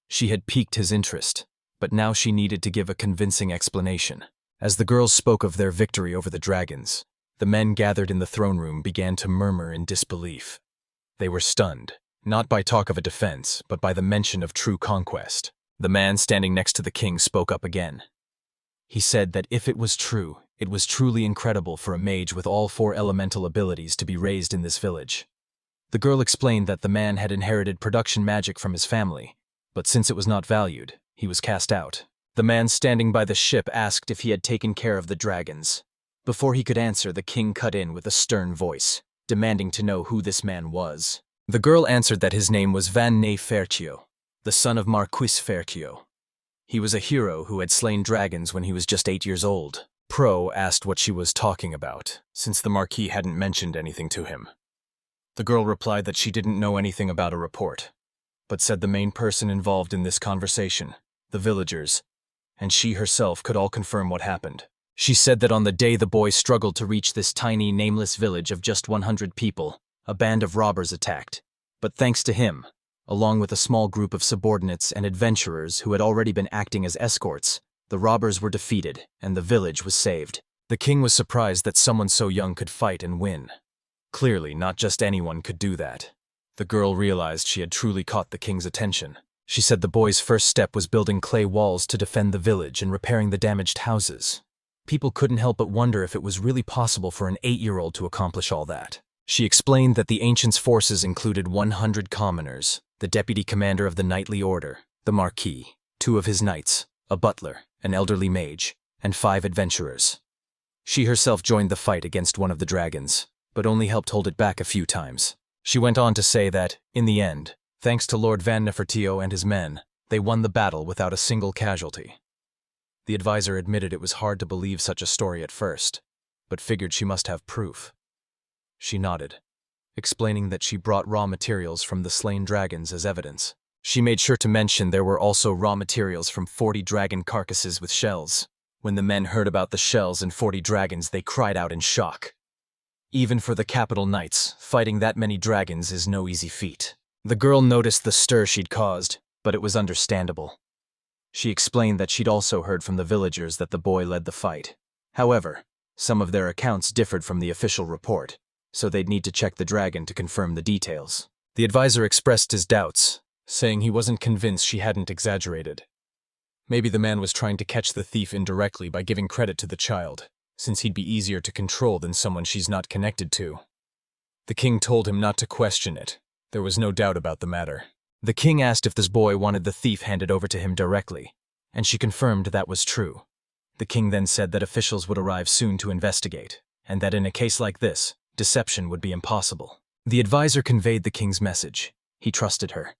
She had piqued his interest, but now she needed to give a convincing explanation. As the girls spoke of their victory over the dragons, The men gathered in the throne room began to murmur in disbelief. They were stunned, not by talk of a defense, but by the mention of true conquest. The man standing next to the king spoke up again. He said that if it was true, it was truly incredible for a mage with all 4 elemental abilities to be raised in this village. The girl explained that the man had inherited production magic from his family, but since it was not valued, he was cast out. The man standing by the ship asked if he had taken care of the dragons. Before he could answer, the king cut in with a stern voice, demanding to know who this man was. The girl answered that his name was Van Nefertio, the son of Marquis Fertio. He was a hero who had slain dragons when he was just 8 years old. Pro asked what she was talking about, since the Marquis hadn't mentioned anything to him. The girl replied that she didn't know anything about a report, but said the main person involved in this conversation, the villagers, and she herself could all confirm what happened. She said that on the day the boy struggled to reach this tiny, nameless village of just 100 people, a band of robbers attacked. But thanks to him, along with a small group of subordinates and adventurers who had already been acting as escorts, the robbers were defeated and the village was saved. The king was surprised that someone so young could fight and win. Clearly, not just anyone could do that. The girl realized she had truly caught the king's attention. She said the boy's first step was building clay walls to defend the village and repairing the damaged houses. People couldn't help but wonder if it was really possible for an 8-year-old to accomplish all that. She explained that the ancients' forces included 100 commoners, the deputy commander of the knightly order, the Marquis, 2 of his knights, a butler, an elderly mage, and 5 adventurers. She herself joined the fight against one of the dragons, but only helped hold it back a few times. She went on to say that, in the end, thanks to Lord Van Nefertio and his men, they won the battle without a single casualty. The advisor admitted it was hard to believe such a story at first, but figured she must have proof. She nodded, explaining that she brought raw materials from the slain dragons as evidence. She made sure to mention there were also raw materials from 40 dragon carcasses with shells. When the men heard about the shells and 40 dragons, they cried out in shock. Even for the capital knights, fighting that many dragons is no easy feat. The girl noticed the stir she'd caused, but it was understandable. She explained that she'd also heard from the villagers that the boy led the fight. However, some of their accounts differed from the official report, so they'd need to check the dragon to confirm the details. The advisor expressed his doubts, saying he wasn't convinced she hadn't exaggerated. Maybe the man was trying to catch the thief indirectly by giving credit to the child, since he'd be easier to control than someone she's not connected to. The king told him not to question it. There was no doubt about the matter. The king asked if this boy wanted the thief handed over to him directly, and she confirmed that was true. The king then said that officials would arrive soon to investigate, and that in a case like this, deception would be impossible. The advisor conveyed the king's message. He trusted her.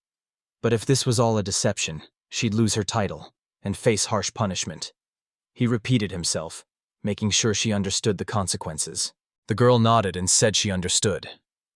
But if this was all a deception, she'd lose her title and face harsh punishment. He repeated himself, making sure she understood the consequences. The girl nodded and said she understood.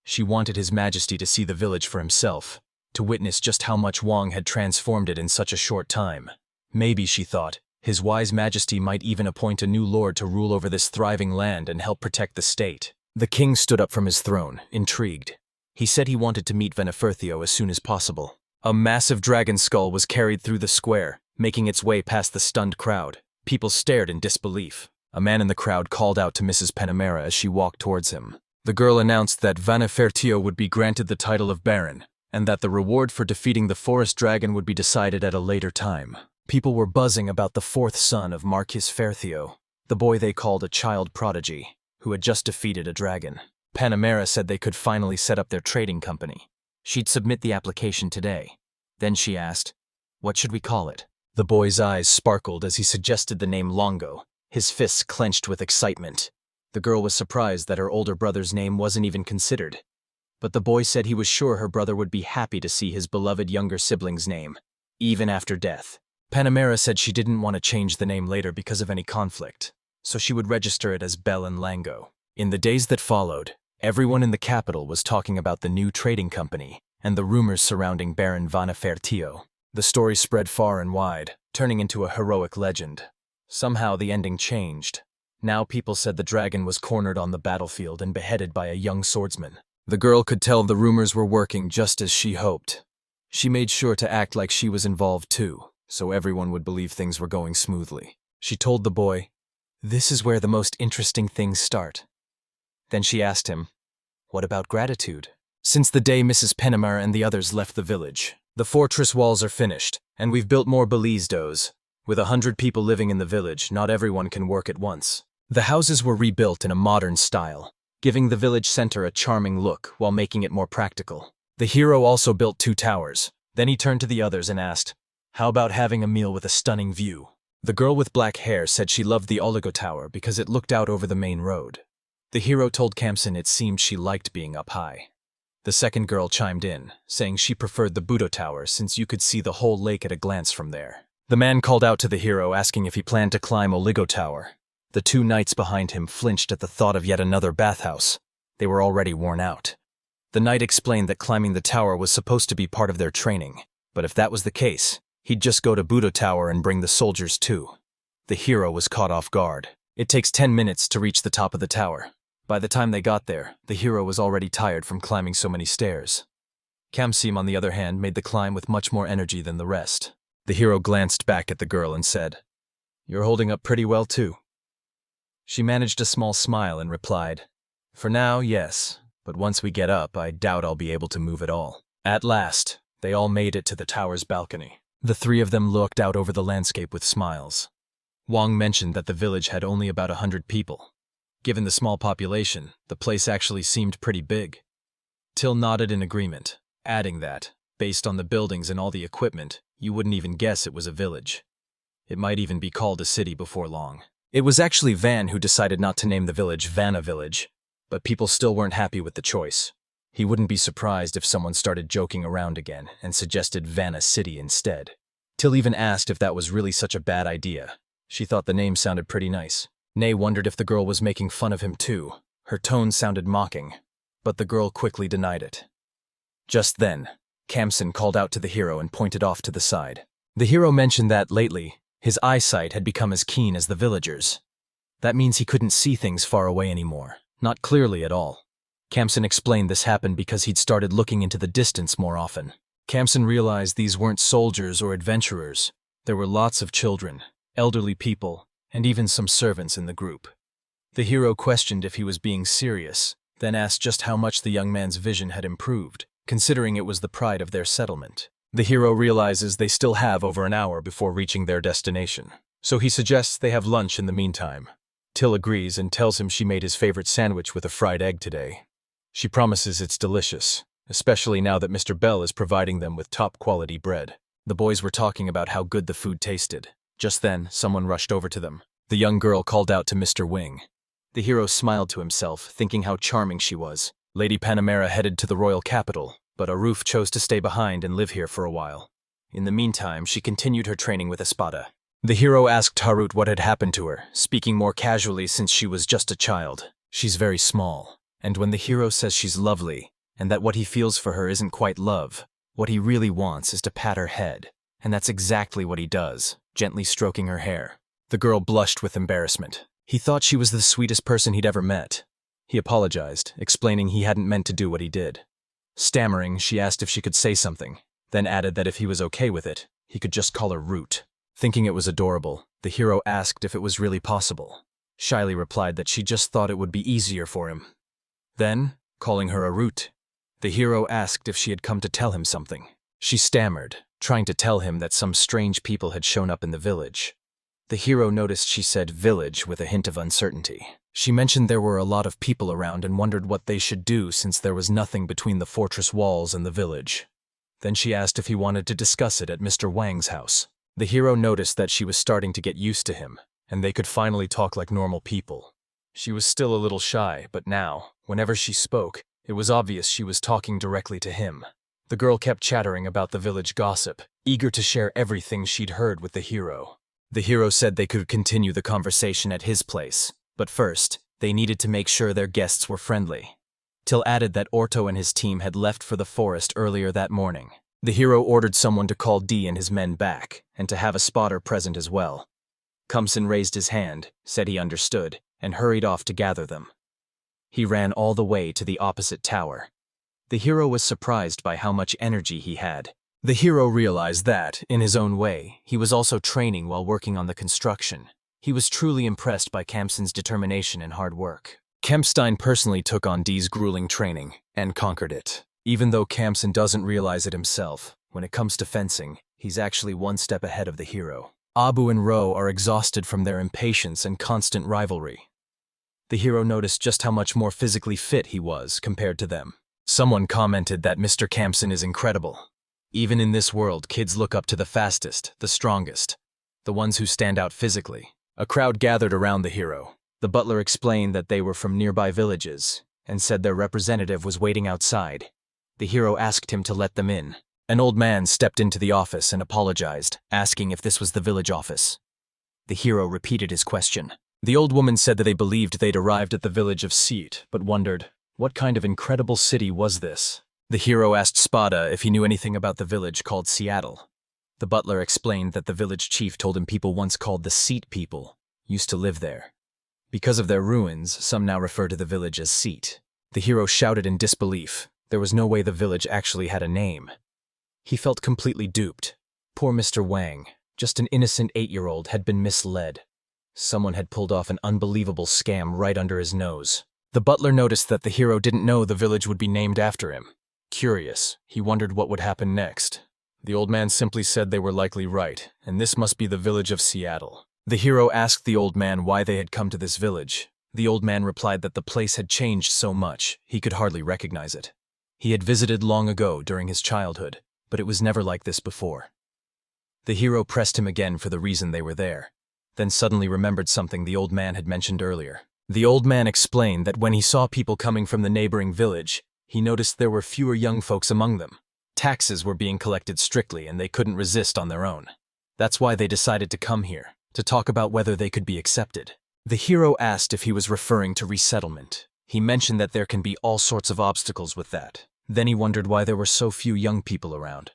She wanted His Majesty to see the village for himself, to witness just how much Wang had transformed it in such a short time. Maybe, she thought, His wise Majesty might even appoint a new lord to rule over this thriving land and help protect the state. The king stood up from his throne, intrigued. He said he wanted to meet Veneferthio as soon as possible. A massive dragon skull was carried through the square, making its way past the stunned crowd. People stared in disbelief. A man in the crowd called out to Mrs. Panamera as she walked towards him. The girl announced that Venefertio would be granted the title of Baron, and that the reward for defeating the forest dragon would be decided at a later time. People were buzzing about the 4th son of Marquis Fertio, the boy they called a child prodigy, who had just defeated a dragon. Panamera said they could finally set up their trading company. She'd submit the application today. Then she asked, "What should we call it?" The boy's eyes sparkled as he suggested the name Longo, his fists clenched with excitement. The girl was surprised that her older brother's name wasn't even considered. But the boy said he was sure her brother would be happy to see his beloved younger sibling's name, even after death. Panamera said she didn't want to change the name later because of any conflict, so she would register it as Bell and Lango. In the days that followed, everyone in the capital was talking about the new trading company and the rumors surrounding Baron Venefertio. The story spread far and wide, turning into a heroic legend. Somehow the ending changed. Now people said the dragon was cornered on the battlefield and beheaded by a young swordsman. The girl could tell the rumors were working just as she hoped. She made sure to act like she was involved too, so everyone would believe things were going smoothly. She told the boy, "This is where the most interesting things start." Then she asked him, "What about gratitude?" Since the day Mrs. Pennimer and the others left the village, the fortress walls are finished, and we've built more balistos. With 100 people living in the village, not everyone can work at once. The houses were rebuilt in a modern style, giving the village center a charming look while making it more practical. The hero also built 2 towers. Then he turned to the others and asked, "How about having a meal with a stunning view?" The girl with black hair said she loved the Oligo Tower because it looked out over the main road. The hero told Kamsen it seemed she liked being up high. The second girl chimed in, saying she preferred the Budo Tower since you could see the whole lake at a glance from there. The man called out to the hero asking if he planned to climb Oligo Tower. The 2 knights behind him flinched at the thought of yet another bathhouse. They were already worn out. The knight explained that climbing the tower was supposed to be part of their training, but if that was the case, he'd just go to Budo Tower and bring the soldiers too. The hero was caught off guard. It takes 10 minutes to reach the top of the tower. By the time they got there, the hero was already tired from climbing so many stairs. Kamsim, on the other hand, made the climb with much more energy than the rest. The hero glanced back at the girl and said, "You're holding up pretty well too." She managed a small smile and replied, "For now, yes, but once we get up, I doubt I'll be able to move at all." At last, they all made it to the tower's balcony. The 3 of them looked out over the landscape with smiles. Wang mentioned that the village had only about 100 people. Given the small population, the place actually seemed pretty big. Till nodded in agreement, adding that, based on the buildings and all the equipment, you wouldn't even guess it was a village. It might even be called a city before long. It was actually Van who decided not to name the village Vanna Village, but people still weren't happy with the choice. He wouldn't be surprised if someone started joking around again and suggested Vanna City instead. Till even asked if that was really such a bad idea. She thought the name sounded pretty nice. Nay wondered if the girl was making fun of him too. Her tone sounded mocking, but the girl quickly denied it. Just then, Kamsen called out to the hero and pointed off to the side. The hero mentioned that, lately, his eyesight had become as keen as the villagers. That means he couldn't see things far away anymore, not clearly at all. Kamsen explained this happened because he'd started looking into the distance more often. Kamsen realized these weren't soldiers or adventurers. There were lots of children, elderly people, and even some servants in the group. The hero questioned if he was being serious, then asked just how much the young man's vision had improved, considering it was the pride of their settlement. The hero realizes they still have over an hour before reaching their destination, so he suggests they have lunch in the meantime. Till agrees and tells him she made his favorite sandwich with a fried egg today. She promises it's delicious, especially now that Mr. Bell is providing them with top-quality bread. The boys were talking about how good the food tasted. Just then, someone rushed over to them. The young girl called out to Mr. Wing. The hero smiled to himself, thinking how charming she was. Lady Panamera headed to the royal capital, but Aruf chose to stay behind and live here for a while. In the meantime, she continued her training with Espada. The hero asked Harut what had happened to her, speaking more casually since she was just a child. She's very small, and when the hero says she's lovely, and that what he feels for her isn't quite love, what he really wants is to pat her head, and that's exactly what he does, gently stroking her hair. The girl blushed with embarrassment. He thought she was the sweetest person he'd ever met. He apologized, explaining he hadn't meant to do what he did. Stammering, she asked if she could say something, then added that if he was okay with it, he could just call her Root. Thinking it was adorable, the hero asked if it was really possible. Shyly replied that she just thought it would be easier for him. Then, calling her a Root, the hero asked if she had come to tell him something. She stammered, trying to tell him that some strange people had shown up in the village. The hero noticed she said village with a hint of uncertainty. She mentioned there were a lot of people around and wondered what they should do since there was nothing between the fortress walls and the village. Then she asked if he wanted to discuss it at Mr. Wang's house. The hero noticed that she was starting to get used to him, and they could finally talk like normal people. She was still a little shy, but now, whenever she spoke, it was obvious she was talking directly to him. The girl kept chattering about the village gossip, eager to share everything she'd heard with the hero. The hero said they could continue the conversation at his place, but first, they needed to make sure their guests were friendly. Till added that Orto and his team had left for the forest earlier that morning. The hero ordered someone to call D and his men back, and to have a spotter present as well. Kumsin raised his hand, said he understood, and hurried off to gather them. He ran all the way to the opposite tower. The hero was surprised by how much energy he had. The hero realized that, in his own way, he was also training while working on the construction. He was truly impressed by Kamsin's determination and hard work. Kempstein personally took on Dee's grueling training and conquered it. Even though Kempson doesn't realize it himself, when it comes to fencing, he's actually one step ahead of the hero. Abu and Ro are exhausted from their impatience and constant rivalry. The hero noticed just how much more physically fit he was compared to them. Someone commented that Mr. Kempson is incredible. Even in this world, kids look up to the fastest, the strongest, the ones who stand out physically. A crowd gathered around the hero. The butler explained that they were from nearby villages and said their representative was waiting outside. The hero asked him to let them in. An old man stepped into the office and apologized, asking if this was the village office. The hero repeated his question. The old woman said that they believed they'd arrived at the village of Seat, but wondered, what kind of incredible city was this? The hero asked Spada if he knew anything about the village called Seattle. The butler explained that the village chief told him people once called the Seat people used to live there. Because of their ruins, some now refer to the village as Seat. The hero shouted in disbelief. There was no way the village actually had a name. He felt completely duped. Poor Mr. Wang, just an innocent 8-year-old, had been misled. Someone had pulled off an unbelievable scam right under his nose. The butler noticed that the hero didn't know the village would be named after him. Curious, he wondered what would happen next. The old man simply said they were likely right, and this must be the village of Seattle. The hero asked the old man why they had come to this village. The old man replied that the place had changed so much, he could hardly recognize it. He had visited long ago during his childhood, but it was never like this before. The hero pressed him again for the reason they were there, then suddenly remembered something the old man had mentioned earlier. The old man explained that when he saw people coming from the neighboring village, he noticed there were fewer young folks among them. Taxes were being collected strictly and they couldn't resist on their own. That's why they decided to come here, to talk about whether they could be accepted. The hero asked if he was referring to resettlement. He mentioned that there can be all sorts of obstacles with that. Then he wondered why there were so few young people around.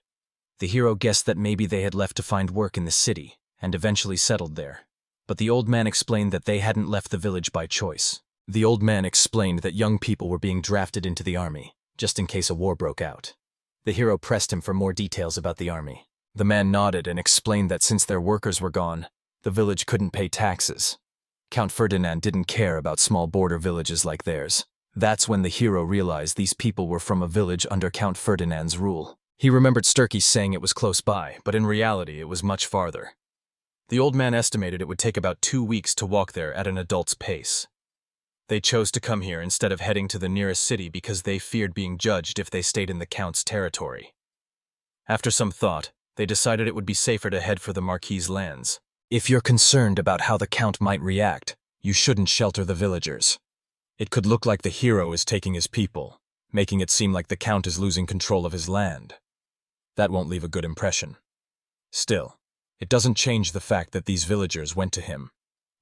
The hero guessed that maybe they had left to find work in the city, and eventually settled there. But the old man explained that they hadn't left the village by choice. The old man explained that young people were being drafted into the army, just in case a war broke out. The hero pressed him for more details about the army. The man nodded and explained that since their workers were gone, the village couldn't pay taxes. Count Ferdinand didn't care about small border villages like theirs. That's when the hero realized these people were from a village under Count Ferdinand's rule. He remembered Sturkey saying it was close by, but in reality it was much farther. The old man estimated it would take about 2 weeks to walk there at an adult's pace. They chose to come here instead of heading to the nearest city because they feared being judged if they stayed in the Count's territory. After some thought, they decided it would be safer to head for the Marquis's lands. If you're concerned about how the Count might react, you shouldn't shelter the villagers. It could look like the hero is taking his people, making it seem like the Count is losing control of his land. That won't leave a good impression. Still, it doesn't change the fact that these villagers went to him,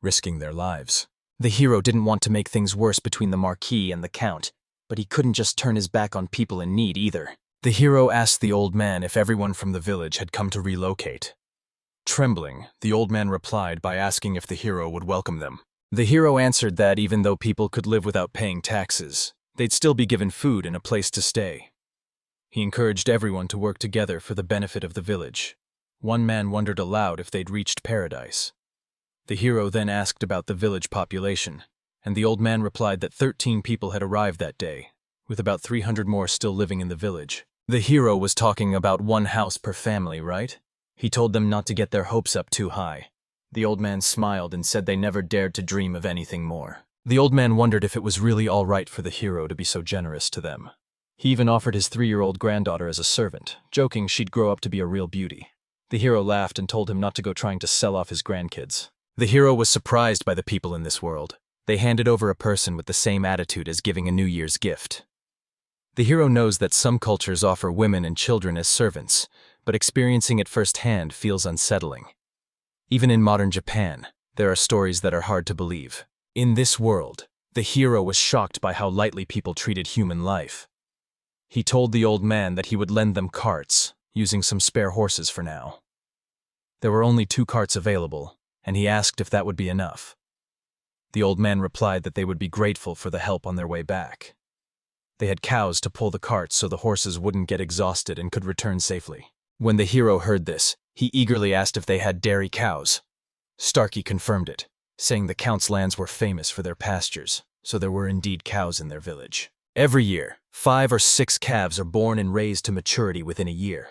risking their lives. The hero didn't want to make things worse between the Marquis and the Count, but he couldn't just turn his back on people in need either. The hero asked the old man if everyone from the village had come to relocate. Trembling, the old man replied by asking if the hero would welcome them. The hero answered that even though people could live without paying taxes, they'd still be given food and a place to stay. He encouraged everyone to work together for the benefit of the village. One man wondered aloud if they'd reached paradise. The hero then asked about the village population, and the old man replied that 13 people had arrived that day, with about 300 more still living in the village. The hero was talking about one house per family, right? He told them not to get their hopes up too high. The old man smiled and said they never dared to dream of anything more. The old man wondered if it was really all right for the hero to be so generous to them. He even offered his 3-year-old granddaughter as a servant, joking she'd grow up to be a real beauty. The hero laughed and told him not to go trying to sell off his grandkids. The hero was surprised by the people in this world. They handed over a person with the same attitude as giving a New Year's gift. The hero knows that some cultures offer women and children as servants, but experiencing it firsthand feels unsettling. Even in modern Japan, there are stories that are hard to believe. In this world, the hero was shocked by how lightly people treated human life. He told the old man that he would lend them carts, using some spare horses for now. There were only 2 carts available, and he asked if that would be enough. The old man replied that they would be grateful for the help on their way back. They had cows to pull the carts so the horses wouldn't get exhausted and could return safely. When the hero heard this, he eagerly asked if they had dairy cows. Starkey confirmed it, saying the Count's lands were famous for their pastures, so there were indeed cows in their village. Every year, 5 or 6 calves are born and raised to maturity within a year.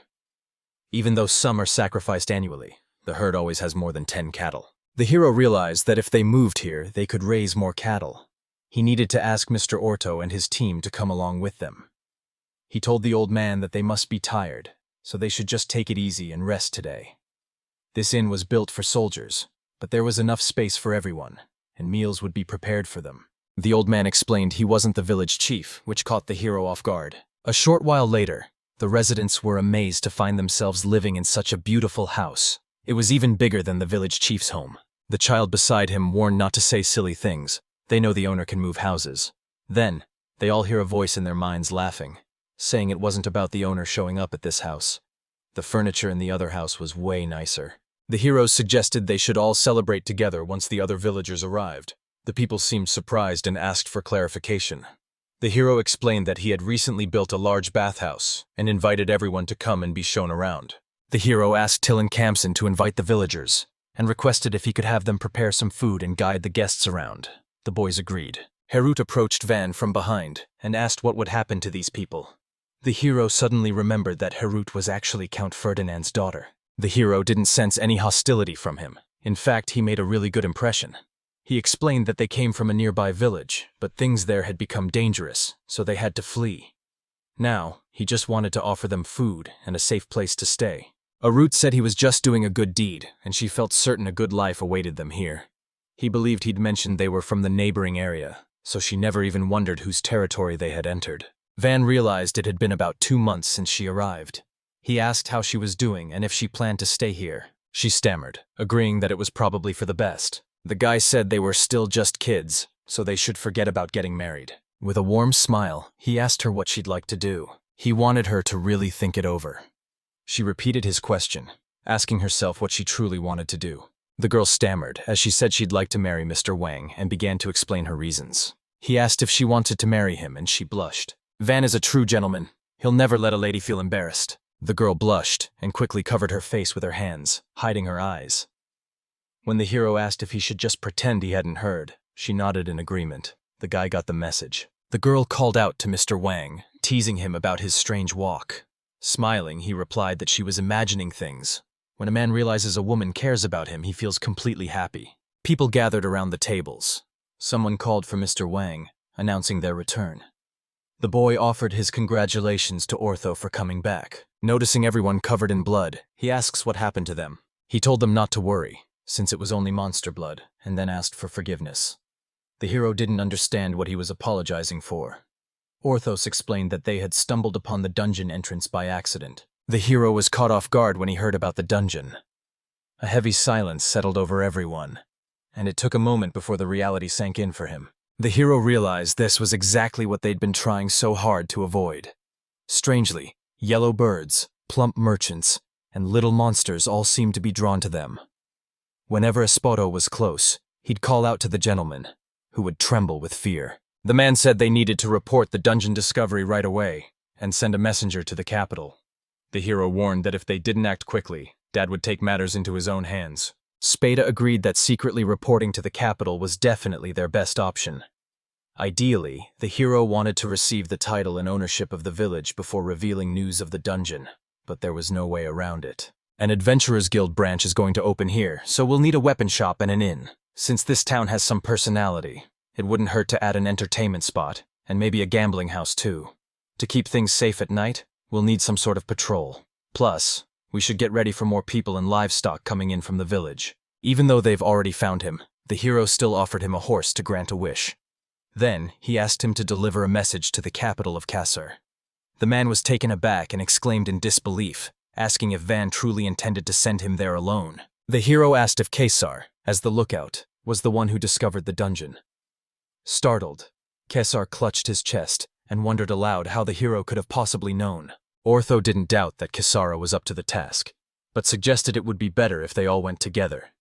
Even though some are sacrificed annually, the herd always has more than 10 cattle. The hero realized that if they moved here, they could raise more cattle. He needed to ask Mr. Orto and his team to come along with them. He told the old man that they must be tired, so they should just take it easy and rest today. This inn was built for soldiers, but there was enough space for everyone, and meals would be prepared for them. The old man explained he wasn't the village chief, which caught the hero off guard. A short while later, the residents were amazed to find themselves living in such a beautiful house. It was even bigger than the village chief's home. The child beside him warned not to say silly things. They know the owner can move houses. Then, they all hear a voice in their minds laughing, saying it wasn't about the owner showing up at this house. The furniture in the other house was way nicer. The heroes suggested they should all celebrate together once the other villagers arrived. The people seemed surprised and asked for clarification. The hero explained that he had recently built a large bathhouse and invited everyone to come and be shown around. The hero asked Tillen Kamsen to invite the villagers and requested if he could have them prepare some food and guide the guests around. The boys agreed. Herut approached Van from behind and asked what would happen to these people. The hero suddenly remembered that Herut was actually Count Ferdinand's daughter. The hero didn't sense any hostility from him. In fact, he made a really good impression. He explained that they came from a nearby village, but things there had become dangerous, so they had to flee. Now, he just wanted to offer them food and a safe place to stay. Herut said he was just doing a good deed, and she felt certain a good life awaited them here. He believed he'd mentioned they were from the neighboring area, so she never even wondered whose territory they had entered. Van realized it had been about 2 months since she arrived. He asked how she was doing and if she planned to stay here. She stammered, agreeing that it was probably for the best. The guy said they were still just kids, so they should forget about getting married. With a warm smile, he asked her what she'd like to do. He wanted her to really think it over. She repeated his question, asking herself what she truly wanted to do. The girl stammered, as she said she'd like to marry Mr. Wang, and began to explain her reasons. He asked if she wanted to marry him, and she blushed. Van is a true gentleman. He'll never let a lady feel embarrassed. The girl blushed, and quickly covered her face with her hands, hiding her eyes. When the hero asked if he should just pretend he hadn't heard, she nodded in agreement. The guy got the message. The girl called out to Mr. Wang, teasing him about his strange walk. Smiling, he replied that she was imagining things. When a man realizes a woman cares about him, he feels completely happy. People gathered around the tables. Someone called for Mr. Wang, announcing their return. The boy offered his congratulations to Ortho for coming back. Noticing everyone covered in blood, he asks what happened to them. He told them not to worry, since it was only monster blood, and then asked for forgiveness. The hero didn't understand what he was apologizing for. Orthos explained that they had stumbled upon the dungeon entrance by accident. The hero was caught off guard when he heard about the dungeon. A heavy silence settled over everyone, and it took a moment before the reality sank in for him. The hero realized this was exactly what they'd been trying so hard to avoid. Strangely, yellow birds, plump merchants, and little monsters all seemed to be drawn to them. Whenever Esporo was close, he'd call out to the gentleman, who would tremble with fear. The man said they needed to report the dungeon discovery right away and send a messenger to the capital. The hero warned that if they didn't act quickly, Dad would take matters into his own hands. Spada agreed that secretly reporting to the capital was definitely their best option. Ideally, the hero wanted to receive the title and ownership of the village before revealing news of the dungeon, but there was no way around it. An Adventurers Guild branch is going to open here, so we'll need a weapon shop and an inn. Since this town has some personality, it wouldn't hurt to add an entertainment spot, and maybe a gambling house too. To keep things safe at night, we'll need some sort of patrol. Plus, we should get ready for more people and livestock coming in from the village. Even though they've already found him, the hero still offered him a horse to grant a wish. Then, he asked him to deliver a message to the capital of Kassar. The man was taken aback and exclaimed in disbelief, asking if Van truly intended to send him there alone. The hero asked if Kassar, as the lookout, was the one who discovered the dungeon. Startled, Kassar clutched his chest and wondered aloud how the hero could have possibly known. Ortho didn't doubt that Kassara was up to the task, but suggested it would be better if they all went together.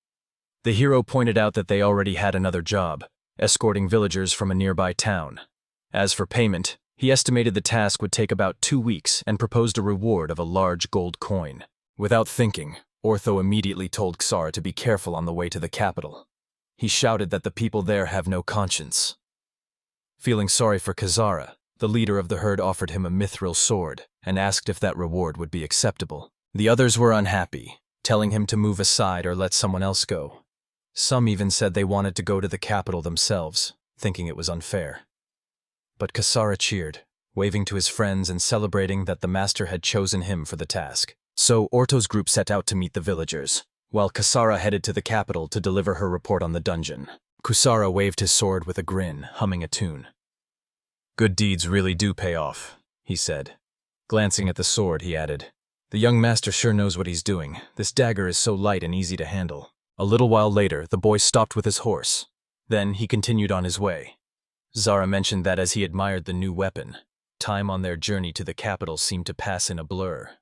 The hero pointed out that they already had another job, escorting villagers from a nearby town. As for payment, he estimated the task would take about 2 weeks and proposed a reward of a large gold coin. Without thinking, Ortho immediately told Xar to be careful on the way to the capital. He shouted that the people there have no conscience. Feeling sorry for Kazara, the leader of the herd offered him a mithril sword and asked if that reward would be acceptable. The others were unhappy, telling him to move aside or let someone else go. Some even said they wanted to go to the capital themselves, thinking it was unfair. But Kasara cheered, waving to his friends and celebrating that the master had chosen him for the task. So Orto's group set out to meet the villagers, while Kasara headed to the capital to deliver her report on the dungeon. Kusara waved his sword with a grin, humming a tune. "Good deeds really do pay off," he said. Glancing at the sword, he added, "The young master sure knows what he's doing. This dagger is so light and easy to handle." A little while later, the boy stopped with his horse. Then he continued on his way. Zara mentioned that as he admired the new weapon, time on their journey to the capital seemed to pass in a blur.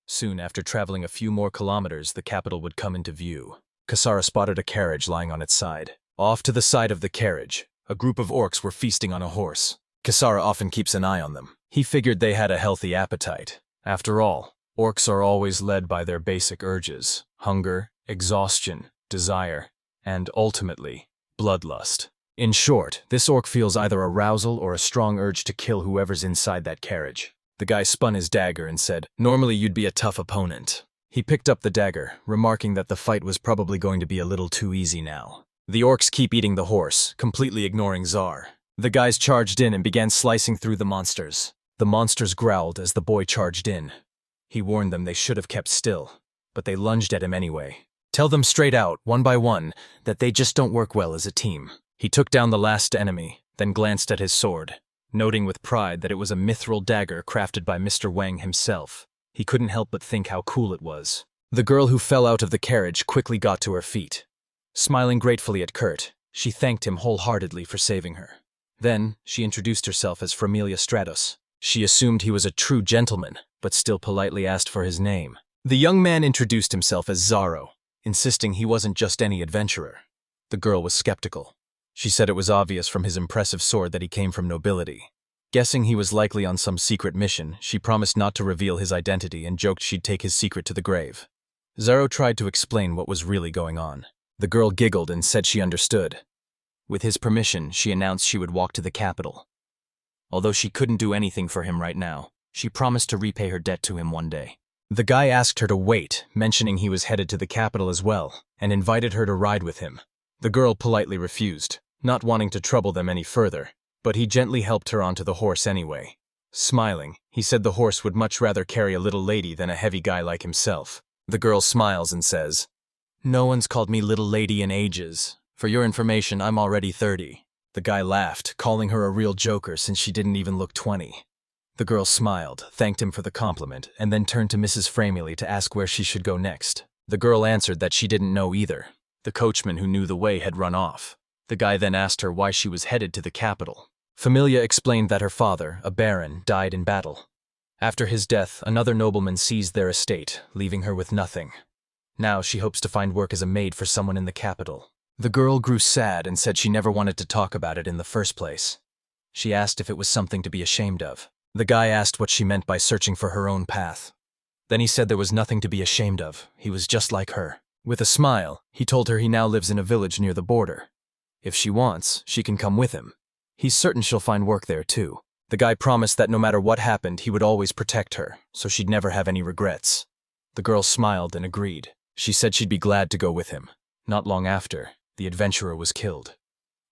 Soon after traveling a few more kilometers, the capital would come into view. Kasara spotted a carriage lying on its side. Off to the side of the carriage, a group of orcs were feasting on a horse. Kasara often keeps an eye on them. He figured they had a healthy appetite. After all, orcs are always led by their basic urges: hunger, exhaustion, desire, and ultimately, bloodlust. In short, this orc feels either arousal or a strong urge to kill whoever's inside that carriage. The guy spun his dagger and said, "Normally you'd be a tough opponent." He picked up the dagger, remarking that the fight was probably going to be a little too easy now. The orcs keep eating the horse, completely ignoring Zar. The guys charged in and began slicing through the monsters. The monsters growled as the boy charged in. He warned them they should have kept still, but they lunged at him anyway. "Tell them straight out, one by one, that they just don't work well as a team." He took down the last enemy, then glanced at his sword, noting with pride that it was a mithril dagger crafted by Mr. Wang himself. He couldn't help but think how cool it was. The girl who fell out of the carriage quickly got to her feet. Smiling gratefully at Kurt, she thanked him wholeheartedly for saving her. Then, she introduced herself as Familia Stratos. She assumed he was a true gentleman, but still politely asked for his name. The young man introduced himself as Zaro, insisting he wasn't just any adventurer. The girl was skeptical. She said it was obvious from his impressive sword that he came from nobility. Guessing he was likely on some secret mission, she promised not to reveal his identity and joked she'd take his secret to the grave. Zaro tried to explain what was really going on. The girl giggled and said she understood. With his permission, she announced she would walk to the capital. Although she couldn't do anything for him right now, she promised to repay her debt to him one day. The guy asked her to wait, mentioning he was headed to the capital as well, and invited her to ride with him. The girl politely refused, not wanting to trouble them any further, but he gently helped her onto the horse anyway. Smiling, he said the horse would much rather carry a little lady than a heavy guy like himself. The girl smiles and says, "No one's called me little lady in ages. For your information, I'm already 30. The guy laughed, calling her a real joker since she didn't even look 20. The girl smiled, thanked him for the compliment, and then turned to Mrs. Framley to ask where she should go next. The girl answered that she didn't know either. The coachman who knew the way had run off. The guy then asked her why she was headed to the capital. Familia explained that her father, a baron, died in battle. After his death, another nobleman seized their estate, leaving her with nothing. Now she hopes to find work as a maid for someone in the capital. The girl grew sad and said she never wanted to talk about it in the first place. She asked if it was something to be ashamed of. The guy asked what she meant by searching for her own path. Then he said there was nothing to be ashamed of. He was just like her. With a smile, he told her he now lives in a village near the border. If she wants, she can come with him. He's certain she'll find work there too. The guy promised that no matter what happened, he would always protect her, so she'd never have any regrets. The girl smiled and agreed. She said she'd be glad to go with him. Not long after, the adventurer was killed.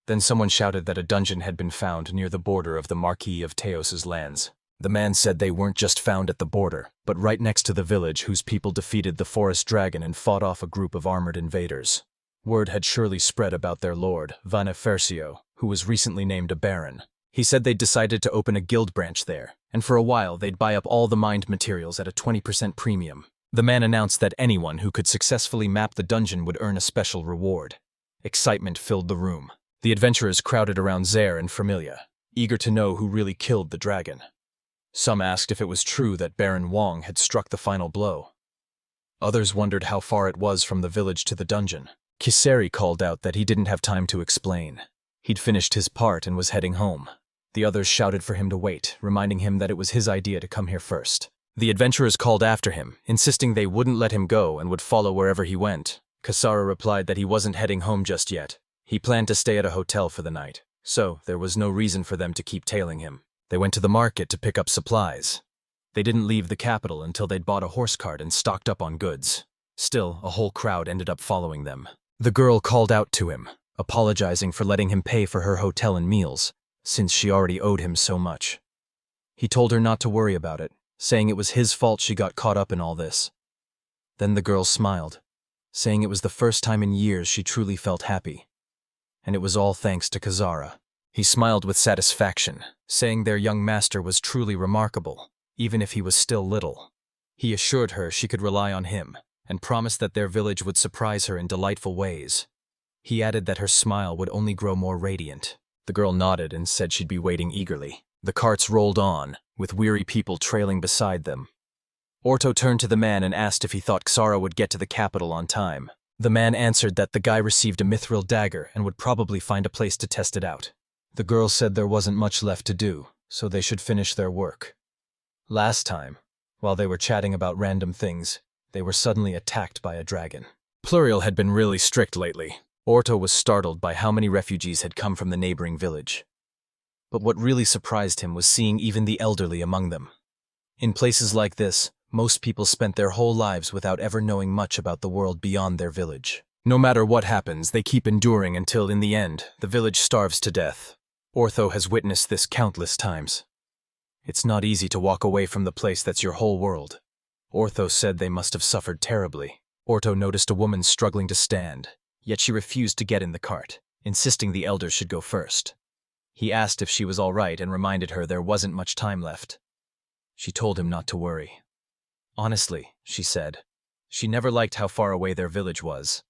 Then someone shouted that a dungeon had been found near the border of the Marquis of Teos's lands. The man said they weren't just found at the border, but right next to the village whose people defeated the forest dragon and fought off a group of armored invaders. Word had surely spread about their lord, Vanifercio, who was recently named a baron. He said they'd decided to open a guild branch there, and for a while they'd buy up all the mined materials at a 20% premium. The man announced that anyone who could successfully map the dungeon would earn a special reward. Excitement filled the room. The adventurers crowded around Zaire and Familia, eager to know who really killed the dragon. Some asked if it was true that Baron Wong had struck the final blow. Others wondered how far it was from the village to the dungeon. Kiseri called out that he didn't have time to explain. He'd finished his part and was heading home. The others shouted for him to wait, reminding him that it was his idea to come here first. The adventurers called after him, insisting they wouldn't let him go and would follow wherever he went. Kasara replied that he wasn't heading home just yet. He planned to stay at a hotel for the night. So there was no reason for them to keep tailing him. They went to the market to pick up supplies. They didn't leave the capital until they'd bought a horse cart and stocked up on goods. Still, a whole crowd ended up following them. The girl called out to him, apologizing for letting him pay for her hotel and meals, since she already owed him so much. He told her not to worry about it, saying it was his fault she got caught up in all this. Then the girl smiled, saying it was the first time in years she truly felt happy. And it was all thanks to Kazara. He smiled with satisfaction, saying their young master was truly remarkable, even if he was still little. He assured her she could rely on him, and promised that their village would surprise her in delightful ways. He added that her smile would only grow more radiant. The girl nodded and said she'd be waiting eagerly. The carts rolled on, with weary people trailing beside them. Orto turned to the man and asked if he thought Xara would get to the capital on time. The man answered that the guy received a mithril dagger and would probably find a place to test it out. The girl said there wasn't much left to do, so they should finish their work. Last time, while they were chatting about random things, they were suddenly attacked by a dragon. Pluriel had been really strict lately. Orto was startled by how many refugees had come from the neighboring village. But what really surprised him was seeing even the elderly among them. In places like this, most people spent their whole lives without ever knowing much about the world beyond their village. No matter what happens, they keep enduring until, in the end, the village starves to death. Ortho has witnessed this countless times. It's not easy to walk away from the place that's your whole world. Ortho said they must have suffered terribly. Orto noticed a woman struggling to stand, yet she refused to get in the cart, insisting the elders should go first. He asked if she was all right and reminded her there wasn't much time left. She told him not to worry. Honestly, she said, she never liked how far away their village was,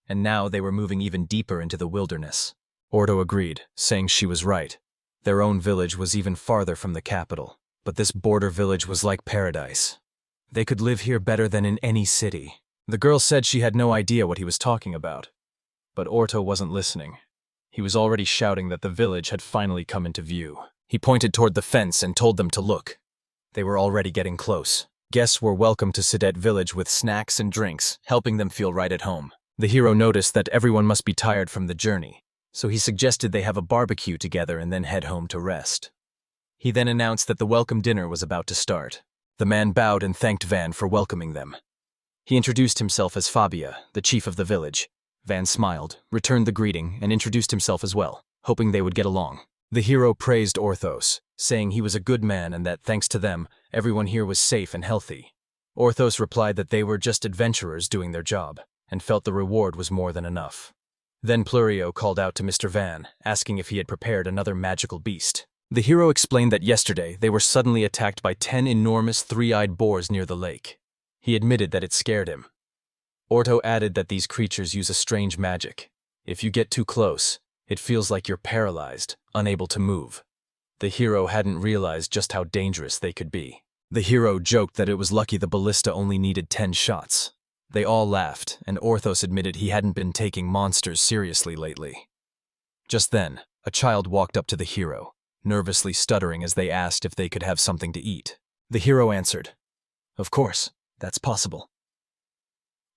and now they were moving even deeper into the wilderness. Ordo agreed, saying she was right. Their own village was even farther from the capital, but this border village was like paradise. They could live here better than in any city. The girl said she had no idea what he was talking about, but Orto wasn't listening. He was already shouting that the village had finally come into view. He pointed toward the fence and told them to look. They were already getting close. Guests were welcome to Sidet village with snacks and drinks, helping them feel right at home. The hero noticed that everyone must be tired from the journey, so he suggested they have a barbecue together and then head home to rest. He then announced that the welcome dinner was about to start. The man bowed and thanked Van for welcoming them. He introduced himself as Fabia, the chief of the village. Van smiled, returned the greeting, and introduced himself as well, hoping they would get along. The hero praised Orthos, saying he was a good man and that, thanks to them, everyone here was safe and healthy. Orthos replied that they were just adventurers doing their job, and felt the reward was more than enough. Then Plurio called out to Mr. Van, asking if he had prepared another magical beast. The hero explained that yesterday they were suddenly attacked by 10 enormous three-eyed boars near the lake. He admitted that it scared him. Orto added that these creatures use a strange magic. If you get too close, it feels like you're paralyzed, unable to move. The hero hadn't realized just how dangerous they could be. The hero joked that it was lucky the ballista only needed 10 shots. They all laughed, and Orthos admitted he hadn't been taking monsters seriously lately. Just then, a child walked up to the hero, nervously stuttering as they asked if they could have something to eat. The hero answered, "Of course, that's possible."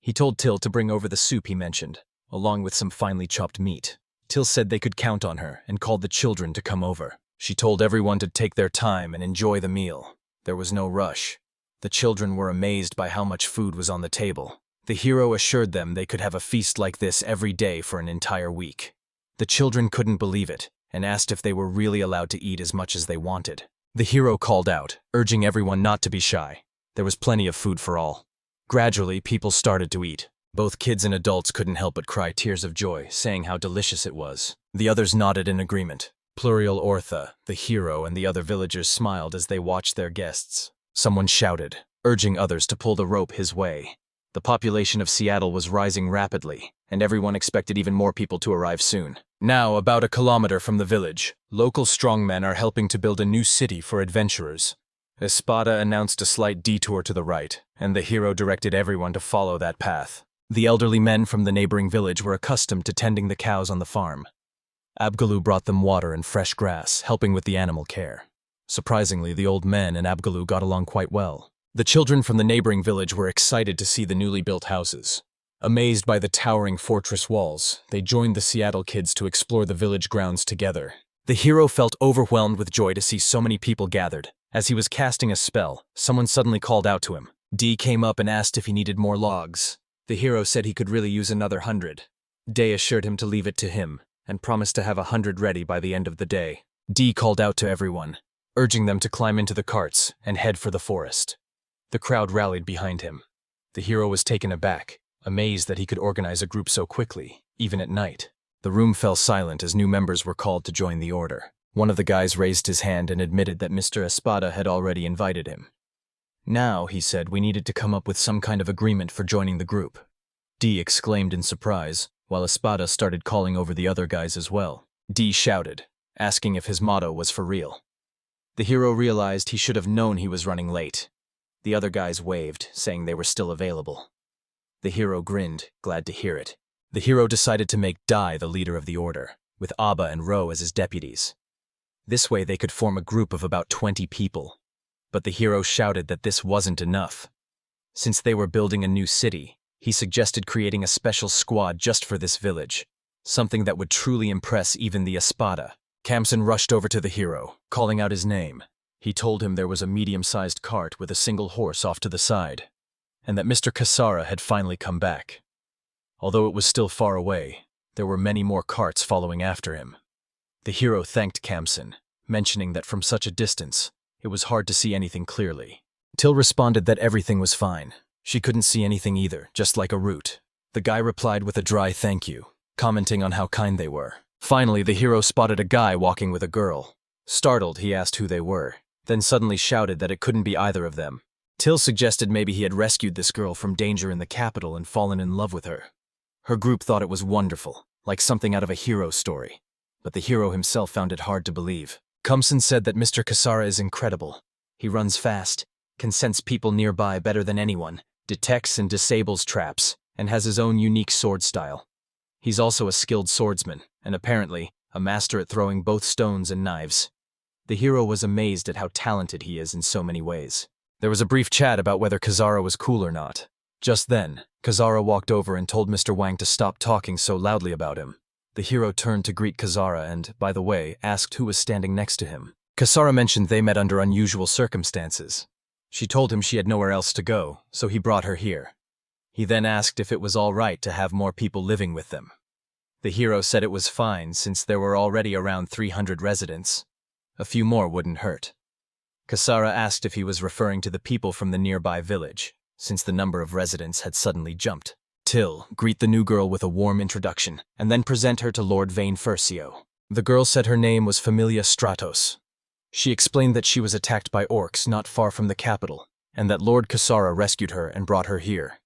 He told Till to bring over the soup he mentioned, along with some finely chopped meat. Till said they could count on her and called the children to come over. She told everyone to take their time and enjoy the meal. There was no rush. The children were amazed by how much food was on the table. The hero assured them they could have a feast like this every day for an entire week. The children couldn't believe it and asked if they were really allowed to eat as much as they wanted. The hero called out, urging everyone not to be shy. There was plenty of food for all. Gradually, people started to eat. Both kids and adults couldn't help but cry tears of joy, saying how delicious it was. The others nodded in agreement. Plurial Ortha, the hero, and the other villagers smiled as they watched their guests. Someone shouted, urging others to pull the rope his way. The population of Seattle was rising rapidly, and everyone expected even more people to arrive soon. Now, about a kilometer from the village, local strongmen are helping to build a new city for adventurers. Espada announced a slight detour to the right, and the hero directed everyone to follow that path. The elderly men from the neighboring village were accustomed to tending the cows on the farm. Abgaloo brought them water and fresh grass, helping with the animal care. Surprisingly, the old men and Abgaloo got along quite well. The children from the neighboring village were excited to see the newly built houses. Amazed by the towering fortress walls, they joined the Seattle kids to explore the village grounds together. The hero felt overwhelmed with joy to see so many people gathered. As he was casting a spell, someone suddenly called out to him. D came up and asked if he needed more logs. The hero said he could really use another 100. Day assured him to leave it to him, and promised to have 100 ready by the end of the day. D called out to everyone, urging them to climb into the carts and head for the forest. The crowd rallied behind him. The hero was taken aback, amazed that he could organize a group so quickly, even at night. The room fell silent as new members were called to join the order. One of the guys raised his hand and admitted that Mr. Espada had already invited him. Now, he said, we needed to come up with some kind of agreement for joining the group. D exclaimed in surprise, while Espada started calling over the other guys as well. D shouted, asking if his motto was for real. The hero realized he should have known he was running late. The other guys waved, saying they were still available. The hero grinned, glad to hear it. The hero decided to make Dai the leader of the order, with Abba and Ro as his deputies. This way they could form a group of about 20 people. But the hero shouted that this wasn't enough. Since they were building a new city, he suggested creating a special squad just for this village, something that would truly impress even the Espada. Kamsen rushed over to the hero, calling out his name. He told him there was a medium-sized cart with a single horse off to the side, and that Mr. Kasara had finally come back. Although it was still far away, there were many more carts following after him. The hero thanked Kamsen, mentioning that from such a distance, it was hard to see anything clearly. Till responded that everything was fine. She couldn't see anything either, just like a root. The guy replied with a dry thank you, commenting on how kind they were. Finally, the hero spotted a guy walking with a girl. Startled, he asked who they were, then suddenly shouted that it couldn't be either of them. Till suggested maybe he had rescued this girl from danger in the capital and fallen in love with her. Her group thought it was wonderful, like something out of a hero story. But the hero himself found it hard to believe. Kamsen said that Mr. Kasara is incredible. He runs fast, can sense people nearby better than anyone, detects and disables traps, and has his own unique sword style. He's also a skilled swordsman, and apparently, a master at throwing both stones and knives. The hero was amazed at how talented he is in so many ways. There was a brief chat about whether Kazara was cool or not. Just then, Kazara walked over and told Mr. Wang to stop talking so loudly about him. The hero turned to greet Kazara and, by the way, asked who was standing next to him. Kazara mentioned they met under unusual circumstances. She told him she had nowhere else to go, so he brought her here. He then asked if it was all right to have more people living with them. The hero said it was fine since there were already around 300 residents. A few more wouldn't hurt. Kasara asked if he was referring to the people from the nearby village, since the number of residents had suddenly jumped. Till, greet the new girl with a warm introduction, and then present her to Lord Vane Furcio. The girl said her name was Familia Stratos. She explained that she was attacked by orcs not far from the capital, and that Lord Kasara rescued her and brought her here.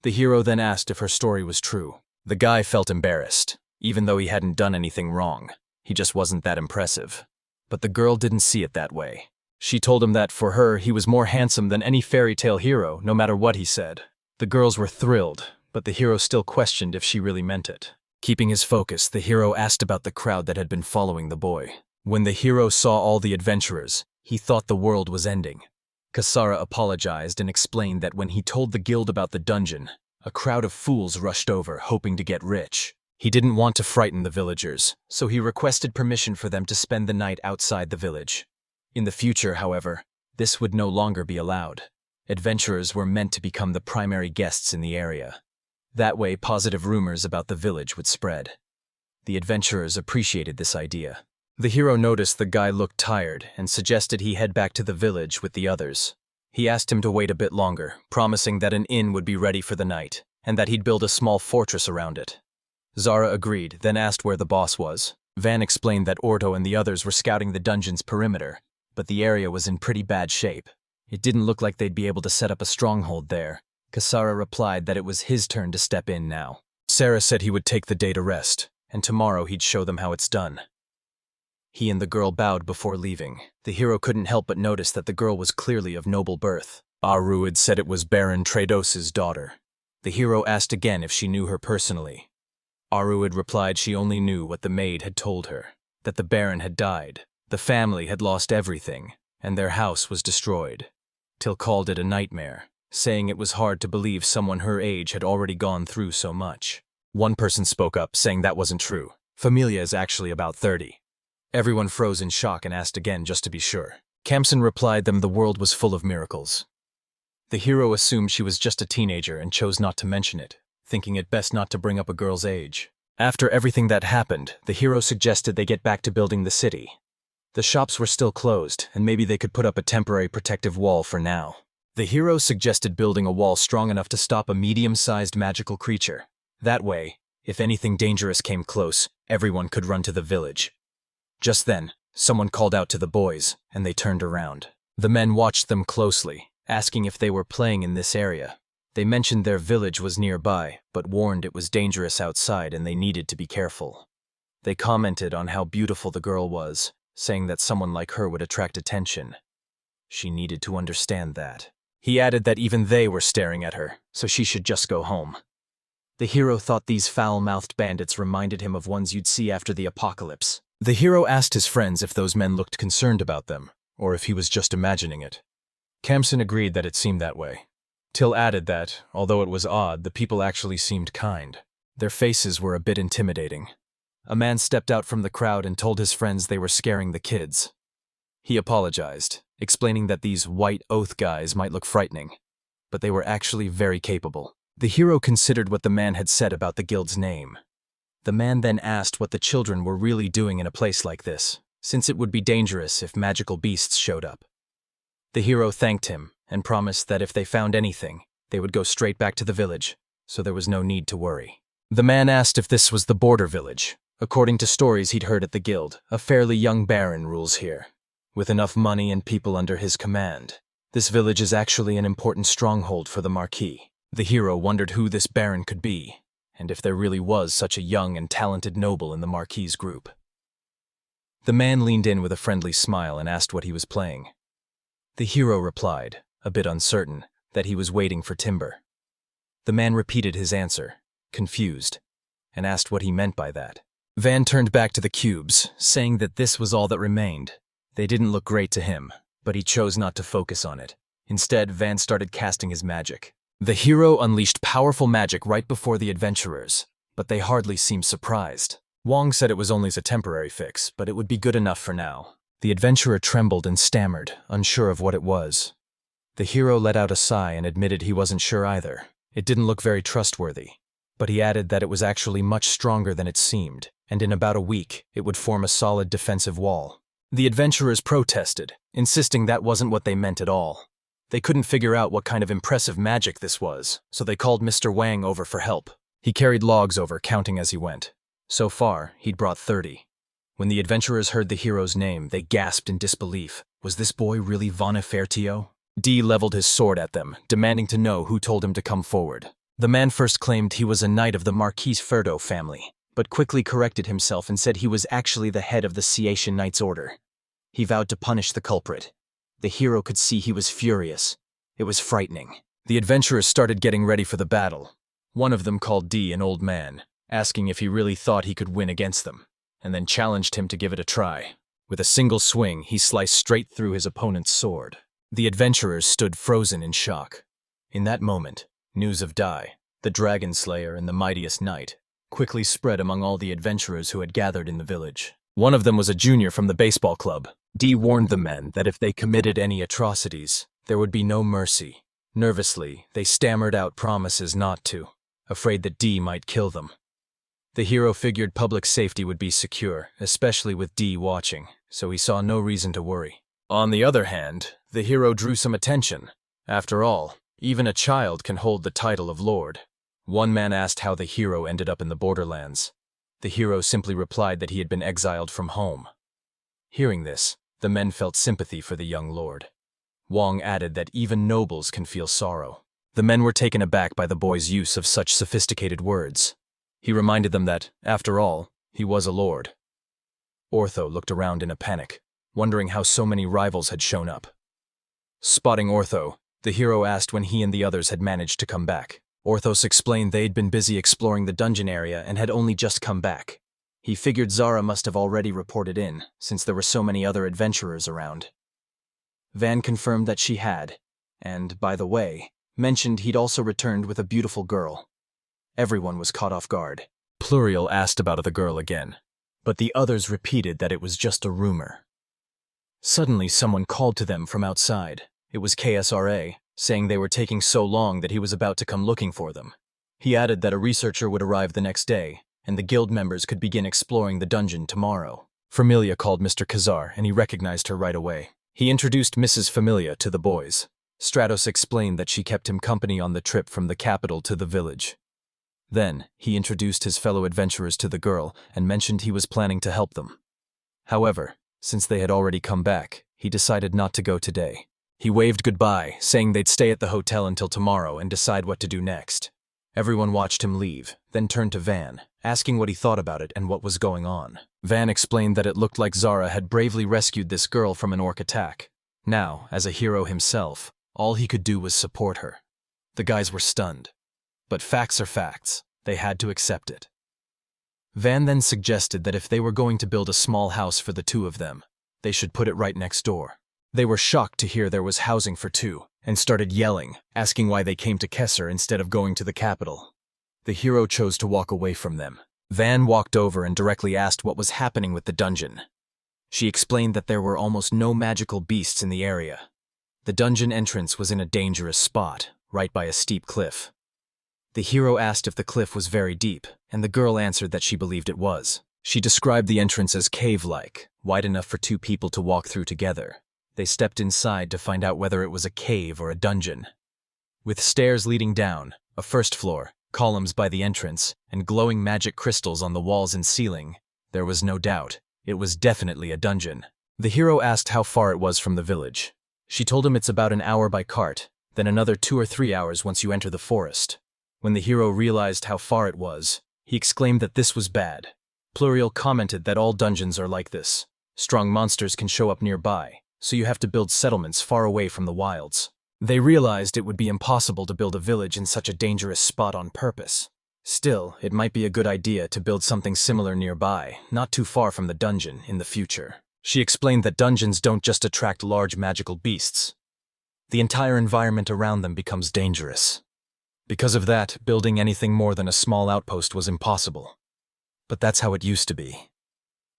The hero then asked if her story was true. The guy felt embarrassed, even though he hadn't done anything wrong. He just wasn't that impressive. But the girl didn't see it that way. She told him that, for her, he was more handsome than any fairy tale hero, no matter what he said. The girls were thrilled, but the hero still questioned if she really meant it. Keeping his focus, the hero asked about the crowd that had been following the boy. When the hero saw all the adventurers, he thought the world was ending. Kasara apologized and explained that when he told the guild about the dungeon, a crowd of fools rushed over, hoping to get rich. He didn't want to frighten the villagers, so he requested permission for them to spend the night outside the village. In the future, however, this would no longer be allowed. Adventurers were meant to become the primary guests in the area. That way, positive rumors about the village would spread. The adventurers appreciated this idea. The hero noticed the guy looked tired and suggested he head back to the village with the others. He asked him to wait a bit longer, promising that an inn would be ready for the night, and that he'd build a small fortress around it. Zara agreed, then asked where the boss was. Van explained that Ordo and the others were scouting the dungeon's perimeter, but the area was in pretty bad shape. It didn't look like they'd be able to set up a stronghold there. Kasara replied that it was his turn to step in now. Sarah said he would take the day to rest, and tomorrow he'd show them how it's done. He and the girl bowed before leaving. The hero couldn't help but notice that the girl was clearly of noble birth. Aruid said it was Baron Trados's daughter. The hero asked again if she knew her personally. Aruid replied she only knew what the maid had told her, that the Baron had died, the family had lost everything, and their house was destroyed. Till called it a nightmare, saying it was hard to believe someone her age had already gone through so much. One person spoke up, saying that wasn't true. Familia is actually about 30. Everyone froze in shock and asked again just to be sure. Kamsen replied them the world was full of miracles. The hero assumed she was just a teenager and chose not to mention it, thinking it best not to bring up a girl's age. After everything that happened, the hero suggested they get back to building the city. The shops were still closed, and maybe they could put up a temporary protective wall for now. The hero suggested building a wall strong enough to stop a medium-sized magical creature. That way, if anything dangerous came close, everyone could run to the village. Just then, someone called out to the boys, and they turned around. The men watched them closely, asking if they were playing in this area. They mentioned their village was nearby, but warned it was dangerous outside and they needed to be careful. They commented on how beautiful the girl was, saying that someone like her would attract attention. She needed to understand that. He added that even they were staring at her, so she should just go home. The hero thought these foul-mouthed bandits reminded him of ones you'd see after the apocalypse. The hero asked his friends if those men looked concerned about them, or if he was just imagining it. Kamsen agreed that it seemed that way. Till added that, although it was odd, the people actually seemed kind. Their faces were a bit intimidating. A man stepped out from the crowd and told his friends they were scaring the kids. He apologized, explaining that these white oath guys might look frightening, but they were actually very capable. The hero considered what the man had said about the guild's name. The man then asked what the children were really doing in a place like this, since it would be dangerous if magical beasts showed up. The hero thanked him and promised that if they found anything, they would go straight back to the village, so there was no need to worry. The man asked if this was the border village. According to stories he'd heard at the guild, a fairly young baron rules here, with enough money and people under his command. This village is actually an important stronghold for the Marquis. The hero wondered who this baron could be, and if there really was such a young and talented noble in the Marquis' group. The man leaned in with a friendly smile and asked what he was playing. The hero replied, a bit uncertain, that he was waiting for timber. The man repeated his answer, confused, and asked what he meant by that. Van turned back to the cubes, saying that this was all that remained. They didn't look great to him, but he chose not to focus on it. Instead, Van started casting his magic. The hero unleashed powerful magic right before the adventurers, but they hardly seemed surprised. Wong said it was only a temporary fix, but it would be good enough for now. The adventurer trembled and stammered, unsure of what it was. The hero let out a sigh and admitted he wasn't sure either. It didn't look very trustworthy, but he added that it was actually much stronger than it seemed, and in about a week, it would form a solid defensive wall. The adventurers protested, insisting that wasn't what they meant at all. They couldn't figure out what kind of impressive magic this was, so they called Mr. Wang over for help. He carried logs over, counting as he went. So far, he'd brought 30. When the adventurers heard the hero's name, they gasped in disbelief. Was this boy really Von Efertio? Dee leveled his sword at them, demanding to know who told him to come forward. The man first claimed he was a knight of the Marquis Ferdo family, but quickly corrected himself and said he was actually the head of the Ciatian Knights Order. He vowed to punish the culprit. The hero could see he was furious. It was frightening. The adventurers started getting ready for the battle. One of them called Dee an old man, asking if he really thought he could win against them, and then challenged him to give it a try. With a single swing, he sliced straight through his opponent's sword. The adventurers stood frozen in shock. In that moment, news of Dai, the Dragon Slayer and the mightiest knight, quickly spread among all the adventurers who had gathered in the village. One of them was a junior from the baseball club. Dee warned the men that if they committed any atrocities, there would be no mercy. Nervously, they stammered out promises not to, afraid that Dee might kill them. The hero figured public safety would be secure, especially with Dee watching, so he saw no reason to worry. On the other hand, the hero drew some attention. After all, even a child can hold the title of lord. One man asked how the hero ended up in the borderlands. The hero simply replied that he had been exiled from home. Hearing this, the men felt sympathy for the young lord. Wong added that even nobles can feel sorrow. The men were taken aback by the boy's use of such sophisticated words. He reminded them that, after all, he was a lord. Ortho looked around in a panic, wondering how so many rivals had shown up. Spotting Ortho, the hero asked when he and the others had managed to come back. Orthos explained they'd been busy exploring the dungeon area and had only just come back. He figured Zara must have already reported in, since there were so many other adventurers around. Van confirmed that she had, and, by the way, mentioned he'd also returned with a beautiful girl. Everyone was caught off guard. Pluriel asked about the girl again. but the others repeated that it was just a rumor. Suddenly, someone called to them from outside. It was KSRA, saying they were taking so long that he was about to come looking for them. He added that a researcher would arrive the next day, and the guild members could begin exploring the dungeon tomorrow. Familia called Mr. Kazar, and he recognized her right away. He introduced Mrs. Familia to the boys. Stratos explained that she kept him company on the trip from the capital to the village. Then, he introduced his fellow adventurers to the girl and mentioned he was planning to help them. However, since they had already come back, he decided not to go today. He waved goodbye, saying they'd stay at the hotel until tomorrow and decide what to do next. Everyone watched him leave, then turned to Van, asking what he thought about it and what was going on. Van explained that it looked like Zara had bravely rescued this girl from an orc attack. Now, as a hero himself, all he could do was support her. The guys were stunned. But facts are facts. They had to accept it. Van then suggested that if they were going to build a small house for the two of them, they should put it right next door. They were shocked to hear there was housing for two, and started yelling, asking why they came to Kesser instead of going to the capital. The hero chose to walk away from them. Van walked over and directly asked what was happening with the dungeon. She explained that there were almost no magical beasts in the area. The dungeon entrance was in a dangerous spot, right by a steep cliff. The hero asked if the cliff was very deep, and the girl answered that she believed it was. She described the entrance as cave-like, wide enough for two people to walk through together. They stepped inside to find out whether it was a cave or a dungeon. With stairs leading down, a first floor, columns by the entrance, and glowing magic crystals on the walls and ceiling, there was no doubt. It was definitely a dungeon. The hero asked how far it was from the village. She told him it's about an hour by cart, then another 2 or 3 hours once you enter the forest. When the hero realized how far it was, he exclaimed that this was bad. Pluriel commented that all dungeons are like this. Strong monsters can show up nearby, so you have to build settlements far away from the wilds. They realized it would be impossible to build a village in such a dangerous spot on purpose. Still, it might be a good idea to build something similar nearby, not too far from the dungeon, in the future. She explained that dungeons don't just attract large magical beasts. The entire environment around them becomes dangerous. Because of that, building anything more than a small outpost was impossible. But that's how it used to be.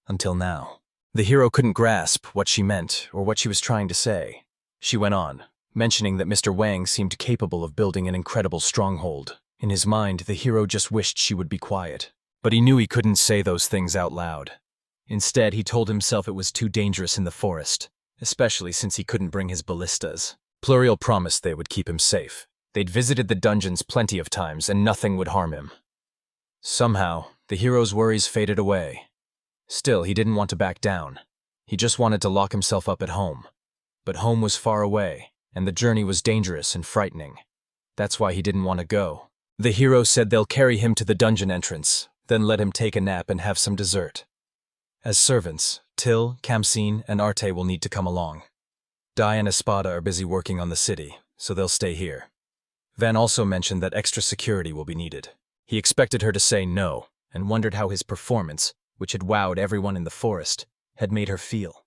Until now. The hero couldn't grasp what she meant or what she was trying to say. She went on, mentioning that Mr. Wang seemed capable of building an incredible stronghold. In his mind, the hero just wished she would be quiet. But he knew he couldn't say those things out loud. Instead, he told himself it was too dangerous in the forest, especially since he couldn't bring his ballistas. Pluriel promised they would keep him safe. They'd visited the dungeons plenty of times and nothing would harm him. Somehow, the hero's worries faded away. Still, he didn't want to back down. He just wanted to lock himself up at home. But home was far away, and the journey was dangerous and frightening. That's why he didn't want to go. The hero said they'll carry him to the dungeon entrance, then let him take a nap and have some dessert. As servants, Till, Kamseen, and Arte will need to come along. Dai and Espada are busy working on the city, so they'll stay here. Van also mentioned that extra security will be needed. He expected her to say no, and wondered how his performance, which had wowed everyone in the forest, had made her feel.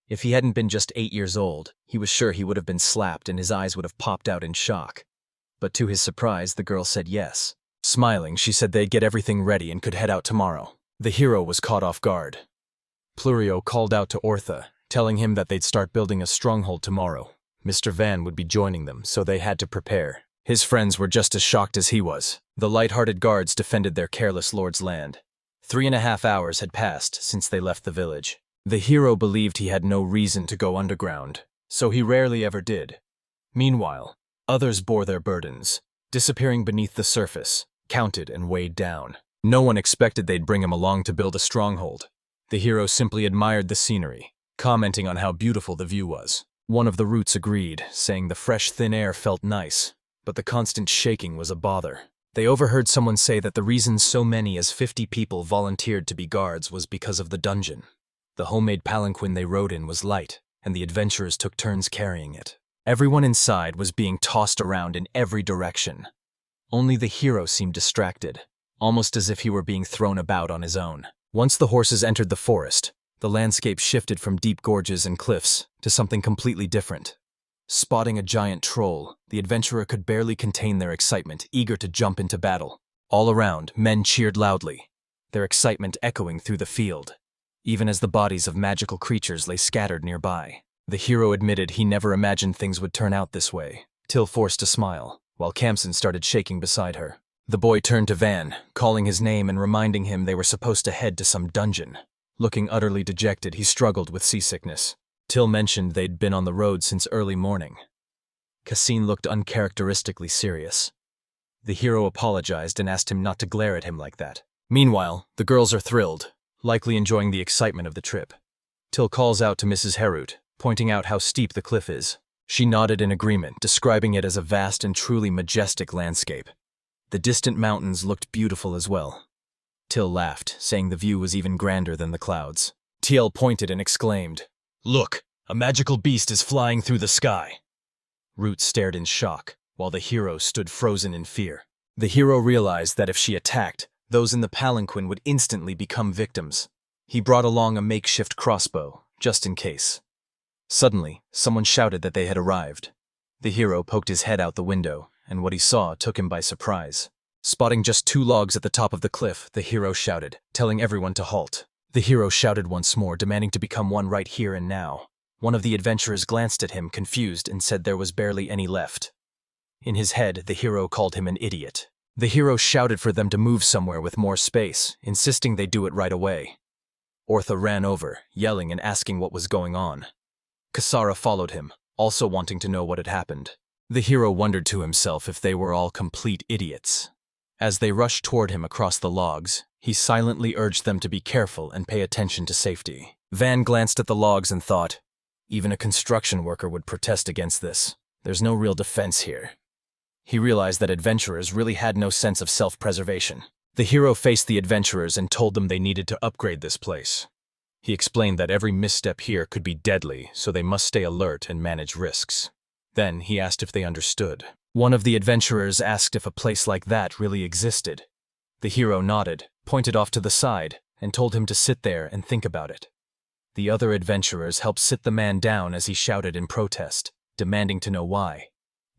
If he hadn't been just 8 years old, he was sure he would have been slapped and his eyes would have popped out in shock. But to his surprise, the girl said yes. Smiling, she said they'd get everything ready and could head out tomorrow. The hero was caught off guard. Plurio called out to Ortha, telling him that they'd start building a stronghold tomorrow. Mr. Van would be joining them, so they had to prepare. His friends were just as shocked as he was. The light-hearted guards defended their careless lord's land. 3.5 hours had passed since they left the village. The hero believed he had no reason to go underground, so he rarely ever did. Meanwhile, others bore their burdens, disappearing beneath the surface, counted and weighed down. No one expected they'd bring him along to build a stronghold. The hero simply admired the scenery, commenting on how beautiful the view was. One of the roots agreed, saying the fresh, thin air felt nice, but the constant shaking was a bother. They overheard someone say that the reason so many as 50 people volunteered to be guards was because of the dungeon. The homemade palanquin they rode in was light, and the adventurers took turns carrying it. Everyone inside was being tossed around in every direction. Only the hero seemed distracted, almost as if he were being thrown about on his own. Once the horses entered the forest, the landscape shifted from deep gorges and cliffs to something completely different. Spotting a giant troll, the adventurer could barely contain their excitement, eager to jump into battle. All around, men cheered loudly. their excitement echoing through the field, even as the bodies of magical creatures lay scattered nearby. The hero admitted he never imagined things would turn out this way. Till forced to smile, while Kamsen started shaking beside her. The boy turned to Van, calling his name and reminding him they were supposed to head to some dungeon. Looking utterly dejected, he struggled with seasickness. Till mentioned they'd been on the road since early morning. Cassine looked uncharacteristically serious. The hero apologized and asked him not to glare at him like that. Meanwhile, the girls are thrilled, likely enjoying the excitement of the trip. Till calls out to Mrs. Herut, pointing out how steep the cliff is. She nodded in agreement, describing it as a vast and truly majestic landscape. The distant mountains looked beautiful as well. Till laughed, saying the view was even grander than the clouds. Till pointed and exclaimed, "Look, a magical beast is flying through the sky." Root stared in shock, while the hero stood frozen in fear. The hero realized that if she attacked, those in the palanquin would instantly become victims. He brought along a makeshift crossbow, just in case. Suddenly, someone shouted that they had arrived. The hero poked his head out the window, and what he saw took him by surprise. Spotting just 2 logs at the top of the cliff, the hero shouted, telling everyone to halt. The hero shouted once more, demanding to become one right here and now. One of the adventurers glanced at him, confused, and said there was barely any left. In his head, the hero called him an idiot. The hero shouted for them to move somewhere with more space, insisting they do it right away. Ortha ran over, yelling and asking what was going on. Kasara followed him, also wanting to know what had happened. The hero wondered to himself if they were all complete idiots. As they rushed toward him across the logs, he silently urged them to be careful and pay attention to safety. Van glanced at the logs and thought, even a construction worker would protest against this. There's no real defense here. He realized that adventurers really had no sense of self-preservation. The hero faced the adventurers and told them they needed to upgrade this place. He explained that every misstep here could be deadly, so they must stay alert and manage risks. Then he asked if they understood. One of the adventurers asked if a place like that really existed. The hero nodded, pointed off to the side, and told him to sit there and think about it. The other adventurers helped sit the man down as he shouted in protest, demanding to know why.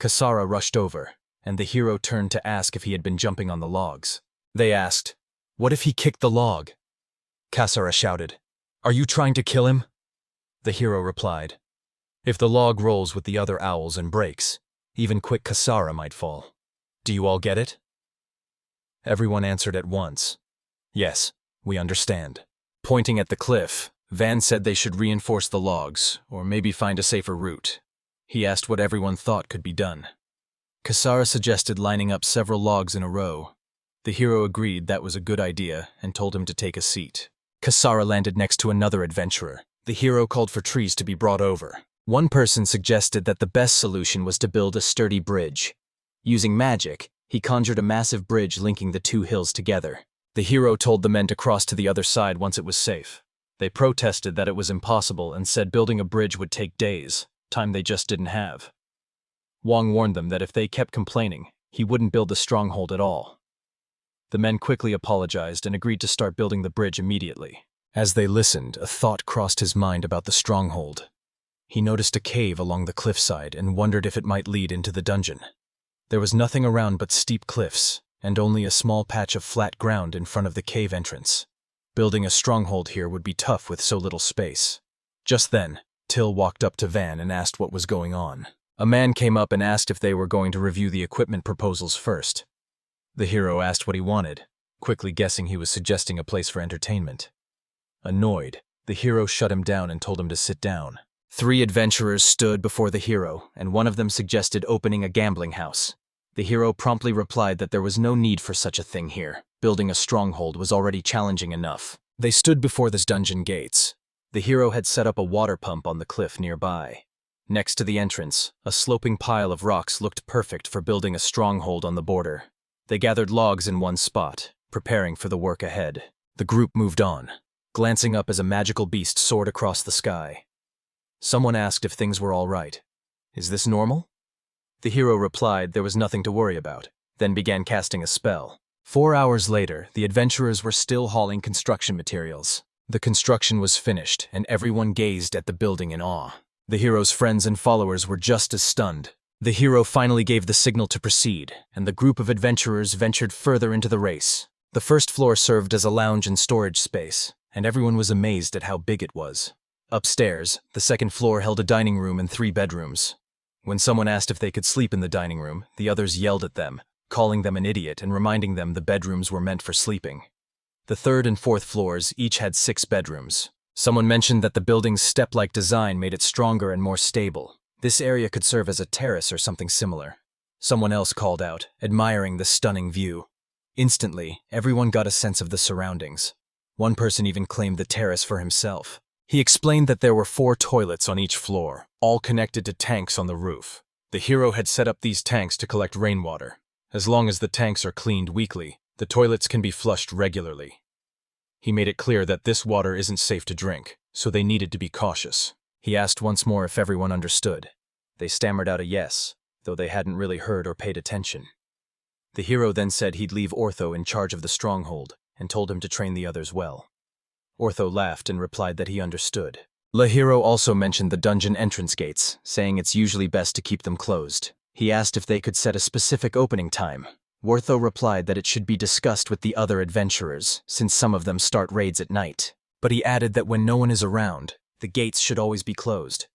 Kasara rushed over, and the hero turned to ask if he had been jumping on the logs. They asked, "What if he kicked the log?" Kasara shouted, "Are you trying to kill him?" The hero replied, "If the log rolls with the other owls and breaks, even quick Kasara might fall. Do you all get it?" Everyone answered at once, "Yes, we understand." Pointing at the cliff, Van said they should reinforce the logs, or maybe find a safer route. He asked what everyone thought could be done. Kasara suggested lining up several logs in a row. The hero agreed that was a good idea and told him to take a seat. Kasara landed next to another adventurer. The hero called for trees to be brought over. One person suggested that the best solution was to build a sturdy bridge. Using magic, he conjured a massive bridge linking the 2 hills together. The hero told the men to cross to the other side once it was safe. They protested that it was impossible and said building a bridge would take days, time they just didn't have. Wong warned them that if they kept complaining, he wouldn't build the stronghold at all. The men quickly apologized and agreed to start building the bridge immediately. As they listened, a thought crossed his mind about the stronghold. He noticed a cave along the cliffside and wondered if it might lead into the dungeon. There was nothing around but steep cliffs, and only a small patch of flat ground in front of the cave entrance. Building a stronghold here would be tough with so little space. Just then, Till walked up to Van and asked what was going on. A man came up and asked if they were going to review the equipment proposals first. The hero asked what he wanted, quickly guessing he was suggesting a place for entertainment. Annoyed, the hero shut him down and told him to sit down. 3 adventurers stood before the hero, and one of them suggested opening a gambling house. The hero promptly replied that there was no need for such a thing here. Building a stronghold was already challenging enough. They stood before this dungeon gates. The hero had set up a water pump on the cliff nearby. Next to the entrance, a sloping pile of rocks looked perfect for building a stronghold on the border. They gathered logs in one spot, preparing for the work ahead. The group moved on, glancing up as a magical beast soared across the sky. Someone asked if things were all right. "Is this normal?" The hero replied there was nothing to worry about, then began casting a spell. 4 hours later, the adventurers were still hauling construction materials. The construction was finished, and everyone gazed at the building in awe. The hero's friends and followers were just as stunned. The hero finally gave the signal to proceed, and the group of adventurers ventured further into the race. The first floor served as a lounge and storage space, and everyone was amazed at how big it was. Upstairs, the second floor held a dining room and 3 bedrooms. When someone asked if they could sleep in the dining room, the others yelled at them, calling them an idiot and reminding them the bedrooms were meant for sleeping. The third and fourth floors each had 6 bedrooms. Someone mentioned that the building's step-like design made it stronger and more stable. This area could serve as a terrace or something similar. Someone else called out, admiring the stunning view. Instantly, everyone got a sense of the surroundings. One person even claimed the terrace for himself. He explained that there were 4 toilets on each floor, all connected to tanks on the roof. The hero had set up these tanks to collect rainwater. As long as the tanks are cleaned weekly, the toilets can be flushed regularly. He made it clear that this water isn't safe to drink, so they needed to be cautious. He asked once more if everyone understood. They stammered out a yes, though they hadn't really heard or paid attention. The hero then said he'd leave Ortho in charge of the stronghold, and told him to train the others well. Ortho laughed and replied that he understood. The hero also mentioned the dungeon entrance gates, saying it's usually best to keep them closed. He asked if they could set a specific opening time. Ortho replied that it should be discussed with the other adventurers, since some of them start raids at night. But he added that when no one is around, the gates should always be closed.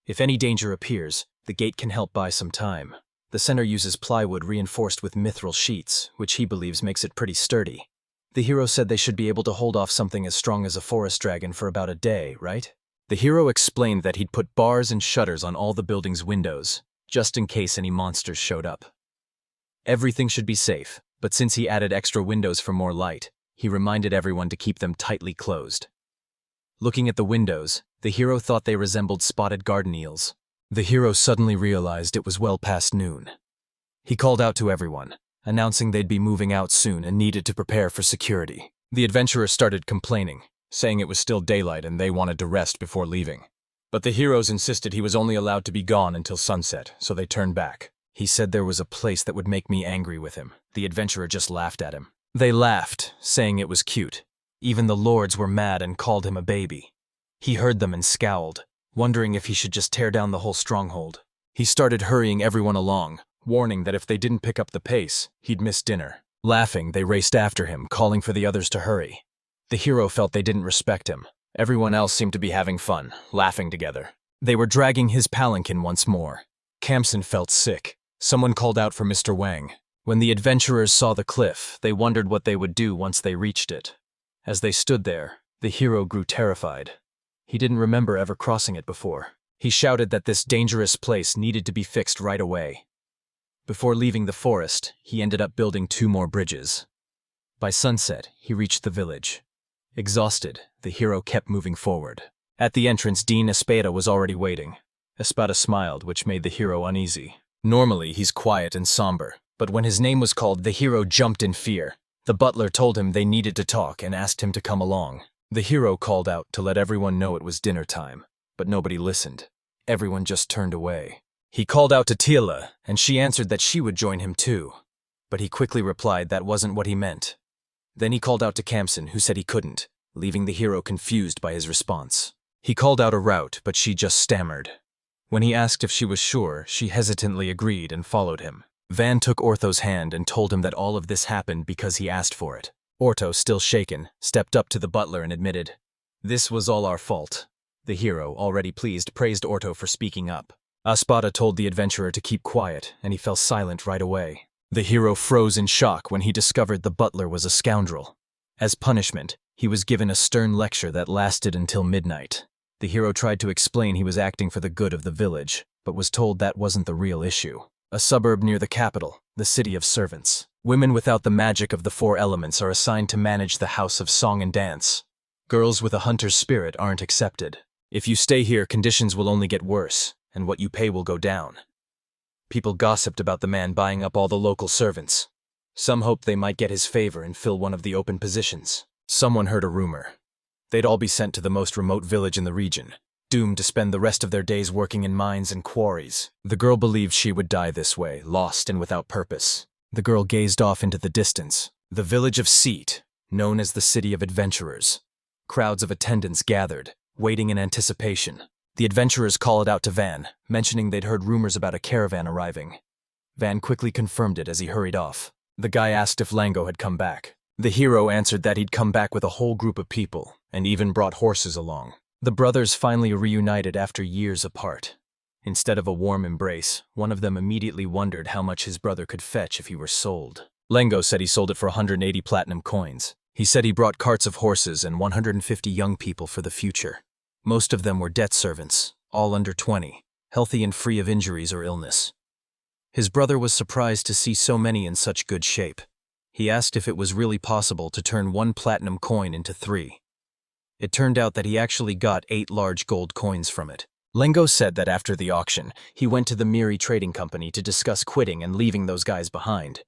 If any danger appears, the gate can help buy some time. The center uses plywood reinforced with mithril sheets, which he believes makes it pretty sturdy. The hero said they should be able to hold off something as strong as a forest dragon for about a day, right? The hero explained that he'd put bars and shutters on all the building's windows, just in case any monsters showed up. Everything should be safe, but since he added extra windows for more light, he reminded everyone to keep them tightly closed. Looking at the windows, the hero thought they resembled spotted garden eels. The hero suddenly realized it was well past noon. He called out to everyone, announcing they'd be moving out soon and needed to prepare for security. The adventurers started complaining, saying it was still daylight and they wanted to rest before leaving. But the heroes insisted he was only allowed to be gone until sunset, so they turned back. He said there was a place that would make me angry with him. The adventurer just laughed at him. They laughed, saying it was cute. Even the lords were mad and called him a baby. He heard them and scowled, wondering if he should just tear down the whole stronghold. He started hurrying everyone along, warning that if they didn't pick up the pace, he'd miss dinner. Laughing, they raced after him, calling for the others to hurry. The hero felt they didn't respect him. Everyone else seemed to be having fun, laughing together. They were dragging his palanquin once more. Kamsen felt sick. Someone called out for Mr. Wang. When the adventurers saw the cliff, they wondered what they would do once they reached it. As they stood there, the hero grew terrified. He didn't remember ever crossing it before. He shouted that this dangerous place needed to be fixed right away. Before leaving the forest, he ended up building 2 more bridges. By sunset, he reached the village. Exhausted, the hero kept moving forward. At the entrance, Dean Espada was already waiting. Espada smiled, which made the hero uneasy. Normally, he's quiet and somber, but when his name was called, the hero jumped in fear. The butler told him they needed to talk and asked him to come along. The hero called out to let everyone know it was dinner time, but nobody listened. Everyone just turned away. He called out to Tila, and she answered that she would join him too. But he quickly replied that wasn't what he meant. Then he called out to Kamsen, who said he couldn't, leaving the hero confused by his response. He called out a route, but she just stammered. When he asked if she was sure, she hesitantly agreed and followed him. Van took Ortho's hand and told him that all of this happened because he asked for it. Ortho, still shaken, stepped up to the butler and admitted, "This was all our fault." The hero, already pleased, praised Ortho for speaking up. Espada told the adventurer to keep quiet, and he fell silent right away. The hero froze in shock when he discovered the butler was a scoundrel. As punishment, he was given a stern lecture that lasted until midnight. The hero tried to explain he was acting for the good of the village, but was told that wasn't the real issue. A suburb near the capital, the city of servants. Women without the magic of the 4 elements are assigned to manage the house of song and dance. Girls with a hunter's spirit aren't accepted. If you stay here, conditions will only get worse, and what you pay will go down. People gossiped about the man buying up all the local servants. Some hoped they might get his favor and fill one of the open positions. Someone heard a rumor. They'd all be sent to the most remote village in the region, doomed to spend the rest of their days working in mines and quarries. The girl believed she would die this way, lost and without purpose. The girl gazed off into the distance. The village of Seat, known as the City of Adventurers. Crowds of attendants gathered, waiting in anticipation. The adventurers called out to Van, mentioning they'd heard rumors about a caravan arriving. Van quickly confirmed it as he hurried off. The guy asked if Lango had come back. The hero answered that he'd come back with a whole group of people, and even brought horses along. The brothers finally reunited after years apart. Instead of a warm embrace, one of them immediately wondered how much his brother could fetch if he were sold. Lengo said he sold it for 180 platinum coins. He said he brought carts of horses and 150 young people for the future. Most of them were debt servants, all under 20, healthy and free of injuries or illness. His brother was surprised to see so many in such good shape. He asked if it was really possible to turn 1 platinum coin into 3. It turned out that he actually got 8 large gold coins from it. Lengo said that after the auction, he went to the Miri trading company to discuss quitting and leaving those guys behind.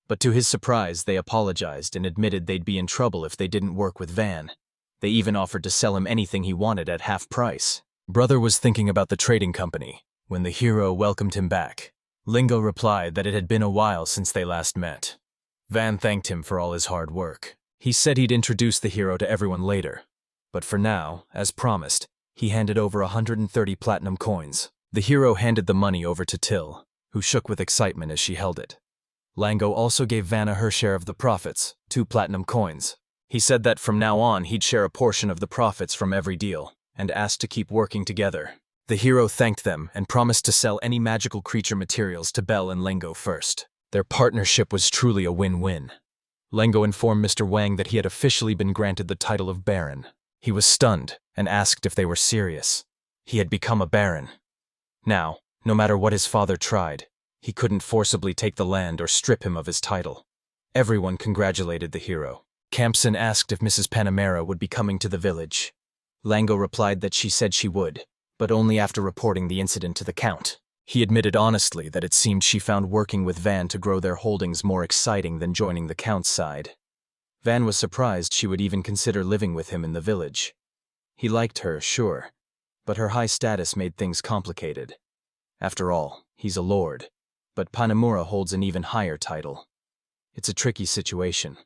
But to his surprise, they apologized and admitted they'd be in trouble if they didn't work with Van. They even offered to sell him anything he wanted at half price. Brother was thinking about the trading company when the hero welcomed him back. Lengo replied that it had been a while since they last met. Van thanked him for all his hard work. He said he'd introduce the hero to everyone later. But for now, as promised, he handed over 130 platinum coins. The hero handed the money over to Till, who shook with excitement as she held it. Lengo also gave Vanna her share of the profits, 2 platinum coins. He said that from now on he'd share a portion of the profits from every deal, and asked to keep working together. The hero thanked them and promised to sell any magical creature materials to Belle and Lengo first. Their partnership was truly a win-win. Lengo informed Mr. Wang that he had officially been granted the title of Baron. He was stunned and asked if they were serious. He had become a baron. Now, no matter what his father tried, he couldn't forcibly take the land or strip him of his title. Everyone congratulated the hero. Campson asked if Mrs. Panamera would be coming to the village. Lengo replied that she said she would, but only after reporting the incident to the Count. He admitted honestly that it seemed she found working with Van to grow their holdings more exciting than joining the Count's side. Van was surprised she would even consider living with him in the village. He liked her, sure, but her high status made things complicated. After all, he's a lord, but Panamura holds an even higher title. It's a tricky situation.